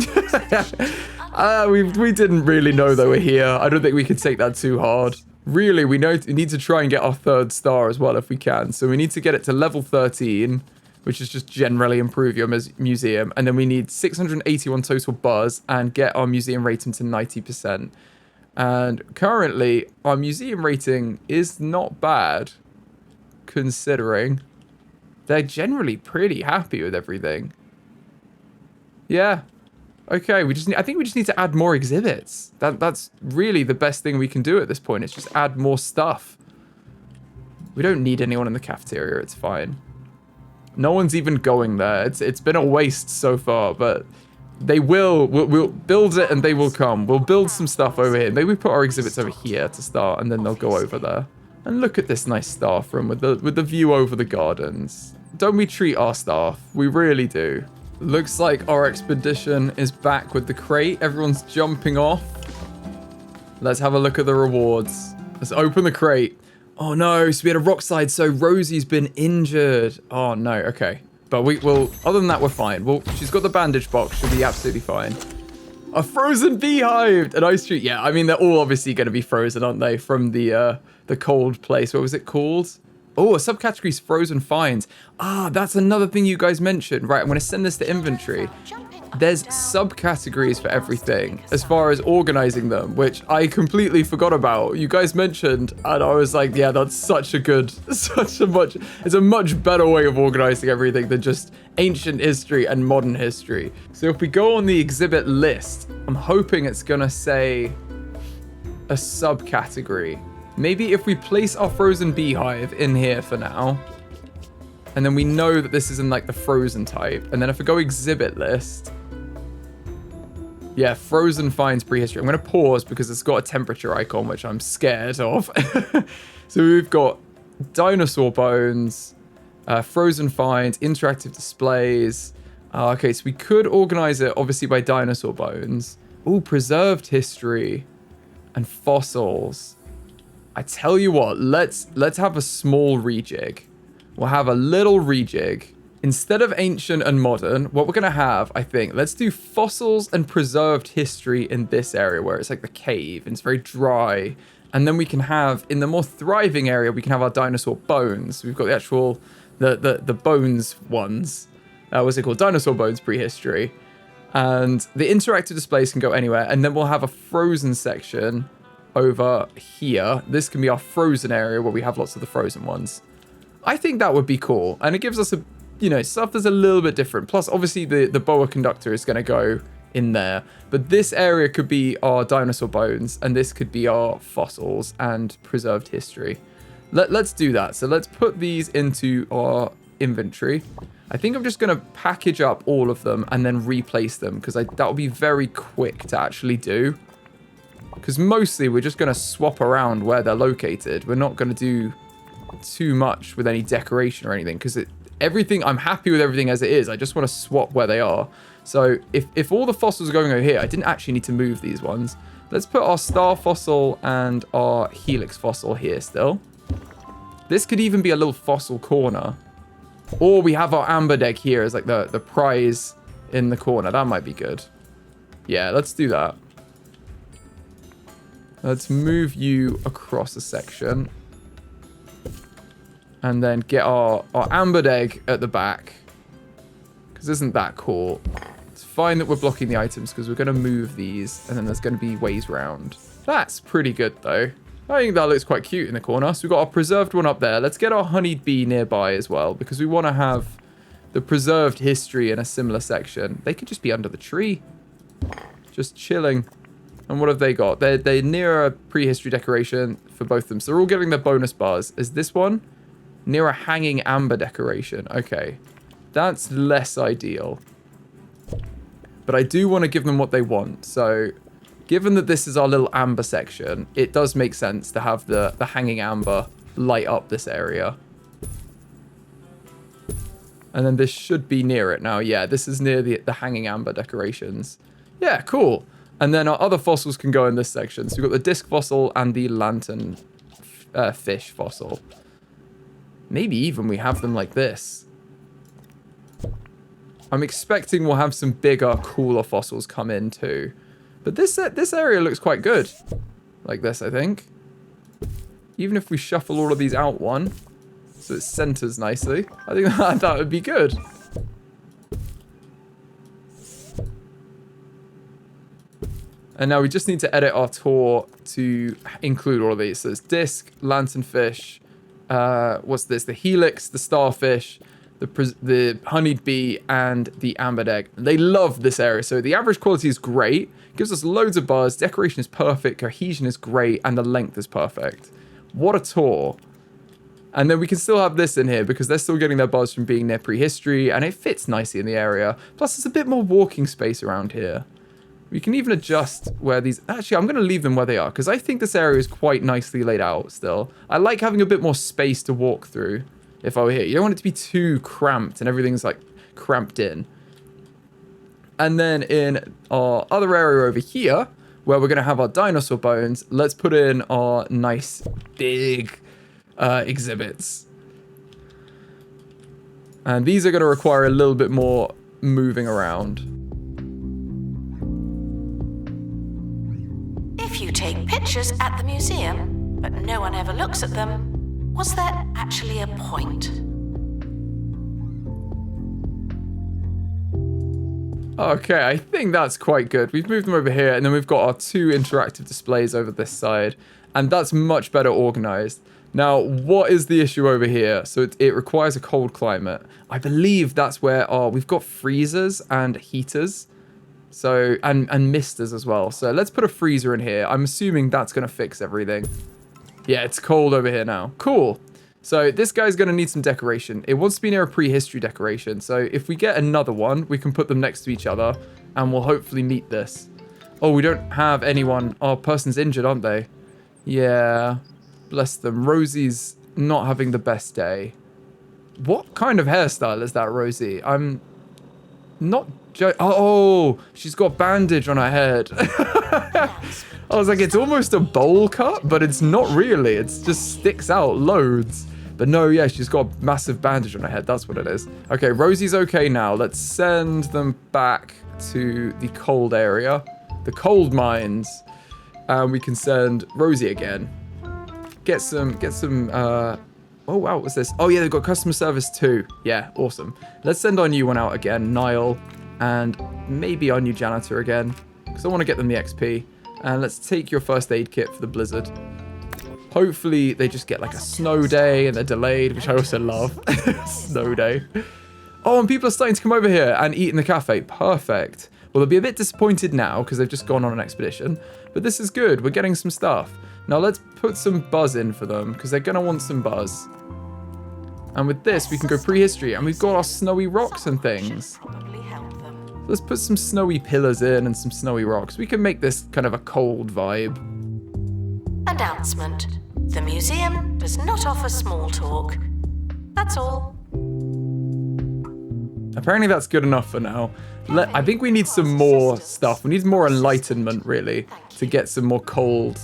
we didn't really know they were here. I don't think we could take that too hard. Really, we need to try and get our 3rd star as well if we can. So we need to get it to level 13. Which is just generally improve your museum. And then we need 681 total buzz and get our museum rating to 90%. And currently, our museum rating is not bad, considering. they're generally pretty happy with everything. Yeah. Okay, I think we just need to add more exhibits. That's really the best thing we can do at this point. It's just add more stuff. We don't need anyone in the cafeteria. It's fine. No one's even going there. It's been a waste so far, but they will. We'll build it and they will come. We'll build some stuff over here. Maybe we put our exhibits over here to start, and then they'll go over there. And look at this nice staff room with the view over the gardens. Don't we treat our staff? We really do. Looks like our expedition is back with the crate. Everyone's jumping off. Let's have a look at the rewards. Let's open the crate. Oh no, so we had a rock slide, so Rosie's been injured. Oh no, okay. But other than that, we're fine. Well, she's got the bandage box. She'll be absolutely fine. A frozen beehive! An ice tree. Yeah, I mean, they're all obviously going to be frozen, aren't they? From the cold place. What was it called? Oh, a subcategory is frozen finds. Ah, that's another thing you guys mentioned. Right, I'm going to send this to inventory. There's subcategories for everything as far as organizing them, which I completely forgot about. You guys mentioned, and I was like, yeah, that's it's a much better way of organizing everything than just ancient history and modern history. So if we go on the exhibit list, I'm hoping it's going to say a subcategory. Maybe if we place our frozen beehive in here for now, and then we know that this is in like the frozen type, and then if we go exhibit list, yeah, frozen finds prehistory. I'm going to pause because it's got a temperature icon, which I'm scared of. So we've got dinosaur bones, frozen finds, interactive displays. Okay, so we could organize it obviously by dinosaur bones. Oh, preserved history and fossils. I tell you what, let's have a small rejig. We'll have a little rejig. Instead of ancient and modern, what we're going to have, I think, let's do fossils and preserved history in this area where it's like the cave and it's very dry. And then we can have, in the more thriving area, we can have our dinosaur bones. We've got the actual, the bones ones. What's it called? Dinosaur bones prehistory. And the interactive displays can go anywhere. And then we'll have a frozen section over here. This can be our frozen area where we have lots of the frozen ones. I think that would be cool. And it gives us stuff that's a little bit different. Plus, obviously, the boa conductor is going to go in there. But this area could be our dinosaur bones. And this could be our fossils and preserved history. Let's do that. So let's put these into our inventory. I think I'm just going to package up all of them and then replace them. Because that will be very quick to actually do. Because mostly we're just going to swap around where they're located. We're not going to do too much with any decoration or anything. Because I'm happy with everything as it is. I just want to swap where they are. So if all the fossils are going over here, I didn't actually need to move these ones. Let's put our star fossil and our helix fossil here still. This could even be a little fossil corner. Or we have our amber deck here as like the prize in the corner. That might be good. Yeah, let's do that. Let's move you across a section. And then get our amber egg at the back. Because isn't that cool? It's fine that we're blocking the items because we're going to move these. And then there's going to be ways round. That's pretty good though. I think that looks quite cute in the corner. So we've got our preserved one up there. Let's get our honeyed bee nearby as well. Because we want to have the preserved history in a similar section. They could just be under the tree. Just chilling. And what have they got? They're near a prehistory decoration for both of them. So they're all getting their bonus bars. Is this one? Near a hanging amber decoration. Okay. That's less ideal. But I do want to give them what they want. So, given that this is our little amber section, it does make sense to have the hanging amber light up this area. And then this should be near it now. Yeah, this is near the hanging amber decorations. Yeah, cool. And then our other fossils can go in this section. So we've got the disc fossil and the lantern fish fossil. Maybe even we have them like this. I'm expecting we'll have some bigger, cooler fossils come in too. But this area looks quite good. Like this, I think. Even if we shuffle all of these out one, so it centers nicely, I think that would be good. And now we just need to edit our tour to include all of these. So it's disc, lanternfish, what's this? The helix, the starfish, the honeyed bee, and the ambered egg. They love this area. So the average quality is great. Gives us loads of buzz. Decoration is perfect. Cohesion is great. And the length is perfect. What a tour. And then we can still have this in here because they're still getting their buzz from being near Prehistory. And it fits nicely in the area. Plus, there's a bit more walking space around here. We can even adjust where these... Actually, I'm going to leave them where they are because I think this area is quite nicely laid out still. I like having a bit more space to walk through if I were here. You don't want it to be too cramped and everything's like cramped in. And then in our other area over here, where we're going to have our dinosaur bones, let's put in our nice big exhibits. And these are going to require a little bit more moving around. If you take pictures at the museum, but no one ever looks at them, was there actually a point? Okay, I think that's quite good. We've moved them over here, and then we've got our 2 interactive displays over this side, and that's much better organized. Now, what is the issue over here? So it requires a cold climate. I believe that's where we've got freezers and heaters. So, and misters as well. So let's put a freezer in here. I'm assuming that's going to fix everything. Yeah, it's cold over here now. Cool. So this guy's going to need some decoration. It wants to be near a prehistory decoration. So if we get another one, we can put them next to each other and we'll hopefully meet this. Oh, we don't have anyone. Our person's injured, aren't they? Yeah. Bless them. Rosie's not having the best day. What kind of hairstyle is that, Rosie? I'm not... Oh, she's got bandage on her head. I was like, it's almost a bowl cut, but it's not really. It just sticks out loads. But no, yeah, she's got a massive bandage on her head. That's what it is. Okay, Rosie's okay now. Let's send them back to the cold area, the cold mines, and we can send Rosie again. Get some. Oh wow, what's this? Oh yeah, they've got customer service too. Yeah, awesome. Let's send our new one out again, Niall. And maybe our new janitor again, because I want to get them the XP. And let's take your first aid kit for the blizzard. Hopefully they just get like a snow day and they're delayed, which I also love. Snow day. Oh, and people are starting to come over here and eat in the cafe. Perfect. Well, they'll be a bit disappointed now because they've just gone on an expedition. But this is good. We're getting some stuff. Now let's put some buzz in for them because they're going to want some buzz. And with this, we can go prehistory. And we've got our snowy rocks and things. Let's put some snowy pillars in and some snowy rocks. We can make this kind of a cold vibe. Announcement. The museum does not offer small talk. That's all. Apparently that's good enough for now. I think we need some more stuff. We need more enlightenment, really, to get some more cold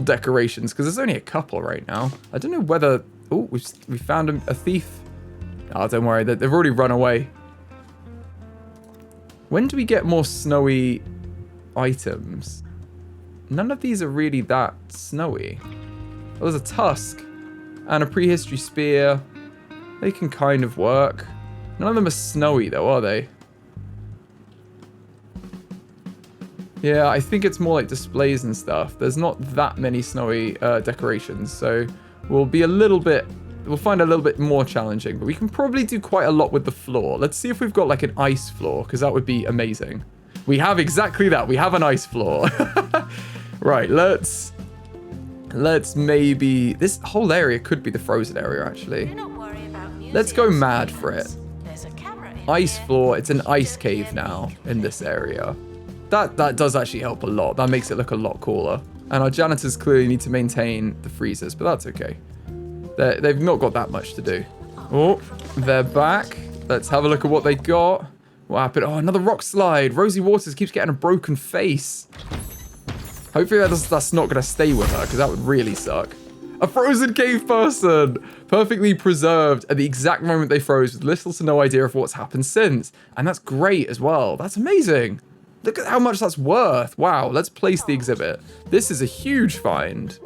decorations, because there's only a couple right now. I don't know whether... Oh, we found a thief. Oh, don't worry. They've already run away. When do we get more snowy items? None of these are really that snowy. Oh, there's a tusk and a prehistory spear. They can kind of work. None of them are snowy though, are they? Yeah, I think it's more like displays and stuff. There's not that many snowy decorations, so we'll be a little bit... We'll find it a little bit more challenging, but we can probably do quite a lot with the floor. Let's see if we've got like an ice floor, because that would be amazing. We have exactly that. We have an ice floor. Right, let's maybe... This whole area could be the frozen area, actually. Let's go mad for it. Ice floor. It's an ice cave now in this area. That does actually help a lot. That makes it look a lot cooler. And our janitors clearly need to maintain the freezers, but that's okay. They've not got that much to do. Oh, they're back. Let's have a look at what they got. What happened? Oh, another rock slide. Rosie Waters keeps getting a broken face. Hopefully that's not going to stay with her, because that would really suck. A frozen cave person. Perfectly preserved at the exact moment they froze with little to no idea of what's happened since. And that's great as well. That's amazing. Look at how much that's worth. Wow, let's place the exhibit. This is a huge find.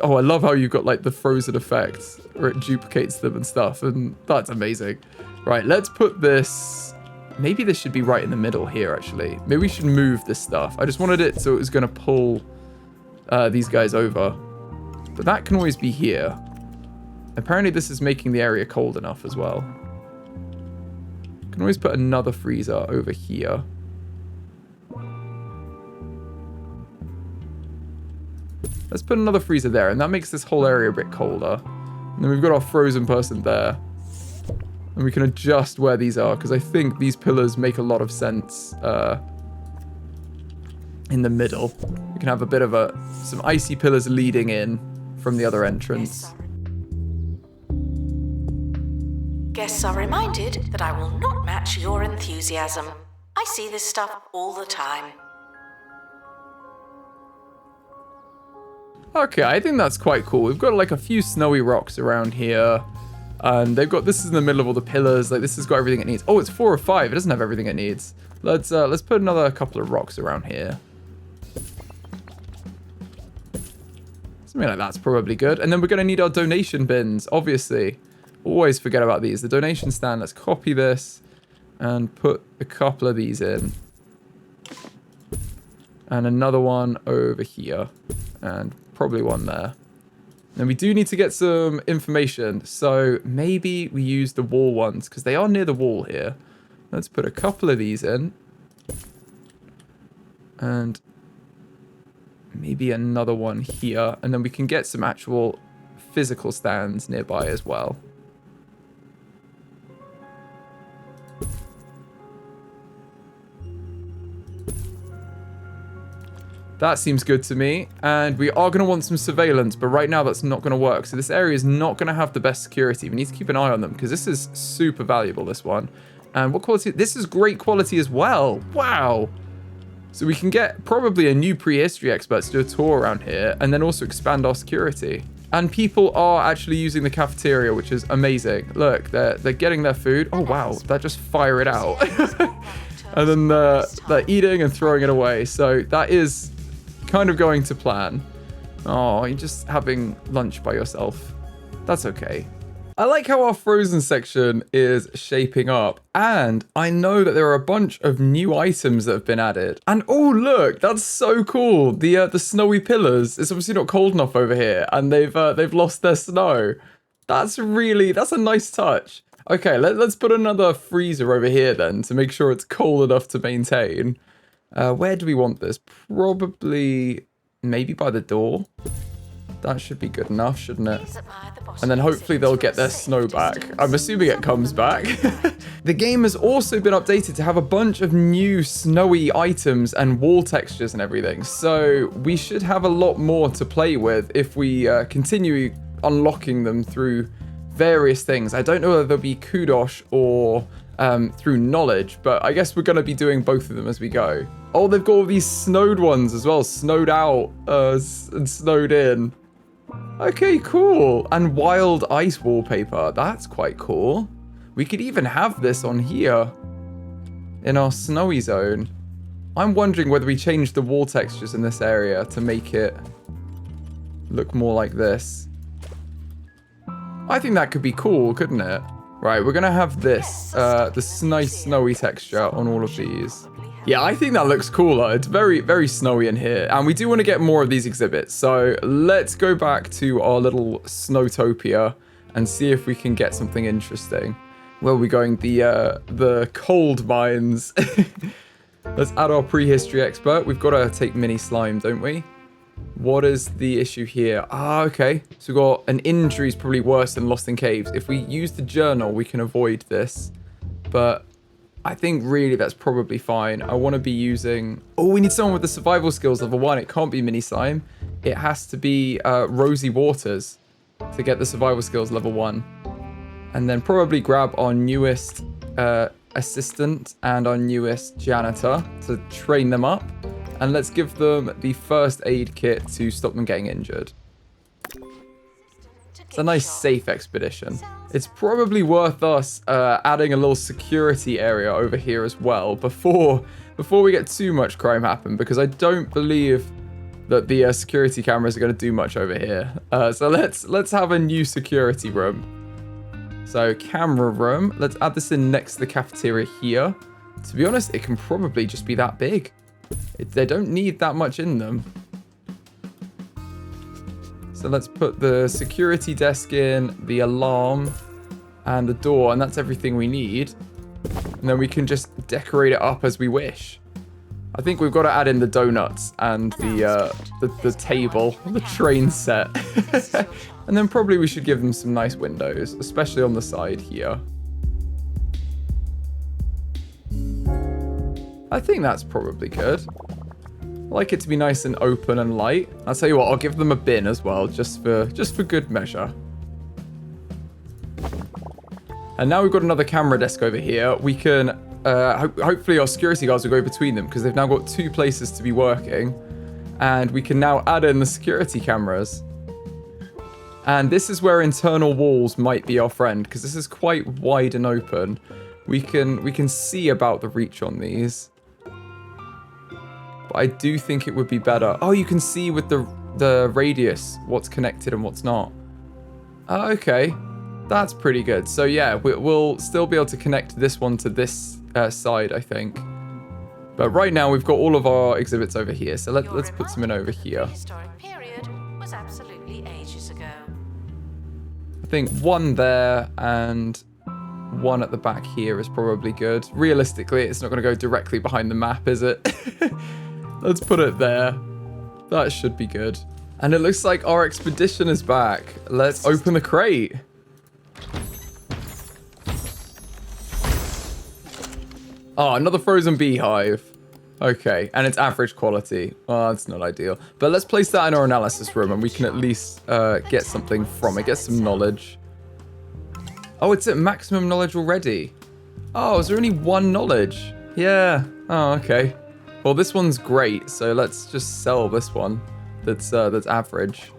Oh, I love how you've got like the frozen effects where it duplicates them and stuff, and that's amazing. Right, let's put this... Maybe this should be right in the middle here, actually. Maybe we should move this stuff. I just wanted it so it was going to pull these guys over. But that can always be here. Apparently this is making the area cold enough as well. Can always put another freezer over here. Let's put another freezer there, and that makes this whole area a bit colder. And then we've got our frozen person there. And we can adjust where these are, because I think these pillars make a lot of sense in the middle. We can have a bit of some icy pillars leading in from the other entrance. Guests are reminded that I will not match your enthusiasm. I see this stuff all the time. Okay, I think that's quite cool. We've got like a few snowy rocks around here. And they've got, this is in the middle of all the pillars. Like this has got everything it needs. Oh, it's 4 or 5. It doesn't have everything it needs. Let's put another couple of rocks around here. Something like that's probably good. And then we're going to need our donation bins, obviously. Always forget about these. The donation stand, let's copy this and put a couple of these in. And another one over here. And probably one there. And we do need to get some information. So maybe we use the wall ones because they are near the wall here. Let's put a couple of these in. And maybe another one here. And then we can get some actual physical stands nearby as well. That seems good to me. And we are going to want some surveillance, but right now that's not going to work. So this area is not going to have the best security. We need to keep an eye on them because this is super valuable, this one. And what quality? This is great quality as well. Wow. So we can get probably a new prehistory expert to do a tour around here and then also expand our security. And people are actually using the cafeteria, which is amazing. Look, they're getting their food. Oh, wow. That just fire it out. And then they're eating and throwing it away. So that is kind of going to plan. Oh, you're just having lunch by yourself. That's okay. I like how our frozen section is shaping up. And I know that there are a bunch of new items that have been added. And oh, look, that's so cool. The snowy pillars. It's obviously not cold enough over here. And they've lost their snow. That's a nice touch. Okay, let's put another freezer over here then to make sure it's cold enough to maintain. Where do we want this? Probably maybe by the door. That should be good enough, shouldn't it? And then hopefully they'll get their snow back. I'm assuming it comes back. The game has also been updated to have a bunch of new snowy items and wall textures and everything. So we should have a lot more to play with if we continue unlocking them through various things. I don't know whether they'll be kudos or through knowledge, but I guess we're going to be doing both of them as we go. Oh, they've got all these snowed ones as well. Snowed out and snowed in. Okay, cool. And wild ice wallpaper. That's quite cool. We could even have this on here in our snowy zone. I'm wondering whether we change the wall textures in this area to make it look more like this. I think that could be cool, couldn't it? Right, we're going to have this, this nice snowy texture on all of these. Yeah, I think that looks cooler. It's very, very snowy in here. And we do want to get more of these exhibits. So let's go back to our little Snowtopia and see if we can get something interesting. Where are we going? The cold mines. Let's add our prehistory expert. We've got to take mini slime, don't we? What is the issue here? Ah, okay. So we've got an injury is probably worse than lost in caves. If we use the journal, we can avoid this. But I think really that's probably fine. I want to be using... Oh, we need someone with the survival skills level 1. It can't be mini slime. It has to be Rosy Waters to get the survival skills level 1. And then probably grab our newest assistant and our newest janitor to train them up. And let's give them the first aid kit to stop them getting injured. It's a nice safe expedition. It's probably worth us adding a little security area over here as well before we get too much crime happen, because I don't believe that the security cameras are going to do much over here. So let's have a new security room. So camera room. Let's add this in next to the cafeteria here. To be honest, it can probably just be that big. They don't need that much in them. So let's put the security desk in, the alarm, and the door, and that's everything we need. And then we can just decorate it up as we wish. I think we've got to add in the donuts and the table, the train set. And then probably we should give them some nice windows, especially on the side here. I think that's probably good. I like it to be nice and open and light. I'll tell you what, I'll give them a bin as well, just for good measure. And now we've got another camera desk over here. We can, hopefully our security guards will go between them because they've now got 2 places to be working. And we can now add in the security cameras. And this is where internal walls might be our friend because this is quite wide and open. We can see about the reach on these. But I do think it would be better. Oh, you can see with the radius what's connected and what's not. Oh, okay. That's pretty good. So yeah, we'll still be able to connect this one to this side, I think. But right now we've got all of our exhibits over here. So let's put some in over here. Prehistoric period was absolutely ages ago. I think one there and one at the back here is probably good. Realistically, it's not going to go directly behind the map, is it? Let's put it there. That should be good. And it looks like our expedition is back. Let's open the crate. Oh, another frozen beehive. Okay, and it's average quality. Well, that's not ideal. But let's place that in our analysis room and we can at least get something from it, get some knowledge. Oh, it's at maximum knowledge already. Oh, is there only 1 knowledge? Yeah. Oh, okay. Well, this one's great, so let's just sell this one. That's average.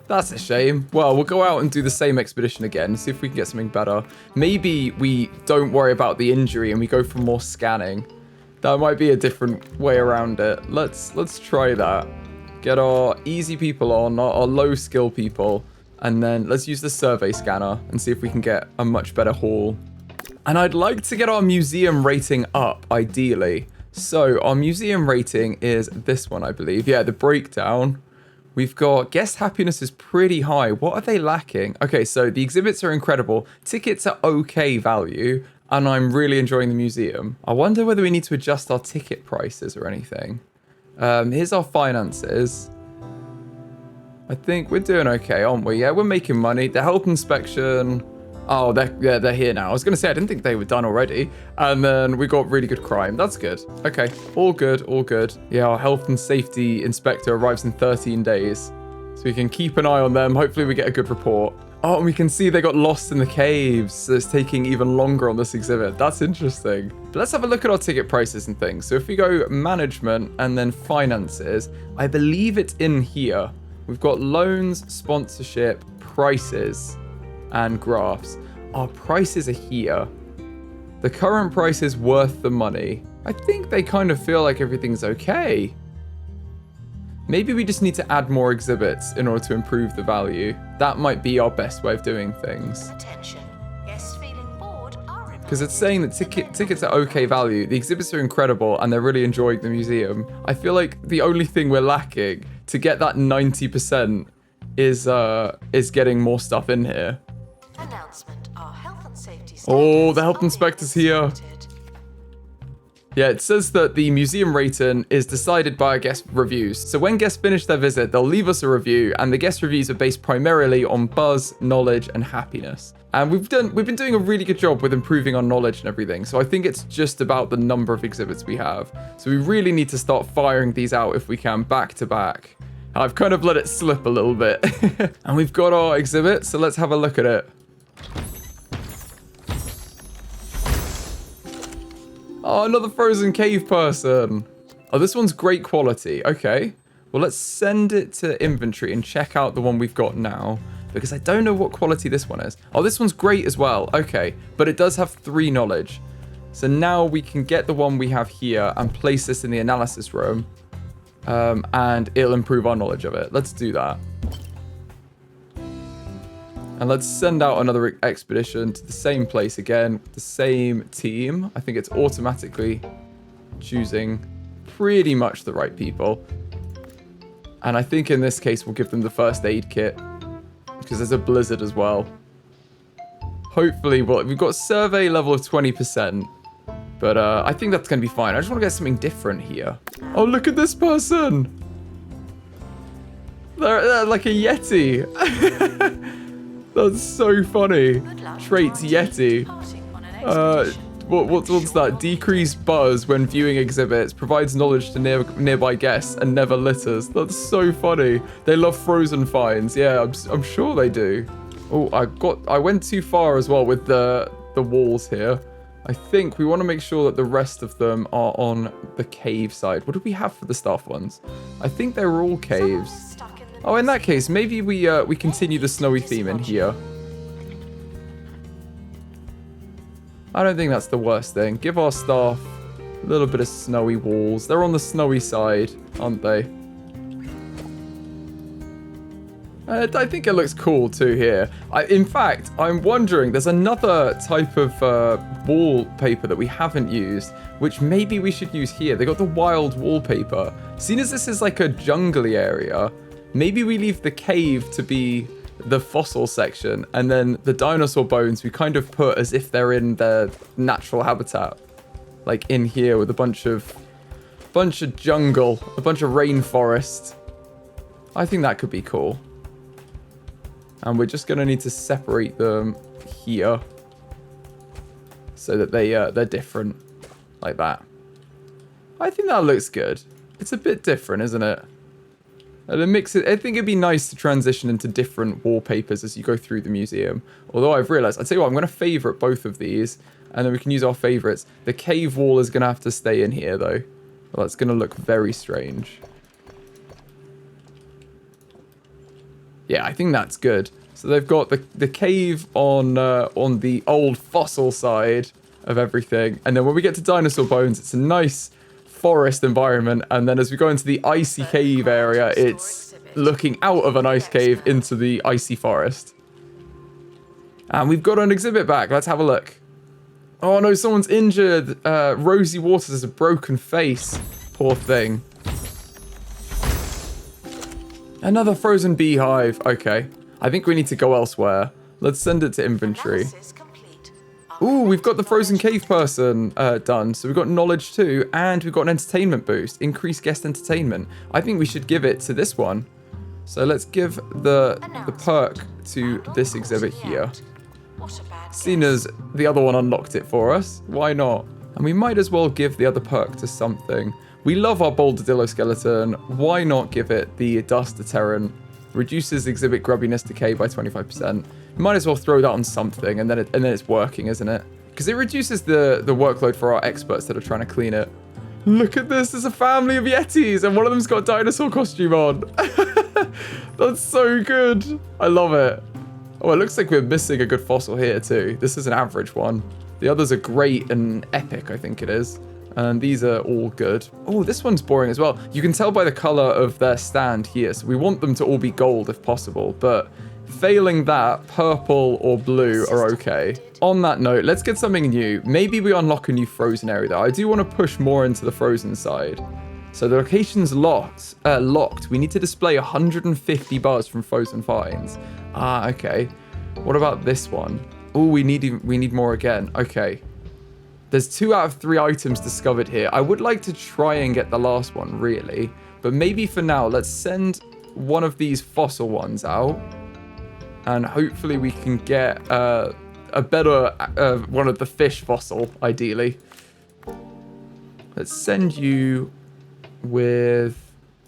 That's a shame. Well, we'll go out and do the same expedition again, see if we can get something better. Maybe we don't worry about the injury and we go for more scanning. That might be a different way around it. Let's try that. Get our easy people on, our low skill people, and then let's use the survey scanner and see if we can get a much better haul. And I'd like to get our museum rating up, ideally. So our museum rating is this one, I believe. Yeah, the breakdown. We've got guest happiness is pretty high. What are they lacking? Okay, so the exhibits are incredible. Tickets are okay value. And I'm really enjoying the museum. I wonder whether we need to adjust our ticket prices or anything. Here's our finances. I think we're doing okay, aren't we? Yeah, we're making money. The health inspection. Oh, they're here now. I was going to say, I didn't think they were done already. And then we got really good crime. That's good. Okay, all good, all good. Yeah, our health and safety inspector arrives in 13 days. So we can keep an eye on them. Hopefully we get a good report. Oh, and we can see they got lost in the caves. So it's taking even longer on this exhibit. That's interesting. But let's have a look at our ticket prices and things. So if we go management and then finances, I believe it's in here. We've got loans, sponsorship, prices, and graphs. Our prices are here. The current price is worth the money. I think they kind of feel like everything's okay. Maybe we just need to add more exhibits in order to improve the value. That might be our best way of doing things. Attention. Guests feeling bored are Because it's saying that tickets are okay value, the exhibits are incredible, and they're really enjoying the museum. I feel like the only thing we're lacking to get that 90% is getting more stuff in here. Announcement. Our health and safety Oh, the health inspector's here. Yeah, it says that the museum rating is decided by our guest reviews. So when guests finish their visit, they'll leave us a review, and the guest reviews are based primarily on buzz, knowledge, and happiness. And we've been doing a really good job with improving our knowledge and everything. So I think it's just about the number of exhibits we have. So we really need to start firing these out if we can, back to back. I've kind of let it slip a little bit. And we've got our exhibit, so let's have a look at it. Oh, another frozen cave person. Oh, this one's great quality. Okay. Well, let's send it to inventory and check out the one we've got now, because I don't know what quality this one is. Oh, this one's great as well. Okay. But it does have 3 knowledge. So now we can get the one we have here and place this in the analysis room. And it'll improve our knowledge of it. Let's do that. And let's send out another expedition to the same place again, the same team. I think it's automatically choosing pretty much the right people. And I think in this case, we'll give them the first aid kit because there's a blizzard as well. Hopefully, well, we've got survey level of 20%, but I think that's going to be fine. I just want to get something different here. Oh, look at this person. They're like a Yeti. That's so funny. Traits Yeti. What's that? Decreased buzz when viewing exhibits, provides knowledge to nearby guests, and never litters. That's so funny. They love frozen finds. Yeah, I'm sure they do. Oh, I went too far as well with the walls here. I think we want to make sure that the rest of them are on the cave side. What do we have for the staff ones? I think they were all caves. Oh, in that case, maybe we continue the snowy theme in here. I don't think that's the worst thing. Give our staff a little bit of snowy walls. They're on the snowy side, aren't they? I think it looks cool too here. In fact, I'm wondering, there's another type of wallpaper that we haven't used, which maybe we should use here. They got the wild wallpaper. Seeing as this is like a jungly area, maybe we leave the cave to be the fossil section, and then the dinosaur bones we kind of put as if they're in their natural habitat, like in here with a bunch of jungle, a bunch of rainforest. I think that could be cool. And we're just gonna need to separate them here so that they're different, like that. I think that looks good. It's a bit different, isn't it? And I think it'd be nice to transition into different wallpapers as you go through the museum. Although I've realized, I'll tell you what, I'm going to favorite both of these, and then we can use our favorites. The cave wall is going to have to stay in here, though. Well, it's going to look very strange. Yeah, I think that's good. So they've got the cave on the old fossil side of everything, and then when we get to dinosaur bones, it's a nice forest environment, and then as we go into the icy cave area, it's looking out of an ice cave into the icy forest. And we've got an exhibit back. Let's have a look. Oh no, someone's injured. Rosie Waters has a broken face. Poor thing. Another frozen beehive. Okay, I think we need to go elsewhere. Let's send it to inventory. Ooh, we've got the frozen cave person done. So we've got knowledge too, and we've got an entertainment boost. Increased guest entertainment. I think we should give it to this one. So let's give the perk to this exhibit here. Seeing as the other one unlocked it for us, why not? And we might as well give the other perk to something. We love our boulderdillo skeleton. Why not give it the dust deterrent? Reduces exhibit grubbiness decay by 25%. Might as well throw that on something, and then it's working, isn't it? Because it reduces the workload for our experts that are trying to clean it. Look at this, there's a family of Yetis, and one of them's got a dinosaur costume on. That's so good. I love it. Oh, it looks like we're missing a good fossil here too. This is an average one. The others are great and epic, I think it is. And these are all good. Oh, this one's boring as well. You can tell by the color of their stand here. So we want them to all be gold if possible, but failing that, purple or blue are okay. On that note, let's get something new. Maybe we unlock a new frozen area though. I do want to push more into the frozen side. So the location's locked. We need to display 150 bars from frozen finds. Ah, okay. What about this one? Oh, we need more again. Okay. There's 2 out of 3 items discovered here. I would like to try and get the last one, really. But maybe for now, let's send one of these fossil ones out. And hopefully we can get a better one of the fish fossil, ideally. Let's send you with...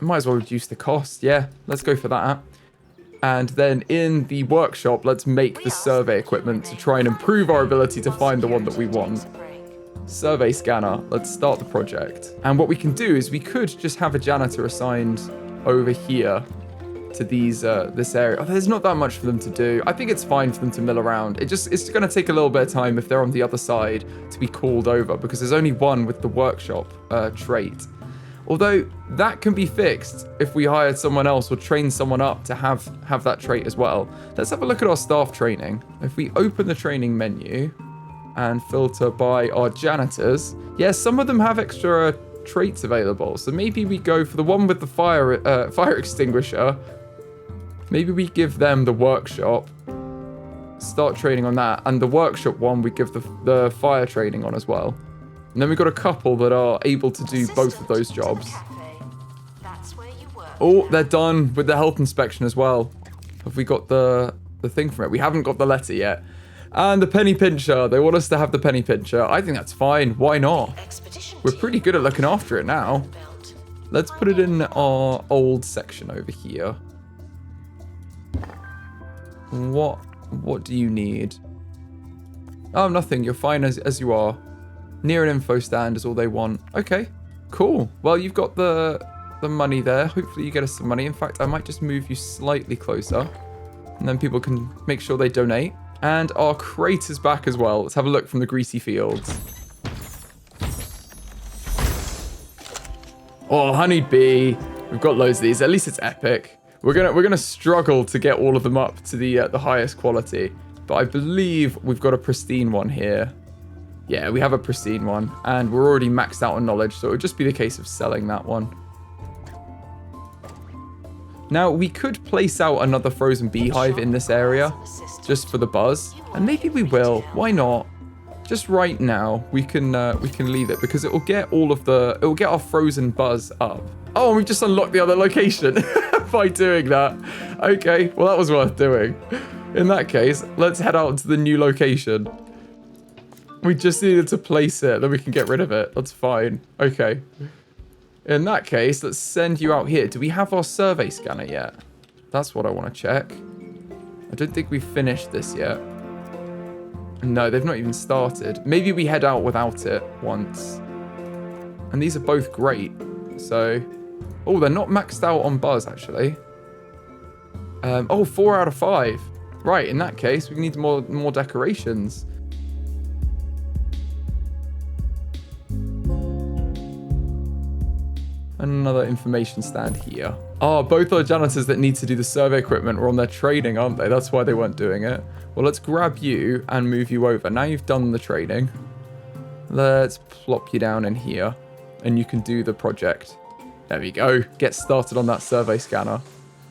Might as well reduce the cost. Yeah, let's go for that. And then in the workshop, let's make the survey equipment to try and improve our ability to find the one that we want. Survey scanner. Let's start the project. And what we can do is we could just have a janitor assigned over here to these this area. Oh, there's not that much for them to do. I think it's fine for them to mill around. It's going to take a little bit of time if they're on the other side to be called over, because there's only one with the workshop trait. Although that can be fixed if we hired someone else or train someone up to have that trait as well. Let's have a look at our staff training. If we open the training menu and filter by our janitors, yeah, some of them have extra traits available. So maybe we go for the one with the fire extinguisher. Maybe we give them the workshop. Start training on that. And the workshop one, we give the fire training on as well. And then we've got a couple that are able to do both of those jobs. Oh, they're done with the health inspection as well. Have we got the thing from it? We haven't got the letter yet. And the penny pincher. They want us to have the penny pincher. I think that's fine. Why not? We're pretty good at looking after it now. Let's put it in our old section over here. What do you need? Oh, nothing. You're fine as you are. Near an info stand is all they want. Okay, cool. Well, you've got the money there. Hopefully you get us some money. In fact, I might just move you slightly closer. And then people can make sure they donate. And our crate is back as well. Let's have a look from the greasy fields. Oh, honeybee. We've got loads of these. At least it's epic. We're gonna struggle to get all of them up to the highest quality. But I believe we've got a pristine one here. Yeah, we have a pristine one. And we're already maxed out on knowledge, so it would just be the case of selling that one. Now, we could place out another frozen beehive in this area, just for the buzz. And maybe we will. Why not? Just right now, we can leave it, because it will get our frozen buzz up. Oh, and we just unlocked the other location by doing that. Okay, well, that was worth doing. In that case, let's head out to the new location. We just needed to place it, then we can get rid of it. That's fine. Okay. In that case, let's send you out here. Do we have our survey scanner yet? That's what I want to check. I don't think we've finished this yet. No, they've not even started. Maybe we head out without it once. And these are both great. So, oh, they're not maxed out on buzz, actually. Oh, 4 out of 5. Right, in that case, we need more decorations. Another information stand here. Oh, both our janitors that need to do the survey equipment were on their training, aren't they? That's why they weren't doing it. Well, let's grab you and move you over. Now you've done the training. Let's plop you down in here. And you can do the project. There we go. Get started on that survey scanner.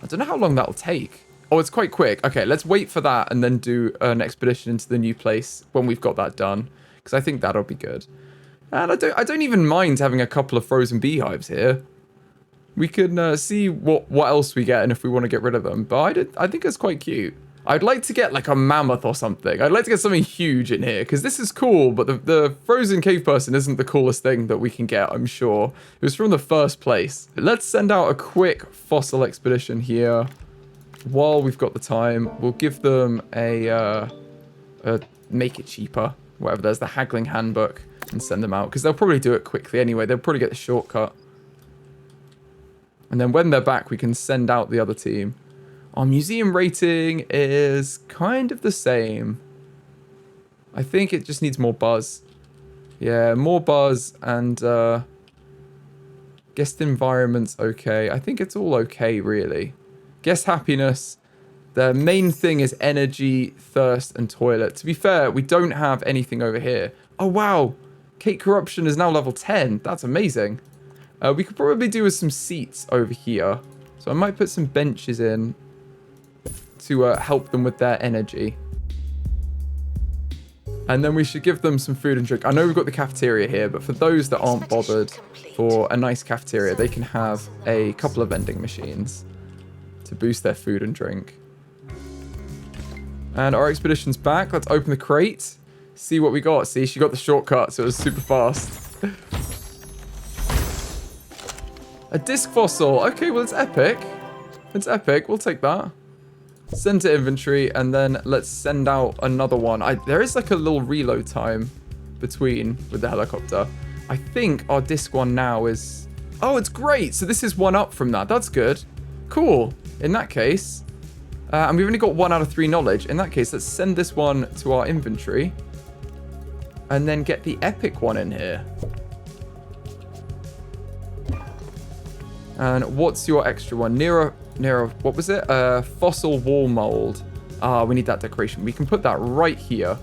I don't know how long that'll take. Oh, it's quite quick. Okay, let's wait for that and then do an expedition into the new place when we've got that done. Because I think that'll be good. And I don't even mind having a couple of frozen beehives here. We can see what else we get and if we want to get rid of them. But I think it's quite cute. I'd like to get like a mammoth or something. I'd like to get something huge in here because this is cool. But the frozen cave person isn't the coolest thing that we can get, I'm sure. It was from the first place. Let's send out a quick fossil expedition here. While we've got the time, we'll give them a make it cheaper. Whatever, there's the haggling handbook. And send them out because they'll probably do it quickly anyway. They'll probably get the shortcut. And then when they're back, we can send out the other team. Our museum rating is kind of the same. I think it just needs more buzz. Yeah, more buzz and guest environment's okay. I think it's all okay, really. Guest happiness. The main thing is energy, thirst, and toilet. To be fair, we don't have anything over here. Oh, wow. Cake corruption is now level 10. That's amazing. We could probably do with some seats over here. So I might put some benches in to help them with their energy. And then we should give them some food and drink. I know we've got the cafeteria here, but for those that aren't bothered for a nice cafeteria, they can have a couple of vending machines to boost their food and drink. And our expedition's back. Let's open the crate. See what we got. See, she got the shortcut, so it was super fast. A disc fossil. Okay, well, it's epic. It's epic. We'll take that. Send to inventory, and then let's send out another one. There is like a little reload time between with the helicopter. I think our disc one now is... Oh, it's great. So this is one up from that. That's good. Cool. In that case... and we've only got 1 out of 3 knowledge. In that case, let's send this one to our inventory. And then get the epic one in here. And what's your extra one? Near what was it? Fossil wall mold. Ah, we need that decoration. We can put that right here.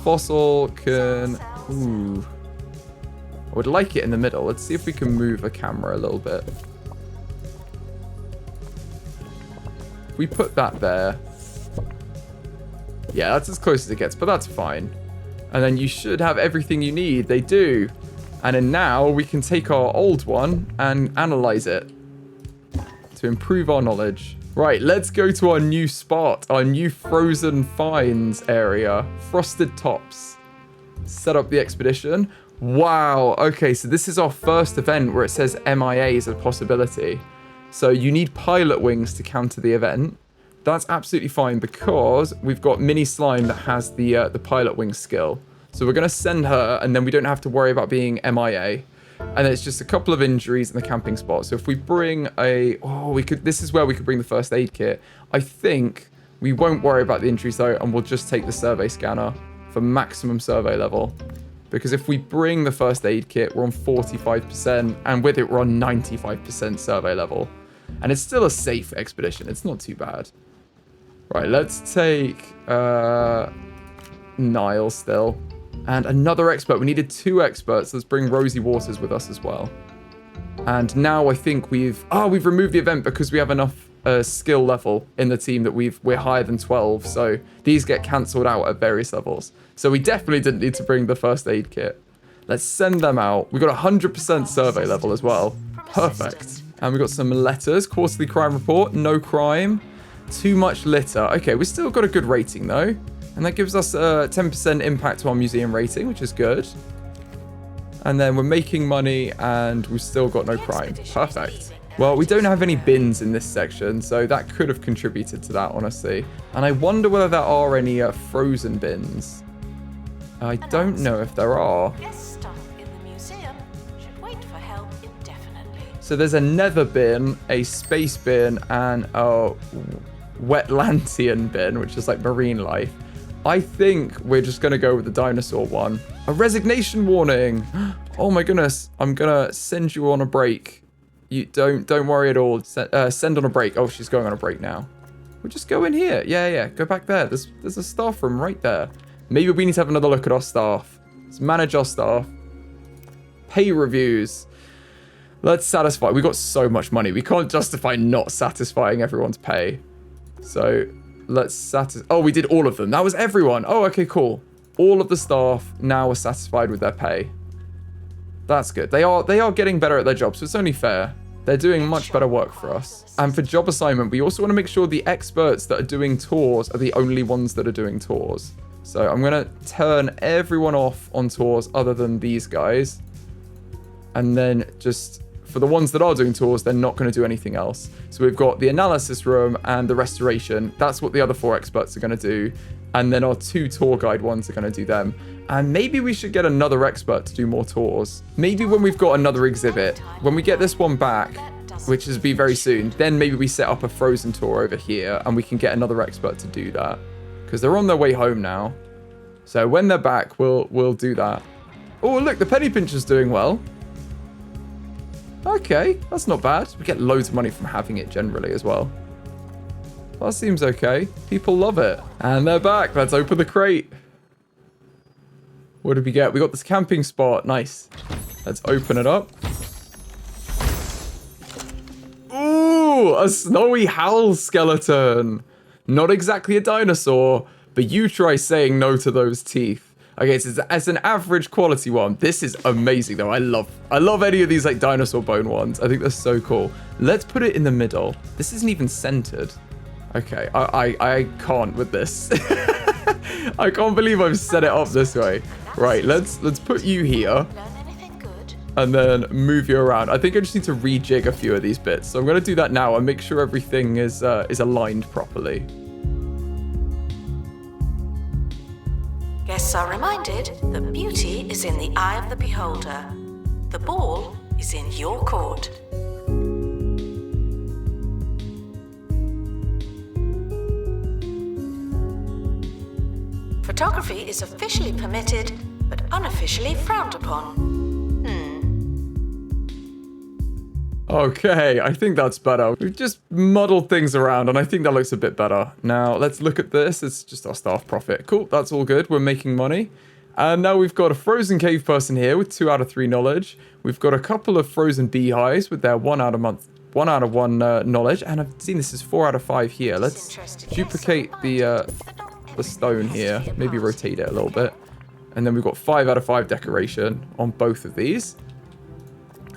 Fossil can... Ooh. would like it in the middle. Let's see if we can move a camera a little bit. We put that there. Yeah, that's as close as it gets, but that's fine. And then you should have everything you need. They do. And then now we can take our old one and analyze it to improve our knowledge. Right, let's go to our new spot, our new frozen finds area, Frosted Tops. Set up the expedition. Wow, okay, so this is our first event where it says MIA is a possibility. So you need pilot wings to counter the event. That's absolutely fine because we've got Mini Slime that has the pilot wing skill. So we're going to send her and then we don't have to worry about being MIA. And then it's just a couple of injuries in the camping spot. So if we bring this is where we could bring the first aid kit. I think we won't worry about the injuries though, and we'll just take the survey scanner for maximum survey level. Because if we bring the first aid kit, we're on 45%, and with it, we're on 95% survey level. And it's still a safe expedition. It's not too bad. Right, let's take Niall still. And another expert. We needed 2 experts. Let's bring Rosie Waters with us as well. And now I think we've removed the event because we have enough skill level in the team that we're higher than 12. So these get cancelled out at various levels. So we definitely didn't need to bring the first aid kit. Let's send them out. We got 100% survey level as well. Perfect. And we got some letters. Quarterly crime report. No crime. Too much litter. Okay, we still got a good rating though. And that gives us a 10% impact to our museum rating, which is good. And then we're making money and we've still got no crime. Perfect. Well, we don't have any bins in this section, so that could have contributed to that, honestly. And I wonder whether there are any frozen bins. I don't know if there are. So there's a nether bin, a space bin, and a wetlandian bin, which is like marine life. I think we're just going to go with the dinosaur one. A resignation warning. Oh my goodness. I'm going to send you on a break. You don't worry at all. Send on a break. Oh, she's going on a break now. We'll just go in here. Yeah. Go back there. There's a staff room right there. Maybe we need to have another look at our staff. Let's manage our staff. Pay reviews. Let's satisfy. We got so much money. We can't justify not satisfying everyone's pay. So let's satisfy. Oh, we did all of them. That was everyone. Oh, okay, cool. All of the staff now are satisfied with their pay. That's good. They are getting better at their jobs, so it's only fair. They're doing much better work for us. And for job assignment, we also want to make sure the experts that are doing tours are the only ones that are doing tours. So I'm going to turn everyone off on tours other than these guys. And then just for the ones that are doing tours, they're not going to do anything else. So we've got the analysis room and the restoration. That's what the other 4 experts are going to do. And then our 2 tour guide ones are going to do them. And maybe we should get another expert to do more tours. Maybe when we've got another exhibit, when we get this one back, which is be very soon, then maybe we set up a frozen tour over here and we can get another expert to do that. Because they're on their way home now. So when they're back, we'll do that. Oh, look, the penny pincher's doing well. Okay, that's not bad. We get loads of money from having it generally as well. That seems okay. People love it. And they're back. Let's open the crate. What did we get? We got this camping spot. Nice. Let's open it up. Ooh, a snowy howl skeleton. Not exactly a dinosaur, but you try saying no to those teeth. Okay, so it's an average quality one. This is amazing though. I love any of these like dinosaur bone ones. I think they're so cool. Let's put it in the middle. This isn't even centered. Okay, I can't with this. I can't believe I've set it up this way. Right, let's put you here. And then move you around. I think I just need to rejig a few of these bits. So I'm going to do that now and make sure everything is aligned properly. Guests are reminded that beauty is in the eye of the beholder. The ball is in your court. Photography is officially permitted, but unofficially frowned upon. Okay, I think that's better. We've just muddled things around, and I think that looks a bit better. Now, let's look at this. It's just our staff profit. Cool, that's all good. We're making money. And now we've got a frozen cave person here with 2 out of 3 knowledge. We've got a couple of frozen beehives with their 1 out of 1 knowledge. And I've seen this is 4 out of 5 here. Let's duplicate the stone here. Maybe rotate it a little bit. And then we've got 5 out of 5 decoration on both of these.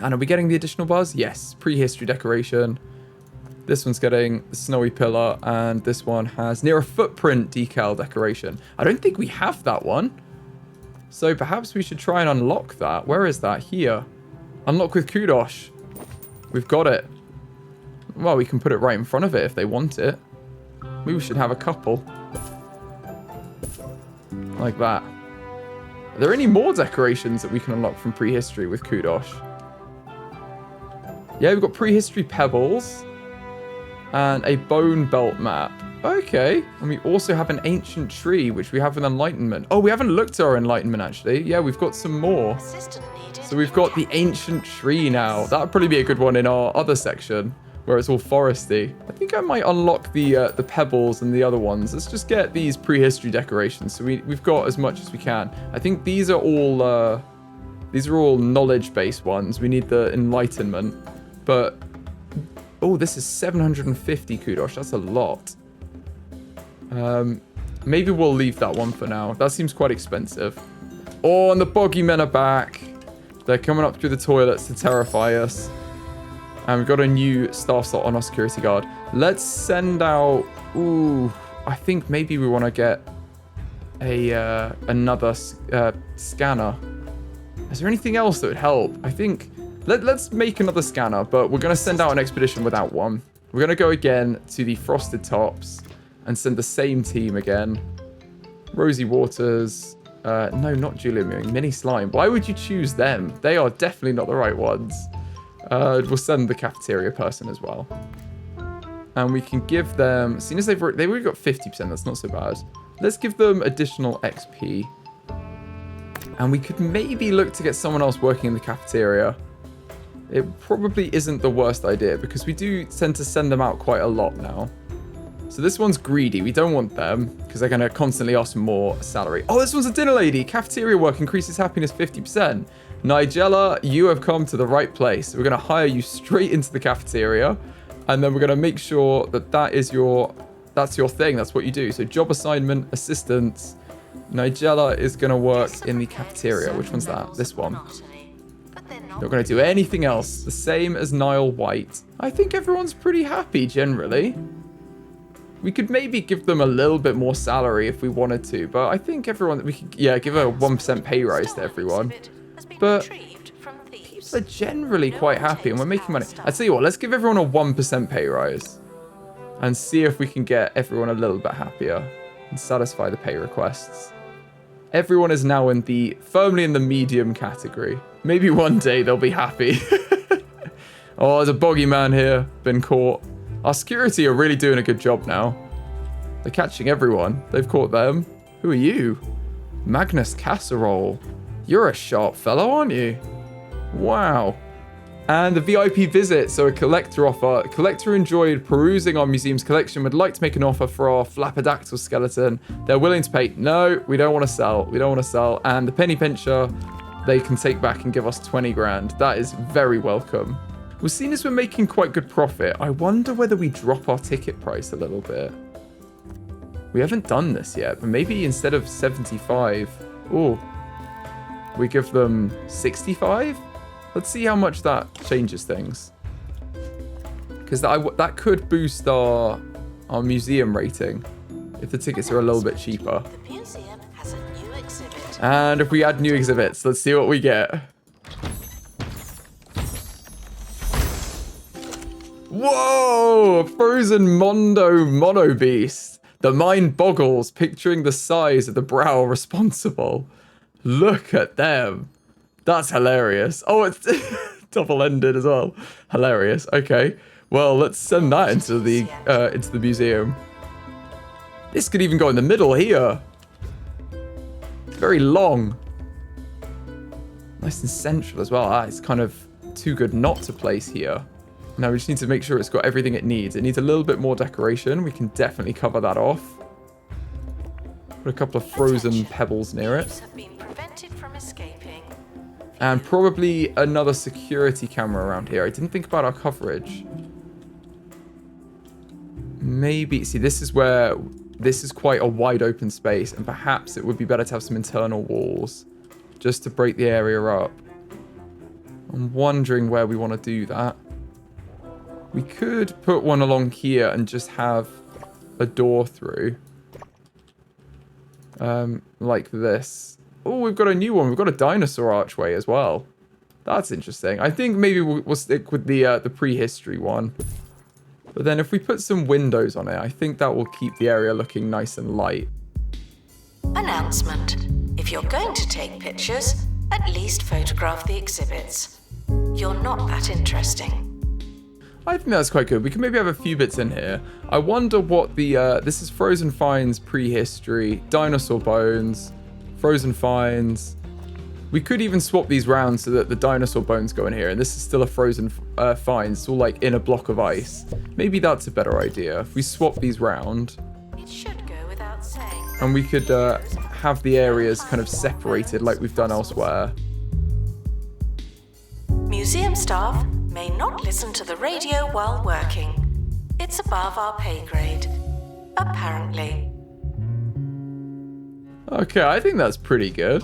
And are we getting the additional buzz? Yes. Prehistory decoration. This one's getting the snowy pillar. And this one has near a footprint decal decoration. I don't think we have that one. So perhaps we should try and unlock that. Where is that? Here. Unlock with kudos. We've got it. Well, we can put it right in front of it if they want it. Maybe we should have a couple. Like that. Are there any more decorations that we can unlock from Prehistory with kudos? Yeah, we've got Prehistory pebbles. And a bone belt map. Okay. And we also have an ancient tree, which we have with enlightenment. Oh, we haven't looked at our enlightenment, actually. Yeah, we've got some more. So we've got the ancient tree now. That would probably be a good one in our other section, where it's all foresty. I think I might unlock the pebbles and the other ones. Let's just get these prehistory decorations. So we've got as much as we can. I think these are all knowledge-based ones. We need the enlightenment. But, oh, this is 750 kudos. That's a lot. Maybe we'll leave that one for now. That seems quite expensive. Oh, and the bogeymen are back. They're coming up through the toilets to terrify us. And we've got a new staff slot on our security guard. Let's send out... Ooh, I think maybe we want to get another scanner. Is there anything else that would help? I think... Let's make another scanner, but we're going to send out an expedition without one. We're going to go again to the Frosted Tops and send the same team again. Rosie Waters. No, not Julia Mewing. Mini Slime. Why would you choose them? They are definitely not the right ones. We'll send the cafeteria person as well. And we can give them... Seeing as they've already got 50%, that's not so bad. Let's give them additional XP. And we could maybe look to get someone else working in the cafeteria. It probably isn't the worst idea because we do tend to send them out quite a lot now. So this one's greedy. We don't want them because they're going to constantly ask for more salary. Oh, this one's a dinner lady. Cafeteria work increases happiness 50%. Nigella, you have come to the right place. We're going to hire you straight into the cafeteria. And then we're going to make sure that that's your thing. That's what you do. So job assignment, assistants. Nigella is going to work in the cafeteria. Which one's that? This one. Not going to do anything else. The same as Niall White. I think everyone's pretty happy generally. We could maybe give them a little bit more salary if we wanted to, but I think everyone, we could, yeah, give a 1% pay rise to everyone. But people are generally quite happy and we're making money. I tell you what, let's give everyone a 1% pay rise and see if we can get everyone a little bit happier and satisfy the pay requests. Everyone is now firmly in the medium category. Maybe one day they'll be happy. Oh, there's a bogeyman here, been caught. Our security are really doing a good job now. They're catching everyone. They've caught them. Who are you? Magnus Casserole. You're a sharp fellow, aren't you? Wow. And the VIP visit, so a collector offer. Collector enjoyed perusing our museum's collection, would like to make an offer for our flapidactyl skeleton. They're willing to pay. No, we don't want to sell. We don't want to sell. And the penny pincher, they can take back and give us 20 grand. That is very welcome. We're seeing as we're making quite good profit. I wonder whether we drop our ticket price a little bit. We haven't done this yet, but maybe instead of 75, we give them 65? Let's see how much that changes things. Because that could boost our museum rating if the tickets are a little bit cheaper. The museum has a new exhibit. And if we add new exhibits, let's see what we get. Whoa! Frozen Mono Beast. The mind boggles, picturing the size of the brow responsible. Look at them. That's hilarious. Oh, it's double-ended as well. Hilarious. Okay. Well, let's send that into the museum. This could even go in the middle here. It's very long. Nice and central as well. Ah, it's kind of too good not to place here. Now we just need to make sure it's got everything it needs. It needs a little bit more decoration. We can definititely cover that off. Put a couple of frozen pebbles near it. And probably another security camera around here. I didn't think about our coverage. Maybe, see, this is where, this is quite a wide open space, and perhaps it would be better to have some internal walls just to break the area up. I'm wondering where we want to do that. We could put one along here and just have a door through. Like this. Oh, we've got a new one. We've got a dinosaur archway as well. That's interesting. I think maybe we'll stick with the prehistory one. But then if we put some windows on it, I think that will keep the area looking nice and light. Announcement. If you're going to take pictures, at least photograph the exhibits. You're not that interesting. I think that's quite good. We can maybe have a few bits in here. I wonder what the... this is Frozen Finds Prehistory, Dinosaur Bones, Frozen Finds. We could even swap these round so that the dinosaur bones go in here, and this is still a Frozen Finds. It's all like in a block of ice. Maybe that's a better idea. If we swap these round... It should go without saying. And we could have the areas kind of separated like we've done elsewhere. Museum staff may not listen to the radio while working. It's above our pay grade. Apparently. Okay, I think that's pretty good.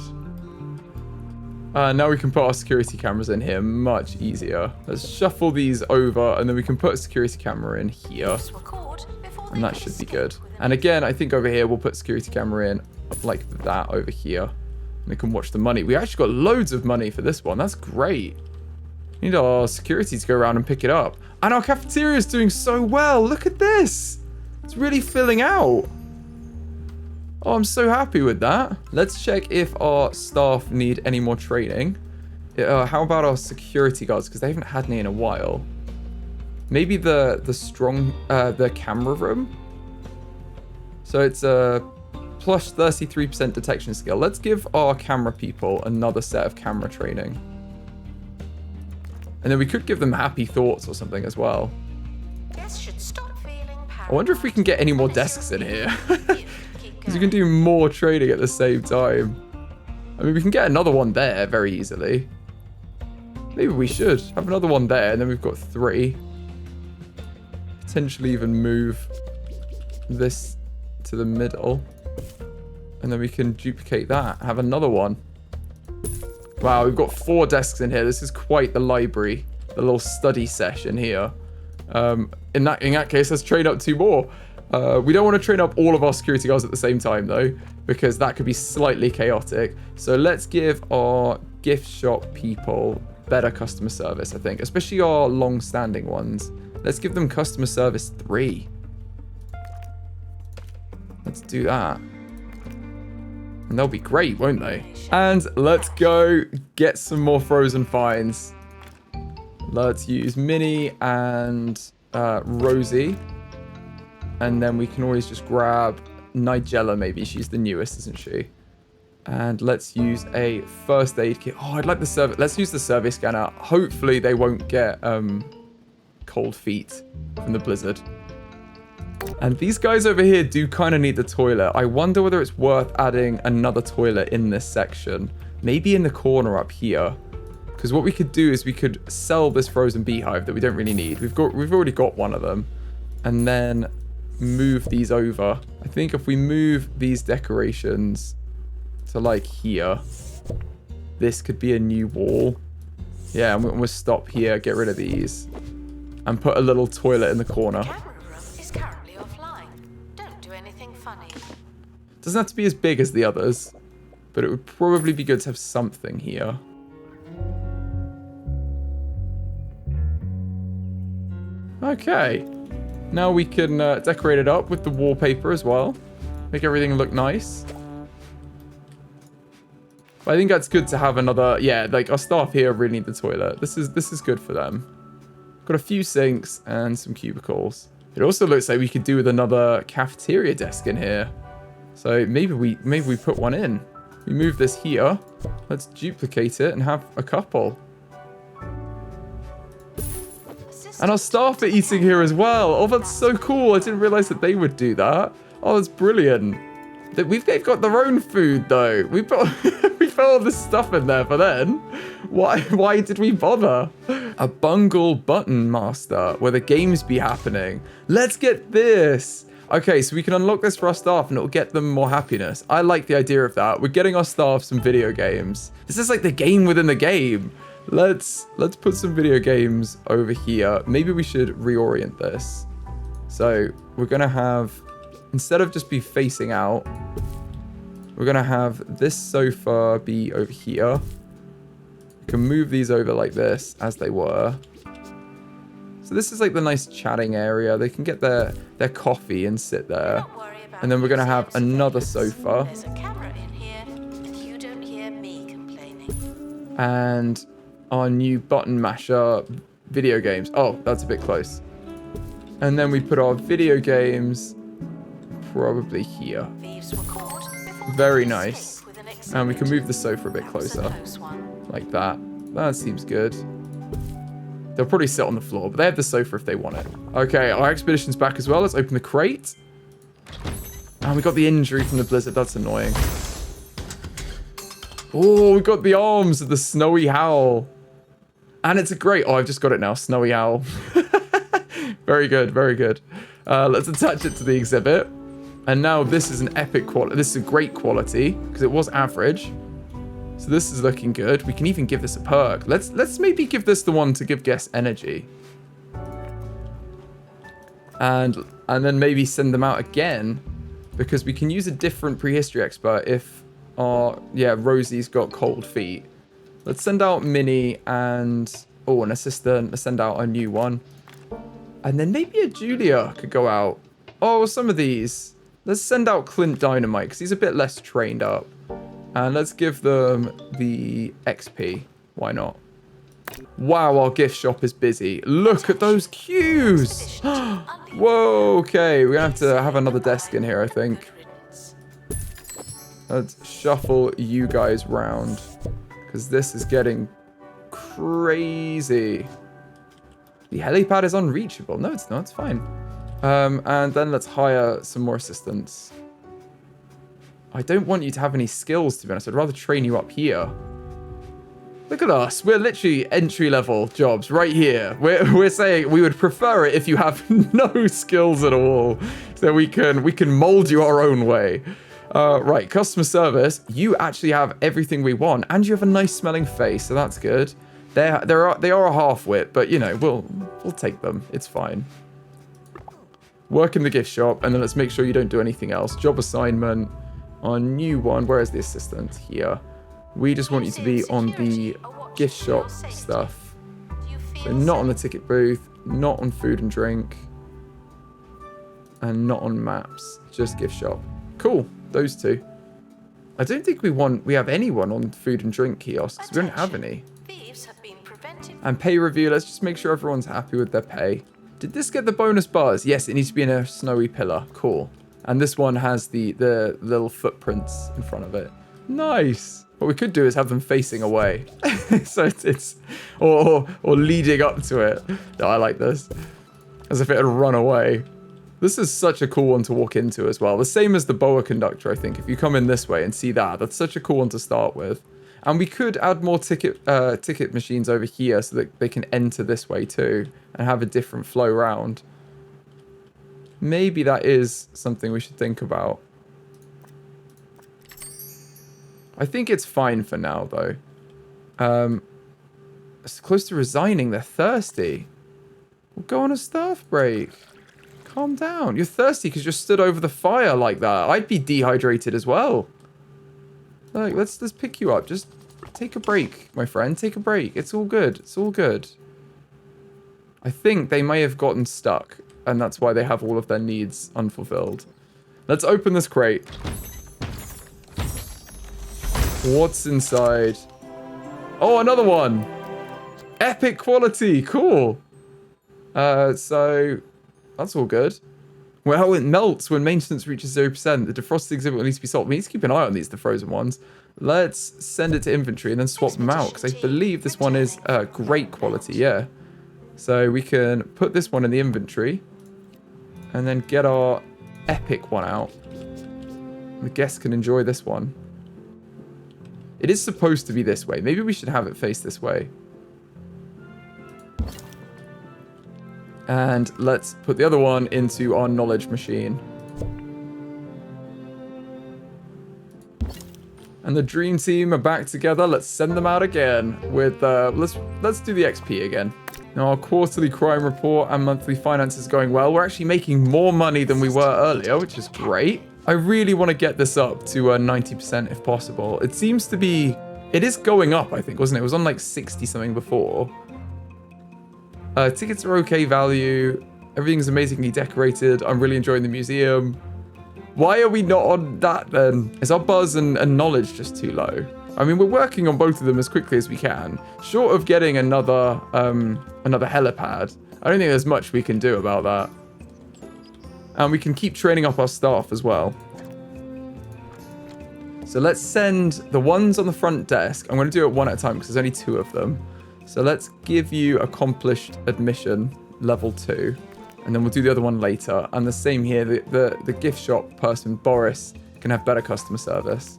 Now we can put our security cameras in here much easier. Let's shuffle these over, and then we can put a security camera in here. And that should be good. And again, I think over here we'll put security camera in like that over here. And we can watch the money. We actually got loads of money for this one. That's great. We need our security to go around and pick it up. And our cafeteria is doing so well. Look at this. It's really filling out. Oh, I'm so happy with that. Let's check if our staff need any more training. How about our security guards? Because they haven't had any in a while. Maybe the camera room. So it's a plus 33% detection skill. Let's give our camera people another set of camera training. And then we could give them happy thoughts or something as well. I wonder if we can get any more desks in here. Because you can do more trading at the same time. I mean, we can get another one there very easily. Maybe we should have another one there, and then we've got 3. Potentially even move this to the middle. And then we can duplicate that, have another one. Wow, we've got 4 desks in here. This is quite the library, the little study session here. In that case, let's train up 2 more. We don't want to train up all of our security guards at the same time, though, because that could be slightly chaotic. So let's give our gift shop people better customer service, I think, especially our long-standing ones. Let's give them customer service 3. Let's do that. And they'll be great, won't they? And let's go get some more Frozen Finds. Let's use Minnie and Rosie. And then we can always just grab Nigella, maybe. She's the newest, isn't she? And let's use a first aid kit. Oh, I'd like the survey. Let's use the survey scanner. Hopefully they won't get cold feet from the blizzard. And these guys over here do kind of need the toilet. I wonder whether it's worth adding another toilet in this section. Maybe in the corner up here. Because what we could do is we could sell this frozen beehive that we don't really need. We've already got one of them. And then move these over. I think if we move these decorations to like here, this could be a new wall. Yeah, and we'll stop here, get rid of these, and put a little toilet in the corner. The camera room is currently offline. Don't do anything funny. Doesn't have to be as big as the others, but it would probably be good to have something here. Okay. Now we can decorate it up with the wallpaper as well. Make everything look nice. But I think that's good to have another... Yeah, like our staff here really need the toilet. This is good for them. Got a few sinks and some cubicles. It also looks like we could do with another cafeteria desk in here. So maybe we put one in. We move this here. Let's duplicate it and have a couple. And our staff are eating here as well. Oh, that's so cool. I didn't realize that they would do that. Oh, that's brilliant. They've got their own food though. We put we put all this stuff in there for then. Why did we bother? A bungle button master where the games be happening. Let's get this. Okay, so we can unlock this for our staff and it'll get them more happiness. I like the idea of that. We're getting our staff some video games. This is like the game within the game. Let's put some video games over here. Maybe we should reorient this. So we're gonna have, instead of just be facing out, we're gonna have this sofa be over here. We can move these over like this as they were. So this is like the nice chatting area. They can get their coffee and sit there. And then we're gonna have another sofa. There's a camera in here, and you don't hear me complaining. And our new button masher video games. Oh, that's a bit close. And then we put our video games probably here. Very nice. And we can move the sofa a bit closer. Like that. That seems good. They'll probably sit on the floor, but they have the sofa if they want it. Okay, our expedition's back as well. Let's open the crate. And we got the injury from the blizzard. That's annoying. Oh, we got the arms of the snowy owl. And it's a great... Oh, I've just got it now. Snowy owl. Very good, very good. Let's attach it to the exhibit. And now this is an epic quality. This is a great quality because it was average. So this is looking good. We can even give this a perk. Let's maybe give this the one to give guests energy. And then maybe send them out again because we can use a different prehistory expert if our, Rosie's got cold feet. Let's send out Minnie and, an assistant. Let's send out a new one. And then maybe a Julia could go out. Oh, some of these. Let's send out Clint Dynamite because he's a bit less trained up. And let's give them the XP. Why not? Wow, our gift shop is busy. Look at those queues. Whoa, okay. We're going to have another desk in here, I think. Let's shuffle you guys round. Because this is getting crazy. The helipad is unreachable. No, it's not. It's fine. And then let's hire some more assistants. I don't want you to have any skills, to be honest. I'd rather train you up here. Look at us. We're literally entry-level jobs right here. We're saying we would prefer it if you have no skills at all. So we can mold you our own way. Right, customer service. You actually have everything we want. And you have a nice smelling face, so that's good. They are a half-wit, but, you know, we'll take them. It's fine. Work in the gift shop, and then let's make sure you don't do anything else. Job assignment. Our new one. Where is the assistant? Here. We just want you to be on the gift shop stuff. So not on the ticket booth, not on food and drink, and not on maps. Just gift shop. Cool. Those two. I don't think we have anyone on food and drink kiosks. We don't have any. And pay review. Let's just make sure everyone's happy with their pay. Did this get the bonus bars? Yes, it needs to be in a snowy pillar. Cool. And this one has the little footprints in front of it. Nice. What we could do is have them facing away. So it's or leading up to it. No, I like this. As if it had run away. This is such a cool one to walk into as well. The same as the boa conductor, I think. If you come in this way and see that, that's such a cool one to start with. And we could add more ticket machines over here so that they can enter this way too and have a different flow round. Maybe that is something we should think about. I think it's fine for now, though. It's close to resigning. They're thirsty. We'll go on a staff break. Calm down. You're thirsty because you're stood over the fire like that. I'd be dehydrated as well. Like, let's pick you up. Just take a break, my friend. Take a break. It's all good. It's all good. I think they may have gotten stuck, and that's why they have all of their needs unfulfilled. Let's open this crate. What's inside? Oh, another one. Epic quality. Cool. So that's all good. Well, it melts when maintenance reaches 0%. The defrosted exhibit will need to be sold. We need to keep an eye on these, the frozen ones. Let's send it to inventory and then swap them out, because I believe this one is great quality, yeah. So we can put this one in the inventory and then get our epic one out. The guests can enjoy this one. It is supposed to be this way. Maybe we should have it face this way. And let's put the other one into our knowledge machine. And the dream team are back together. Let's send them out again with let's do the XP again. Now our quarterly crime report and monthly finances going well. We're actually making more money than we were earlier, which is great. I really want to get this up to 90% if possible. It seems to be, it is going up, I think, wasn't it? It was on like 60 something before. Tickets are okay value. Everything's amazingly decorated. I'm really enjoying the museum. Why are we not on that then? Is our buzz and knowledge just too low? I mean, we're working on both of them as quickly as we can. Short of getting another helipad, I don't think there's much we can do about that. And we can keep training up our staff as well. So let's send the ones on the front desk. I'm going to do it one at a time because there's only 2 of them. So let's give you accomplished admission level 2. And then we'll do the other one later. And the same here, the gift shop person, Boris, can have better customer service.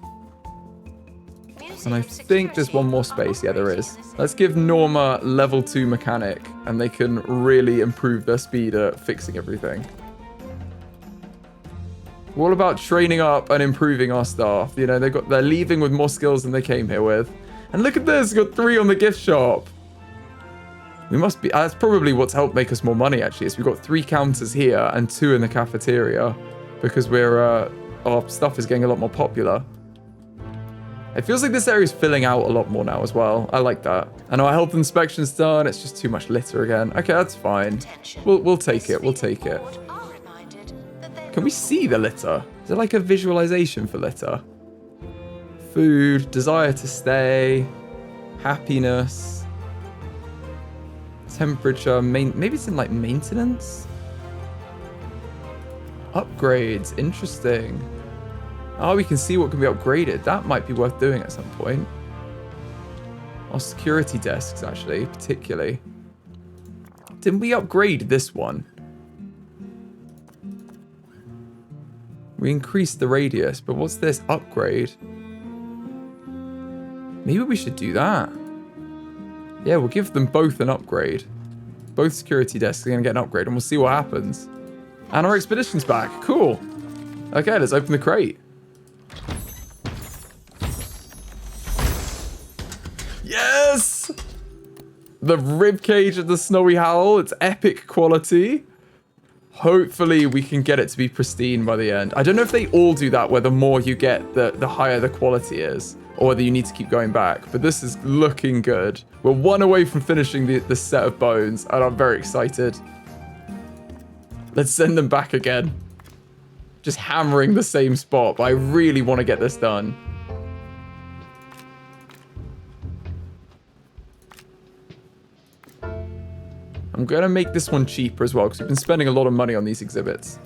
And I think there's one more space. Yeah, there is. Let's give Norma level 2 mechanic. And they can really improve their speed at fixing everything. We're all about training up and improving our staff. You know, they're leaving with more skills than they came here with. And look at this, we've got 3 on the gift shop. We must be, that's probably what's helped make us more money actually, is we've got 3 counters here and 2 in the cafeteria because our stuff is getting a lot more popular. It feels like this area is filling out a lot more now as well. I like that. And our health inspection's done. It's just too much litter again. Okay, that's fine. We'll take it. We'll take it. Can we see the litter? Is there like a visualization for litter? Food, desire to stay, happiness, temperature, maybe it's in like maintenance? Upgrades, interesting. Oh, we can see what can be upgraded. That might be worth doing at some point. Our security desks, actually, particularly. Didn't we upgrade this one? We increased the radius, but what's this? Upgrade. Maybe we should do that. Yeah, we'll give them both an upgrade. Both security desks are going to get an upgrade, and we'll see what happens. And our expedition's back. Cool. Okay, let's open the crate. Yes! The ribcage of the Snowy Howl. It's epic quality. Hopefully we can get it to be pristine by the end. I don't know if they all do that, where the more you get, the higher the quality is, or whether you need to keep going back. But this is looking good. We're 1 away from finishing the set of bones, and I'm very excited. Let's send them back again. Just hammering the same spot, but I really want to get this done. I'm going to make this one cheaper as well, because we've been spending a lot of money on these exhibits.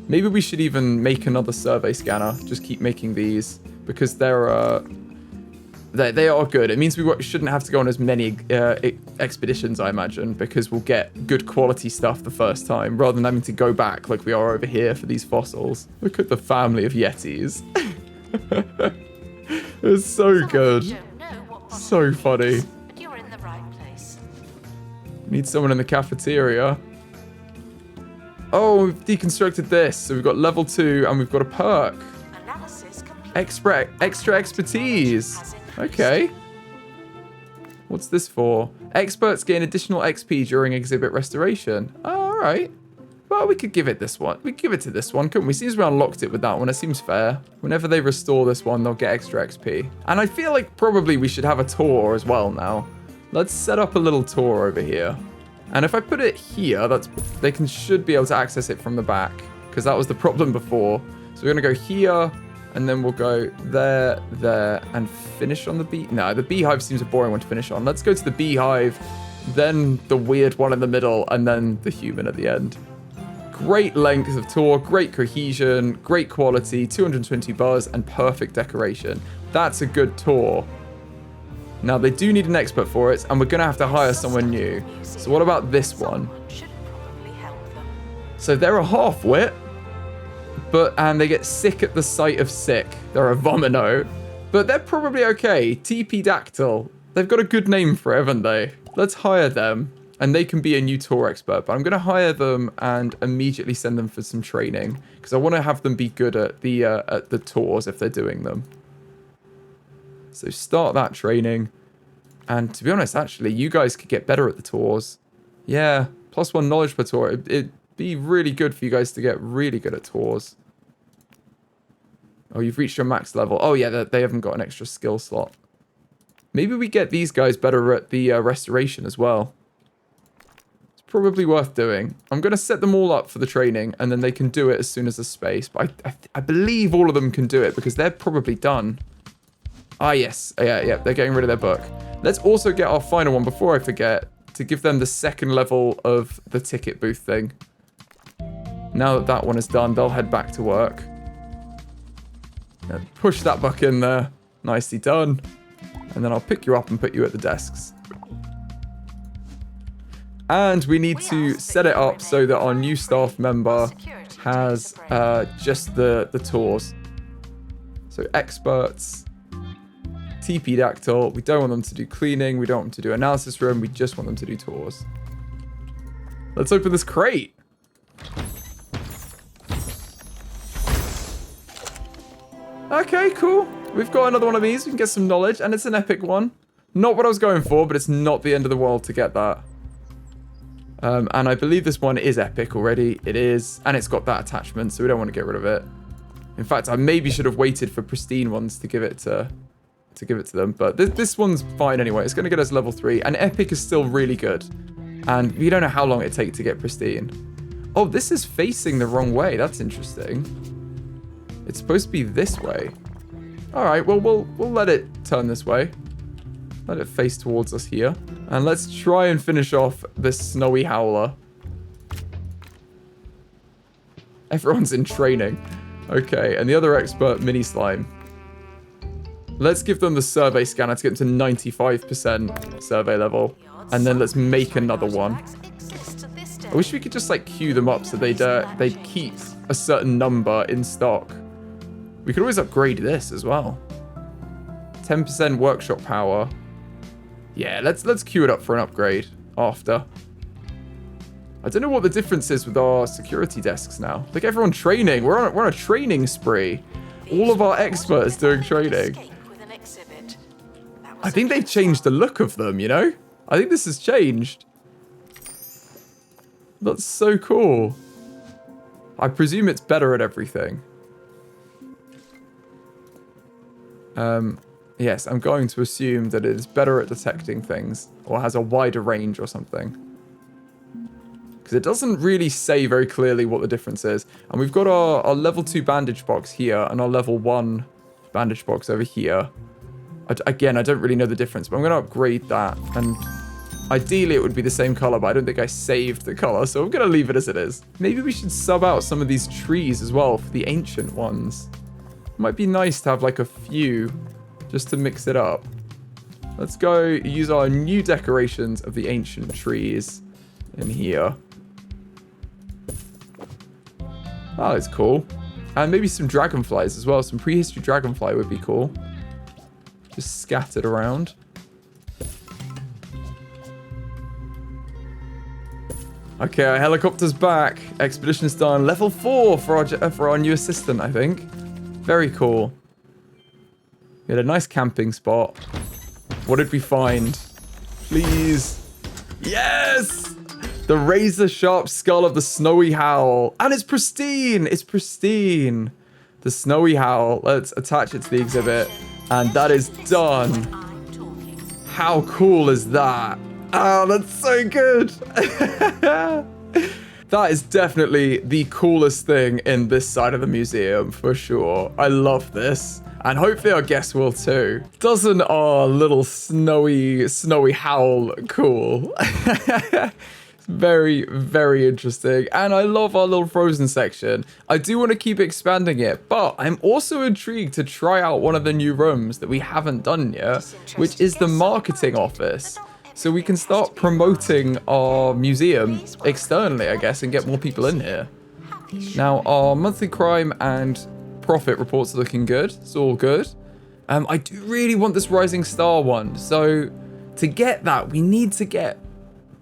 Maybe we should even make another survey scanner. Just keep making these, because they are good. It means we shouldn't have to go on as many expeditions, I imagine, because we'll get good quality stuff the first time, rather than having to go back like we are over here for these fossils. Look at the family of Yetis. It's so good. So funny. Need someone in the cafeteria. Oh, we've deconstructed this. So we've got level 2 and we've got a perk. Extra expertise. Okay. What's this for? Experts gain additional XP during exhibit restoration. Oh, all right. Well, we could give it this one. We could give it to this one, couldn't we? Seems we unlocked it with that one. It seems fair. Whenever they restore this one, they'll get extra XP. And I feel like probably we should have a tour as well now. Let's set up a little tour over here. And if I put it here, they should be able to access it from the back, because that was the problem before. So we're going to go here, and then we'll go there, and finish on the bee. No, the beehive seems a boring one to finish on. Let's go to the beehive, then the weird one in the middle, and then the human at the end. Great length of tour, great cohesion, great quality, 220 buzz, and perfect decoration. That's a good tour. Now, they do need an expert for it, and we're going to have to hire someone new. So what about this one? So they're a half-wit. And they get sick at the sight of sick. They're a vomino. But they're probably okay. TP Dactyl. They've got a good name for it, haven't they? Let's hire them. And they can be a new tour expert. But I'm going to hire them and immediately send them for some training. Because I want to have them be good at the tours if they're doing them. So start that training. And to be honest, actually, you guys could get better at the tours. Yeah, +1 knowledge per tour. It'd be really good for you guys to get really good at tours. Oh, you've reached your max level. Oh, yeah, they haven't got an extra skill slot. Maybe we get these guys better at the restoration as well. It's probably worth doing. I'm going to set them all up for the training, and then they can do it as soon as there's space. But I believe all of them can do it, because they're probably done. Ah, yes. Yeah, they're getting rid of their book. Let's also get our final one before I forget, to give them the second level of the ticket booth thing. Now that one is done, they'll head back to work. Push that buck in there. Nicely done. And then I'll pick you up and put you at the desks. And we need to set it up so that our new staff member has just the tours. So experts, TP Dactyl. We don't want them to do cleaning. We don't want them to do analysis room. We just want them to do tours. Let's open this crate. Okay, cool. We've got another one of these. We can get some knowledge, and it's an epic one. Not what I was going for, but it's not the end of the world to get that. And I believe this one is epic already. It is, and it's got that attachment, so we don't want to get rid of it. In fact, I maybe should have waited for pristine ones to give it to them, but this one's fine anyway. It's going to get us level 3, and epic is still really good. And we don't know how long it takes to get pristine. Oh, this is facing the wrong way. That's interesting. It's supposed to be this way. All right, well, we'll let it turn this way. Let it face towards us here. And let's try and finish off this snowy howler. Everyone's in training. Okay, and the other expert, mini slime. Let's give them the survey scanner to get them to 95% survey level. And then let's make another one. I wish we could just like queue them up so they'd keep a certain number in stock. We could always upgrade this as well. 10% workshop power. Yeah, let's queue it up for an upgrade after. I don't know what the difference is with our security desks now. Like everyone training. We're on a training spree. All of our experts doing training. I think they've changed the look of them, you know? I think this has changed. That's so cool. I presume it's better at everything. Yes, I'm going to assume that it is better at detecting things or has a wider range or something. Because it doesn't really say very clearly what the difference is. And we've got our level 2 bandage box here and our level 1 bandage box over here. Again, I don't really know the difference, but I'm going to upgrade that. And ideally, it would be the same color, but I don't think I saved the color, so I'm going to leave it as it is. Maybe we should sub out some of these trees as well for the ancient ones. Might be nice to have like a few just to mix it up. Let's go use our new decorations of the ancient trees in here. Oh, it's cool. And maybe some dragonflies as well. Some prehistory dragonfly would be cool. Just scattered around. Okay, our helicopter's back. Expedition's done. Level 4 for our new assistant, I think. Very cool. We had a nice camping spot. What did we find? Please. Yes! The razor sharp skull of the snowy howl. And it's pristine. It's pristine. The snowy howl. Let's attach it to the exhibit. And that is done. How cool is that? Oh, that's so good. That is definitely the coolest thing in this side of the museum, for sure. I love this. And hopefully our guests will too. Doesn't our little snowy howl cool? It's very, very interesting. And I love our little frozen section. I do want to keep expanding it, but I'm also intrigued to try out one of the new rooms that we haven't done yet, which is the marketing office. So we can start promoting our museum externally, I guess, and get more people in here. Now, our monthly crime and profit reports are looking good. It's all good. I do really want this Rising Star one. So to get that, we need to get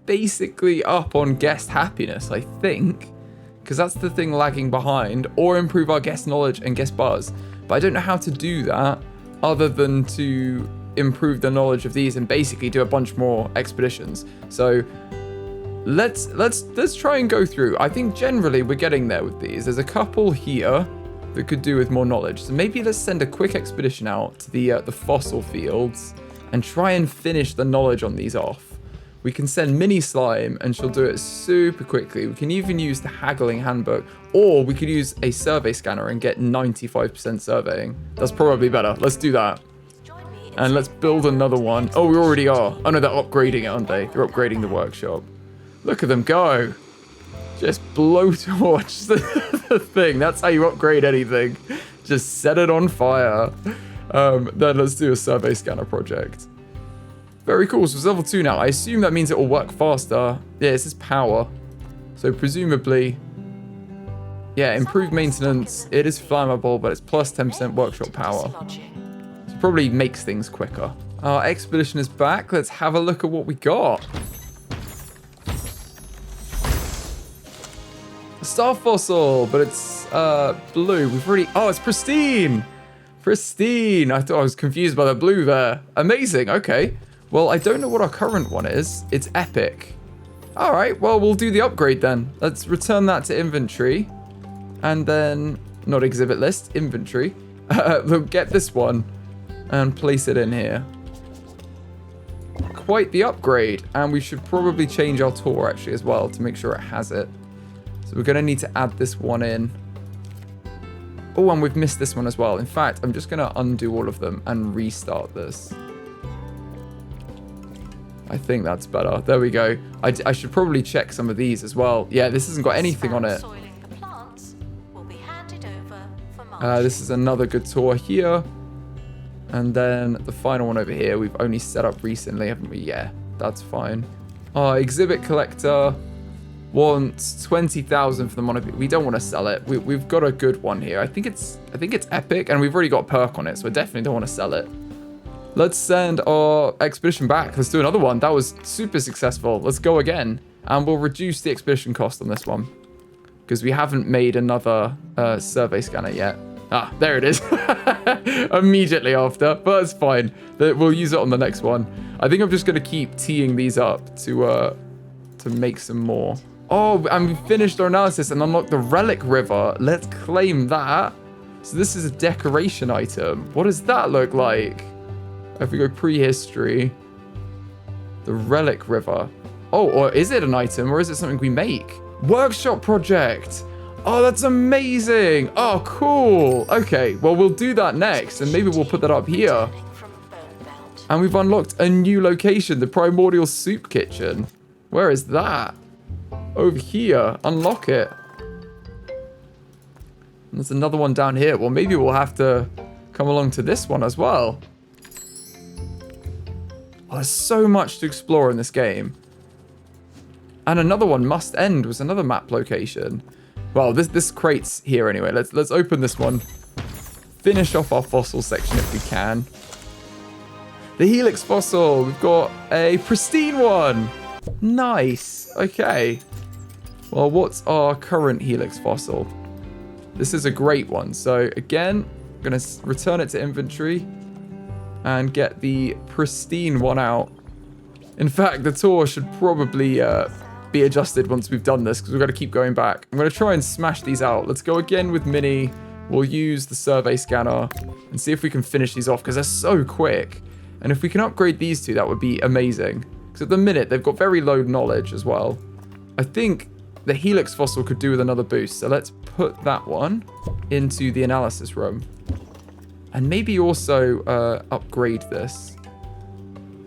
basically up on guest happiness, I think. Because that's the thing lagging behind. Or improve our guest knowledge and guest buzz. But I don't know how to do that other than to improve the knowledge of these and basically do a bunch more expeditions. So let's try and go through. I think generally we're getting there with these. There's a couple here that could do with more knowledge. So maybe let's send a quick expedition out to the fossil fields and try and finish the knowledge on these off. We can send Mini Slime and she'll do it super quickly. We can even use the haggling handbook, or we could use a survey scanner and get 95% surveying. That's probably better. Let's do that. And let's build another one. Oh, we already are. Oh no, they're upgrading it, aren't they? They're upgrading the workshop. Look at them go. Just blowtorch the thing. That's how you upgrade anything. Just set it on fire. Then let's do a survey scanner project. Very cool. So it's level 2 now. I assume that means it will work faster. Yeah, it says power. So presumably, yeah, improved maintenance. It is flammable, but it's plus 10% workshop power. So probably makes things quicker. Our expedition is back. Let's have a look at what we got. Star fossil, but it's blue. We've already... Oh, it's pristine. Pristine. I thought I was confused by the blue there. Amazing. Okay. Well, I don't know what our current one is. It's epic. All right. Well, we'll do the upgrade then. Let's return that to inventory. And then... Not exhibit list. Inventory. We'll get this one and place it in here. Quite the upgrade. And we should probably change our tour actually as well to make sure it has it. So we're going to need to add this one in. Oh, and we've missed this one as well. In fact, I'm just going to undo all of them and restart this. I think that's better. There we go. I should probably check some of these as well. Yeah, this hasn't got anything on it. This is another good tour here. And then the final one over here, we've only set up recently, haven't we? Yeah, that's fine. Exhibit collector wants 20,000 for the mono. We don't want to sell it. We've got a good one here. I think it's epic, and we've already got a perk on it, so I definitely don't want to sell it. Let's send our expedition back. Let's do another one. That was super successful. Let's go again, and we'll reduce the expedition cost on this one because we haven't made another survey scanner yet. Ah, there it is. Immediately after, but it's fine. We'll use it on the next one. I think I'm just going to keep teeing these up to make some more. Oh, and we finished our analysis and unlocked the Relic River. Let's claim that. So this is a decoration item. What does that look like? If we go prehistory, the Relic River. Oh, or is it an item or is it something we make? Workshop project. Oh, that's amazing. Oh, cool. Okay, well, we'll do that next and maybe we'll put that up here. And we've unlocked a new location, the Primordial Soup Kitchen. Where is that? Over here. Unlock it. And there's another one down here. Well, maybe we'll have to come along to this one as well. Oh, there's so much to explore in this game. And another one, Must End, was another map location. Well, this crate's here anyway. Let's open this one. Finish off our fossil section if we can. The Helix fossil. We've got a pristine one. Nice. Okay. Well, what's our current Helix fossil? This is a great one. So again, I'm going to return it to inventory and get the pristine one out. In fact, the tour should probably be adjusted once we've done this because we've got to keep going back. I'm going to try and smash these out. Let's go again with Mini. We'll use the survey scanner and see if we can finish these off because they're so quick. And if we can upgrade these two, that would be amazing. Because at the minute, they've got very low knowledge as well. I think the Helix fossil could do with another boost. So let's put that one into the analysis room. And maybe also upgrade this.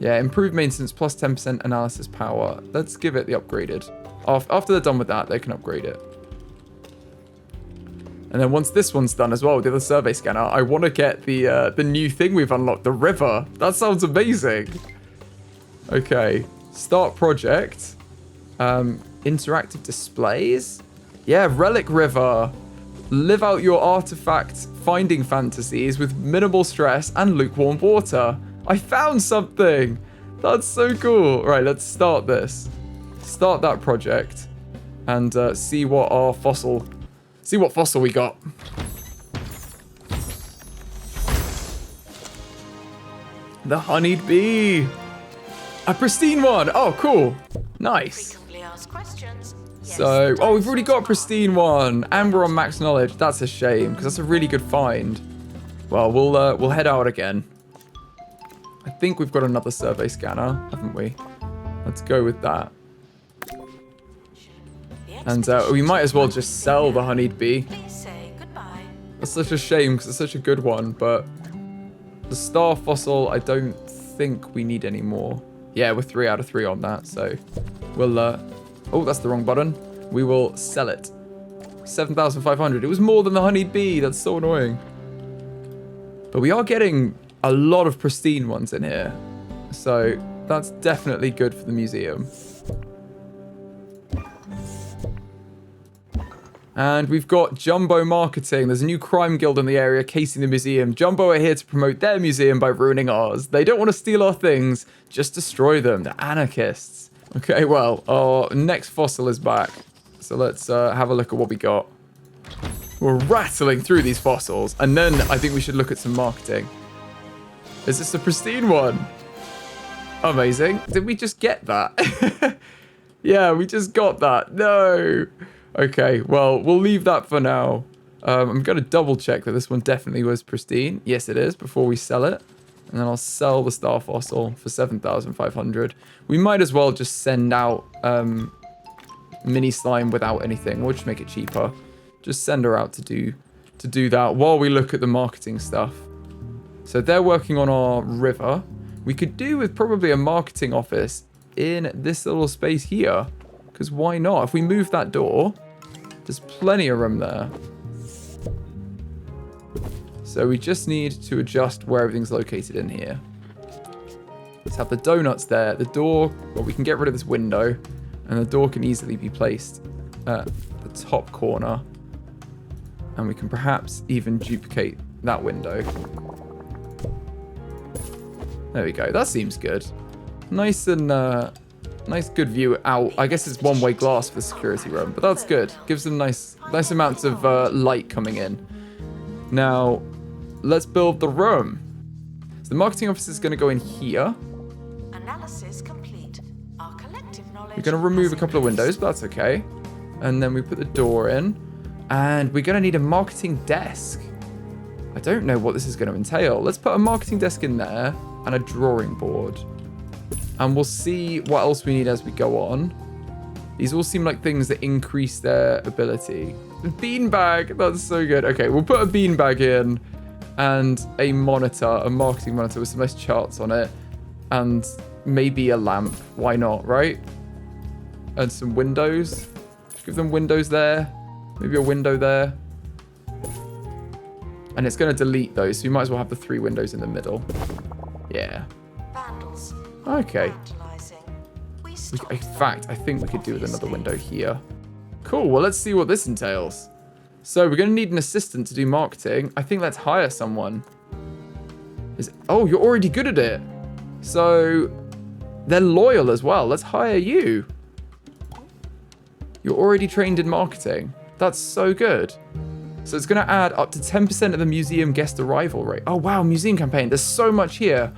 Yeah, improved maintenance plus 10% analysis power. Let's give it the upgraded. After they're done with that, they can upgrade it. And then once this one's done as well with the other survey scanner, I want to get the new thing we've unlocked, the river. That sounds amazing. Okay, start project. Interactive displays. Yeah, Relic River. Live out your artifact finding fantasies with minimal stress and lukewarm water. I found something. That's so cool. Right, let's start this. Start that project and see what fossil we got. The honeyed bee. A pristine one. Oh, cool. Nice. Frequently asked questions. Yes, So, oh, we've already got a pristine one, and we're on max knowledge. That's a shame, because that's a really good find. Well, we'll head out again. I think we've got another survey scanner, haven't we? Let's go with that. And we might as well just sell the honeyed bee. Please say goodbye. That's such a shame, because it's such a good one, but the star fossil, I don't think we need any more. Yeah, we're 3 out of 3 on that, so we'll, oh, that's the wrong button. We will sell it. 7,500. It was more than the honeyed bee. That's so annoying. But we are getting a lot of pristine ones in here, so that's definitely good for the museum. And we've got Jumbo Marketing. There's a new crime guild in the area casing the museum. Jumbo are here to promote their museum by ruining ours. They don't want to steal our things, just destroy them. They're anarchists. Okay, well, our next fossil is back. So let's have a look at what we got. We're rattling through these fossils. And then I think we should look at some marketing. Is this a pristine one? Amazing. Did we just get that? Yeah, we just got that. No. Okay, well, we'll leave that for now. I'm going to double check that this one definitely was pristine. Yes, it is, before we sell it. And then I'll sell the star fossil for 7,500. We might as well just send out mini slime without anything. We'll just make it cheaper. Just send her out to do that while we look at the marketing stuff. So they're working on our river. We could do with probably a marketing office in this little space here. Because why not? If we move that door, there's plenty of room there. So we just need to adjust where everything's located in here. Let's have the donuts there. The door, well, we can get rid of this window. And the door can easily be placed at the top corner. And we can perhaps even duplicate that window. There we go. That seems good. Nice and... nice good view out. I guess it's one-way glass for the security room, but that's good. Gives them nice amounts of light coming in. Now, let's build the room. So the marketing office is going to go in here. Analysis complete. Our collective knowledge. We're going to remove a couple of windows, but that's okay. And then we put the door in. And we're going to need a marketing desk. I don't know what this is going to entail. Let's put a marketing desk in there and a drawing board. And we'll see what else we need as we go on. These all seem like things that increase their ability. The beanbag, that's so good. Okay, we'll put a beanbag in and a monitor, a marketing monitor with some nice charts on it. And maybe a lamp. Why not, right? And some windows. Give them windows there. Maybe a window there. And it's going to delete those, so we might as well have the 3 windows in the middle. Yeah. Vandals. Okay. In fact, I think we could do with another window here. Cool, well, let's see what this entails. So we're going to need an assistant to do marketing. I think let's hire someone. Oh, you're already good at it. So they're loyal as well. Let's hire you. You're already trained in marketing. That's so good. So it's going to add up to 10% of the museum guest arrival rate. Oh, wow, museum campaign. There's so much here.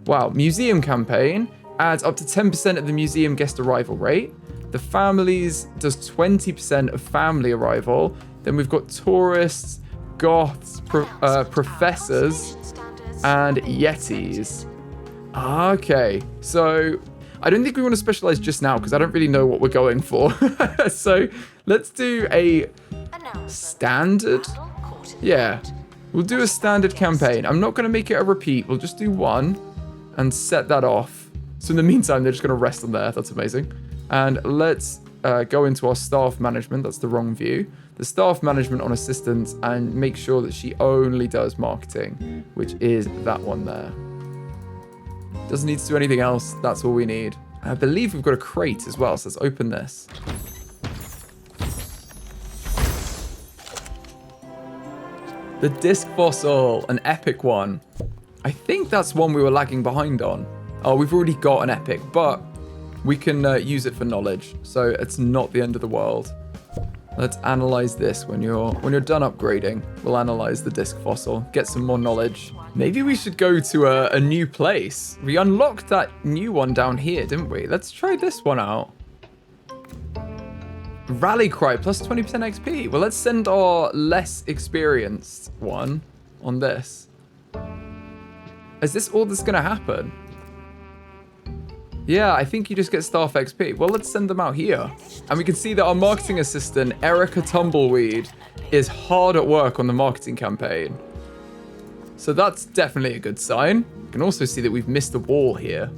Wow, museum campaign adds up to 10% of the museum guest arrival rate. The families does 20% of family arrival. Then we've got tourists, goths, professors, and yetis. Okay, so I don't think we want to specialize just now because I don't really know what we're going for. So let's do a standard. Yeah, we'll do a standard campaign. I'm not going to make it a repeat. We'll just do one and set that off. So in the meantime, they're just going to rest on there. That's amazing. And let's go into our staff management. That's the wrong view. The staff management on assistants and make sure that she only does marketing, which is that one there. Doesn't need to do anything else. That's all we need. I believe we've got a crate as well, so let's open this. The disc fossil, an epic one. I think that's one we were lagging behind on. Oh, we've already got an epic, but we can use it for knowledge, so it's not the end of the world. Let's analyze this when you're done upgrading. We'll analyze the disc fossil, get some more knowledge. Maybe we should go to a new place. We unlocked that new one down here, didn't we? Let's try this one out. Rally cry plus 20% XP. Well, let's send our less experienced one on this. Is this all that's gonna happen? Yeah, I think you just get staff XP. Well, let's send them out here. And we can see that our marketing assistant, Erica Tumbleweed, is hard at work on the marketing campaign. So that's definitely a good sign. You can also see that we've missed a wall here.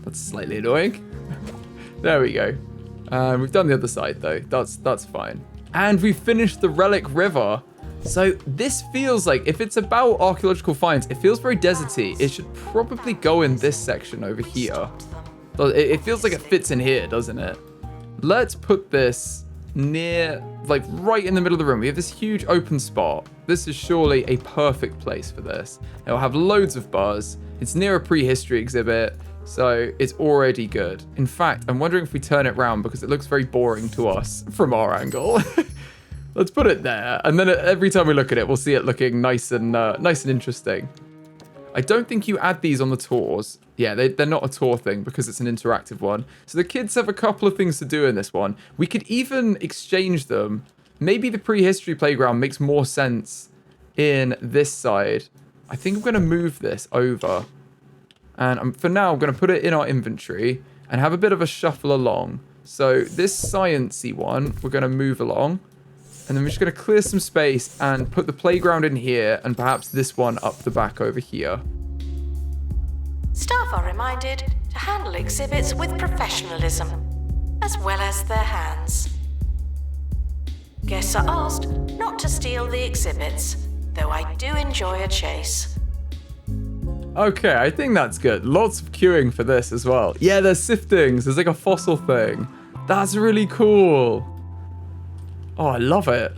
That's slightly annoying. There we go. We've done the other side though. That's fine. And we've finished the Relic River. So this feels like, if it's about archaeological finds, it feels very deserty. It should probably go in this section over here. It feels like it fits in here, doesn't it? Let's put this near, like right in the middle of the room. We have this huge open spot. This is surely a perfect place for this. It'll have loads of buzz. It's near a prehistory exhibit, so it's already good. In fact, I'm wondering if we turn it around because it looks very boring to us from our angle. Let's put it there, and then every time we look at it, we'll see it looking nice and interesting. I don't think you add these on the tours. Yeah, they're not a tour thing because it's an interactive one. So the kids have a couple of things to do in this one. We could even exchange them. Maybe the prehistory playground makes more sense in this side. I think I'm going to move this over. And for now, I'm going to put it in our inventory and have a bit of a shuffle along. So this sciencey one, we're going to move along. And then we're just going to clear some space and put the playground in here and perhaps this one up the back over here. Staff are reminded to handle exhibits with professionalism, as well as their hands. Guests are asked not to steal the exhibits, though I do enjoy a chase. Okay, I think that's good. Lots of queuing for this as well. Yeah, there's siftings. There's like a fossil thing. That's really cool. Oh, I love it.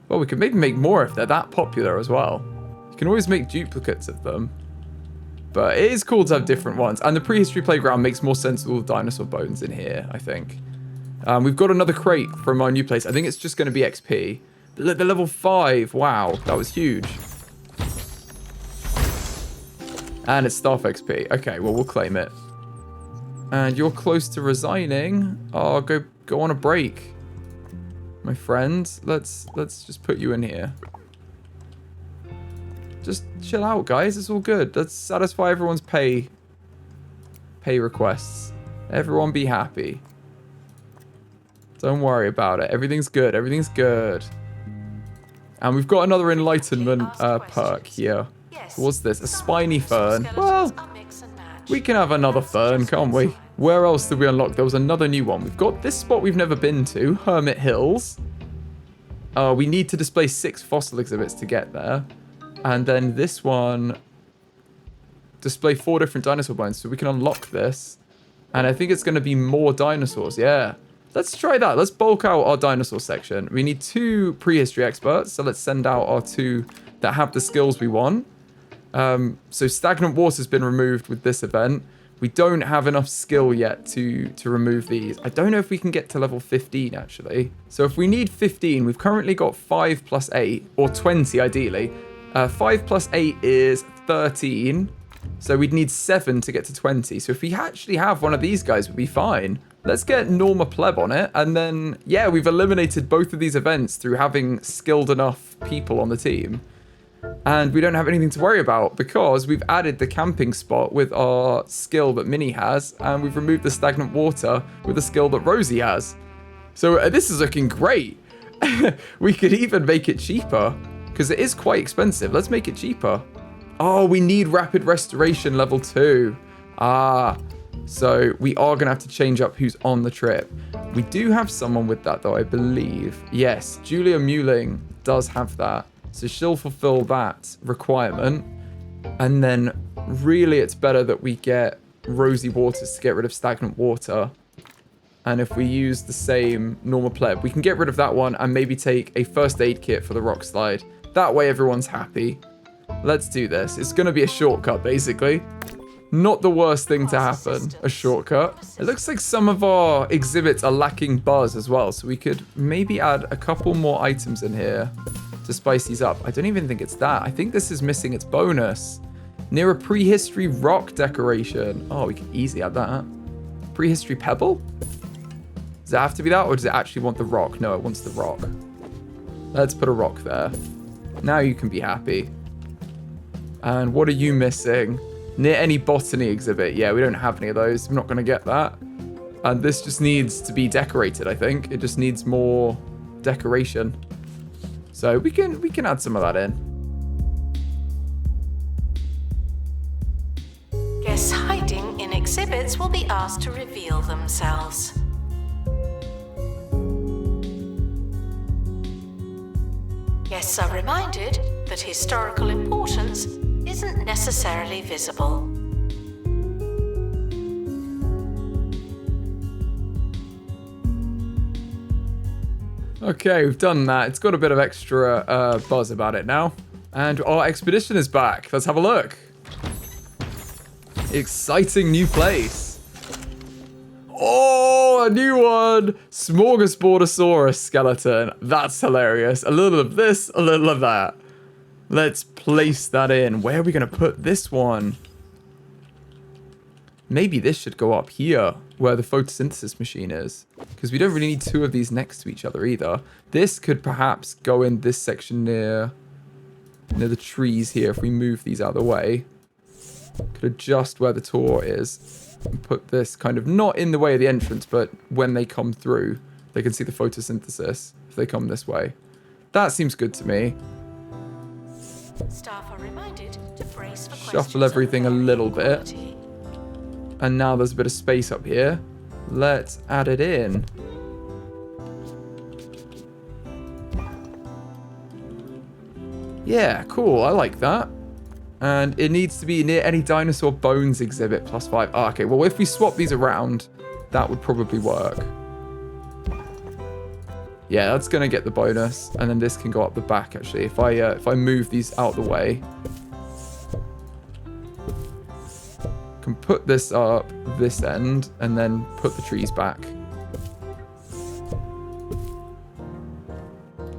Well, we could maybe make more if they're that popular as well. You can always make duplicates of them. But it is cool to have different ones. And the prehistory playground makes more sense with all the dinosaur bones in here, I think. We've got another crate from our new place. I think it's just going to be XP. The level 5. Wow, that was huge. And it's staff XP. Okay, well, we'll claim it. And you're close to resigning. Oh, go on a break. My friend, let's just put you in here. Just chill out, guys. It's all good. Let's satisfy everyone's pay requests. Everyone be happy. Don't worry about it. Everything's good. Everything's good. And we've got another enlightenment perk here. So what's this? A spiny fern. Well, we can have another fern, can't we? Where else did we unlock? There was another new one. We've got this spot we've never been to, Hermit Hills. We need to display 6 fossil exhibits to get there. And then this one, display 4 different dinosaur bones. So we can unlock this. And I think it's going to be more dinosaurs. Yeah. Let's try that. Let's bulk out our dinosaur section. We need 2 prehistory experts. So let's send out our 2 that have the skills we want. So stagnant water has been removed with this event. We don't have enough skill yet to remove these. I don't know if we can get to level 15, actually. So if we need 15, we've currently got 5 plus 8, or 20 ideally. 5 plus 8 is 13. So we'd need 7 to get to 20. So if we actually have one of these guys, we'd be fine. Let's get Norma Pleb on it. And then, yeah, we've eliminated both of these events through having skilled enough people on the team. And we don't have anything to worry about because we've added the camping spot with our skill that Minnie has, and we've removed the stagnant water with the skill that Rosie has. So this is looking great. We could even make it cheaper because it is quite expensive. Let's make it cheaper. Oh, we need rapid restoration level 2. So we are going to have to change up who's on the trip. We do have someone with that though, I believe. Yes, Julia Mewling does have that. So she'll fulfill that requirement. And then really it's better that we get Rosie Waters to get rid of stagnant water. And if we use the same Norma Pleb, we can get rid of that one and maybe take a first aid kit for the rock slide. That way everyone's happy. Let's do this. It's going to be a shortcut, basically. Not the worst thing to happen, a shortcut. It looks like some of our exhibits are lacking buzz as well, so we could maybe add a couple more items in here to spice these up. I don't even think it's that. I think this is missing its bonus. Near a prehistory rock decoration. Oh, we can easily add that. Prehistory pebble? Does it have to be that, or does it actually want the rock? No, it wants the rock. Let's put a rock there. Now you can be happy. And what are you missing? Near any botany exhibit. Yeah, we don't have any of those. I'm not going to get that. And this just needs to be decorated, I think. It just needs more decoration. So we can add some of that in. Guests hiding in exhibits will be asked to reveal themselves. Guests are reminded that historical importance isn't necessarily visible. Okay, we've done that. It's got a bit of extra buzz about it now. And our expedition is back. Let's have a look. Exciting new place. Oh, a new one. Smorgasbordosaurus skeleton. That's hilarious. A little of this, a little of that. Let's place that in. Where are we going to put this one? Maybe this should go up here, where the photosynthesis machine is. Because we don't really need two of these next to each other either. This could perhaps go in this section near the trees here if we move these out of the way. Could adjust where the tour is. And put this kind of not in the way of the entrance, but when they come through, they can see the photosynthesis if they come this way. That seems good to me. Staff are reminded to brace for Shuffle everything a little bit. And now there's a bit of space up here. Let's add it in. Yeah, cool. I like that. And it needs to be near any dinosaur bones exhibit +5. Oh, okay, well, if we swap these around, that would probably work. Yeah, that's going to get the bonus. And then this can go up the back, actually. If I move these out the way. Can put this up this end and then put the trees back.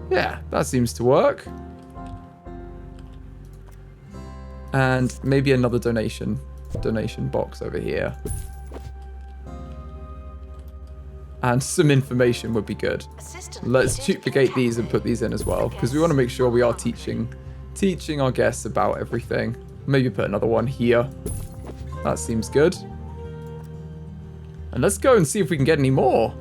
Yeah, that seems to work. And maybe another donation box over here. And some information would be good. Let's duplicate these and put these in as well, because we want to make sure we are teaching our guests about everything. Maybe put another one here. That seems good. And let's go and see if we can get any more.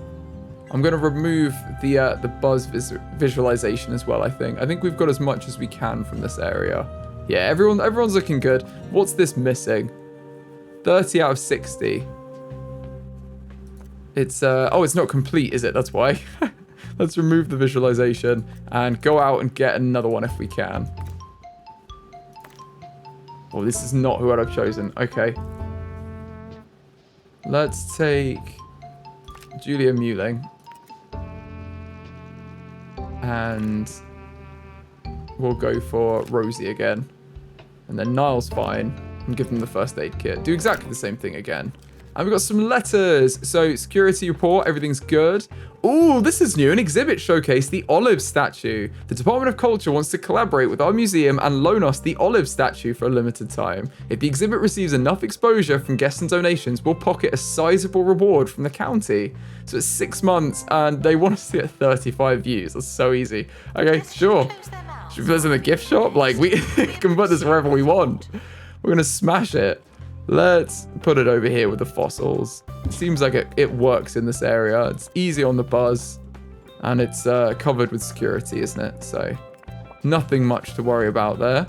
I'm going to remove the buzz visualization as well, I think. I think we've got as much as we can from this area. Yeah, everyone's looking good. What's this missing? 30 out of 60. It's it's not complete, is it? That's why. Let's remove the visualization and go out and get another one if we can. Oh, this is not who I've chosen. Okay. Let's take Julia Mewling. And we'll go for Rosie again. And then Niall's fine. And give them the first aid kit. Do exactly the same thing again. And we've got some letters. So, security report, everything's good. Ooh, this is new. An exhibit showcase the olive statue. The Department of Culture wants to collaborate with our museum and loan us the olive statue for a limited time. If the exhibit receives enough exposure from guests and donations, we'll pocket a sizable reward from the county. So it's 6 months, and they want us to get 35 views. That's so easy. Okay, sure. Should we put this in the gift shop? Like, we can put this wherever we want. We're going to smash it. Let's put it over here with the fossils. It seems like it works in this area. It's easy on the buzz. And it's covered with security, isn't it? So, nothing much to worry about there.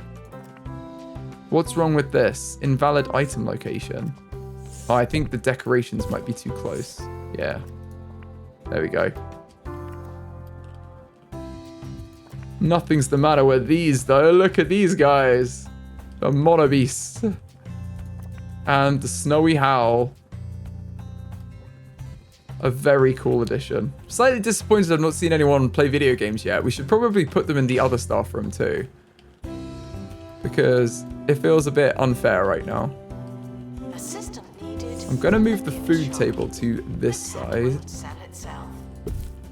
What's wrong with this? Invalid item location. Oh, I think the decorations might be too close. Yeah. There we go. Nothing's the matter with these, though. Look at these guys. The monobeasts. And the snowy howl. A very cool addition. Slightly disappointed I've not seen anyone play video games yet. We should probably put them in the other staff room too, because it feels a bit unfair right now. I'm going to move the food table to this side.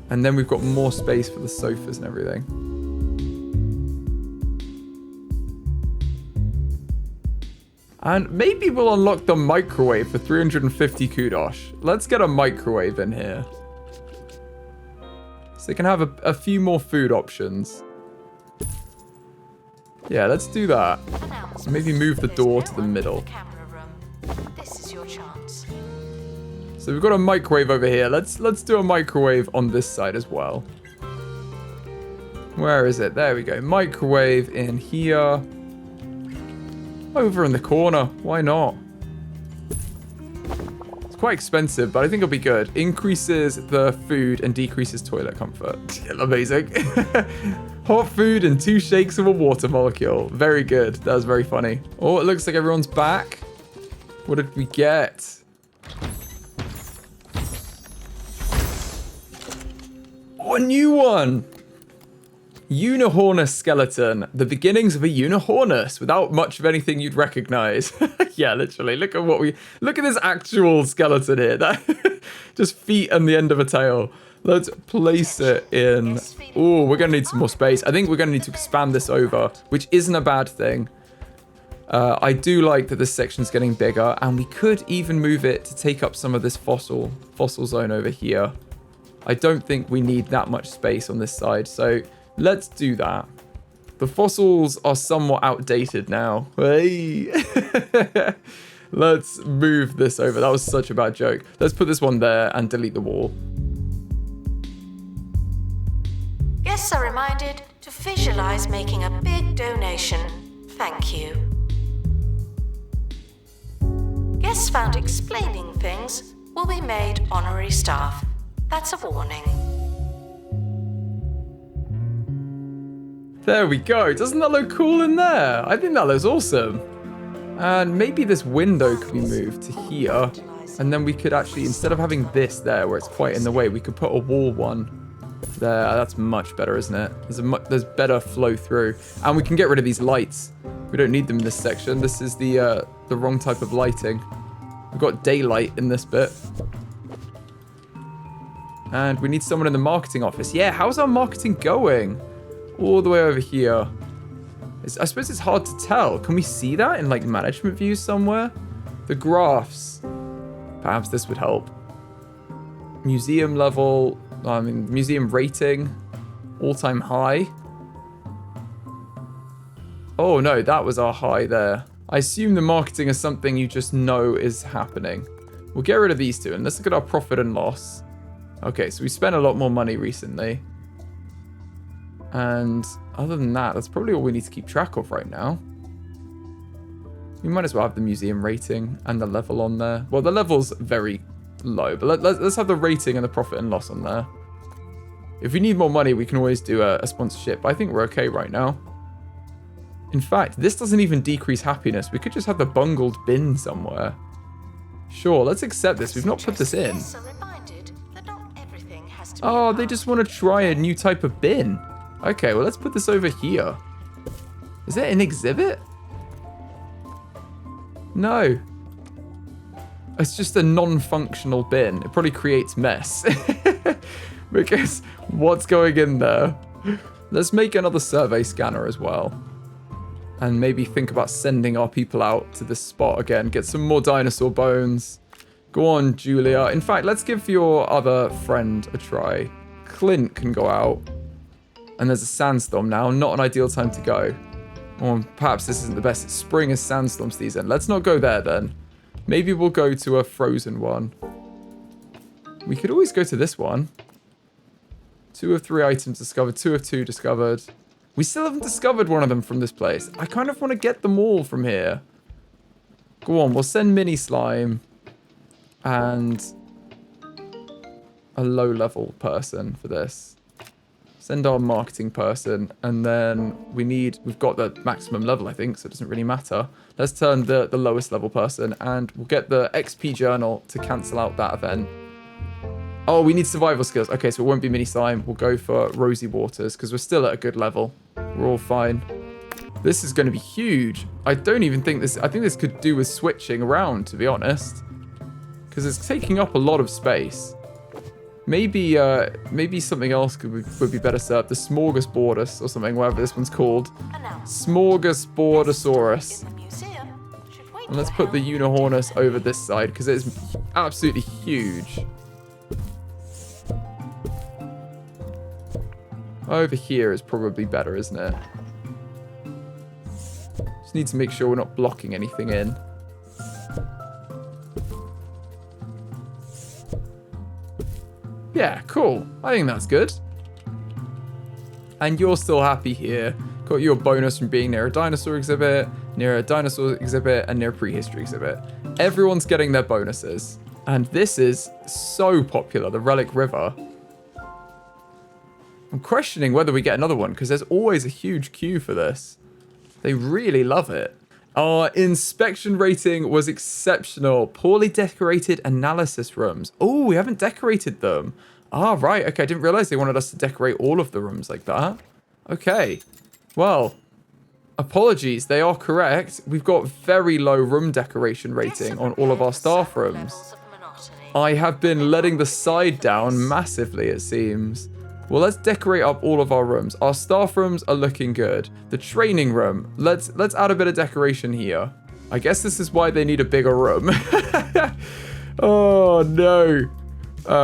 And then we've got more space for the sofas and everything. And maybe we'll unlock the microwave for 350 kudosh. Let's get a microwave in here. So they can have a few more food options. Yeah, let's do that. Maybe move the door to the middle. So we've got a microwave over here. Let's do a microwave on this side as well. Where is it? There we go. Microwave in here. Over in the corner. Why not? It's quite expensive, but I think it'll be good. Increases the food and decreases toilet comfort. Amazing. Hot food and 2 shakes of a water molecule. Very good. That was very funny. Oh, it looks like everyone's back. What did we get? Oh, a new one. Unihornus skeleton. The beginnings of a unihornus without much of anything you'd recognize. Yeah, literally. Look at this actual skeleton here. That just feet and the end of a tail. Let's place it in. Oh, we're going to need some more space. I think we're going to need to expand this over, which isn't a bad thing. I do like that this section's getting bigger, and we could even move it to take up some of this fossil zone over here. I don't think we need that much space on this side, so let's do that. The fossils are somewhat outdated now. Hey! Let's move this over. That was such a bad joke. Let's put this one there and delete the wall. Guests are reminded to visualize making a big donation. Thank you. Guests found explaining things will be made honorary staff. That's a warning. There we go. Doesn't that look cool in there? I think that looks awesome. And maybe this window could be moved to here. And then we could actually, instead of having this there where it's quite in the way, we could put a wall one there. That's much better, isn't it? There's better flow through. And we can get rid of these lights. We don't need them in this section. This is the wrong type of lighting. We've got daylight in this bit. And we need someone in the marketing office. Yeah, how's our marketing going? All the way over here. I suppose it's hard to tell. Can we see that in like management views somewhere? The graphs. Perhaps this would help. Museum level. I mean, museum rating. All-time high. Oh no, that was our high there. I assume the marketing is something you just know is happening. We'll get rid of these two and let's look at our profit and loss. Okay, so we spent a lot more money recently. And other than that, that's probably all we need to keep track of right now. We might as well have the museum rating and the level on there. Well, the level's very low, but let's have the rating and the profit and loss on there. If we need more money, we can always do a sponsorship. But I think we're okay right now. In fact, this doesn't even decrease happiness. We could just have the bungled bin somewhere. Sure, let's accept this. We've not put this in. Oh, they just want to try a new type of bin. Okay, well, let's put this over here. Is it an exhibit? No. It's just a non-functional bin. It probably creates mess. Because what's going in there? Let's make another survey scanner as well. And maybe think about sending our people out to this spot again. Get some more dinosaur bones. Go on, Julia. In fact, let's give your other friend a try. Clint can go out. And there's a sandstorm now. Not an ideal time to go. Or perhaps this isn't the best. It's spring is sandstorm season. Let's not go there then. Maybe we'll go to a frozen one. We could always go to this one. 2 of 3 items discovered. 2 of 2 discovered. We still haven't discovered one of them from this place. I kind of want to get them all from here. Go on, we'll send Mini Slime. And a low-level person for this. Send our marketing person. And then we've got the maximum level, I think, so it doesn't really matter. Let's turn the lowest level person. And we'll get the XP journal to cancel out that event. Oh, we need survival skills. Okay, so it won't be mini slime. We'll go for rosy waters because we're still at a good level. We're all fine. This is going to be huge. I don't even think this... I think this could do with switching around, to be honest. Because it's taking up a lot of space. Maybe something else would be better served. The Smorgasbordus or something, whatever this one's called. Smorgasbordosaurus. And let's put the Unihornus over this side because it is absolutely huge. Over here is probably better, isn't it? Just need to make sure we're not blocking anything in. Yeah, cool. I think that's good. And you're still happy here. Got your bonus from being near a dinosaur exhibit, and near a prehistory exhibit. Everyone's getting their bonuses. And this is so popular, the Relic River. I'm questioning whether we get another one, because there's always a huge queue for this. They really love it. Our inspection rating was exceptional. Poorly decorated analysis rooms. Oh, we haven't decorated them. Ah, right. Okay, I didn't realize they wanted us to decorate all of the rooms like that. Okay. Well, apologies. They are correct. We've got very low room decoration rating on all of our staff rooms. I have been letting the side down massively, it seems. Well, let's decorate up all of our rooms. Our staff rooms are looking good. The training room, let's add a bit of decoration here. I guess this is why they need a bigger room. Oh, no.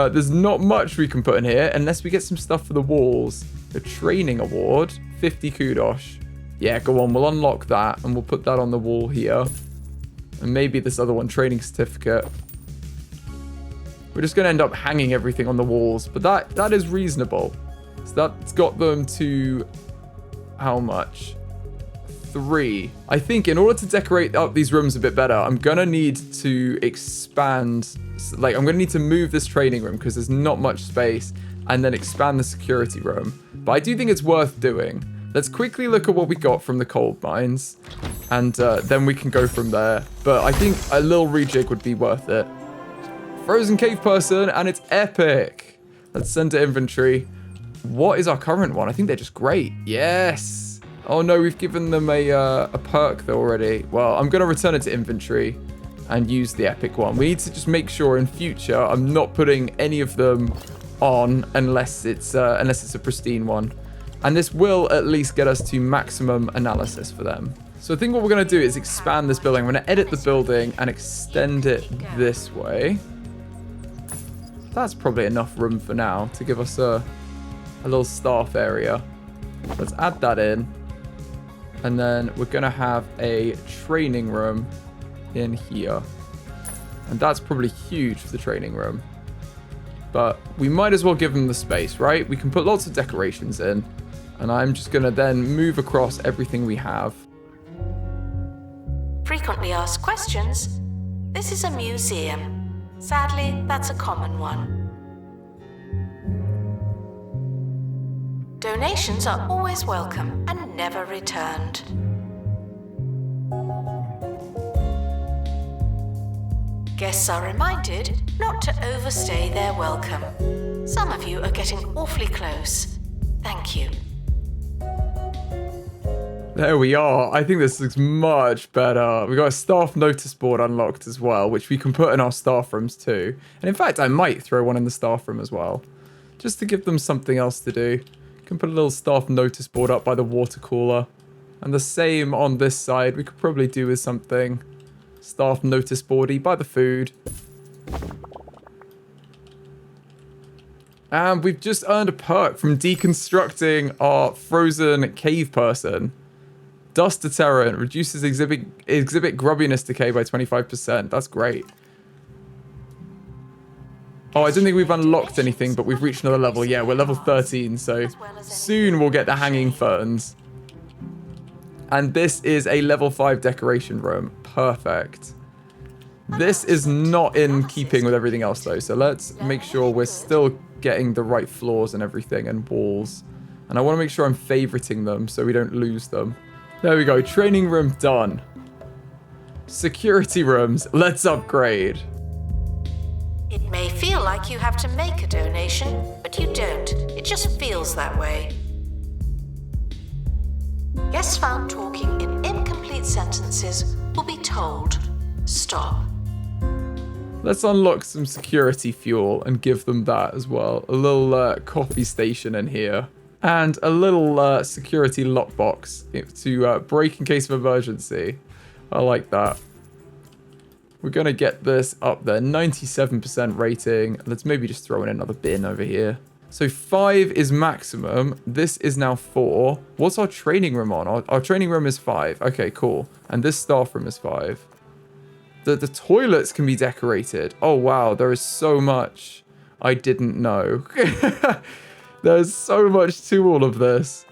There's not much we can put in here unless we get some stuff for the walls. The training award, 50 kudos. Yeah, go on, we'll unlock that and we'll put that on the wall here. And maybe this other one, training certificate. We're just going to end up hanging everything on the walls, but that is reasonable. So that's got them to how much? 3. I think in order to decorate up these rooms a bit better, I'm going to need to expand, like I'm going to need to move this training room because there's not much space, and then expand the security room. But I do think it's worth doing. Let's quickly look at what we got from the coal mines, and then we can go from there. But I think a little rejig would be worth it. Frozen cave person, and it's epic. Let's send to inventory. What is our current one? I think they're just great. Yes. Oh no, we've given them a perk though already. Well, I'm going to return it to inventory and use the epic one. We need to just make sure in future I'm not putting any of them on unless it's a pristine one. And this will at least get us to maximum analysis for them. So I think what we're going to do is expand this building. I'm going to edit the building and extend it this way. That's probably enough room for now to give us a little staff area. Let's add that in. And then we're going to have a training room in here. And that's probably huge for the training room. But we might as well give them the space, right? We can put lots of decorations in. And I'm just going to then move across everything we have. Frequently asked questions. This is a museum. Sadly, that's a common one. Donations are always welcome and never returned. Guests are reminded not to overstay their welcome. Some of you are getting awfully close. Thank you. There we are. I think this looks much better. We've got a staff notice board unlocked as well, which we can put in our staff rooms too. And in fact, I might throw one in the staff room as well, just to give them something else to do. Can put a little staff notice board up by the water cooler. And the same on this side. We could probably do with something staff notice boardy by the food. And we've just earned a perk from deconstructing our frozen cave person. Dust deterrent reduces exhibit grubbiness decay by 25%. That's great. Oh, I don't think we've unlocked anything, but we've reached another level. Yeah, we're level 13, so soon we'll get the hanging ferns. And this is a level 5 decoration room. Perfect. This is not in keeping with everything else, though, so let's make sure we're still getting the right floors and everything and walls. And I want to make sure I'm favoriting them so we don't lose them. There we go. Training room done. Security rooms. Let's upgrade. It may feel like you have to make a donation, but you don't. It just feels that way. Guests found talking in incomplete sentences will be told, stop. Let's unlock some security fuel and give them that as well. A little coffee station in here. And a little security lockbox to break in case of emergency. I like that. We're going to get this up there. 97% rating. Let's maybe just throw in another bin over here. So 5 is maximum. This is now 4. What's our training room on? Our training room is 5. Okay, cool. And this staff room is 5. The toilets can be decorated. Oh, wow. There is so much I didn't know. There's so much to all of this.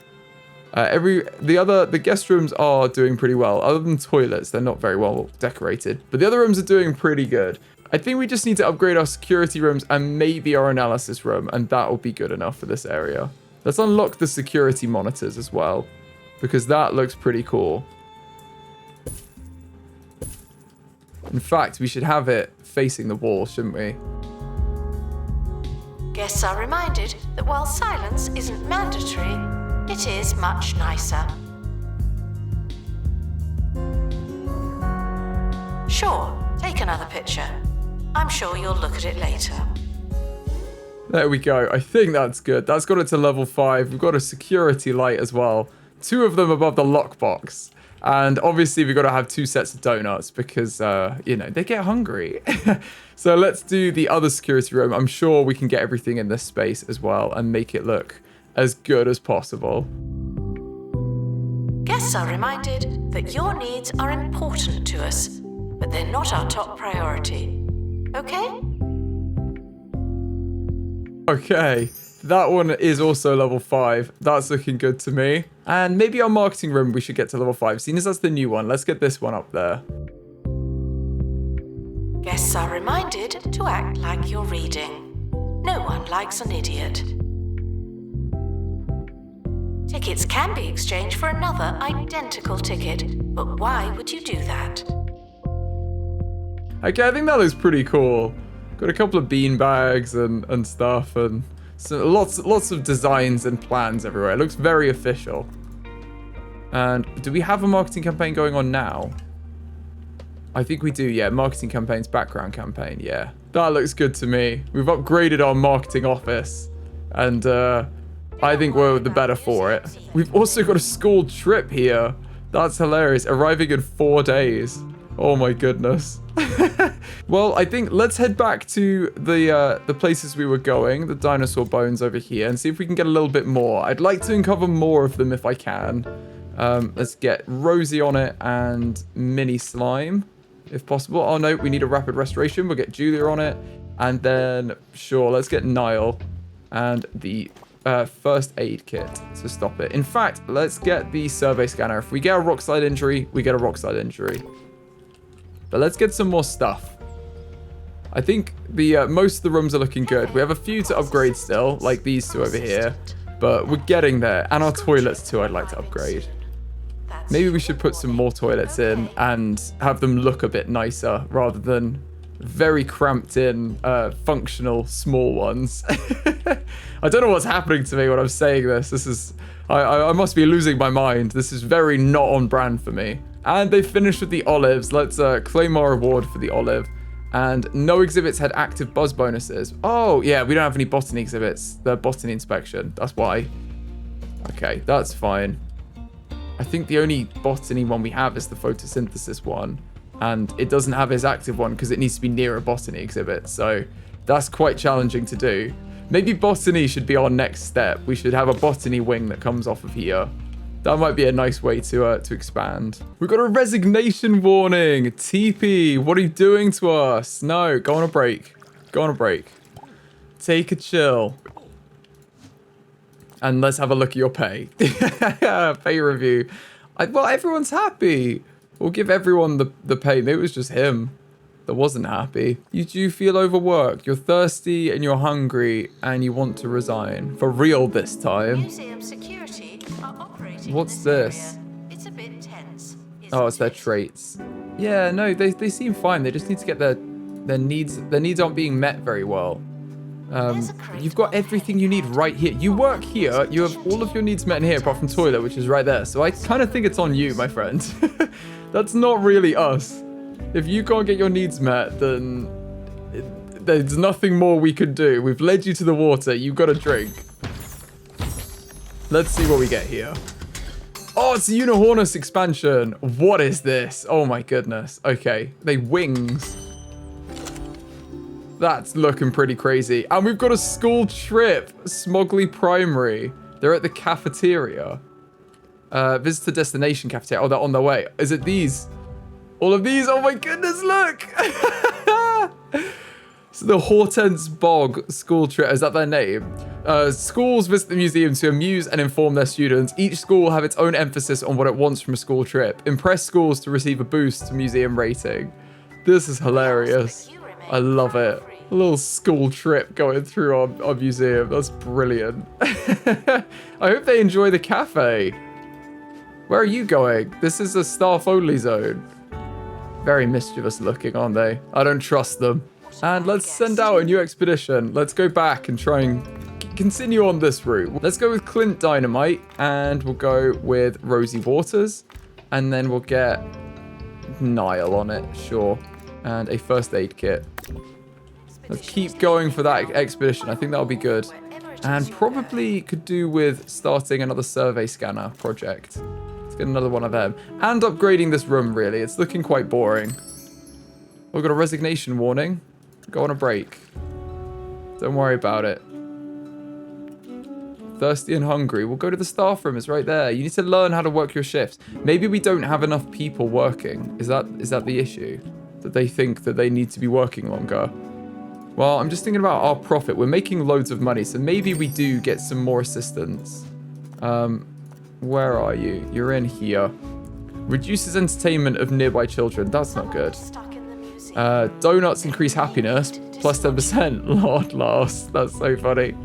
The guest rooms are doing pretty well. Other than toilets, they're not very well decorated. But the other rooms are doing pretty good. I think we just need to upgrade our security rooms and maybe our analysis room, and that will be good enough for this area. Let's unlock the security monitors as well, because that looks pretty cool. In fact, we should have it facing the wall, shouldn't we? Guests are reminded that while silence isn't mandatory, it is much nicer. Sure, take another picture. I'm sure you'll look at it later. There we go. I think that's good. That's got it to level 5. We've got a security light as well. 2 of them above the lockbox. And obviously we've got to have 2 sets of donuts because, you know, they get hungry. So let's do the other security room. I'm sure we can get everything in this space as well and make it look as good as possible. Guests are reminded that your needs are important to us, but they're not our top priority. Okay? Okay, that one is also level 5. That's looking good to me. And maybe our marketing room we should get to level 5. Seeing as that's the new one, let's get this one up there. Guests are reminded to act like you're reading. No one likes an idiot. Tickets can be exchanged for another identical ticket, but why would you do that? Okay, I think that looks pretty cool. Got a couple of bean bags and stuff, and so lots of designs and plans everywhere. It looks very official. And do we have a marketing campaign going on now? I think we do, yeah. Marketing campaigns, background campaign, yeah. That looks good to me. We've upgraded our marketing office, and I think we're the better for it. We've also got a school trip here. That's hilarious. Arriving in 4 days. Oh my goodness. Well, I think let's head back to the places we were going, the dinosaur bones over here, and see if we can get a little bit more. I'd like to uncover more of them if I can. Let's get Rosie on it and Mini Slime, if possible. Oh no, we need a rapid restoration. We'll get Julia on it. And then, sure, let's get Niall and the first aid kit to stop it. In fact, let's get the survey scanner. If we get a rock slide injury, we get a rock slide injury. But let's get some more stuff. I think the most of the rooms are looking good. We have a few to upgrade still, like these 2 over here. But we're getting there. And our toilets too, I'd like to upgrade. Maybe we should put some more toilets in and have them look a bit nicer rather than very cramped in, functional, small ones. I don't know what's happening to me when I'm saying this. This is... I must be losing my mind. This is very not on brand for me. And they finished with the olives. Let's claim our reward for the olive. And no exhibits had active buzz bonuses. Oh, yeah, we don't have any botany exhibits. The botany inspection. That's why. Okay, that's fine. I think the only botany one we have is the photosynthesis one. And it doesn't have his active one because it needs to be near a botany exhibit. So that's quite challenging to do. Maybe botany should be our next step. We should have a botany wing that comes off of here. That might be a nice way to expand. We've got a resignation warning. TP, what are you doing to us? No, go on a break. Go on a break. Take a chill. And let's have a look at your pay. Pay review. Well, everyone's happy. We'll give everyone the pay. Maybe it was just him that wasn't happy. You do feel overworked. You're thirsty and you're hungry and you want to resign. For real this time. Museum security are operating What's in this? area. It's a bit tense. Oh, it's their traits. Yeah, no, they seem fine. They just need to get their Their needs aren't being met very well. You've got everything you need right here. You work here, you have all of your needs met in here apart from toilet, which is right there. So I kind of think it's on you, my friend. That's not really us. If you can't get your needs met, then there's nothing more we can do. We've led you to the water. You've got to drink. Let's see what we get here. Oh, it's a Unihornus expansion. What is this? Oh my goodness. Okay, they wings. That's looking pretty crazy. And we've got a school trip. Smogley Primary. They're at the cafeteria. Visitor destination cafeteria. Oh, they're on their way. Is it these? All of these? Oh my goodness, look. So the Hortense Bog school trip. Is that their name? Schools visit the museum to amuse and inform their students. Each school will have its own emphasis on what it wants from a school trip. Impress schools to receive a boost to museum rating. This is hilarious. I love it. A little school trip going through our museum. That's brilliant. I hope they enjoy the cafe. Where are you going? This is a staff-only zone. Very mischievous looking, aren't they? I don't trust them. And let's send out a new expedition. Let's go back and try and continue on this route. Let's go with Clint Dynamite, and we'll go with Rosie Waters. And then we'll get Niall on it, sure. And a first aid kit. Let's keep going for that expedition. I think that'll be good. And probably could do with starting another survey scanner project. Let's get another one of them. And upgrading this room, really. It's looking quite boring. We've got a resignation warning. Go on a break. Don't worry about it. Thirsty and hungry. We'll go to the staff room. It's right there. You need to learn how to work your shifts. Maybe we don't have enough people working. Is that the issue? That they think that they need to be working longer? Well, I'm just thinking about our profit. We're making loads of money, so maybe we do get some more assistants. Where are you? You're in here. Reduces entertainment of nearby children. That's not good. Donuts increase happiness. Plus 10%. Lord last. That's so funny.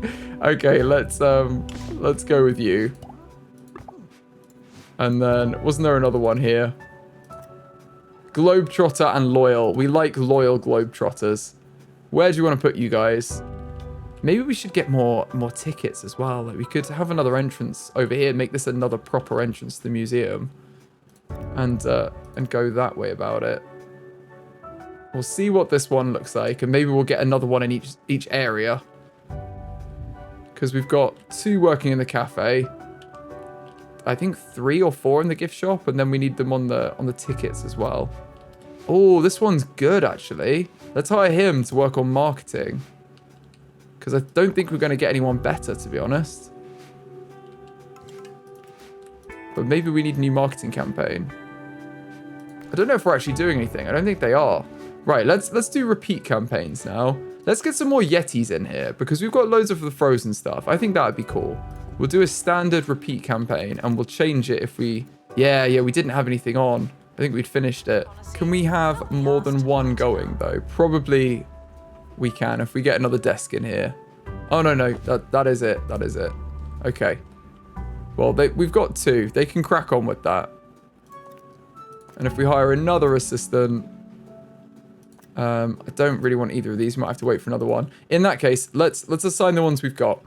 Okay, let's go with you. And then, wasn't there another one here? Globetrotter and loyal. We like loyal Globetrotters. Where do you want to put you guys? Maybe we should get more tickets as well. Like, we could have another entrance over here and make this another proper entrance to the museum. And go that way about it. We'll see what this one looks like, and maybe we'll get another one in each area. Because we've got 2 working in the cafe. I think 3 or 4 in the gift shop, and then we need them on the tickets as well. Oh, this one's good, actually. Let's hire him to work on marketing. Because I don't think we're going to get anyone better, to be honest. But maybe we need a new marketing campaign. I don't know if we're actually doing anything. I don't think they are. Right, let's do repeat campaigns now. Let's get some more Yetis in here, because we've got loads of the frozen stuff. I think that would be cool. We'll do a standard repeat campaign, and we'll change it if we... Yeah, we didn't have anything on. I think we'd finished it. Can we have more than one going, though? Probably we can if we get another desk in here. Oh, no. That is it. That is it. Okay. Well, we've got 2. They can crack on with that. And if we hire another assistant... I don't really want either of these. We might have to wait for another one. In that case, let's assign the ones we've got.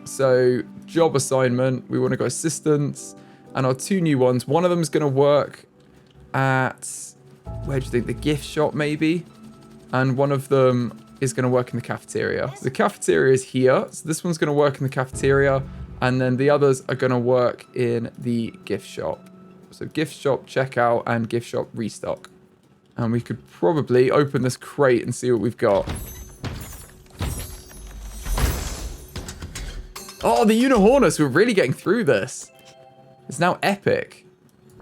So, job assignment. We want to go assistants. And our 2 new ones. One of them is going to work at... Where do you think? The gift shop, maybe? And one of them is going to work in the cafeteria. The cafeteria is here. So this one's going to work in the cafeteria. And then the others are going to work in the gift shop. So gift shop checkout and gift shop restock. And we could probably open this crate and see what we've got. Oh, the Unihornus. We're really getting through this. It's now epic.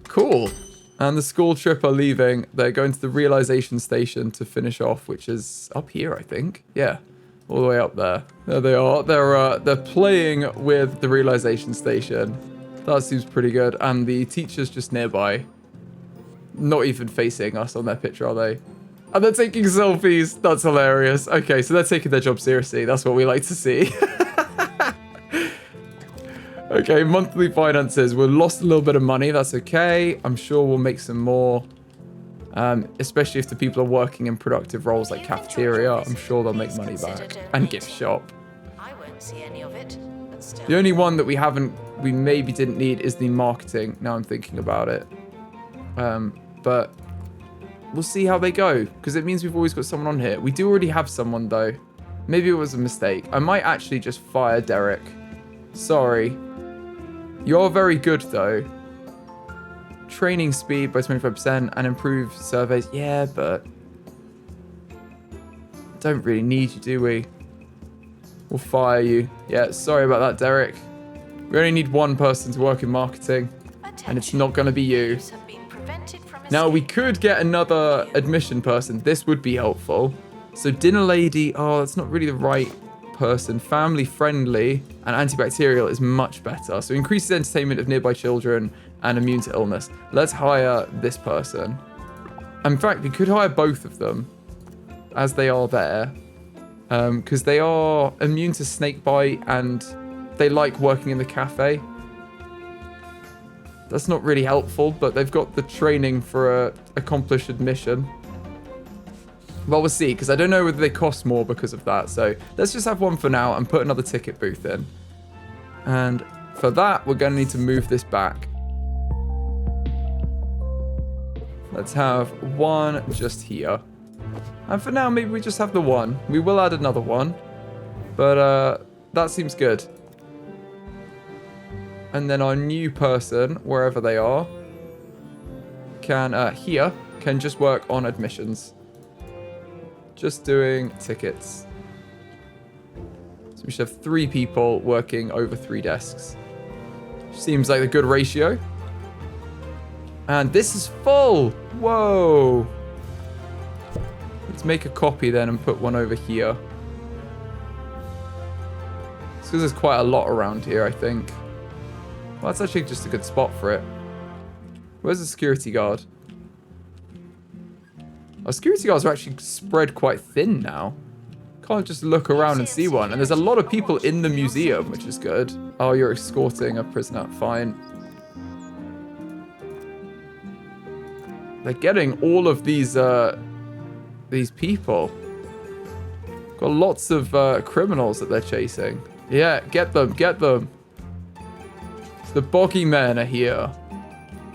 Cool. And the school trip are leaving. They're going to the realization station to finish off, which is up here, I think. Yeah, all the way up there. There they are. They're playing with the realization station. That seems pretty good. And the teacher's just nearby. Not even facing us on their picture, are they? And they're taking selfies. That's hilarious. Okay, so they're taking their job seriously. That's what we like to see. Okay, monthly finances. We lost a little bit of money. That's okay. I'm sure we'll make some more. Especially if the people are working in productive roles like cafeteria. I'm sure they'll make money back. And gift shop. I won't see any of it, but still. The only one that we maybe didn't need is the marketing. Now I'm thinking about it. But we'll see how they go, because it means we've always got someone on here. We do already have someone though. Maybe it was a mistake. I might actually just fire Derek. Sorry. You're very good though. Training speed by 25% and improve surveys. Yeah, but don't really need you, do we? We'll fire you. Yeah, sorry about that, Derek. We only need one person to work in marketing, and it's not going to be you. Now, we could get another admission person. This would be helpful. So, dinner lady. Oh, that's not really the right person. Family friendly and antibacterial is much better. So, increases entertainment of nearby children and immune to illness. Let's hire this person. In fact, we could hire both of them as they are there. Because they are immune to snake bite and they like working in the cafe. That's not really helpful, but they've got the training for a accomplished admission. Well, we'll see, because I don't know whether they cost more because of that. So let's just have one for now and put another ticket booth in. And for that, we're going to need to move this back. Let's have one just here. And for now, maybe we just have the one. We will add another one. But that seems good. And then our new person, wherever they are, can just work on admissions. Just doing tickets. So we should have 3 people working over 3 desks. Seems like a good ratio. And this is full. Whoa. Let's make a copy then and put one over here. It's because there's quite a lot around here, I think. Well, that's actually just a good spot for it. Where's the security guard? Our security guards are actually spread quite thin now. Can't just look around and see one. And there's a lot of people in the museum, which is good. Oh, you're escorting a prisoner. Fine. They're getting all of these people. Got lots of criminals that they're chasing. Yeah, get them, get them. The boggy men are here.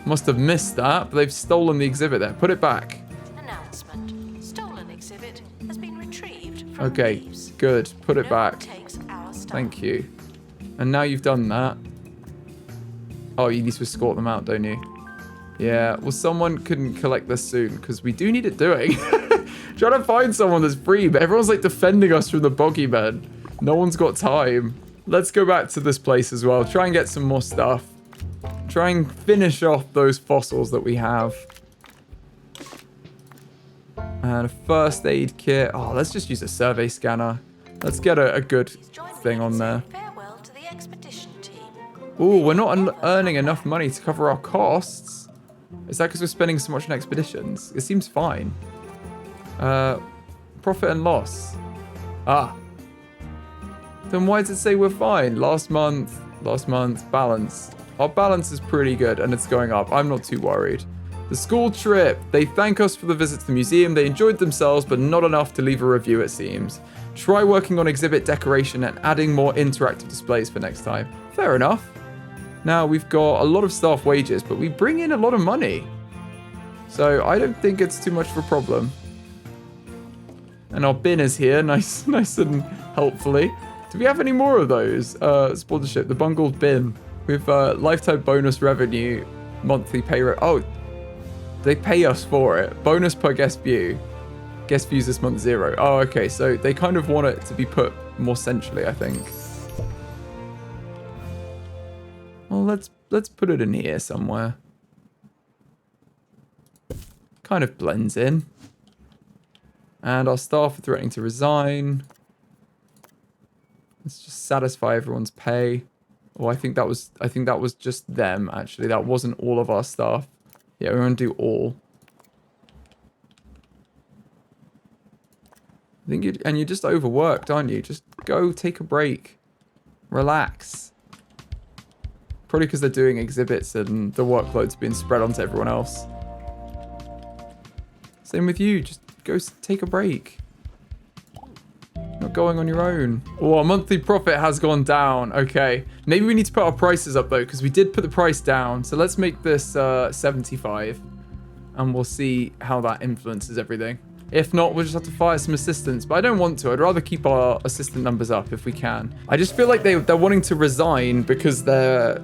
Must have missed that, but they've stolen the exhibit there. Put it back. Announcement. Stolen exhibit has been retrieved from Okay, thieves. good. Put it No back. one takes our stuff. Thank you. And now you've done that. Oh, you need to escort them out, don't you? Yeah, well, someone couldn't collect this soon, because we do need it doing. Trying to find someone that's free, but everyone's like defending us from the boggy men. No one's got time. Let's go back to this place as well. Try and get some more stuff. Try and finish off those fossils that we have. And a first aid kit. Oh, let's just use a survey scanner. Let's get a good thing on there. Farewell to the expedition team. Ooh, we're not earning enough money to cover our costs. Is that because we're spending so much on expeditions? It seems fine. Profit and loss. Ah. Then why does it say we're fine? Last month, balance. Our balance is pretty good and it's going up. I'm not too worried. The school trip. They thank us for the visit to the museum. They enjoyed themselves, but not enough to leave a review, it seems. Try working on exhibit decoration and adding more interactive displays for next time. Fair enough. Now, we've got a lot of staff wages, but we bring in a lot of money. So I don't think it's too much of a problem. And our bin is here, nice and helpfully. Do we have any more of those? Sponsorship, the bungled bin. With lifetime bonus revenue, monthly pay rate. Oh, they pay us for it. Bonus per guest view. Guest views this month 0. Oh, okay, so they kind of want it to be put more centrally, I think. Well, let's put it in here somewhere. Kind of blends in. And our staff are threatening to resign. Let's just satisfy everyone's pay. Oh, I think that was just them, actually. That wasn't all of our staff. Yeah, we're going to do all. I think you're just overworked, aren't you? Just go take a break. Relax. Probably because they're doing exhibits and the workload's been spread onto everyone else. Same with you. Just go take a break. Not going on your own. Oh, our monthly profit has gone down. Okay. Maybe we need to put our prices up though, because we did put the price down. So let's make this 75. And we'll see how that influences everything. If not, we'll just have to fire some assistants. But I don't want to. I'd rather keep our assistant numbers up if we can. I just feel like they're wanting to resign because they're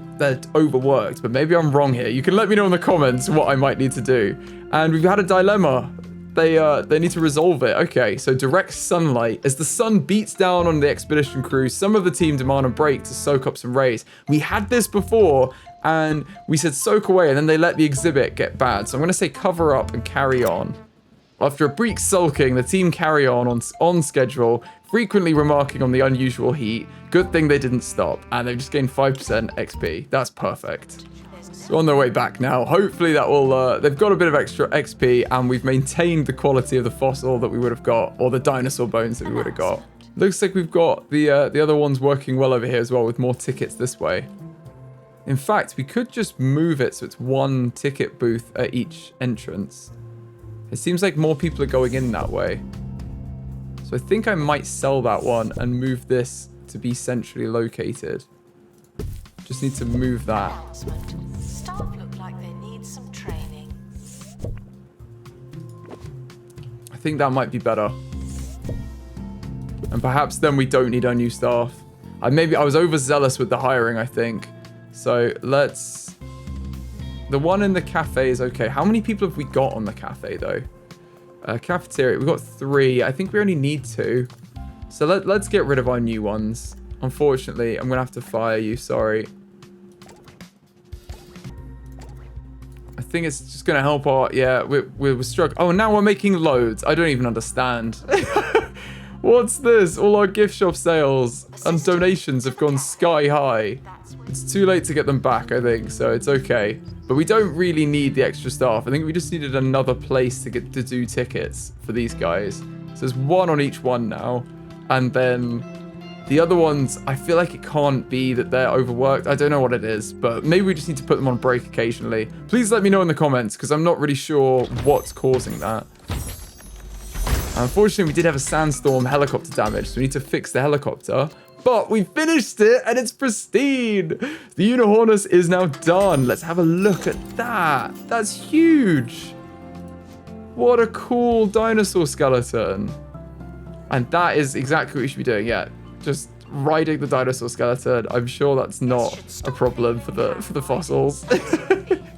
overworked. But maybe I'm wrong here. You can let me know in the comments what I might need to do. And we've had a dilemma. They need to resolve it. Okay, so direct sunlight. As the sun beats down on the expedition crew, some of the team demand a break to soak up some rays. We had this before, and we said soak away, and then they let the exhibit get bad. So I'm going to say cover up and carry on. After a brief sulking, the team carry on schedule, frequently remarking on the unusual heat. Good thing they didn't stop, and they've just gained 5% XP. That's perfect. So on their way back now. Hopefully that will, they've got a bit of extra XP, and we've maintained the quality of the fossil that we would have got, or the dinosaur bones that we would have got. Looks like we've got the other ones working well over here as well, with more tickets this way. In fact, we could just move it so it's one ticket booth at each entrance. It seems like more people are going in that way. So I think I might sell that one and move this to be centrally located. Just need to move that. Staff look like they need some training. I think that might be better. And perhaps then we don't need our new staff. I was overzealous with the hiring, I think. So let's... The one in the cafe is okay. How many people have we got on the cafe, though? Cafeteria, we've got 3. I think we only need 2. So let's get rid of our new ones. Unfortunately, I'm going to have to fire you. Sorry. I think it's just going to help our... Yeah, we're struggling. Oh, now we're making loads. I don't even understand. What's this? All our gift shop sales and donations have gone sky high. It's too late to get them back, I think, so it's okay. But we don't really need the extra staff. I think we just needed another place to get to do tickets for these guys. So there's 1 on each one now. And then the other ones, I feel like it can't be that they're overworked. I don't know what it is, but maybe we just need to put them on break occasionally. Please let me know in the comments, because I'm not really sure what's causing that. Unfortunately, we did have a sandstorm helicopter damage, so we need to fix the helicopter. But we finished it, and it's pristine. The Unihornus is now done. Let's have a look at that. That's huge. What a cool dinosaur skeleton. And that is exactly what we should be doing, yeah. Just riding the dinosaur skeleton. I'm sure that's not a problem for the fossils.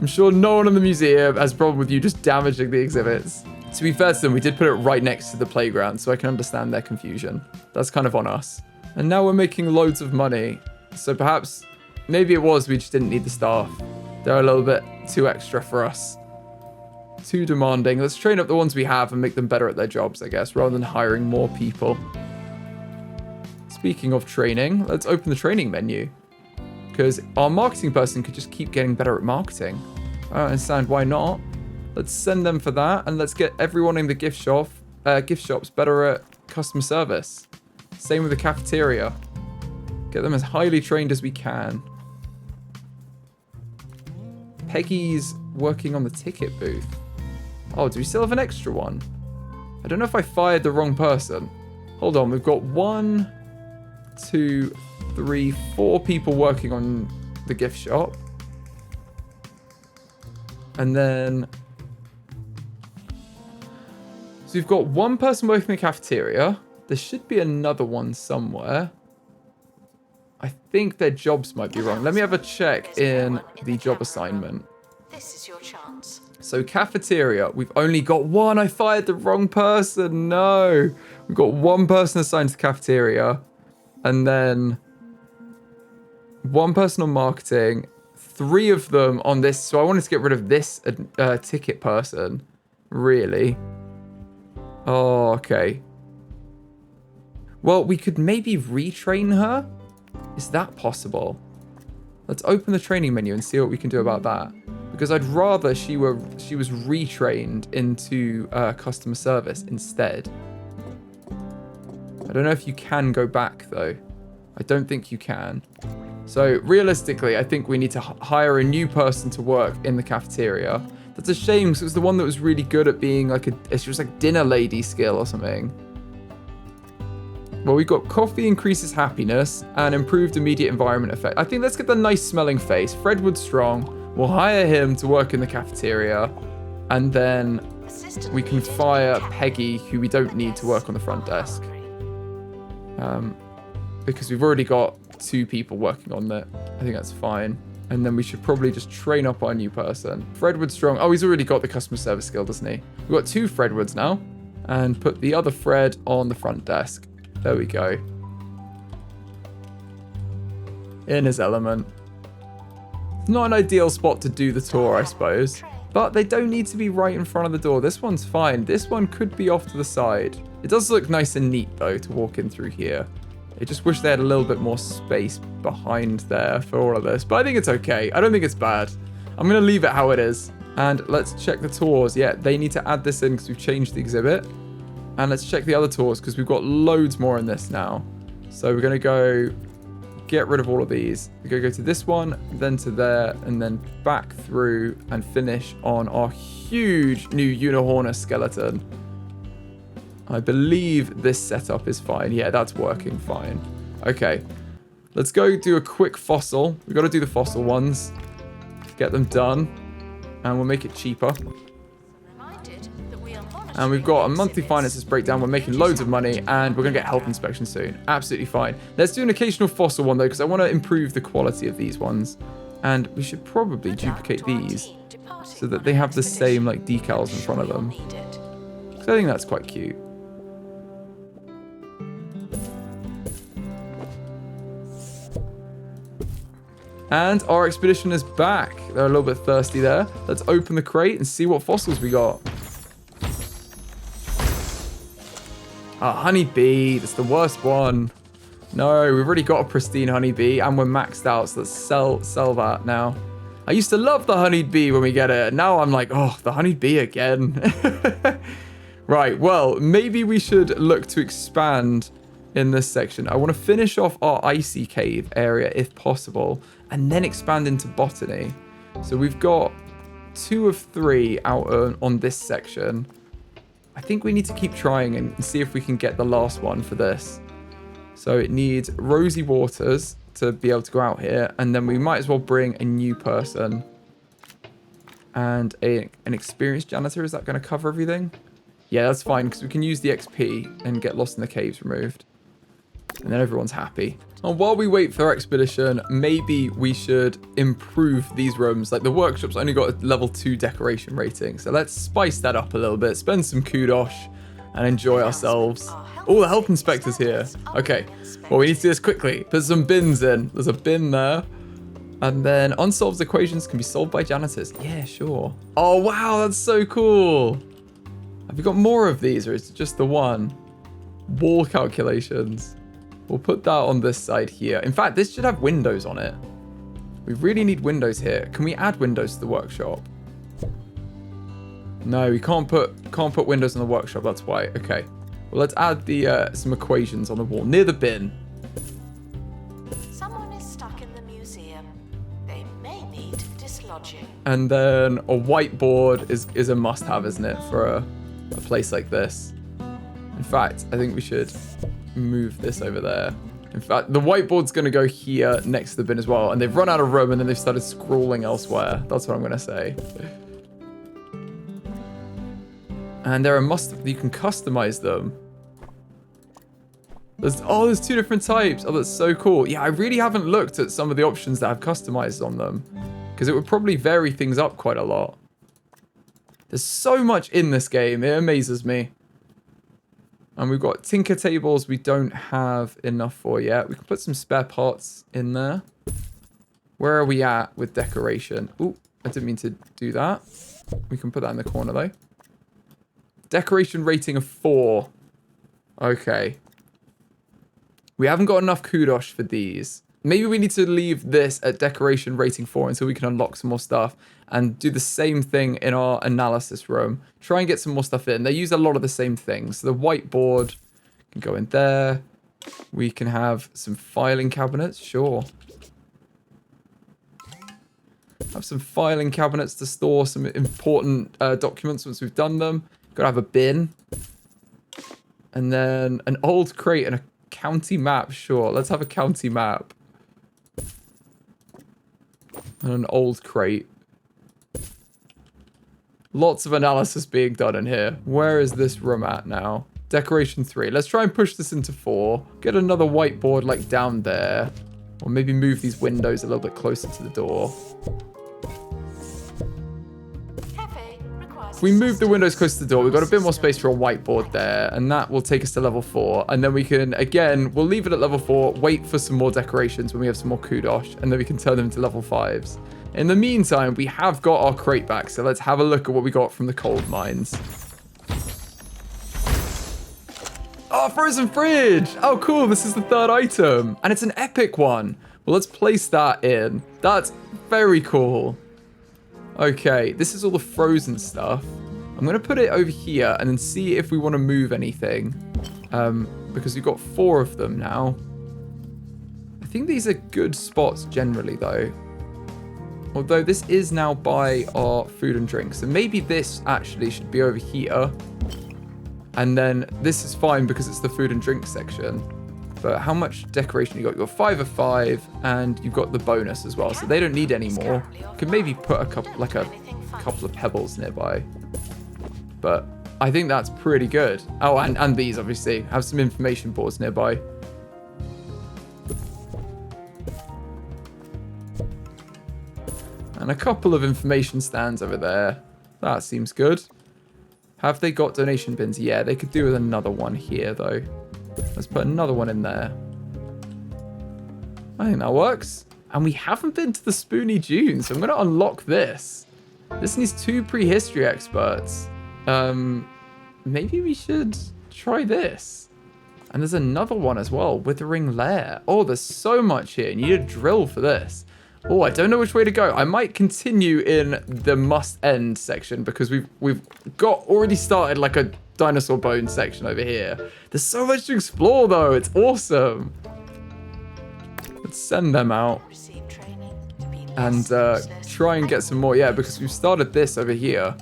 I'm sure no one in the museum has a problem with you just damaging the exhibits. To be fair to them, we did put it right next to the playground, so I can understand their confusion. That's kind of on us. And now we're making loads of money. So perhaps, maybe it was we just didn't need the staff. They're a little bit too extra for us. Too demanding. Let's train up the ones we have and make them better at their jobs, I guess, rather than hiring more people. Speaking of training, let's open the training menu. Because our marketing person could just keep getting better at marketing. I don't understand why not. Let's send them for that, and let's get everyone in the gift shops better at customer service. Same with the cafeteria. Get them as highly trained as we can. Peggy's working on the ticket booth. Oh, do we still have an extra one? I don't know if I fired the wrong person. Hold on, we've got 1, 2, 3, 4 people working on the gift shop. And then... So we've got 1 person working in the cafeteria. There should be another one somewhere. I think their jobs might be wrong. Let me have a check in the job assignment. This is your chance. So cafeteria, we've only got 1. I fired the wrong person. No. We've got 1 person assigned to the cafeteria. And then 1 person on marketing. 3 of them on this. So I wanted to get rid of this ticket person. Really? Oh, okay. Well, we could maybe retrain her. Is that possible? Let's open the training menu and see what we can do about that. Because I'd rather she was retrained into customer service instead. I don't know if you can go back though. I don't think you can. So realistically, I think we need to hire a new person to work in the cafeteria. That's a shame, because it was the one that was really good at being like she was like dinner lady skill or something. Well, we've got coffee increases happiness and improved immediate environment effect. I think let's get the nice smelling face. Fredwood Strong. We'll hire him to work in the cafeteria. And then we can fire Peggy, who we don't need to work on the front desk. Because we've already got 2 people working on it. I think that's fine. And then we should probably just train up our new person. Fredwood Strong. Oh, he's already got the customer service skill, doesn't he? We've got 2 Fredwoods now. And put the other Fred on the front desk. There we go. In his element. Not an ideal spot to do the tour, I suppose. But they don't need to be right in front of the door. This one's fine. This one could be off to the side. It does look nice and neat, though, to walk in through here. I just wish they had a little bit more space behind there for all of this. But I think it's okay. I don't think it's bad. I'm going to leave it how it is. And let's check the tours. Yeah, they need to add this in because we've changed the exhibit. And let's check the other tours because we've got loads more in this now. So we're going to go get rid of all of these. We're going to go to this one, then to there, and then back through and finish on our huge new Unihorner skeleton. I believe this setup is fine. Yeah, that's working fine. Okay, let's go do a quick fossil. We've got to do the fossil ones. Get them done. And we'll make it cheaper. And we've got a monthly finances breakdown. We're making loads of money. And we're going to get health inspection soon. Absolutely fine. Let's do an occasional fossil one, though, because I want to improve the quality of these ones. And we should probably duplicate these so that they have the same, like, decals in front of them. So I think that's quite cute. And our expedition is back. They're a little bit thirsty there. Let's open the crate and see what fossils we got. Ah, honeybee. That's the worst one. No, we've already got a pristine honeybee and we're maxed out. So let's sell that now. I used to love the honeybee when we get it. Now I'm like, oh, the honeybee again. Right, well, maybe we should look to expand in this section. I want to finish off our icy cave area if possible, and then expand into botany. So we've got 2 of 3 out on this section. I think we need to keep trying and see if we can get the last one for this. So it needs rosy waters to be able to go out here, and then we might as well bring a new person and an experienced janitor. Is that going to cover everything? Yeah, that's fine, because we can use the XP and get lost in the caves removed. And then everyone's happy. And while we wait for our expedition, maybe we should improve these rooms. Like, the workshop's only got a level 2 decoration rating. So let's spice that up a little bit, spend some kudos, and enjoy ourselves. Oh, the health inspector's here. Okay, well, we need to do this quickly. Put some bins in. There's a bin there. And then unsolved equations can be solved by janitors. Yeah, sure. Oh, wow, that's so cool. Have you got more of these, or is it just the one? Wall calculations. We'll put that on this side here. In fact, this should have windows on it. We really need windows here. Can we add windows to the workshop? No, we can't put windows in the workshop. That's why. Okay. Well, let's add the some equations on the wall near the bin. Someone is stuck in the museum. They may need dislodging. And then a whiteboard is a must-have, isn't it, for a place like this? In fact, I think we should move this over there. In fact, the whiteboard's going to go here next to the bin as well. And they've run out of room and then they've started scrawling elsewhere. That's what I'm going to say. And there are you can customize them. There's 2 different types. Oh, that's so cool. Yeah, I really haven't looked at some of the options that have customized on them, because it would probably vary things up quite a lot. There's so much in this game. It amazes me. And we've got tinker tables we don't have enough for yet. We can put some spare parts in there. Where are we at with decoration? Ooh, I didn't mean to do that. We can put that in the corner though. Decoration rating of 4. Okay. We haven't got enough kudos for these. Maybe we need to leave this at decoration rating 4 until we can unlock some more stuff and do the same thing in our analysis room. Try and get some more stuff in. They use a lot of the same things. So the whiteboard can go in there. We can have some filing cabinets, sure. Have some filing cabinets to store some important documents once we've done them. Gotta have a bin. And then an old crate and a county map. Sure, let's have a county map. And an old crate. Lots of analysis being done in here. Where is this room at now? Decoration 3. Let's try and push this into 4. Get another whiteboard like down there. Or maybe move these windows a little bit closer to the door. If we move the windows close to the door, we've got a bit more space for a whiteboard there, and that will take us to level 4. And then we can, again, we'll leave it at level 4, wait for some more decorations when we have some more kudosh, and then we can turn them into level 5s. In the meantime, we have got our crate back, so let's have a look at what we got from the cold mines. Oh, frozen fridge! Oh, cool, this is the 3rd item, and it's an epic one. Well, let's place that in. That's very cool. Okay, this is all the frozen stuff. I'm going to put it over here and then see if we want to move anything. Because we've got 4 of them now. I think these are good spots generally, though. Although this is now by our food and drink. So maybe this actually should be over here. And then this is fine because it's the food and drink section. But how much decoration you got? You've got 5 of 5, and you've got the bonus as well. So they don't need any more. You could maybe put a couple of pebbles nearby. But I think that's pretty good. Oh, and these obviously have some information boards nearby. And a couple of information stands over there. That seems good. Have they got donation bins? Yeah, they could do with another one here though. Let's put another one in there. I think that works. And we haven't been to the Spoony Dunes, so I'm going to unlock this. This needs 2 prehistory experts. Maybe we should try this. And there's another one as well, Withering Lair. Oh, there's so much here. You need a drill for this. Oh, I don't know which way to go. I might continue in the must-end section because we've got already started like a dinosaur bone section over here. There's so much to explore though. It's awesome. Let's send them out and try and get some more. Yeah, because we've started this over here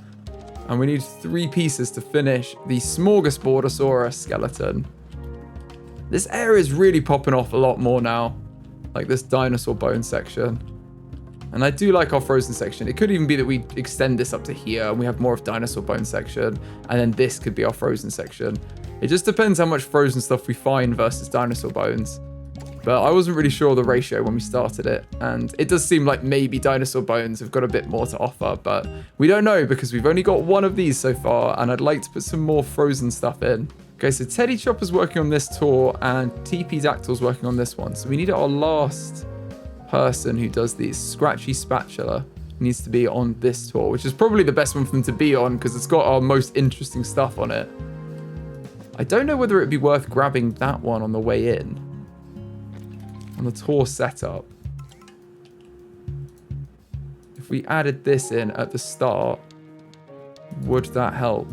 and we need 3 pieces to finish the Smorgasbordosaurus skeleton. This area is really popping off a lot more now, like this dinosaur bone section. And I do like our frozen section. It could even be that we extend this up to here and we have more of dinosaur bone section. And then this could be our frozen section. It just depends how much frozen stuff we find versus dinosaur bones. But I wasn't really sure of the ratio when we started it. And it does seem like maybe dinosaur bones have got a bit more to offer. But we don't know because we've only got 1 of these so far. And I'd like to put some more frozen stuff in. Okay, so Teddy Chopper's working on this tour and TP Dactyl's working on this one. So we need our last person who does these. Scratchy Spatula needs to be on this tour, which is probably the best one for them to be on because it's got our most interesting stuff on it. I don't know whether it'd be worth grabbing that one on the way in. On the tour setup. If we added this in at the start, would that help?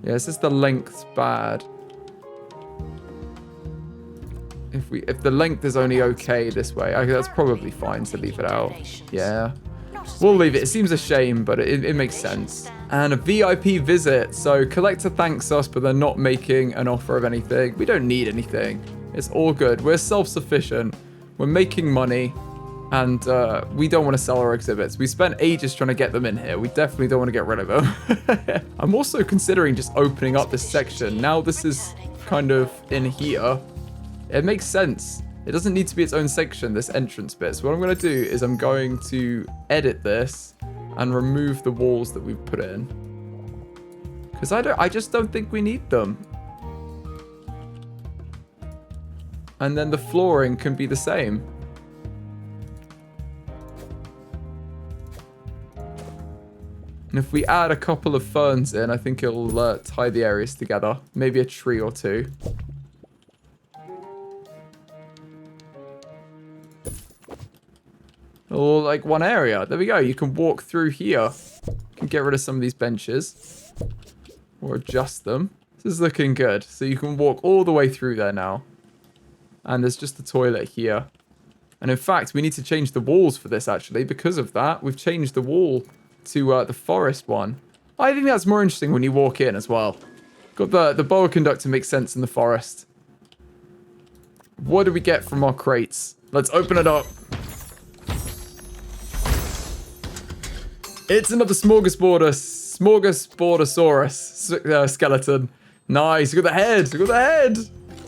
Yeah, it's just the length's bad. If the length is only okay this way, that's probably fine to leave it out. Yeah. We'll leave it. It seems a shame, but it makes sense. And a VIP visit. So collector thanks us, but they're not making an offer of anything. We don't need anything. It's all good. We're self-sufficient. We're making money. And we don't want to sell our exhibits. We spent ages trying to get them in here. We definitely don't want to get rid of them. I'm also considering just opening up this section. Now this is kind of in here. It makes sense. It doesn't need to be its own section, this entrance bit. So what I'm going to do is I'm going to edit this and remove the walls that we've put in. Because I just don't think we need them. And then the flooring can be the same. And if we add a couple of ferns in, I think it'll tie the areas together. Maybe a tree or 2. Or like one area. There we go. You can walk through here. You can get rid of some of these benches. Or adjust them. This is looking good. So you can walk all the way through there now. And there's just the toilet here. And in fact, we need to change the walls for this, actually. Because of that, we've changed the wall to the forest one. I think that's more interesting when you walk in as well. Got the boa conductor makes sense in the forest. What do we get from our crates? Let's open it up. It's another smorgasbordosaurus skeleton. Nice. We got the head. We got the head.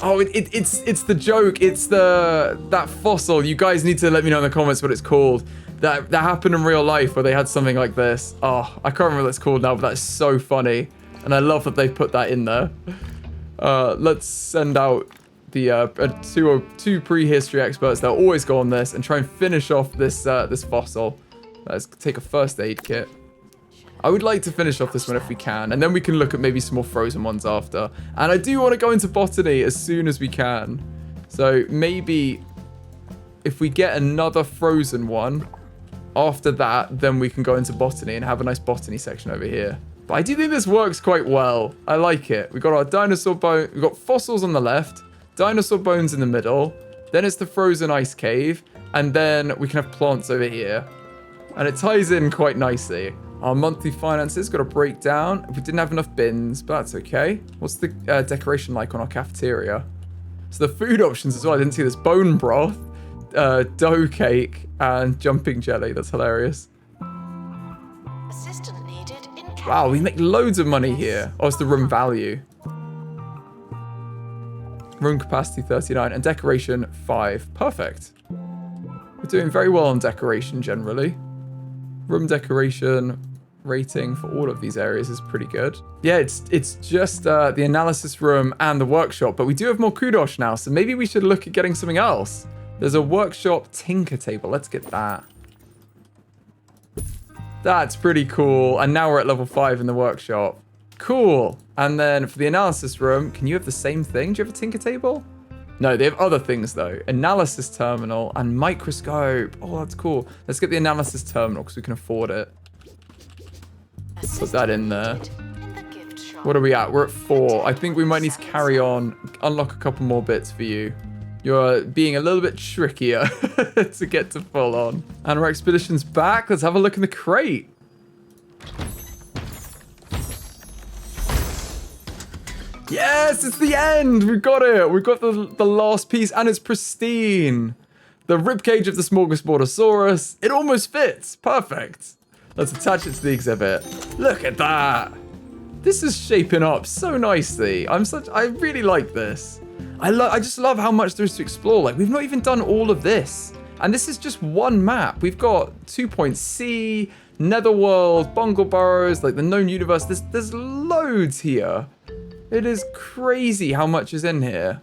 Oh, it's the joke. It's that fossil. You guys need to let me know in the comments what it's called. That happened in real life where they had something like this. Oh, I can't remember what it's called now, but that's so funny. And I love that they put that in there. Let's send out the two prehistory experts. They'll always go on this and try and finish off this this fossil. Let's take a first aid kit. I would like to finish off this one if we can, and then we can look at maybe some more frozen ones after. And I do want to go into botany as soon as we can. So maybe if we get another frozen one after that, then we can go into botany and have a nice botany section over here. But I do think this works quite well. I like it. We've got our dinosaur bone. We've got fossils on the left, dinosaur bones in the middle. Then it's the frozen ice cave, and then we can have plants over here. And it ties in quite nicely. Our monthly finances got a breakdown. We didn't have enough bins, but that's okay. What's the decoration like on our cafeteria? So the food options as well. I didn't see this. Bone broth, dough cake, and jumping jelly. That's hilarious. Assistant needed in Wow, we make loads of money here. Oh, it's the room value. Room capacity 39 and decoration 5. Perfect. We're doing very well on decoration generally. Room decoration rating for all of these areas is pretty good. Yeah, it's just the analysis room and the workshop, but we do have more kudos now, so maybe we should look at getting something else. There's a workshop tinker table. Let's get that. That's pretty cool. And now we're at level 5 in the workshop. Cool. And then for the analysis room, can you have the same thing? Do you have a tinker table? No, they have other things though. Analysis terminal and microscope. Oh, that's cool. Let's get the analysis terminal because we can afford it. Put that in there. What are we at? We're at 4. I think we might need to carry on. Unlock a couple more bits for you. You're being a little bit trickier to get to full on. And our expedition's back. Let's have a look in the crate. Yes, it's the end. We got it. We got the last piece and it's pristine. The ribcage of the smorgasbordosaurus. It almost fits. Perfect. Let's attach it to the exhibit. Look at that. This is shaping up so nicely. I really like this. I just love how much there is to explore. Like, we've not even done all of this. And this is just one map. We've got 2.C, Netherworld, Bungle Burrows, like the known universe. There's loads here. It is crazy how much is in here.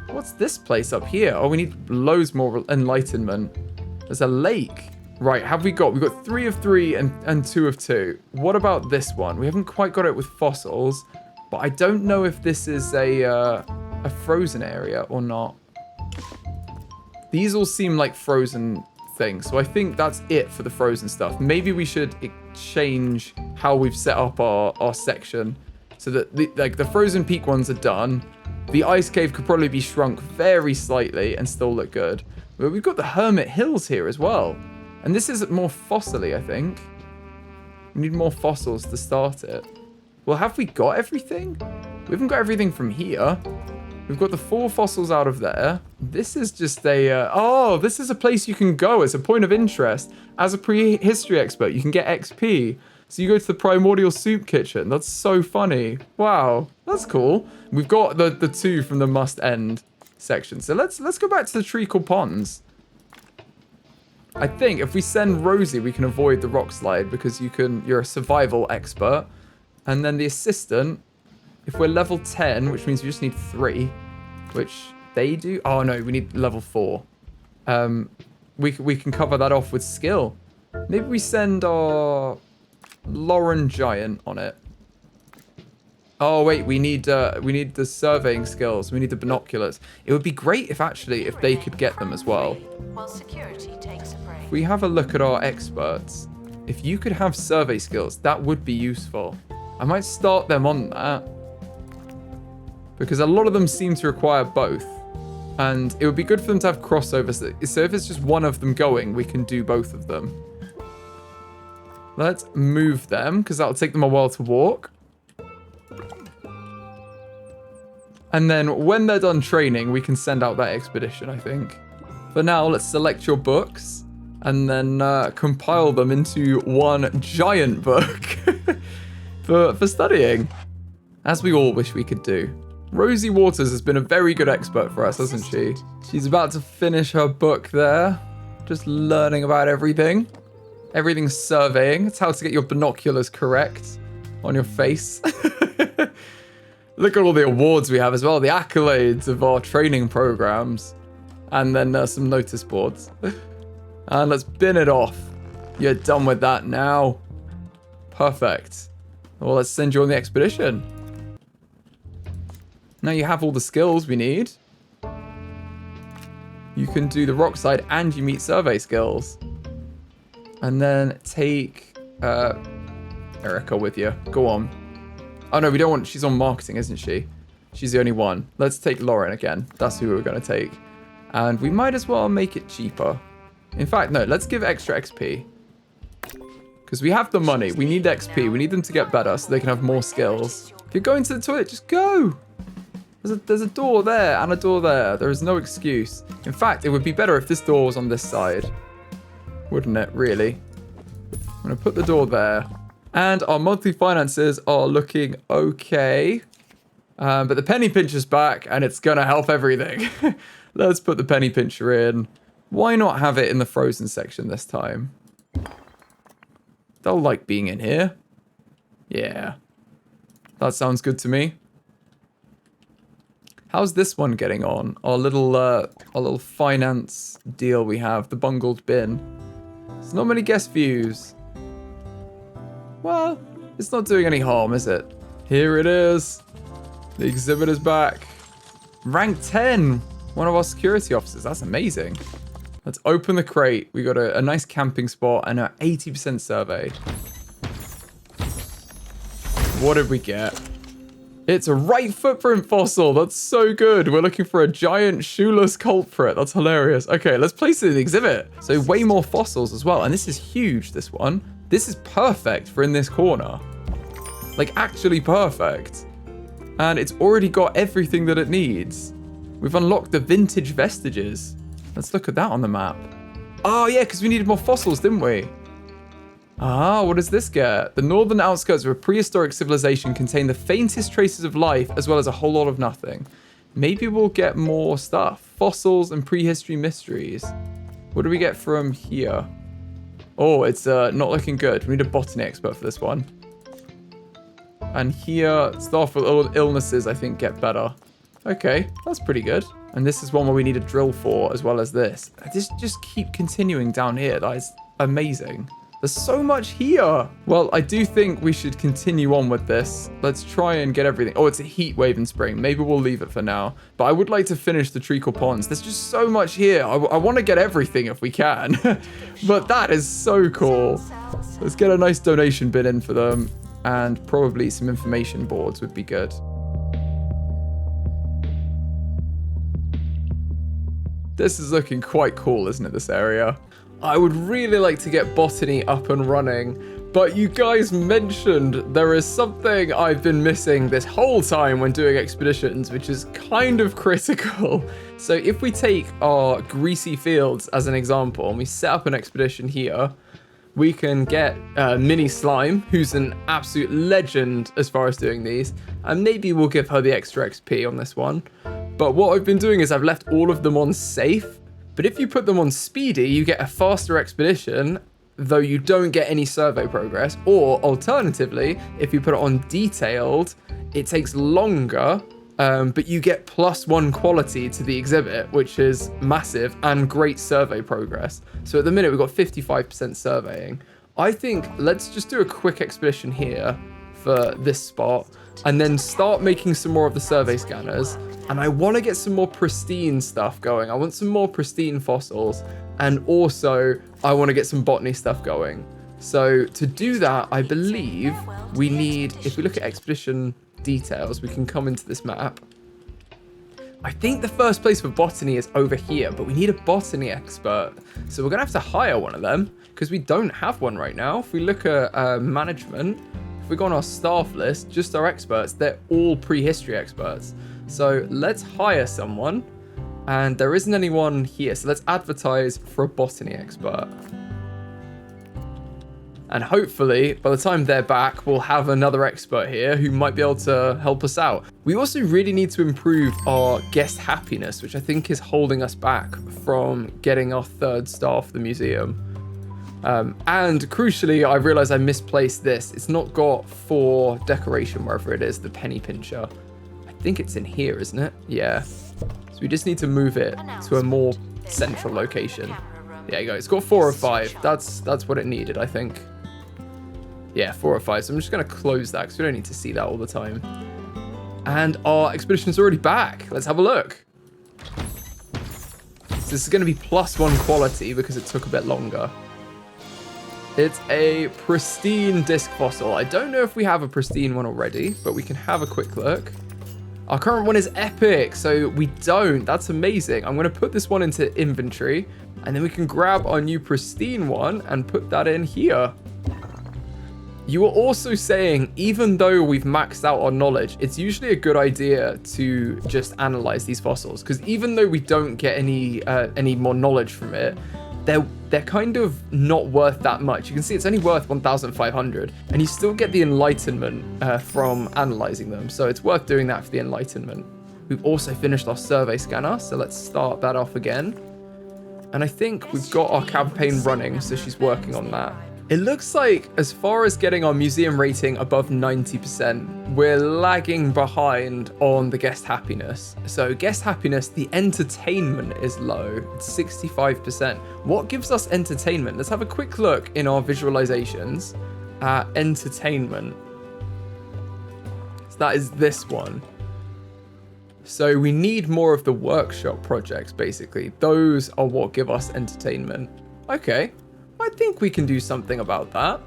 What's this place up here? Oh, we need loads more enlightenment. There's a lake. Right, we've got 3 of 3 and 2 of 2. What about this one? We haven't quite got it with fossils, but I don't know if this is a frozen area or not. These all seem like frozen things, so I think that's it for the frozen stuff. Maybe we should change how we've set up our section so that the frozen peak ones are done. The ice cave could probably be shrunk very slightly and still look good. But we've got the Hermit Hills here as well. And this is more fossily, I think. We need more fossils to start it. Well, have we got everything? We haven't got everything from here. We've got the 4 fossils out of there. This is just this is a place you can go. It's a point of interest. As a prehistory expert, you can get XP. So you go to the primordial soup kitchen. That's so funny. Wow, that's cool. We've got the 2 from the must end section. So let's go back to the treacle ponds. I think if we send Rosie, we can avoid the rock slide because you're a survival expert. And then the assistant, if we're level 10, which means we just need 3, which they do. Oh no, we need level 4. We can cover that off with skill. Maybe we send our Lauren Giant on it. Oh wait, we need the surveying skills. We need the binoculars. It would be great if they could get them as well. While security takes a break. If we have a look at our experts, if you could have survey skills, that would be useful. I might start them on that because a lot of them seem to require both. And it would be good for them to have crossovers. So if it's just one of them going, we can do both of them. Let's move them, because that'll take them a while to walk. And then when they're done training, we can send out that expedition, I think. For now, let's select your books and then compile them into one giant book for studying, as we all wish we could do. Rosie Waters has been a very good expert for us, hasn't she? She's about to finish her book there, just learning about everything. Everything's surveying. It's how to get your binoculars correct on your face. Look at all the awards we have as well, the accolades of our training programs. And then some notice boards. And let's bin it off. You're done with that now. Perfect. Well, let's send you on the expedition. Now you have all the skills we need. You can do the rock side and you meet survey skills. And then take Erica with you. Go on. Oh no, we don't want... She's on marketing, isn't she? She's the only one. Let's take Lauren again. That's who we're going to take. And we might as well make it cheaper. In fact, no, let's give extra XP. Because we have the money. We need XP. We need them to get better so they can have more skills. If you're going to the toilet, just go. There's a door there and a door there. There is no excuse. In fact, it would be better if this door was on this side. Wouldn't it, really? I'm going to put the door there. And our monthly finances are looking okay. But the penny pincher's back and it's going to help everything. Let's put the penny pincher in. Why not have it in the frozen section this time? They'll like being in here. Yeah. That sounds good to me. How's this one getting on? Our little finance deal we have, the bungled bin. There's not many guest views. Well, it's not doing any harm, is it? Here it is. The exhibit is back. Rank 10. One of our security officers. That's amazing. Let's open the crate. We got a nice camping spot and an 80% survey. What did we get? It's a right footprint fossil. That's so good. We're looking for a giant shoeless culprit. That's hilarious. Okay, let's place it in the exhibit. So way more fossils as well. And this is huge, this one. This is perfect for in this corner. Like, actually perfect. And it's already got everything that it needs. We've unlocked the vintage vestiges. Let's look at that on the map. Oh, yeah, because we needed more fossils, didn't we? Ah, what does this get? The northern outskirts of a prehistoric civilization contain the faintest traces of life, as well as a whole lot of nothing. Maybe we'll get more stuff. Fossils and prehistory mysteries. What do we get from here? Oh, it's not looking good. We need a botany expert for this one. And here, stuff with illnesses, I think, get better. Okay, that's pretty good. And this is one where we need a drill for, as well as this. Just keep continuing down here. That is amazing. There's so much here. Well, I do think we should continue on with this. Let's try and get everything. Oh, it's a heat wave in spring. Maybe we'll leave it for now. But I would like to finish the treacle ponds. There's just so much here. I want to get everything if we can. But that is so cool. Let's get a nice donation bin in for them. And probably some information boards would be good. This is looking quite cool, isn't it, this area? I would really like to get Botany up and running, but you guys mentioned there is something I've been missing this whole time when doing expeditions, which is kind of critical. So if we take our greasy fields as an example, and we set up an expedition here, we can get Mini Slime, who's an absolute legend as far as doing these, and maybe we'll give her the extra XP on this one. But what I've been doing is I've left all of them on safe. But if you put them on speedy, you get a faster expedition, though you don't get any survey progress. Or alternatively, if you put it on detailed, it takes longer, but you get +1 quality to the exhibit, which is massive, and great survey progress. So at the minute, we've got 55% surveying. I think let's just do a quick expedition here for this spot, and then start making some more of the survey scanners. And I want to get some more pristine stuff going. I want some more pristine fossils. And also, I want to get some botany stuff going. So to do that, I believe we need, if we look at expedition details, we can come into this map. I think the first place for botany is over here, but we need a botany expert. So we're going to have to hire one of them because we don't have one right now. If we look at management, if we go on our staff list, just our experts, they're all prehistory experts. So let's hire someone. And there isn't anyone here. So let's advertise for a botany expert. And hopefully, by the time they're back, we'll have another expert here who might be able to help us out. We also really need to improve our guest happiness, which I think is holding us back from getting our 3rd star for the museum. And crucially, I realized I misplaced this. It's not got 4 decoration, wherever it is, the penny pincher. I think it's in here, isn't it? Yeah. So we just need to move it to a more central location. There you go. It's got 4 or 5. That's what it needed, I think. Yeah, 4 or 5. So I'm just going to close that because we don't need to see that all the time. And our expedition's already back. Let's have a look. So this is going to be +1 quality because it took a bit longer. It's a pristine disc fossil. I don't know if we have a pristine one already, but we can have a quick look. Our current one is epic, so we don't. That's amazing. I'm going to put this one into inventory, and then we can grab our new pristine one and put that in here. You were also saying, even though we've maxed out our knowledge, it's usually a good idea to just analyze these fossils, because even though we don't get any more knowledge from it, they're kind of not worth that much. You can see it's only worth 1,500, and you still get the enlightenment from analyzing them. So it's worth doing that for the enlightenment. We've also finished our survey scanner, so let's start that off again. And I think we've got our campaign running, so she's working on that. It looks like, as far as getting our museum rating above 90%, we're lagging behind on the guest happiness. So guest happiness, the entertainment is low. It's 65%. What gives us entertainment? Let's have a quick look in our visualizations at entertainment. So that is this one. So we need more of the workshop projects, basically. Those are what give us entertainment. Okay. I think we can do something about that.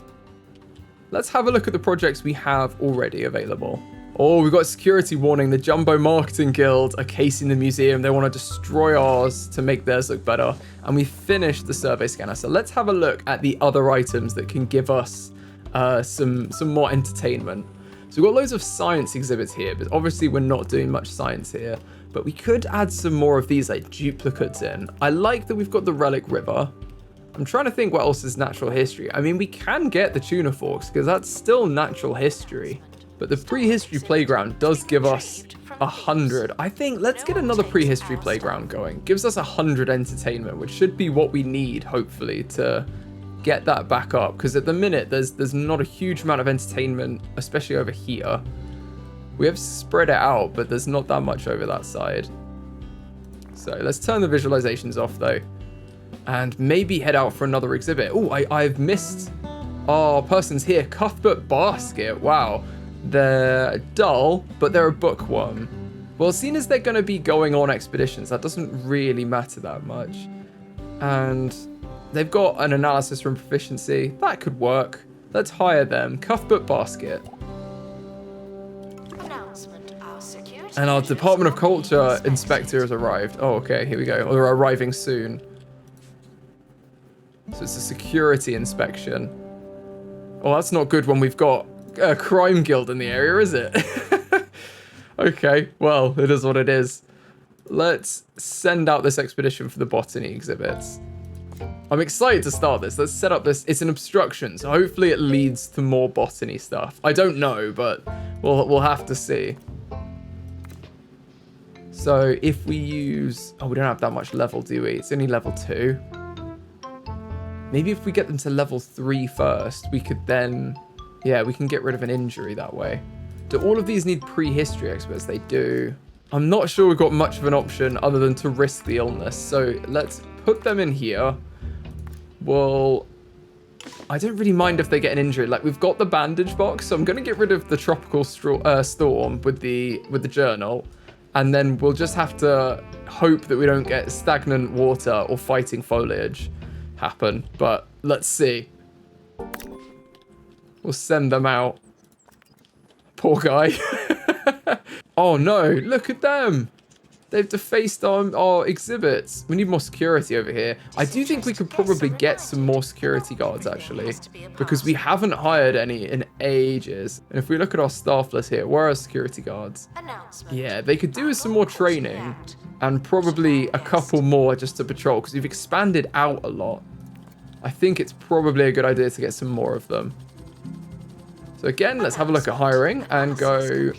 Let's have a look at the projects we have already available. Oh, we've got a security warning. The Jumbo Marketing Guild are casing the museum. They want to destroy ours to make theirs look better. And we finished the survey scanner. So let's have a look at the other items that can give us some more entertainment. So we've got loads of science exhibits here, but obviously we're not doing much science here. But we could add some more of these like duplicates in. I like that we've got the Relic River. I'm trying to think what else is natural history. I mean, we can get the tuna forks because that's still natural history. But the prehistory playground does give us 100. I think let's get another prehistory playground going. Gives us 100 entertainment, which should be what we need, hopefully, to get that back up. Because at the minute, there's not a huge amount of entertainment, especially over here. We have spread it out, but there's not that much over that side. So let's turn the visualizations off, though. And maybe head out for another exhibit. Oh, I've missed our person's here. Cuthbert Basket. Wow. They're dull, but they're a bookworm. Well, seeing as they're going to be going on expeditions, that doesn't really matter that much. And they've got an analysis from proficiency. That could work. Let's hire them. Cuthbert Basket. And our Department of Culture inspector has arrived. Oh, okay. Here we go. Or they're arriving soon. So it's a security inspection. Oh, that's not good when we've got a crime guild in the area, is it? Okay, well, it is what it is. Let's send out this expedition for the botany exhibits. I'm excited to start this. Let's set up this. It's an obstruction, so hopefully it leads to more botany stuff. I don't know, but we'll have to see. So if we use... Oh, we don't have that much level, do we? It's only level 2. Maybe if we get them to level 3 first, we could then... Yeah, we can get rid of an injury that way. Do all of these need prehistory experts? They do. I'm not sure we've got much of an option other than to risk the illness. So let's put them in here. Well, I don't really mind if they get an injury. Like, we've got the bandage box, so I'm going to get rid of the tropical storm with the journal. And then we'll just have to hope that we don't get stagnant water or fighting foliage happen, but let's see. We'll send them out. Poor guy. Oh no, look at them. They've defaced our exhibits. We need more security over here. I do think we could probably get some more security guards, actually, because we haven't hired any in ages. And if we look at our staff list here, where are security guards? Yeah, they could do with some more training and probably a couple more just to patrol, because we've expanded out a lot. I think it's probably a good idea to get some more of them. So again, let's have a look at hiring and go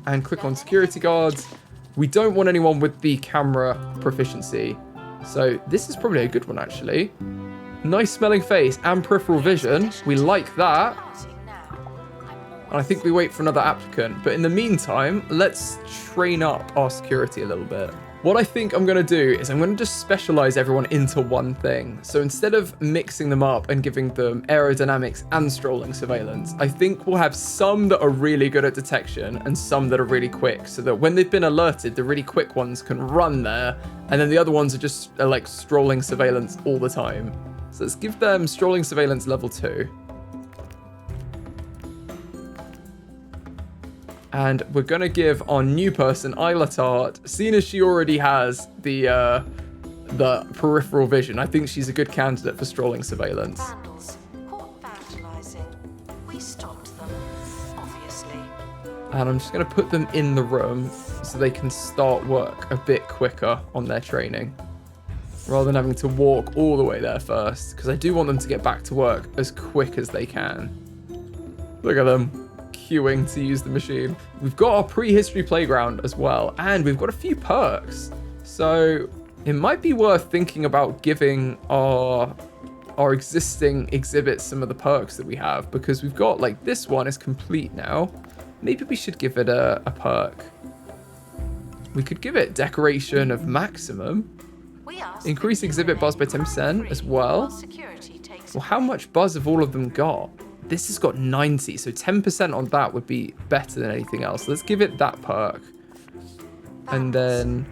and click on security guards. We don't want anyone with the camera proficiency. So this is probably a good one, actually. Nice smelling face and peripheral vision. We like that. And I think we wait for another applicant. But in the meantime, let's train up our security a little bit. What I think I'm going to do is I'm going to just specialize everyone into one thing. So instead of mixing them up and giving them aerodynamics and strolling surveillance, I think we'll have some that are really good at detection and some that are really quick, so that when they've been alerted, the really quick ones can run there, and then the other ones are just like strolling surveillance all the time. So let's give them strolling surveillance level 2. And we're going to give our new person, Isla Tart, seeing as she already has the peripheral vision, I think she's a good candidate for strolling surveillance. Vandals caught vandalizing. We stopped them, obviously. And I'm just going to put them in the room so they can start work a bit quicker on their training, rather than having to walk all the way there first, because I do want them to get back to work as quick as they can. Look at them. Queuing to use the machine. We've got our prehistory playground as well, and we've got a few perks, so it might be worth thinking about giving our existing exhibits some of the perks that we have, because we've got, like, this one is complete now. Maybe we should give it a perk. We could give it decoration of maximum, increase exhibit buzz by 10% as well. Well, how much buzz have all of them got? This has got 90, so 10% on that would be better than anything else. Let's give it that perk. And then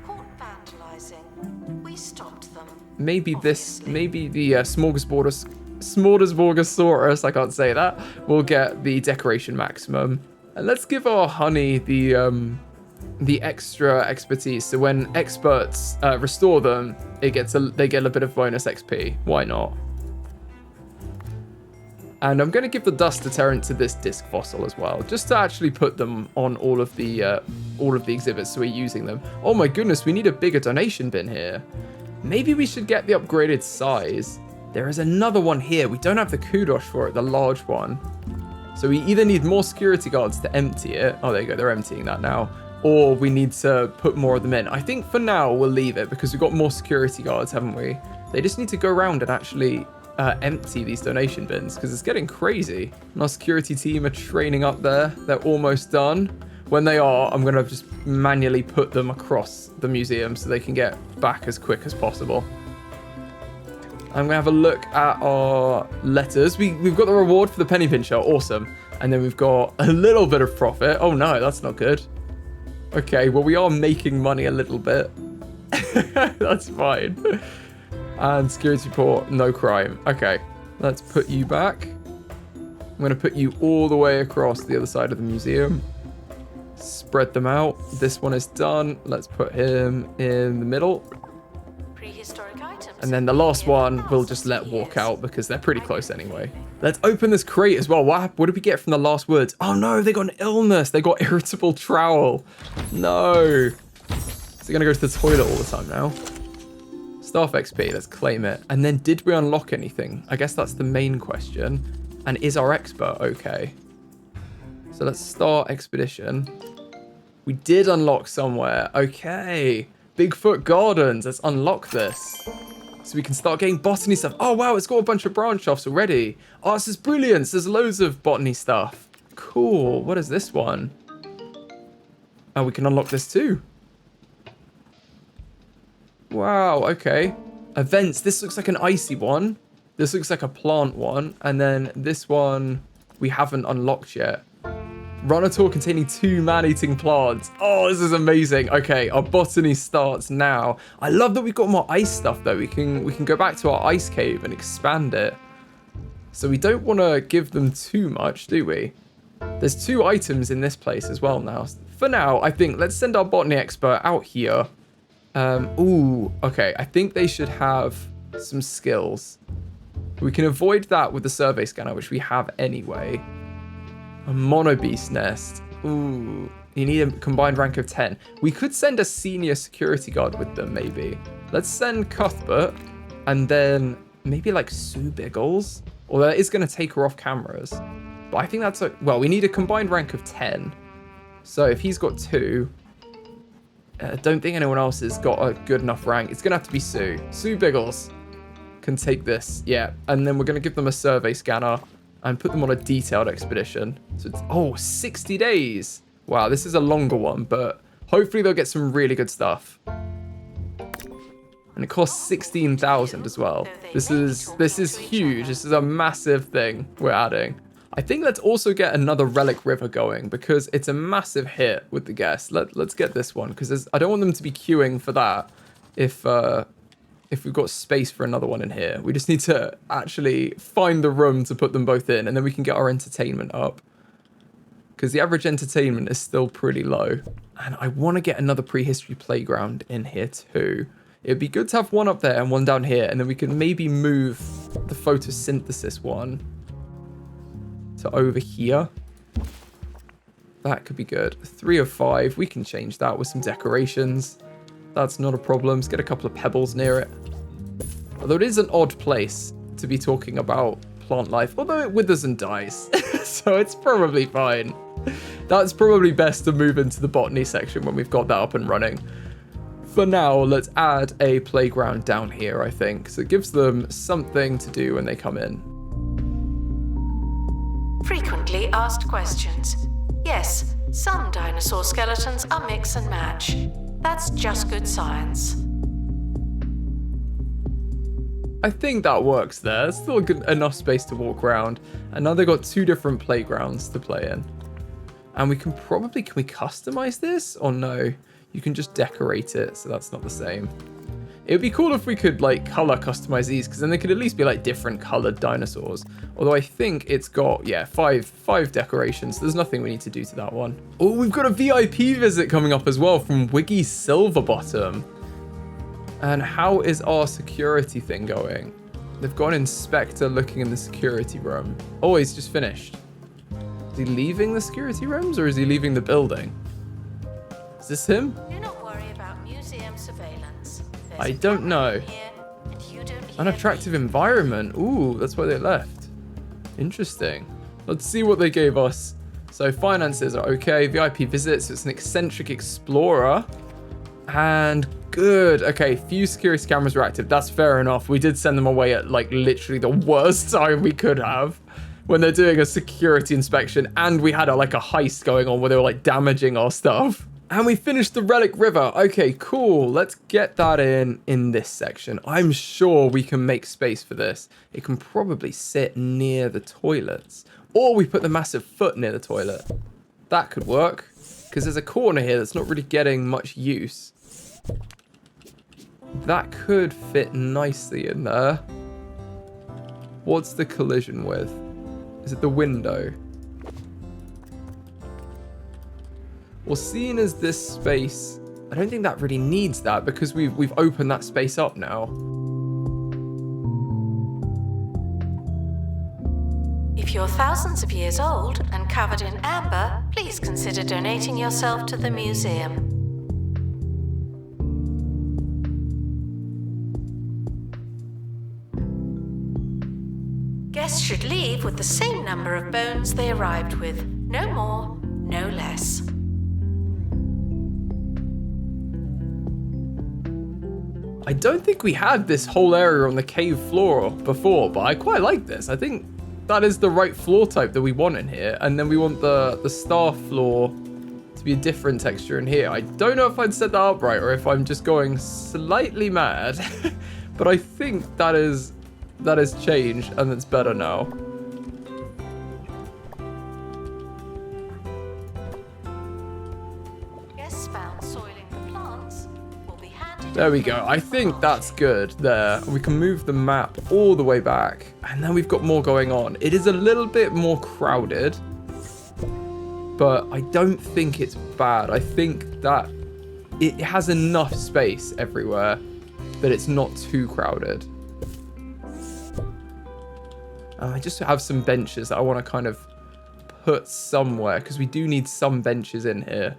maybe this, maybe the Smorgasborgosaurus, I can't say that, will get the decoration maximum. And let's give our honey the extra expertise. So when experts restore them, they get a bit of bonus XP. Why not? And I'm going to give the dust deterrent to this disc fossil as well, just to actually put them on all of the exhibits, so we're using them. Oh my goodness, we need a bigger donation bin here. Maybe we should get the upgraded size. There is another one here. We don't have the kudos for it, the large one. So we either need more security guards to empty it. Oh, there you go. They're emptying that now. Or we need to put more of them in. I think for now we'll leave it because we've got more security guards, haven't we? They just need to go around and actually empty these donation bins, because it's getting crazy. And our security team are training up there. They're almost done. When they are, I'm going to just manually put them across the museum so they can get back as quick as possible. I'm going to have a look at our letters. We've got the reward for the penny pincher. Awesome. And then we've got a little bit of profit. Oh no, that's not good. Okay, well, we are making money a little bit. That's fine. And security report, no crime. Okay, let's put you back. I'm going to put you all the way across the other side of the museum. Spread them out. This one is done. Let's put him in the middle. Prehistoric items. And then the last one we'll just let walk out because they're pretty close anyway. Let's open this crate as well. What did we get from the last words? Oh no, they got an illness. They got irritable trowel. No. So they're going to go to the toilet all the time now. Staff XP, let's claim it. And then did we unlock anything? I guess that's the main question. And is our expert okay? So let's start expedition. We did unlock somewhere. Okay. Bigfoot Gardens. Let's unlock this. So we can start getting botany stuff. Oh, wow. It's got a bunch of branch offs already. Oh, this is brilliant. There's loads of botany stuff. Cool. What is this one? Oh, we can unlock this too. Wow, okay. Events. This looks like an icy one. This looks like a plant one. And then this one we haven't unlocked yet. Run a tour containing 2 man-eating plants. Oh, this is amazing. Okay, our botany starts now. I love that we've got more ice stuff though. We can go back to our ice cave and expand it. So we don't want to give them too much, do we? There's 2 items in this place as well now. For now, I think let's send our botany expert out here Ooh, okay. I think they should have some skills. We can avoid that with the survey scanner, which we have anyway. A monobeast nest. Ooh, you need a combined rank of 10. We could send a senior security guard with them, maybe. Let's send Cuthbert, and then maybe like Sue Biggles. Although that is going to take her off cameras. But I think that's well, we need a combined rank of 10. So if he's got 2, I don't think anyone else has got a good enough rank. It's going to have to be Sue. Sue Biggles can take this. Yeah. And then we're going to give them a survey scanner and put them on a detailed expedition. So it's, 60 days. Wow, this is a longer one, but hopefully they'll get some really good stuff. And it costs 16,000 as well. This is huge. This is a massive thing we're adding. I think let's also get another relic river going because it's a massive hit with the guests. Let's get this one because I don't want them to be queuing for that if we've got space for another one in here. We just need to actually find the room to put them both in, and then we can get our entertainment up. Because the average entertainment is still pretty low. And I want to get another prehistory playground in here too. It'd be good to have one up there and one down here, and then we can maybe move the photosynthesis one to over here. That could be good. 3 of 5. We can change that with some decorations. That's not a problem. Let's get a couple of pebbles near it. Although it is an odd place to be talking about plant life, although it withers and dies. So it's probably fine. That's probably best to move into the botany section when we've got that up and running. For now, let's add a playground down here, I think. So it gives them something to do when they come in. Frequently asked questions. Yes, some dinosaur skeletons are mix and match. That's just good science. I think that works there. There's still enough space to walk around. And now they've got 2 different playgrounds to play in. And we can we customize this? Or no? You can just decorate it, so that's not the same. It would be cool if we could like color customize these, because then they could at least be like different colored dinosaurs. Although I think it's got, yeah, five decorations. So there's nothing we need to do to that one. Oh, we've got a VIP visit coming up as well from Wiggy Silverbottom. And how is our security thing going? They've got an inspector looking in the security room. Oh, he's just finished. Is he leaving the security rooms or is he leaving the building? Is this him? Do not worry about museum surveillance. I don't know. Unattractive environment. Ooh, that's why they left. Interesting. Let's see what they gave us. So finances are okay. VIP visits. It's an eccentric explorer. And good. Okay, few security cameras were active. That's fair enough. We did send them away at like literally the worst time we could have when they're doing a security inspection. And we had like a heist going on where they were like damaging our stuff. And we finished the Relic River. Okay, cool. Let's get that in this section. I'm sure we can make space for this. It can probably sit near the toilets. Or we put the massive foot near the toilet. That could work. Because there's a corner here that's not really getting much use. That could fit nicely in there. What's the collision with? Is it the window? Well, seeing as this space, I don't think that really needs that because we've opened that space up now. If you're thousands of years old and covered in amber, please consider donating yourself to the museum. Guests should leave with the same number of bones they arrived with. No more, no less. I don't think we had this whole area on the cave floor before, but I quite like this. I think that is the right floor type that we want in here. And then we want the star floor to be a different texture in here. I don't know if I'd set that up right or if I'm just going slightly mad, but I think that is changed and it's better now. Guests found soiling the plants will be handed. There we go. I think that's good there. We can move the map all the way back. And then we've got more going on. It is a little bit more crowded, but I don't think it's bad. I think that it has enough space everywhere that it's not too crowded. I just have some benches that I want to kind of put somewhere, because we do need some benches in here.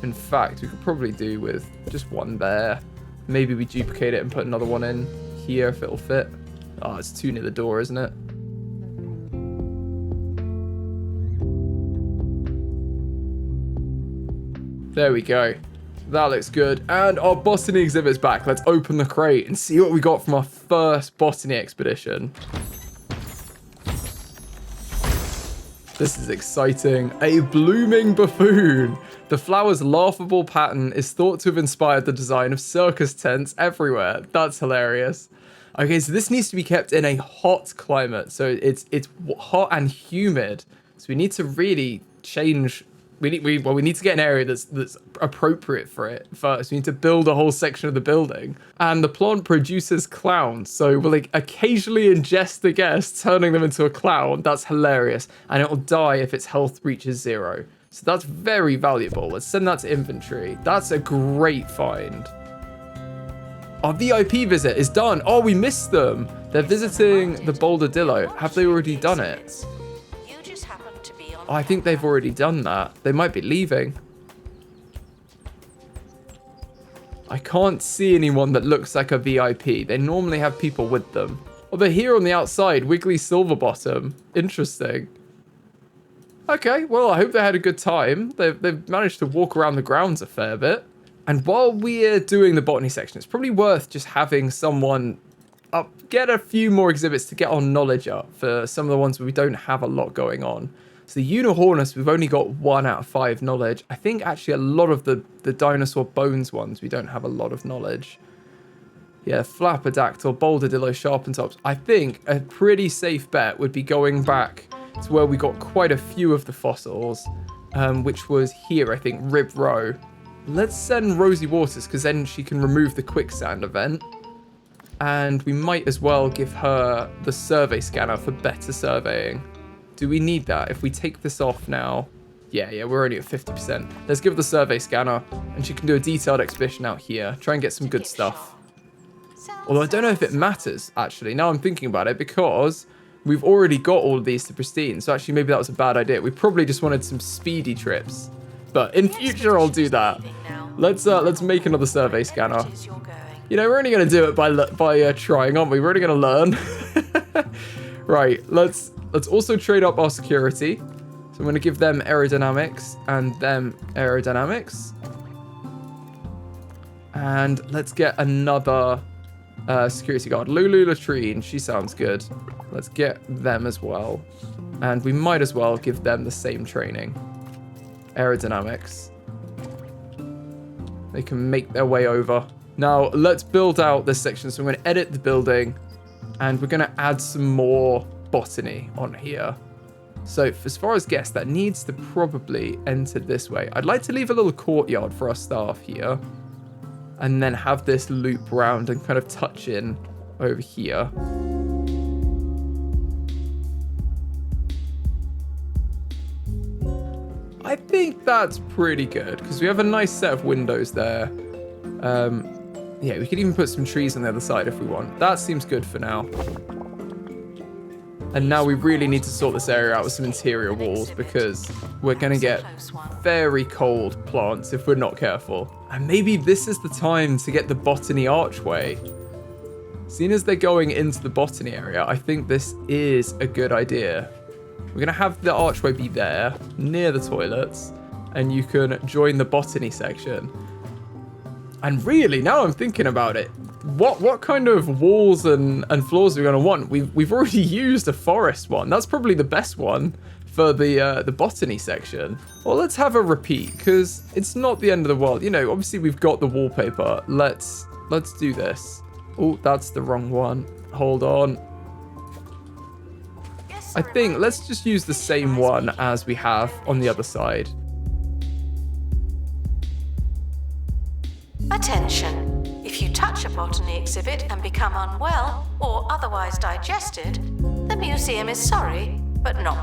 In fact, we could probably do with just one there. Maybe we duplicate it and put another one in here if it'll fit. Oh, it's too near the door, isn't it? There we go. That looks good. And our botany exhibit's back. Let's open the crate and see what we got from our first botany expedition. This is exciting. A blooming buffoon. The flower's laughable pattern is thought to have inspired the design of circus tents everywhere. That's hilarious. Okay, so this needs to be kept in a hot climate. So it's hot and humid. So we need to really change. We need to get an area that's appropriate for it first. We need to build a whole section of the building. And the plant produces clowns. So we'll occasionally ingest the guests, turning them into a clown. That's hilarious. And it'll die if its health reaches 0. So that's very valuable. Let's send that to inventory. That's a great find. Our VIP visit is done. Oh, we missed them. They're visiting the Boulder-Dillo. Have they already done it? Oh, I think they've already done that. They might be leaving. I can't see anyone that looks like a VIP. They normally have people with them. Oh, they're here on the outside. Wiggly Silverbottom. Interesting. Okay, well, I hope they had a good time. They've managed to walk around the grounds a fair bit. And while we're doing the botany section, it's probably worth just having someone get a few more exhibits to get our knowledge up for some of the ones where we don't have a lot going on. So the Unihornus, we've only got 1 out of 5 knowledge. I think actually a lot of the dinosaur bones ones, we don't have a lot of knowledge. Yeah, Flapperdactyl, Boulder-Dillo, Sharpentops. I think a pretty safe bet would be going back to where we got quite a few of the fossils, which was here, I think, Rib Row. Let's send Rosie Waters, because then she can remove the quicksand event. And we might as well give her the survey scanner for better surveying. Do we need that? If we take this off now... Yeah, we're only at 50%. Let's give her the survey scanner, and she can do a detailed expedition out here. Try and get some good stuff. Although I don't know if it matters, actually. Now I'm thinking about it, because we've already got all of these to pristine. So actually, maybe that was a bad idea. We probably just wanted some speedy trips. But in future, I'll do that. Let's make another survey scanner. You know, we're only going to do it by trying, aren't we? We're only going to learn. Right, let's also trade up our security. So I'm going to give them aerodynamics and them aerodynamics. And let's get another security guard. Lulu Latrine, she sounds good. Let's get them as well. And we might as well give them the same training. Aerodynamics. They can make their way over. Now, let's build out this section. So I'm going to edit the building. And we're going to add some more botany on here. So as far as guests, that needs to probably enter this way. I'd like to leave a little courtyard for our staff here. And then have this loop round and kind of touch in over here. I think that's pretty good because we have a nice set of windows there. Yeah, we could even put some trees on the other side if we want. That seems good for now. And now we really need to sort this area out with some interior walls because we're going to get very cold plants if we're not careful. And maybe this is the time to get the botany archway. Seeing as they're going into the botany area, I think this is a good idea. We're going to have the archway be there, near the toilets, and you can join the botany section. And really, now I'm thinking about it, what kind of walls and floors are we going to want? We've already used a forest one. That's probably the best one for the botany section. Well, let's have a repeat because it's not the end of the world. You know, obviously we've got the wallpaper. Let's do this. Oh, that's the wrong one. Hold on. I think let's just use the same one as we have on the other side. Attention. If you touch a botany exhibit and become unwell or otherwise digested, the museum is sorry, but not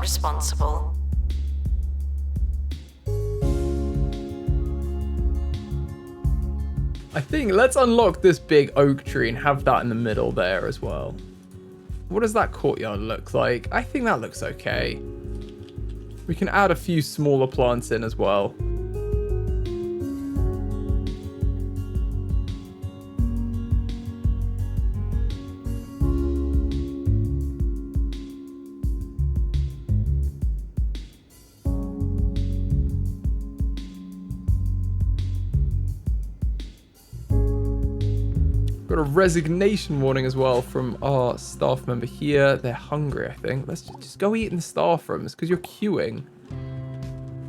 I think let's unlock this big oak tree and have that in the middle there as well. What does that courtyard look like? I think that looks okay. We can add a few smaller plants in as well. Got a resignation warning as well from our staff member here. They're hungry, I think. Let's just go eat in the staff rooms because you're queuing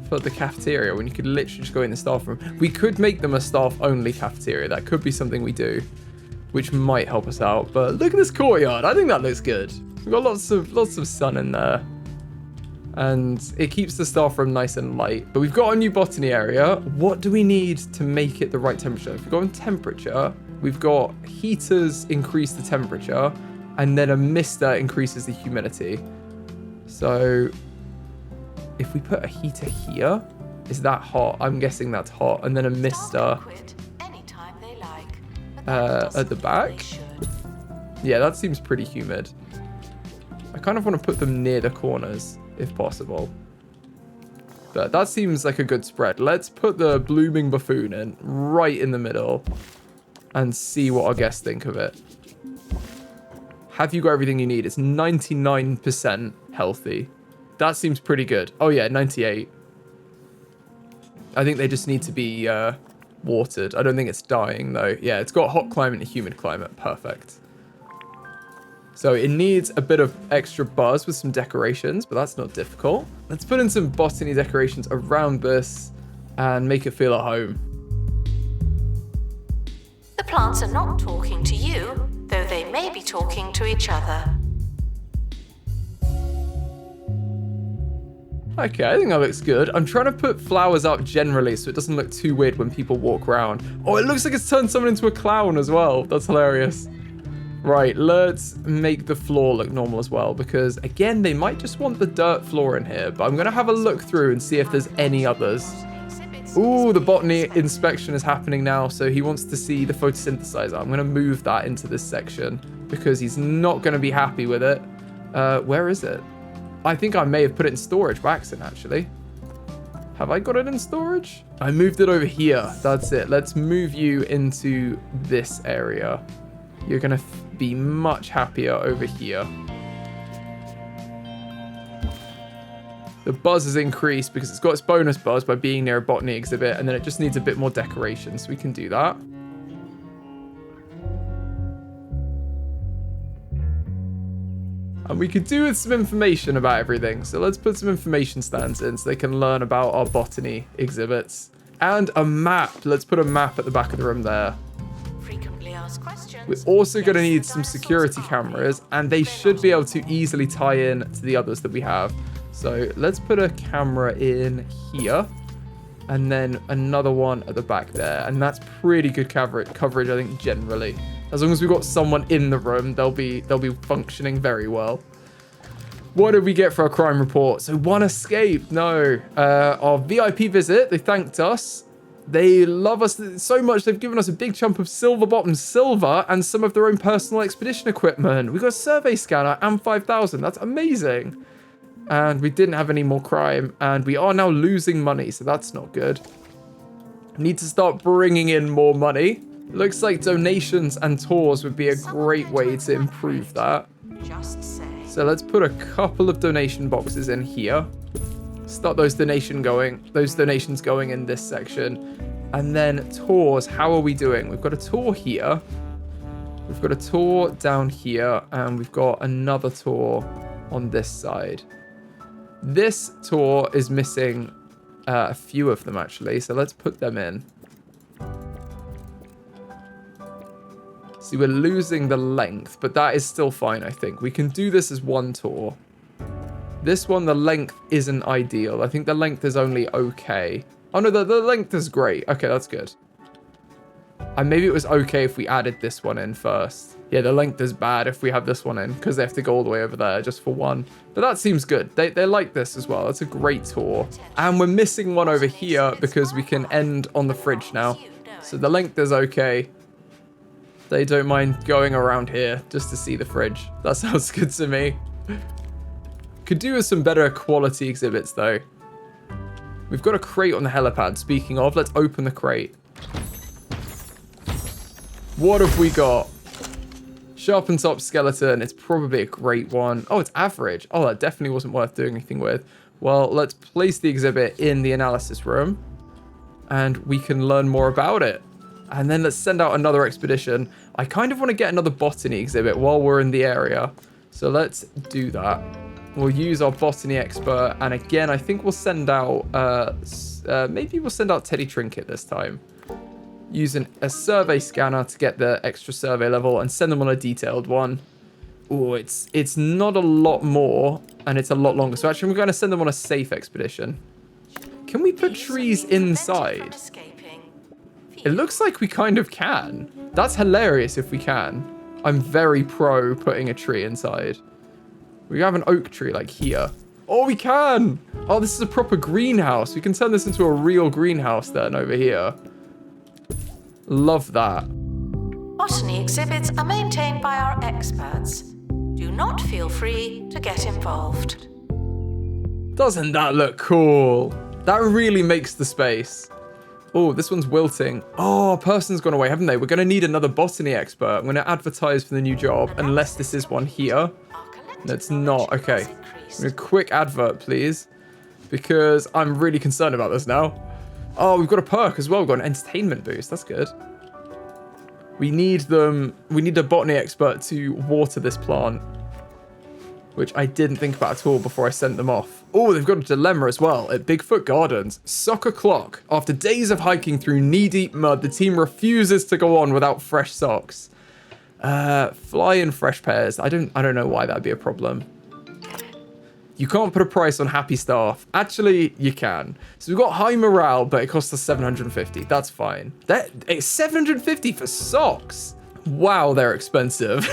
for the cafeteria when you could literally just go in the staff room. We could make them a staff-only cafeteria. That could be something we do, which might help us out. But look at this courtyard. I think that looks good. We've got lots of sun in there. And it keeps the staff room nice and light. But we've got a new botany area. What do we need to make it the right temperature? If we go on temperature, we've got heaters increase the temperature, and then a mister increases the humidity. So if we put a heater here, is that hot? I'm guessing that's hot. And then a mister at the back. Yeah, that seems pretty humid. I kind of want to put them near the corners if possible. But that seems like a good spread. Let's put the blooming buffoon in right in the middle and see what our guests think of it. Have you got everything you need? It's 99% healthy. That seems pretty good. Oh yeah, 98. I think they just need to be watered. I don't think it's dying though. Yeah, it's got hot climate and humid climate. Perfect. So it needs a bit of extra buzz with some decorations, but that's not difficult. Let's put in some botany decorations around this and make it feel at home. The plants are not talking to you, though they may be talking to each other. Okay, I think that looks good. I'm trying to put flowers up generally so it doesn't look too weird when people walk around. Oh, it looks like it's turned someone into a clown as well. That's hilarious. Right, let's make the floor look normal as well, because again, they might just want the dirt floor in here, but I'm going to have a look through and see if there's any others. Ooh, the botany inspection is happening now, so he wants to see the photosynthesizer. I'm going to move that into this section because he's not going to be happy with it. Where is it? I think I may have put it in storage by accident, actually. Have I got it in storage? I moved it over here. That's it. Let's move you into this area. You're going to be much happier over here. The buzz has increased because it's got its bonus buzz by being near a botany exhibit, and then it just needs a bit more decoration, so we can do that. And we could do with some information about everything. So let's put some information stands in so they can learn about our botany exhibits. And a map. Let's put a map at the back of the room there. We're also going to need some security cameras, and they should be able to easily tie in to the others that we have. So let's put a camera in here, and then another one at the back there. And that's pretty good coverage, I think, generally. As long as we've got someone in the room, they'll be functioning very well. What did we get for our crime report? So one escaped. No. Our VIP visit, they thanked us. They love us so much, they've given us a big chunk of silver bottom silver and some of their own personal expedition equipment. We got a survey scanner and 5,000. That's amazing. And we didn't have any more crime. And we are now losing money, so that's not good. Need to start bringing in more money. Looks like donations and tours would be a great way to improve that. So let's put a couple of donation boxes in here. Start those donations going in this section. And then tours, how are we doing? We've got a tour here. We've got a tour down here, and we've got another tour on this side. This tour is missing a few of them, actually, so let's put them in. See, we're losing the length, but that is still fine, I think. We can do this as one tour. This one, the length isn't ideal. I think the length is only okay. Oh, no, the length is great. Okay, that's good. And maybe it was okay if we added this one in first. Yeah, the length is bad if we have this one in because they have to go all the way over there just for one. But that seems good. They like this as well. It's a great tour. And we're missing one over here because we can end on the fridge now. So the length is okay. They don't mind going around here just to see the fridge. That sounds good to me. Could do with some better quality exhibits though. We've got a crate on the helipad. Speaking of, let's open the crate. What have we got? Sharpened top skeleton. It's probably a great one. Oh, it's average. Oh, that definitely wasn't worth doing anything with. Well, let's place the exhibit in the analysis room and we can learn more about it. And then let's send out another expedition. I kind of want to get another botany exhibit while we're in the area. So let's do that. We'll use our botany expert. And again, I think we'll send out, maybe we'll send out Teddy Trinket this time. Using a survey scanner to get the extra survey level and send them on a detailed one. Oh, it's not a lot more and it's a lot longer. So actually, we're going to send them on a safe expedition. Can we put trees inside? It looks like we kind of can. That's hilarious if we can. I'm very pro putting a tree inside. We have an oak tree like here. Oh, we can. Oh, this is a proper greenhouse. We can turn this into a real greenhouse then over here. Love that. Botany exhibits are maintained by our experts. Do not feel free to get involved. Doesn't that look cool? That really makes the space. Oh, this one's wilting. Oh, a person's gone away, haven't they? We're going to need another botany expert. I'm going to advertise for the new job, unless this is one here. No, it's not. Okay. A quick advert, please. Because I'm really concerned about this now. Oh, we've got a perk as well. We've got an entertainment boost. That's good. We need them. We need a botany expert to water this plant. Which I didn't think about at all before I sent them off. Oh, they've got a dilemma as well at Bigfoot Gardens. Soccer clock. After days of hiking through knee-deep mud, the team refuses to go on without fresh socks. Fly in fresh pairs. I don't know why that'd be a problem. You can't put a price on happy staff. Actually, you can. So we've got high morale, but it costs us 750. That's fine. It's 750 for socks. Wow, they're expensive.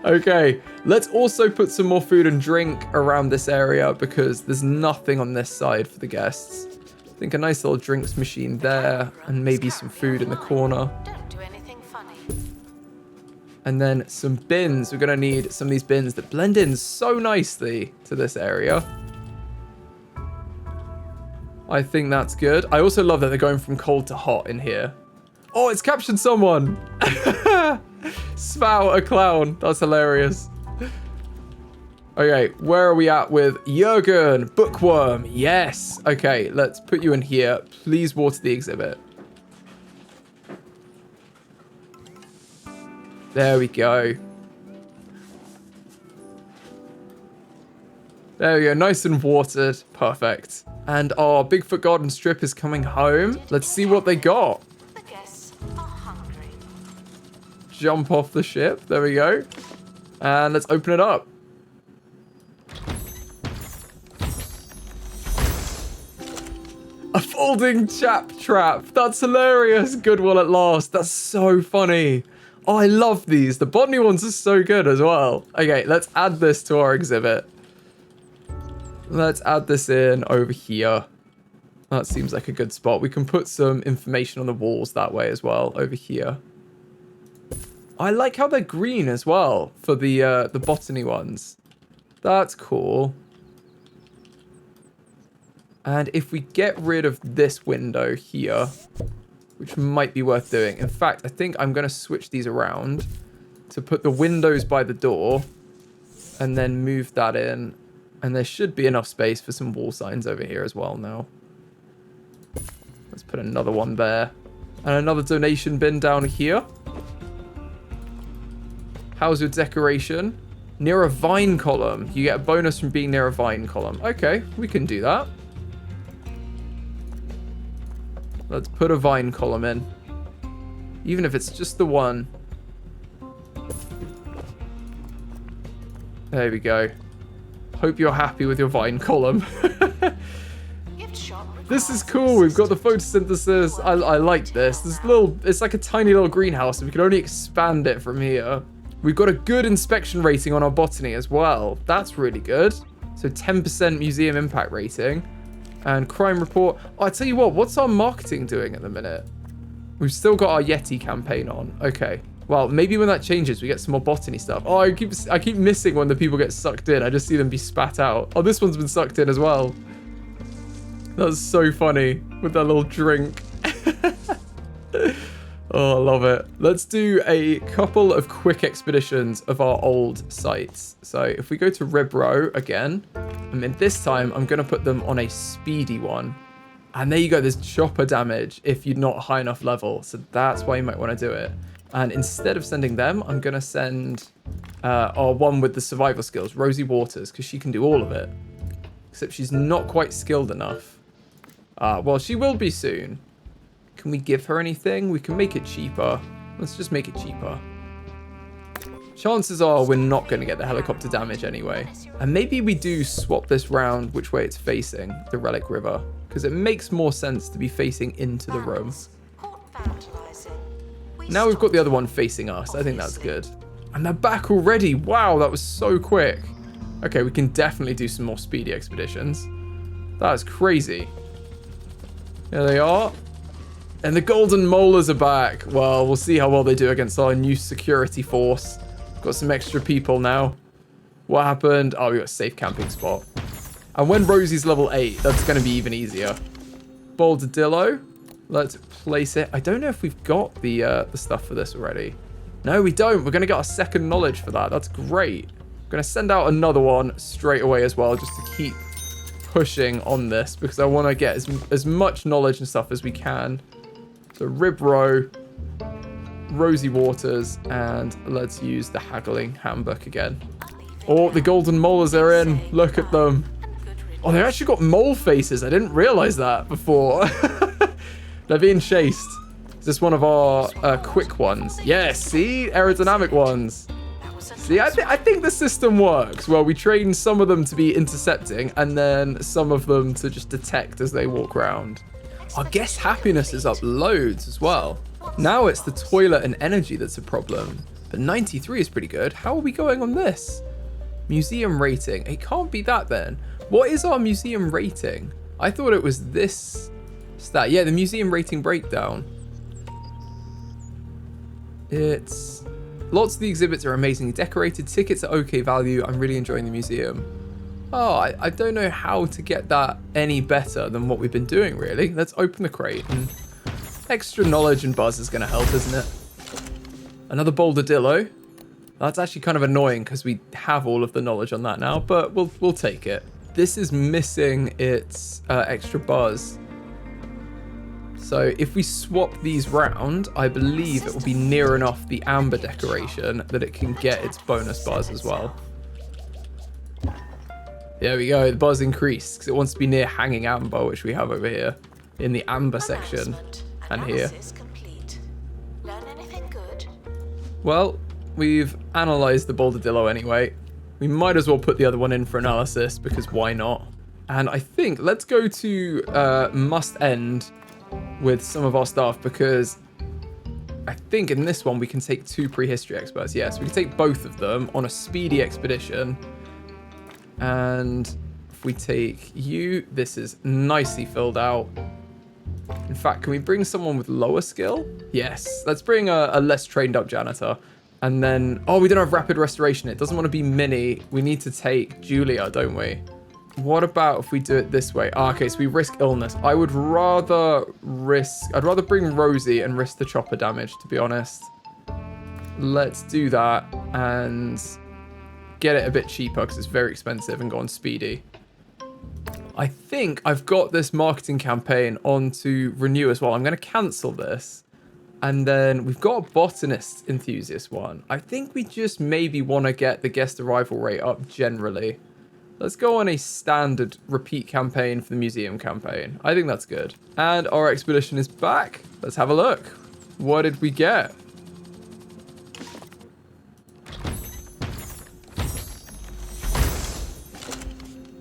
Okay, let's also put some more food and drink around this area because there's nothing on this side for the guests. I think a nice little drinks machine there and maybe some food in the corner. Don't do anything funny. And then some bins. We're going to need some of these bins that blend in so nicely to this area. I think that's good. I also love that they're going from cold to hot in here. Oh, it's captured someone. Spout a clown. That's hilarious. Okay, where are we at with Jurgen? Bookworm. Yes. Okay, let's put you in here. Please water the exhibit. There we go. There we go. Nice and watered. Perfect. And our Bigfoot Garden strip is coming home. Let's see what they got. The guests are hungry. Jump off the ship. There we go. And let's open it up. A folding chap trap. That's hilarious. Good one at last. That's so funny. Oh, I love these. The botany ones are so good as well. Okay, let's add this to our exhibit. Let's add this in over here. That seems like a good spot. We can put some information on the walls that way as well over here. I like how they're green as well for the botany ones. That's cool. And if we get rid of this window here, which might be worth doing. In fact, I think I'm going to switch these around to put the windows by the door and then move that in. And there should be enough space for some wall signs over here as well now. Let's put another one there. And another donation bin down here. How's your decoration? Near a vine column. You get a bonus from being near a vine column. Okay, we can do that. Let's put a vine column in. Even if it's just the one. There we go. Hope you're happy with your vine column. This is cool. We've got the photosynthesis. I like this. This little, it's like a tiny little greenhouse. We can only expand it from here. We've got a good inspection rating on our botany as well. That's really good. So 10% museum impact rating. And crime report. Oh, I tell you what, what's our marketing doing at the minute? We've still got our Yeti campaign on. Okay. Well, maybe when that changes, we get some more botany stuff. Oh, I keep missing when the people get sucked in. I just see them be spat out. Oh, this one's been sucked in as well. That's so funny with that little drink. Oh, I love it. Let's do a couple of quick expeditions of our old sites. So if we go to Ribro again, and then this time I'm going to put them on a speedy one. And there you go. There's chopper damage if you're not high enough level. So that's why you might want to do it. And instead of sending them, I'm going to send our one with the survival skills, Rosie Waters, because she can do all of it. Except she's not quite skilled enough. Well, she will be soon. Can we give her anything? We can make it cheaper. Let's just make it cheaper. Chances are we're not going to get the helicopter damage anyway. And maybe we do swap this round which way it's facing, the Relic River. Because it makes more sense to be facing into the room. Now we've got the other one facing us. I think that's good. And they're back already. Wow, that was so quick. Okay, we can definitely do some more speedy expeditions. That is crazy. There they are. And the golden molars are back. Well, we'll see how well they do against our new security force. Got some extra people now. What happened? Oh, we got a safe camping spot. And when Rosie's level 8, that's going to be even easier. Boldadillo. Let's place it. I don't know if we've got the stuff for this already. No, we don't. We're going to get our second knowledge for that. That's great. I'm going to send out another one straight away as well, just to keep pushing on this, because I want to get as much knowledge and stuff as we can. So Ribro, Rosie Waters, and let's use the Haggling Handbook again. Oh, the golden molars are in. Look at them. Oh, they actually got mole faces. I didn't realize that before. They're being chased. Is this one of our quick ones? Yes, see? Aerodynamic ones. See, I think the system works. Well, we train some of them to be intercepting and then some of them to just detect as they walk around. Our guest happiness is up loads as well. Now it's the toilet and energy that's a problem. But 93 is pretty good. How are we going on this? Museum rating. It can't be that then. What is our museum rating? I thought it was this stat. Yeah, the museum rating breakdown. It's... Lots of the exhibits are amazingly decorated. Tickets are okay value. I'm really enjoying the museum. Oh, I don't know how to get that any better than what we've been doing, really. Let's open the crate. And extra knowledge and buzz is going to help, isn't it? Another Boldadillo. That's actually kind of annoying because we have all of the knowledge on that now, but we'll take it. This is missing its extra buzz. So if we swap these round, I believe it will be near enough the amber decoration that it can get its bonus buzz as well. There we go, the buzz increased because it wants to be near hanging amber, which we have over here in the amber section and here. Well, we've analysed the Boldadillo anyway. We might as well put the other one in for analysis because why not? And I think let's go to must end with some of our stuff because I think in this one we can take 2 prehistory experts. Yes, we can take both of them on a speedy expedition. And if we take you, this is nicely filled out. In fact, can we bring someone with lower skill? Yes, let's bring a less trained up janitor. And then, oh, we don't have rapid restoration. It doesn't want to be mini. We need to take Julia, don't we? What about if we do it this way? Ah, okay, so we risk illness. I'd rather bring Rosie and risk the chopper damage, to be honest. Let's do that and get it a bit cheaper because it's very expensive and go on speedy. I think I've got this marketing campaign on to renew as well. I'm going to cancel this. And then we've got a botanist enthusiast one. I think we just maybe want to get the guest arrival rate up generally. Let's go on a standard repeat campaign for the museum campaign. I think that's good. And our expedition is back. Let's have a look. What did we get?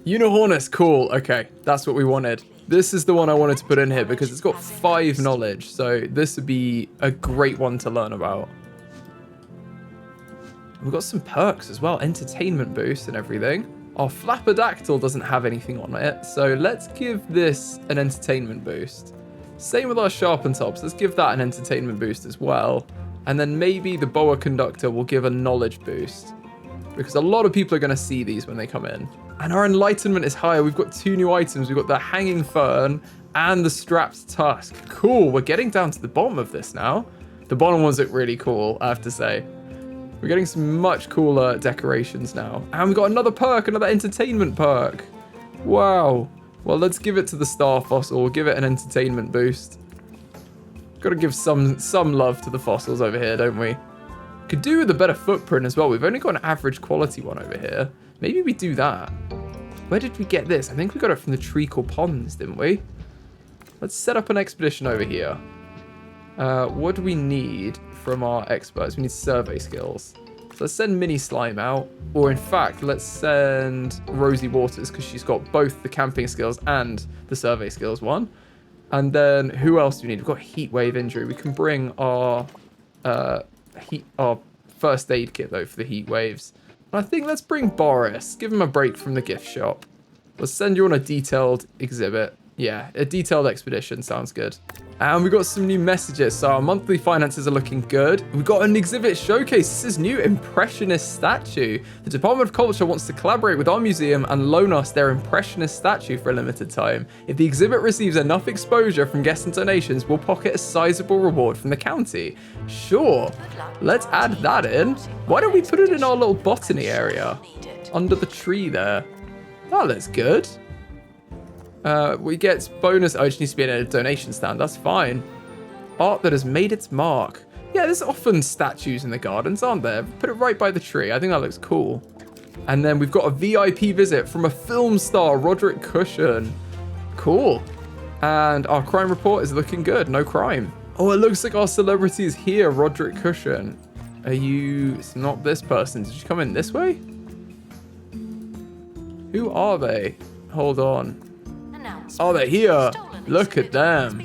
Unihornus, cool. Okay, that's what we wanted. This is the one I wanted to put in here because it's got 5 knowledge. So this would be a great one to learn about. We've got some perks as well. Entertainment boost and everything. Our Flapperdactyl doesn't have anything on it. So let's give this an entertainment boost. Same with our sharpen tops. Let's give that an entertainment boost as well. And then maybe the boa conductor will give a knowledge boost, because a lot of people are going to see these when they come in. And our enlightenment is higher. We've got 2 new items. We've got the hanging fern and the strapped tusk. Cool. We're getting down to the bottom of this now. The bottom ones look really cool, I have to say. We're getting some much cooler decorations now. And we've got another perk, another entertainment perk. Wow. Well, let's give it to the star fossil. We'll give it an entertainment boost. Got to give some love to the fossils over here, don't we? Could do with a better footprint as well. We've only got an average quality one over here. Maybe we do that. Where did we get this? I think we got it from the treacle ponds, didn't we? Let's set up an expedition over here. What do we need from our experts? We need survey skills. So let's send Mini Slime out. Or in fact, let's send Rosie Waters, because she's got both the camping skills and the survey skills one. And then who else do we need? We've got heat wave injury. We can bring our first aid kit though for the heat waves. And I think let's bring Boris. Give him a break from the gift shop. Let's send you on a detailed exhibit. Yeah, a detailed expedition sounds good. And we got some new messages. So our monthly finances are looking good. We got an exhibit showcase. This is new Impressionist statue. The Department of Culture wants to collaborate with our museum and loan us their Impressionist statue for a limited time. If the exhibit receives enough exposure from guests and donations, we'll pocket a sizable reward from the county. Sure, let's add that in. Why don't we put it in our little botany area? Under the tree there. That looks good. We get bonus. Oh, it just needs to be in a donation stand. That's fine. Art that has made its mark. Yeah, there's often statues in the gardens, aren't there? Put it right by the tree. I think that looks cool. And then we've got a VIP visit from a film star, Roderick Cushion. Cool. And our crime report is looking good. No crime. Oh, it looks like our celebrity is here, Roderick Cushion. Are you... It's not this person. Did you come in this way? Who are they? Hold on. Oh, they're here. Look at them.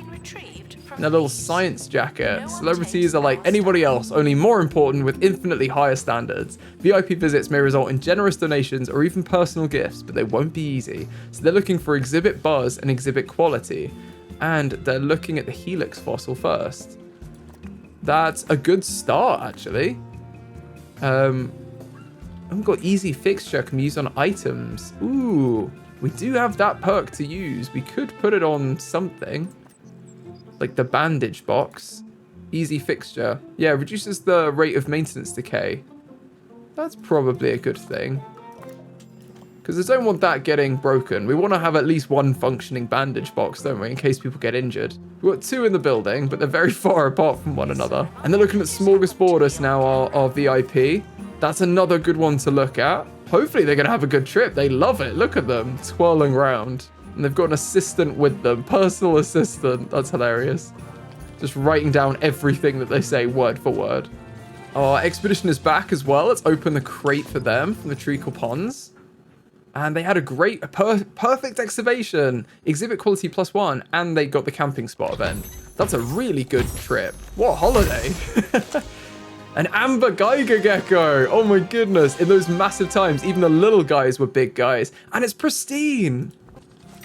In a little science jacket. Celebrities are like anybody else, only more important with infinitely higher standards. VIP visits may result in generous donations or even personal gifts, but they won't be easy. So they're looking for exhibit buzz and exhibit quality. And they're looking at the helix fossil first. That's a good start, actually. I've got easy fixture, can be used on items. Ooh. We do have that perk to use. We could put it on something. Like the bandage box. Easy fixture. Yeah, reduces the rate of maintenance decay. That's probably a good thing. Because I don't want that getting broken. We want to have at least one functioning bandage box, don't we? In case people get injured. We've got 2 in the building, but they're very far apart from one another. And they're looking at Smorgasbordus now, our VIP. That's another good one to look at. Hopefully they're going to have a good trip. They love it. Look at them twirling around. And they've got an assistant with them. Personal assistant. That's hilarious. Just writing down everything that they say word for word. Our expedition is back as well. Let's open the crate for them from the treacle ponds. And they had a perfect excavation. Exhibit quality +1. And they got the camping spot event. That's a really good trip. What a holiday. An amber Geiger gecko. Oh my goodness. In those massive times, even the little guys were big guys. And it's pristine.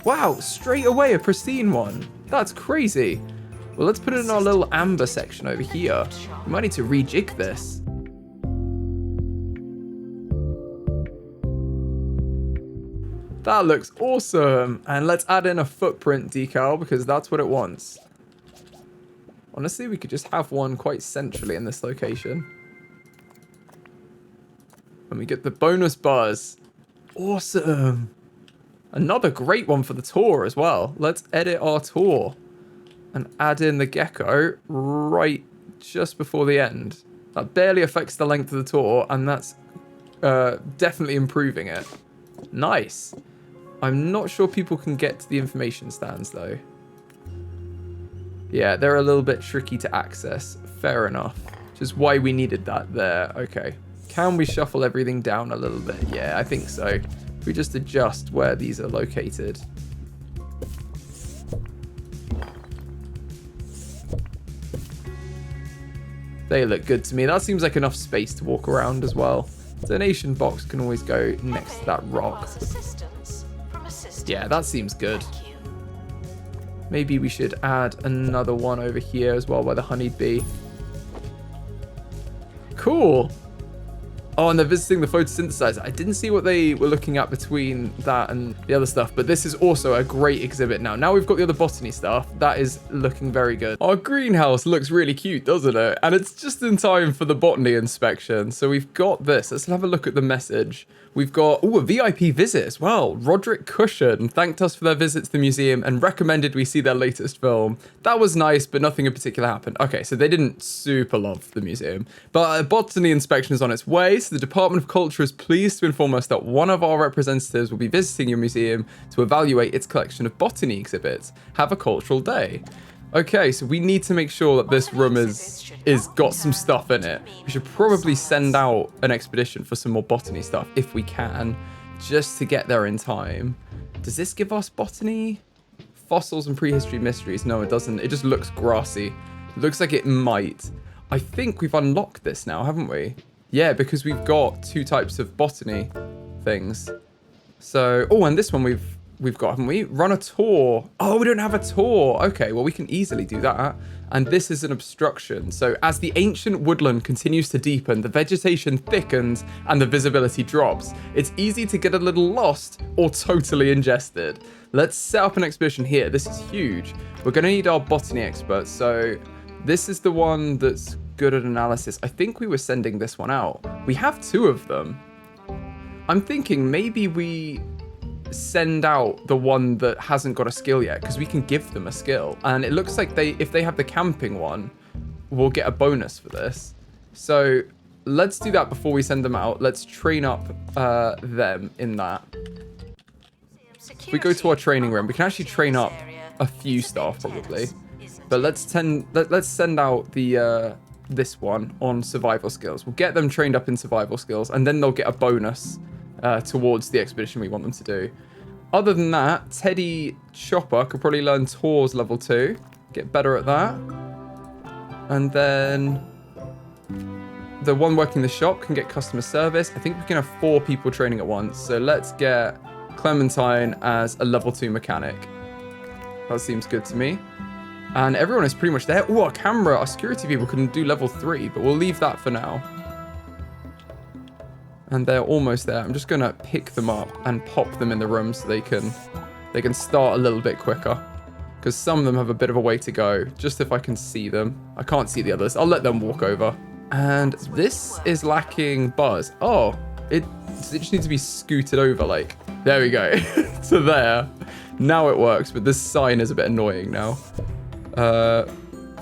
Wow, straight away a pristine one. That's crazy. Well, let's put it in our little amber section over here. We might need to rejig this. That looks awesome. And let's add in a footprint decal because that's what it wants. Honestly, we could just have one quite centrally in this location. And we get the bonus buzz. Awesome. Another great one for the tour as well. Let's edit our tour and add in the gecko right just before the end. That barely affects the length of the tour, and that's definitely improving it. Nice. I'm not sure people can get to the information stands though. Yeah, they're a little bit tricky to access. Fair enough. Which is why we needed that there. Okay. Can we shuffle everything down a little bit? Yeah, I think so. If we just adjust where these are located. They look good to me. That seems like enough space to walk around as well. Donation box can always go next to that rock. Yeah, that seems good. Maybe we should add another one over here as well by the honeybee. Cool. Oh, and they're visiting the photosynthesizer. I didn't see what they were looking at between that and the other stuff, but this is also a great exhibit now. Now we've got the other botany stuff. That is looking very good. Our greenhouse looks really cute, doesn't it? And it's just in time for the botany inspection. So we've got this. Let's have a look at the message. We've got, a VIP visit as well. Roderick Cushion thanked us for their visit to the museum and recommended we see their latest film. That was nice, but nothing in particular happened. Okay, so they didn't super love the museum. But a botany inspection is on its way, so the Department of Culture is pleased to inform us that one of our representatives will be visiting your museum to evaluate its collection of botany exhibits. Have a cultural day. Okay, so we need to make sure that this room is got some stuff in it. We should probably send out an expedition for some more botany stuff if we can, just to get there in time. Does this give us botany? Fossils and prehistory mysteries? No, it doesn't. It just looks grassy. It looks like it might. I think we've unlocked this now, haven't we? Yeah, because we've got 2 types of botany things. So, oh, and this one we've got, haven't we? Run a tour. Oh, we don't have a tour. Okay, well, we can easily do that. And this is an obstruction. So as the ancient woodland continues to deepen, the vegetation thickens and the visibility drops. It's easy to get a little lost or totally ingested. Let's set up an expedition here. This is huge. We're going to need our botany experts. So this is the one that's good at analysis. I think we were sending this one out. We have 2 of them. I'm thinking maybe we send out the one that hasn't got a skill yet, because we can give them a skill, and it looks like if they have the camping one, we'll get a bonus for this. So let's do that before we send them out. Let's train up them in that. If we go to our training room, we can actually train up a few staff probably, but let's send out the this one on survival skills. We'll get them trained up in survival skills, and then they'll get a bonus towards the expedition we want them to do. Other than that, Teddy Chopper could probably learn Tours level 2, get better at that. And then the one working the shop can get customer service. I think we can have 4 people training at once. So let's get Clementine as a level 2 mechanic. That seems good to me. And everyone is pretty much there. Oh, our camera, our security people can do level 3, but we'll leave that for now. And they're almost there. I'm just gonna pick them up and pop them in the room so they can start a little bit quicker, because some of them have a bit of a way to go. Just if I can see them. I can't see the others. I'll let them walk over. And this is lacking buzz. Oh, it just needs to be scooted over. Like, there we go. To there. Now it works, but this sign is a bit annoying now.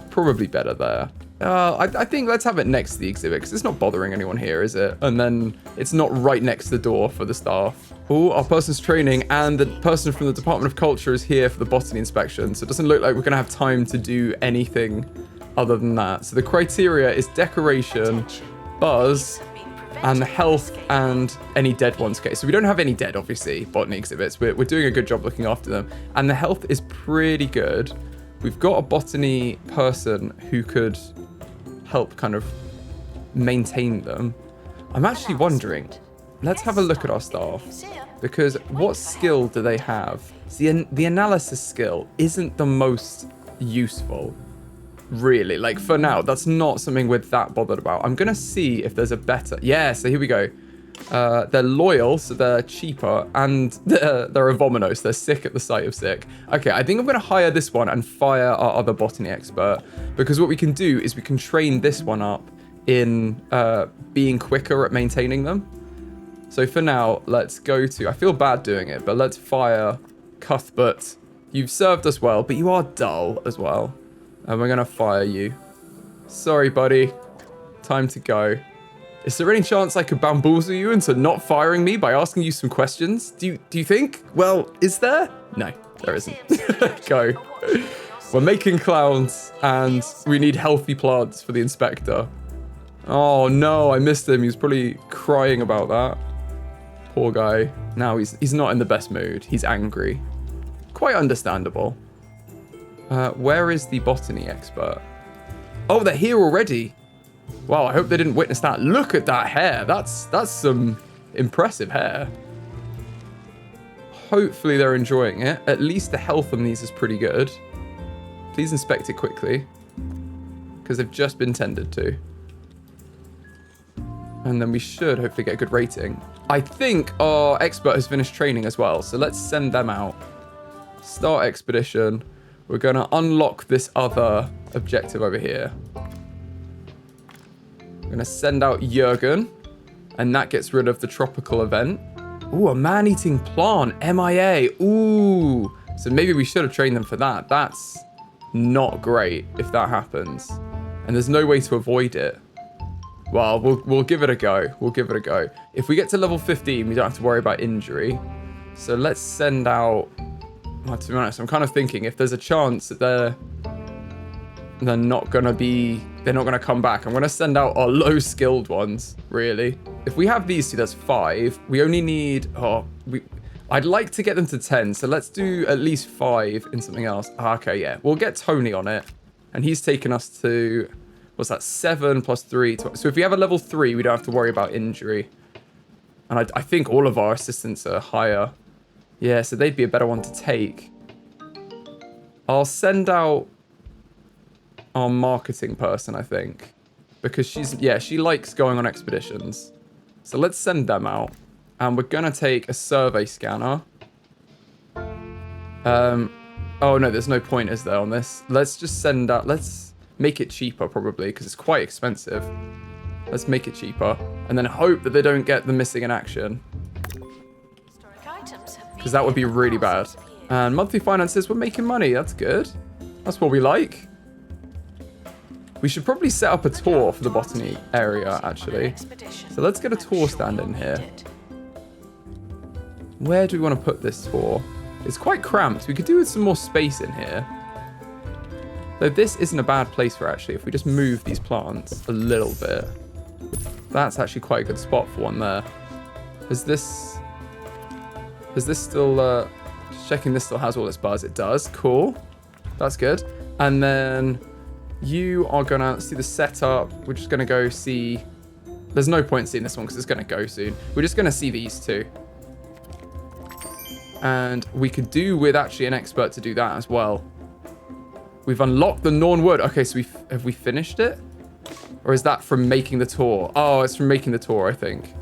Probably better there. I think let's have it next to the exhibit, because it's not bothering anyone here, is it? And then it's not right next to the door for the staff. Oh, our person's training, and the person from the Department of Culture is here for the botany inspection. So it doesn't look like we're going to have time to do anything other than that. So the criteria is decoration, buzz, and health, and any dead ones. Okay, so we don't have any dead, obviously, botany exhibits. We're doing a good job looking after them. And the health is pretty good. We've got a botany person who could help kind of maintain them. I'm actually wondering, let's have a look at our staff, because what skill do they have? See, the analysis skill isn't the most useful, really. Like, for now, that's not something we're that bothered about. I'm gonna see if there's a better. Yeah, so here we go. They're loyal, so they're cheaper, and they're abominos. They're sick at the sight of sick. Okay, I think I'm going to hire this one and fire our other botany expert, because what we can do is we can train this one up in being quicker at maintaining them. So for now, let's go to... I feel bad doing it, but let's fire Cuthbert. You've served us well, but you are dull as well. And we're going to fire you. Sorry, buddy. Time to go. Is there any chance I could bamboozle you into not firing me by asking you some questions? Do you think? Well, is there? No, there isn't. Go. We're making clowns, and we need healthy plants for the inspector. Oh no, I missed him. He was probably crying about that. Poor guy. Now he's not in the best mood. He's angry. Quite understandable. Where is the botany expert? Oh, they're here already. Wow, I hope they didn't witness that. Look at that hair. That's some impressive hair. Hopefully they're enjoying it. At least the health on these is pretty good. Please inspect it quickly. Because they've just been tended to. And then we should hopefully get a good rating. I think our expert has finished training as well. So let's send them out. Start expedition. We're going to unlock this other objective over here. We're going to send out Jurgen. And that gets rid of the tropical event. Ooh, a man-eating plant. MIA. Ooh. So maybe we should have trained them for that. That's not great if that happens. And there's no way to avoid it. Well, we'll give it a go. We'll give it a go. If we get to level 15, we don't have to worry about injury. So let's send out... Well, to be honest, I'm kind of thinking if there's a chance that they're not going to come back, I'm going to send out our low-skilled ones, really. If we have these two, that's 5. We only need... I'd like to get them to 10, so let's do at least 5 in something else. Okay, yeah. We'll get Tony on it. And he's taken us to... What's that? 7 plus 3. So if we have a level 3, we don't have to worry about injury. And I think all of our assistants are higher. Yeah, so they'd be a better one to take. I'll send out our marketing person, I think. Because she likes going on expeditions. So let's send them out. And we're going to take a survey scanner. Oh, no, there's no point, is there, on this? Let's just send out... Let's make it cheaper, probably, because it's quite expensive. Let's make it cheaper. And then hope that they don't get the missing in action. Because that would be really bad. And monthly finances, we're making money. That's good. That's what we like. We should probably set up a tour for the Botany area, actually. So let's get a tour stand in here. Where do we want to put this tour? It's quite cramped. We could do with some more space in here. Though this isn't a bad place for actually. If we just move these plants a little bit. That's actually quite a good spot for one there. Is this still... just checking this still has all its buzz. It does. Cool. That's good. And then you are going to see the setup. We're just going to go see... There's no point seeing this one because it's going to go soon. We're just going to see these two. And we could do with actually an expert to do that as well. We've unlocked the Norn Wood. Okay, so have we finished it? Or is that from making the tour? Oh, it's from making the tour, I think.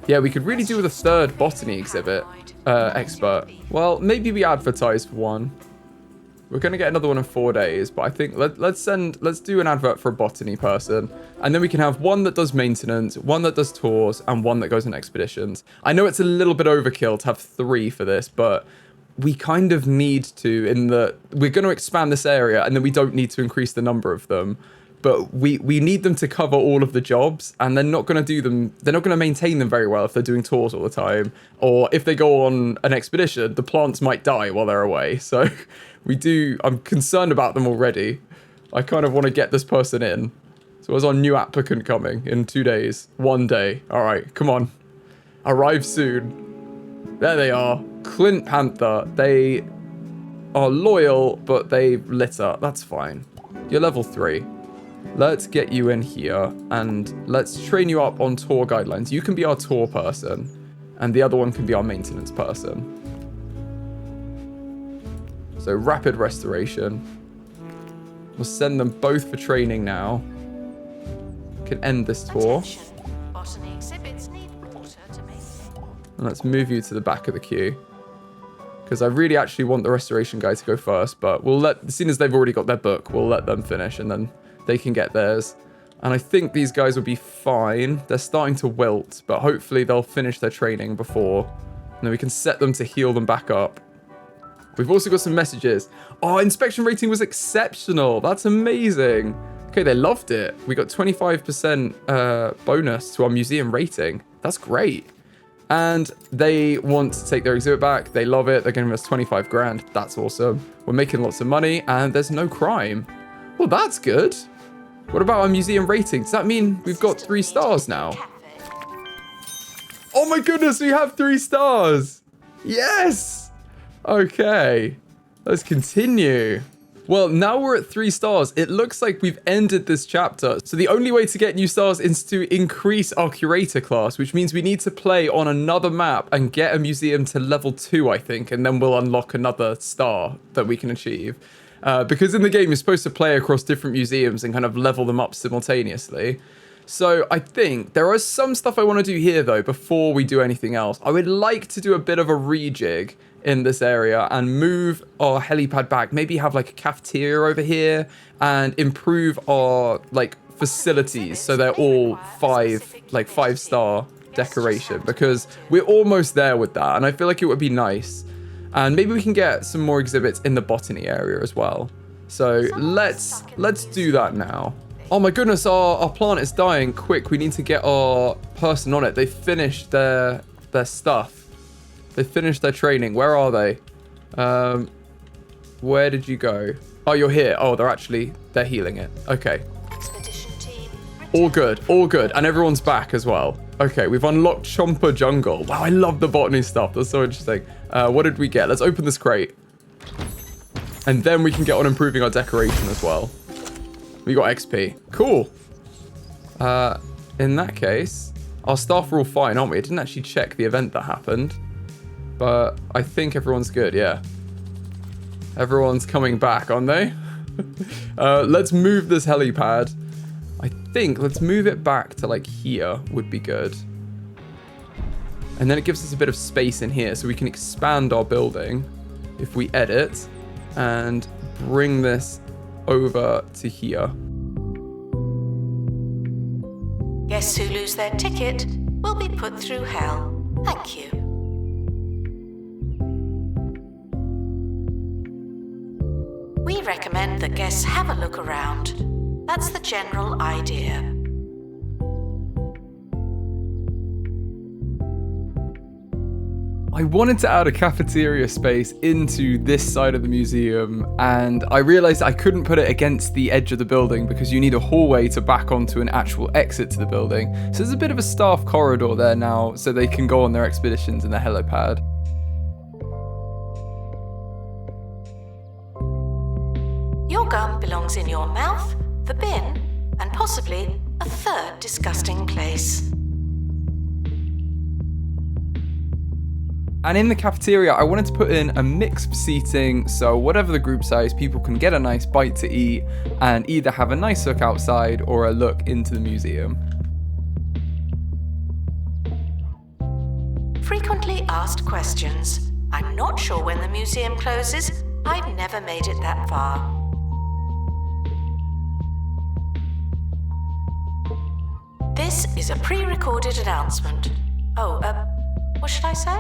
Yeah, we could really do with a third botany exhibit expert. Well, maybe we advertise for one. We're going to get another one in 4 days, but I think let's do an advert for a botany person. And then we can have one that does maintenance, one that does tours, and one that goes on expeditions. I know it's a little bit overkill to have 3 for this, but we kind of need to we're going to expand this area and then we don't need to increase the number of them. But we need them to cover all of the jobs, and they're not going to do them. They're not going to maintain them very well if they're doing tours all the time, or if they go on an expedition, the plants might die while they're away. So I'm concerned about them already. I kind of want to get this person in. So where's our new applicant coming in 2 days? 1 day. All right, come on. Arrive soon. There they are. Clint Panther. They are loyal, but they litter. That's fine. You're level 3. Let's get you in here and let's train you up on tour guidelines. You can be our tour person and the other one can be our maintenance person. So rapid restoration. We'll send them both for training now. Can end this tour. And let's move you to the back of the queue. Because I really actually want the restoration guy to go first, but as soon as they've already got their book, we'll let them finish and then they can get theirs. And I think these guys will be fine. They're starting to wilt, but hopefully they'll finish their training before. And then we can set them to heal them back up. We've also got some messages. Oh, inspection rating was exceptional. That's amazing. Okay, they loved it. We got 25% bonus to our museum rating. That's great. And they want to take their exhibit back. They love it. They're giving us 25 grand. That's awesome. We're making lots of money and there's no crime. Well, that's good. What about our museum rating? Does that mean we've got 3 stars now? Oh my goodness, we have 3 stars. Yes. Okay. Let's continue. Well, now we're at 3 stars. It looks like we've ended this chapter. So the only way to get new stars is to increase our curator class, which means we need to play on another map and get a museum to level 2, I think. And then we'll unlock another star that we can achieve. because in the game you're supposed to play across different museums and kind of level them up simultaneously. So I think there is some stuff I want to do here though before we do anything else. I would like to do a bit of a rejig in this area and move our helipad back. Maybe have like a cafeteria over here and improve our like facilities so they're all five-star decoration, because we're almost there with that and I feel like it would be nice. And maybe we can get some more exhibits in the Botany area as well. So let's do that now. Oh my goodness, our plant is dying. Quick, we need to get our person on it. They finished their stuff. They finished their training. Where are they? Where did you go? Oh, you're here. Oh, they're healing it. Okay. All good, all good. And everyone's back as well. Okay, we've unlocked Chomper Jungle. Wow, I love the botany stuff. That's so interesting. What did we get? Let's open this crate. And then we can get on improving our decoration as well. We got XP. Cool. In that case, our staff are all fine, aren't we? I didn't actually check the event that happened. But I think everyone's good, yeah. Everyone's coming back, aren't they? Let's move this helipad. I think let's move it back to like here would be good. And then it gives us a bit of space in here so we can expand our building if we edit and bring this over to here. Guests who lose their ticket will be put through hell. Thank you. We recommend that guests have a look around. That's the general idea. I wanted to add a cafeteria space into this side of the museum, and I realized I couldn't put it against the edge of the building because you need a hallway to back onto an actual exit to the building. So there's a bit of a staff corridor there now so they can go on their expeditions in the helipad. Your gum belongs in your mouth, the bin, and possibly a third disgusting place. And in the cafeteria, I wanted to put in a mix of seating, so whatever the group size, people can get a nice bite to eat and either have a nice look outside or a look into the museum. Frequently asked questions. I'm not sure when the museum closes. I've never made it that far. This is a pre-recorded announcement. Oh, what should I say?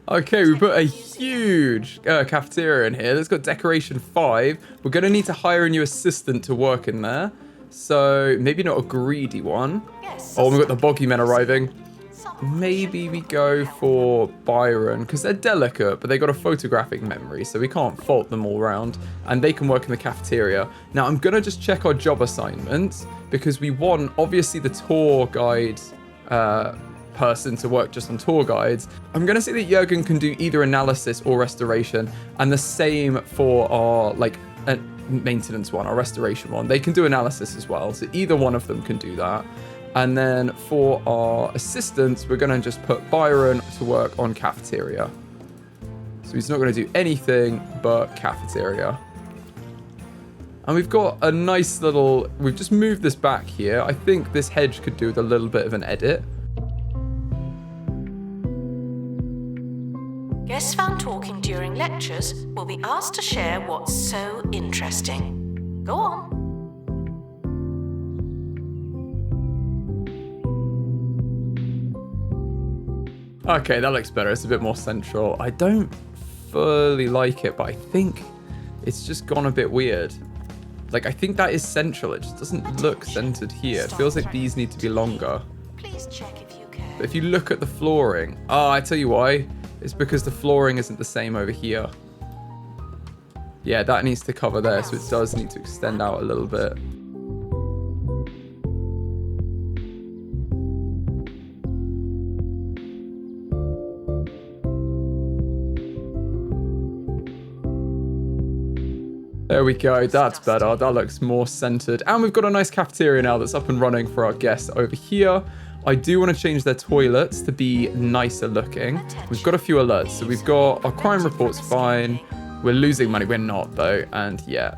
Okay, we put a huge cafeteria in here. That's got decoration 5. We're going to need to hire a new assistant to work in there. So maybe not a greedy one. Yes. Oh, we've got the boggy men arriving. Maybe we go for Byron, because they're delicate, but they got a photographic memory, so we can't fault them all round. And they can work in the cafeteria. Now, I'm going to just check our job assignments, because we want, obviously, the tour guide person to work just on tour guides. I'm going to say that Jürgen can do either analysis or restoration, and the same for our, maintenance one, our restoration one. They can do analysis as well, so either one of them can do that. And then for our assistants, we're going to just put Byron to work on cafeteria. So he's not going to do anything but cafeteria. And we've got a nice little... We've just moved this back here. I think this hedge could do with a little bit of an edit. Guests found talking during lectures will be asked to share what's so interesting. Go on. Okay, that looks better. It's a bit more central. I don't fully like it, but I think it's just gone a bit weird. Like, I think that is central. It just doesn't look centered here. It feels like these need to be longer. Please check if you can. But if you look at the flooring... Oh, I tell you why. It's because the flooring isn't the same over here. Yeah, that needs to cover there, so it does need to extend out a little bit. There we go, that's better. That looks more centered. And we've got a nice cafeteria now that's up and running for our guests over here. I do want to change their toilets to be nicer looking. We've got a few alerts. So we've got our crime report's fine. We're losing money. We're not though. And yeah,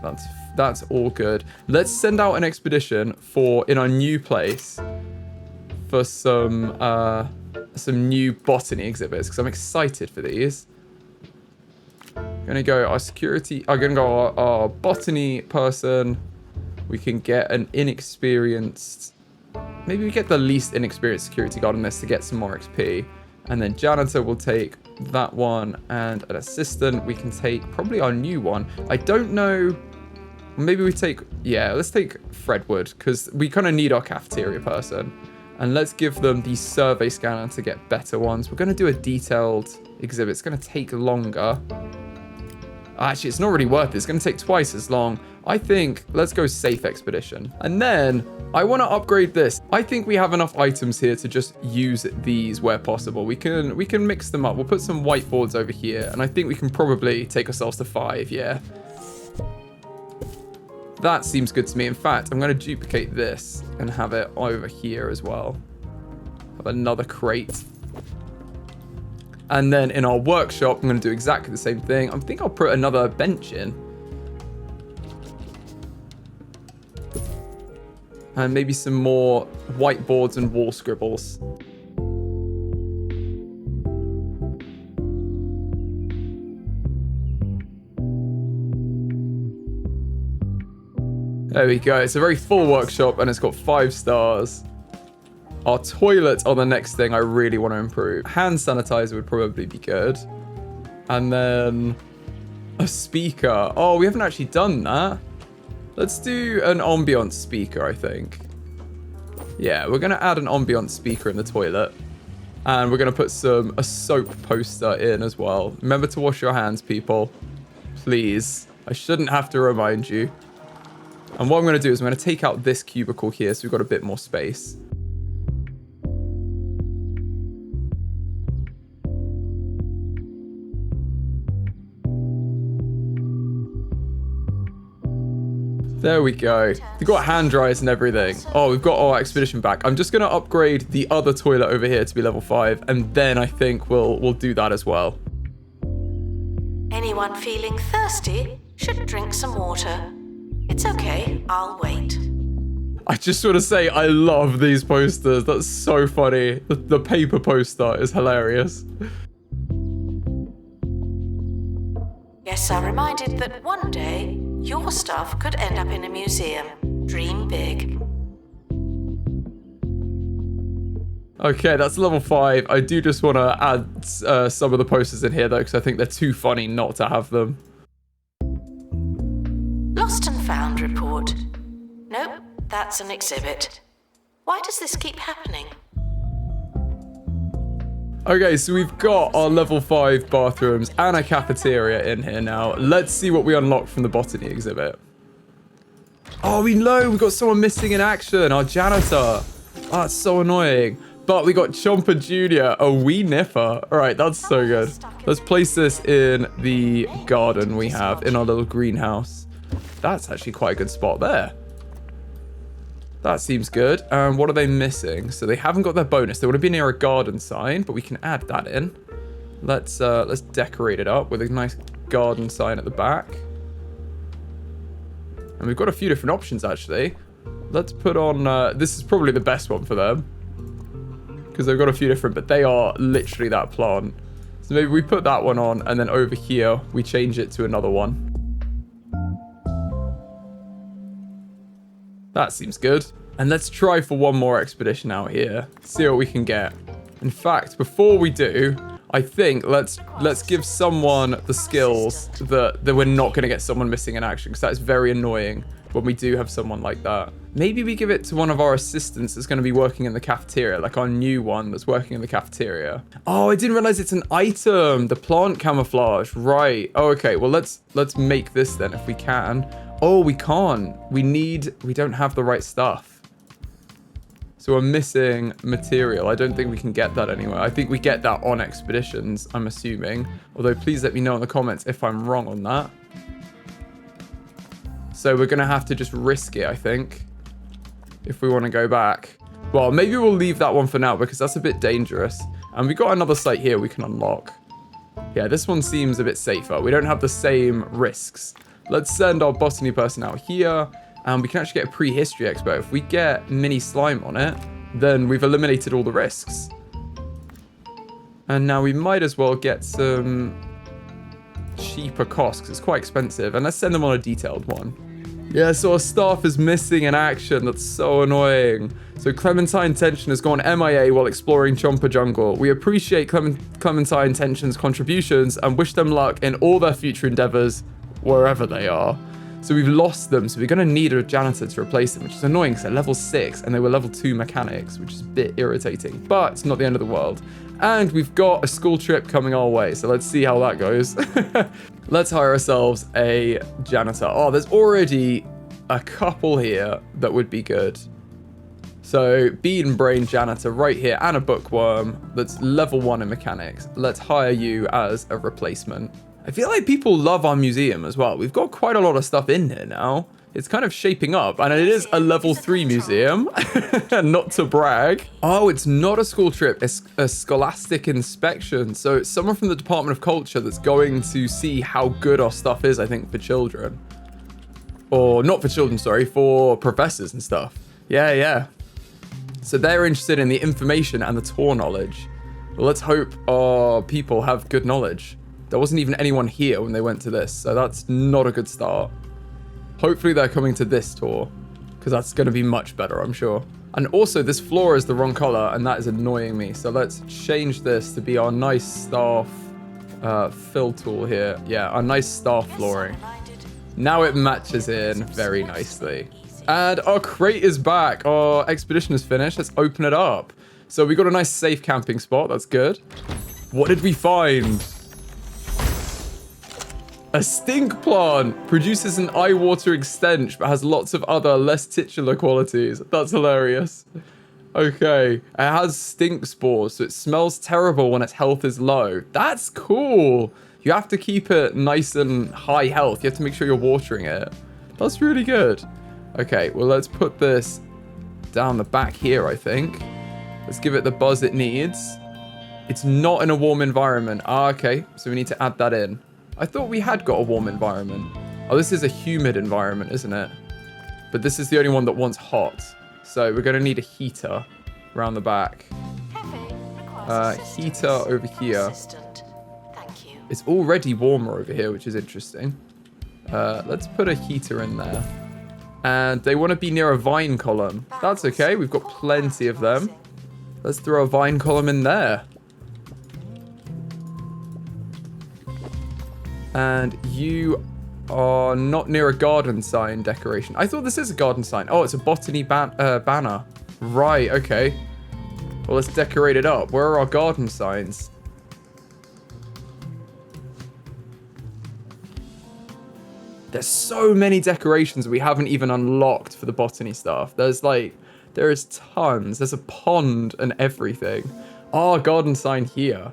that's all good. Let's send out an expedition in our new place for some new botany exhibits because I'm excited for these. Gonna go our security. I'm gonna go our botany person. We can get an inexperienced. Maybe we get the least inexperienced security guard on this to get some more XP. And then janitor will take that one. And an assistant, we can take probably our new one. I don't know. Maybe we take, yeah, let's take Fredwood because we kind of need our cafeteria person. And let's give them the survey scanner to get better ones. We're going to do a detailed exhibit. It's going to take longer. Actually, it's not really worth it. It's going to take twice as long. I think let's go safe expedition. And then I want to upgrade this. I think we have enough items here to just use these where possible. We can mix them up. We'll put some whiteboards over here. And I think we can probably take ourselves to 5. Yeah. That seems good to me. In fact, I'm going to duplicate this and have it over here as well. Have another crate. And then in our workshop, I'm going to do exactly the same thing. I think I'll put another bench in. And maybe some more whiteboards and wall scribbles. There we go. It's a very full workshop and it's got 5 stars. Our toilets are the next thing I really want to improve. Hand sanitizer would probably be good. And then a speaker. Oh, we haven't actually done that. Let's do an ambiance speaker, I think. Yeah, we're going to add an ambiance speaker in the toilet. And we're going to put a soap poster in as well. Remember to wash your hands, people. Please. I shouldn't have to remind you. And what I'm going to do is I'm going to take out this cubicle here so we've got a bit more space. There we go. We've got hand dryers and everything. Oh, we've got our expedition back. I'm just going to upgrade the other toilet over here to be level 5. And then I think we'll do that as well. Anyone feeling thirsty should drink some water. It's okay, I'll wait. I just want to say I love these posters. That's so funny. The paper poster is hilarious. Yes, I'm reminded that one day your stuff could end up in a museum. Dream big. Okay, that's level 5. I do just want to add some of the posters in here though, because I think they're too funny not to have them. Lost and found report. Nope, that's an exhibit. Why does this keep happening? Okay, so we've got our level 5 bathrooms and a cafeteria in here now. Let's see what we unlocked from the botany exhibit. Oh, we've got someone missing in action, our janitor. Oh, that's so annoying. But we got Chomper Jr., a wee nipper. All right, that's so good. Let's place this in the garden we have in our little greenhouse. That's actually quite a good spot there. That seems good. What are they missing? So they haven't got their bonus. They would have been near a garden sign, but we can add that in. Let's decorate it up with a nice garden sign at the back. And we've got a few different options, actually. Let's put on... this is probably the best one for them. Because they've got a few different, but they are literally that plant. So maybe we put that one on, and then over here, we change it to another one. That seems good. And let's try for one more expedition out here. See what we can get. In fact, before we do, I think let's give someone the skills that we're not going to get someone missing in action. Because that is very annoying when we do have someone like that. Maybe we give it to one of our assistants that's going to be working in the cafeteria. Like our new one that's working in the cafeteria. Oh, I didn't realize it's an item. The plant camouflage. Right. Oh, okay. Well, let's make this then if we can. Oh, we can't. We don't have the right stuff. So we're missing material. I don't think we can get that anywhere. I think we get that on expeditions, I'm assuming. Although, please let me know in the comments if I'm wrong on that. So we're going to have to just risk it, I think. If we want to go back. Well, maybe we'll leave that one for now because that's a bit dangerous. And we got another site here we can unlock. Yeah, this one seems a bit safer. We don't have the same risks. Let's send our botany person out here, and we can actually get a prehistory expert. If we get mini slime on it, then we've eliminated all the risks. And now we might as well get some cheaper costs because it's quite expensive. And let's send them on a detailed one. Yeah, so our staff is missing in action. That's so annoying. So Clementine Tension has gone MIA while exploring Chomper Jungle. We appreciate Clementine Tension's contributions and wish them luck in all their future endeavors, wherever they are. So we've lost them, so we're going to need a janitor to replace them, which is annoying because they're level 6 and they were level 2 mechanics, which is a bit irritating, but it's not the end of the world. And we've got a school trip coming our way, so let's see how that goes. Let's hire ourselves a janitor. Oh, there's already a couple here that would be good. So, Bead and Brain janitor right here, and a bookworm that's level 1 in mechanics. Let's hire you as a replacement. I feel like people love our museum as well. We've got quite a lot of stuff in here now. It's kind of shaping up, and it is a level 3 museum, not to brag. Oh, it's not a school trip, it's a scholastic inspection. So it's someone from the Department of Culture that's going to see how good our stuff is, I think, for children. Or not for children, sorry, for professors and stuff. Yeah. So they're interested in the information and the tour knowledge. Well, let's hope our people have good knowledge. There wasn't even anyone here when they went to this, so that's not a good start. Hopefully they're coming to this tour, because that's going to be much better, I'm sure. And also, this floor is the wrong color, and that is annoying me. So let's change this to be our nice staff fill tool here. Yeah, our nice staff flooring. Now it matches in very nicely. And our crate is back. Our expedition is finished. Let's open it up. So we got a nice safe camping spot. That's good. What did we find? A stink plant produces an eye-watering stench, but has lots of other less titular qualities. That's hilarious. Okay, it has stink spores, so it smells terrible when its health is low. That's cool. You have to keep it nice and high health. You have to make sure you're watering it. That's really good. Okay, well, let's put this down the back here, I think. Let's give it the buzz it needs. It's not in a warm environment. Ah, okay, so we need to add that in. I thought we had got a warm environment. Oh, this is a humid environment, isn't it? But this is the only one that wants hot. So we're going to need a heater around the back. Heater over here. It's already warmer over here, which is interesting. Let's put a heater in there. And they want to be near a vine column. That's okay. We've got plenty of them. Let's throw a vine column in there. And you are not near a garden sign decoration. I thought this is a garden sign. Oh, it's a botany banner. Right, okay. Well, let's decorate it up. Where are our garden signs? There's so many decorations we haven't even unlocked for the botany stuff. There is tons. There's a pond and everything. Oh, garden sign here.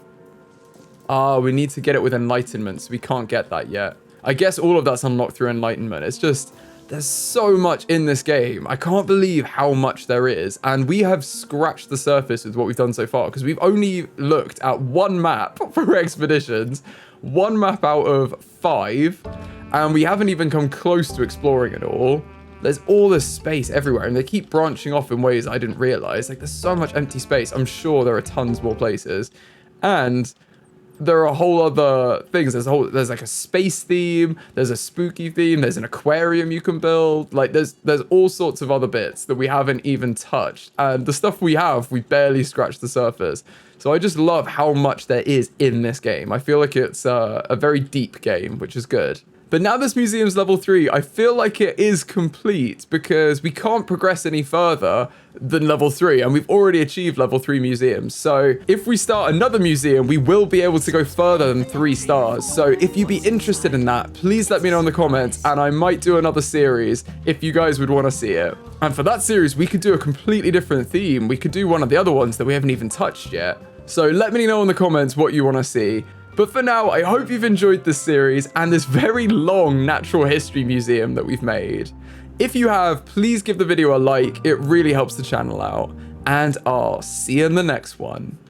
Ah, we need to get it with enlightenment, so we can't get that yet. I guess all of that's unlocked through enlightenment. It's just, there's so much in this game. I can't believe how much there is. And we have scratched the surface with what we've done so far, because we've only looked at one map for expeditions, one map out of 5, and we haven't even come close to exploring it all. There's all this space everywhere, and they keep branching off in ways I didn't realize. Like, there's so much empty space. I'm sure there are tons more places. And there are whole other things. There's like a space theme, there's a spooky theme, there's an aquarium you can build. Like, there's all sorts of other bits that we haven't even touched. And the stuff we have, we barely scratched the surface. So I just love how much there is in this game. I feel like it's a very deep game, which is good. But now this museum's level 3, I feel like it is complete because we can't progress any further than level 3, and we've already achieved level 3 museums. So if we start another museum, we will be able to go further than 3 stars. So if you'd be interested in that, please let me know in the comments, and I might do another series if you guys would want to see it. And for that series, we could do a completely different theme. We could do one of the other ones that we haven't even touched yet. So let me know in the comments what you want to see. But for now, I hope you've enjoyed this series and this very long natural history museum that we've made. If you have, please give the video a like. It really helps the channel out. and I'll see you in the next one.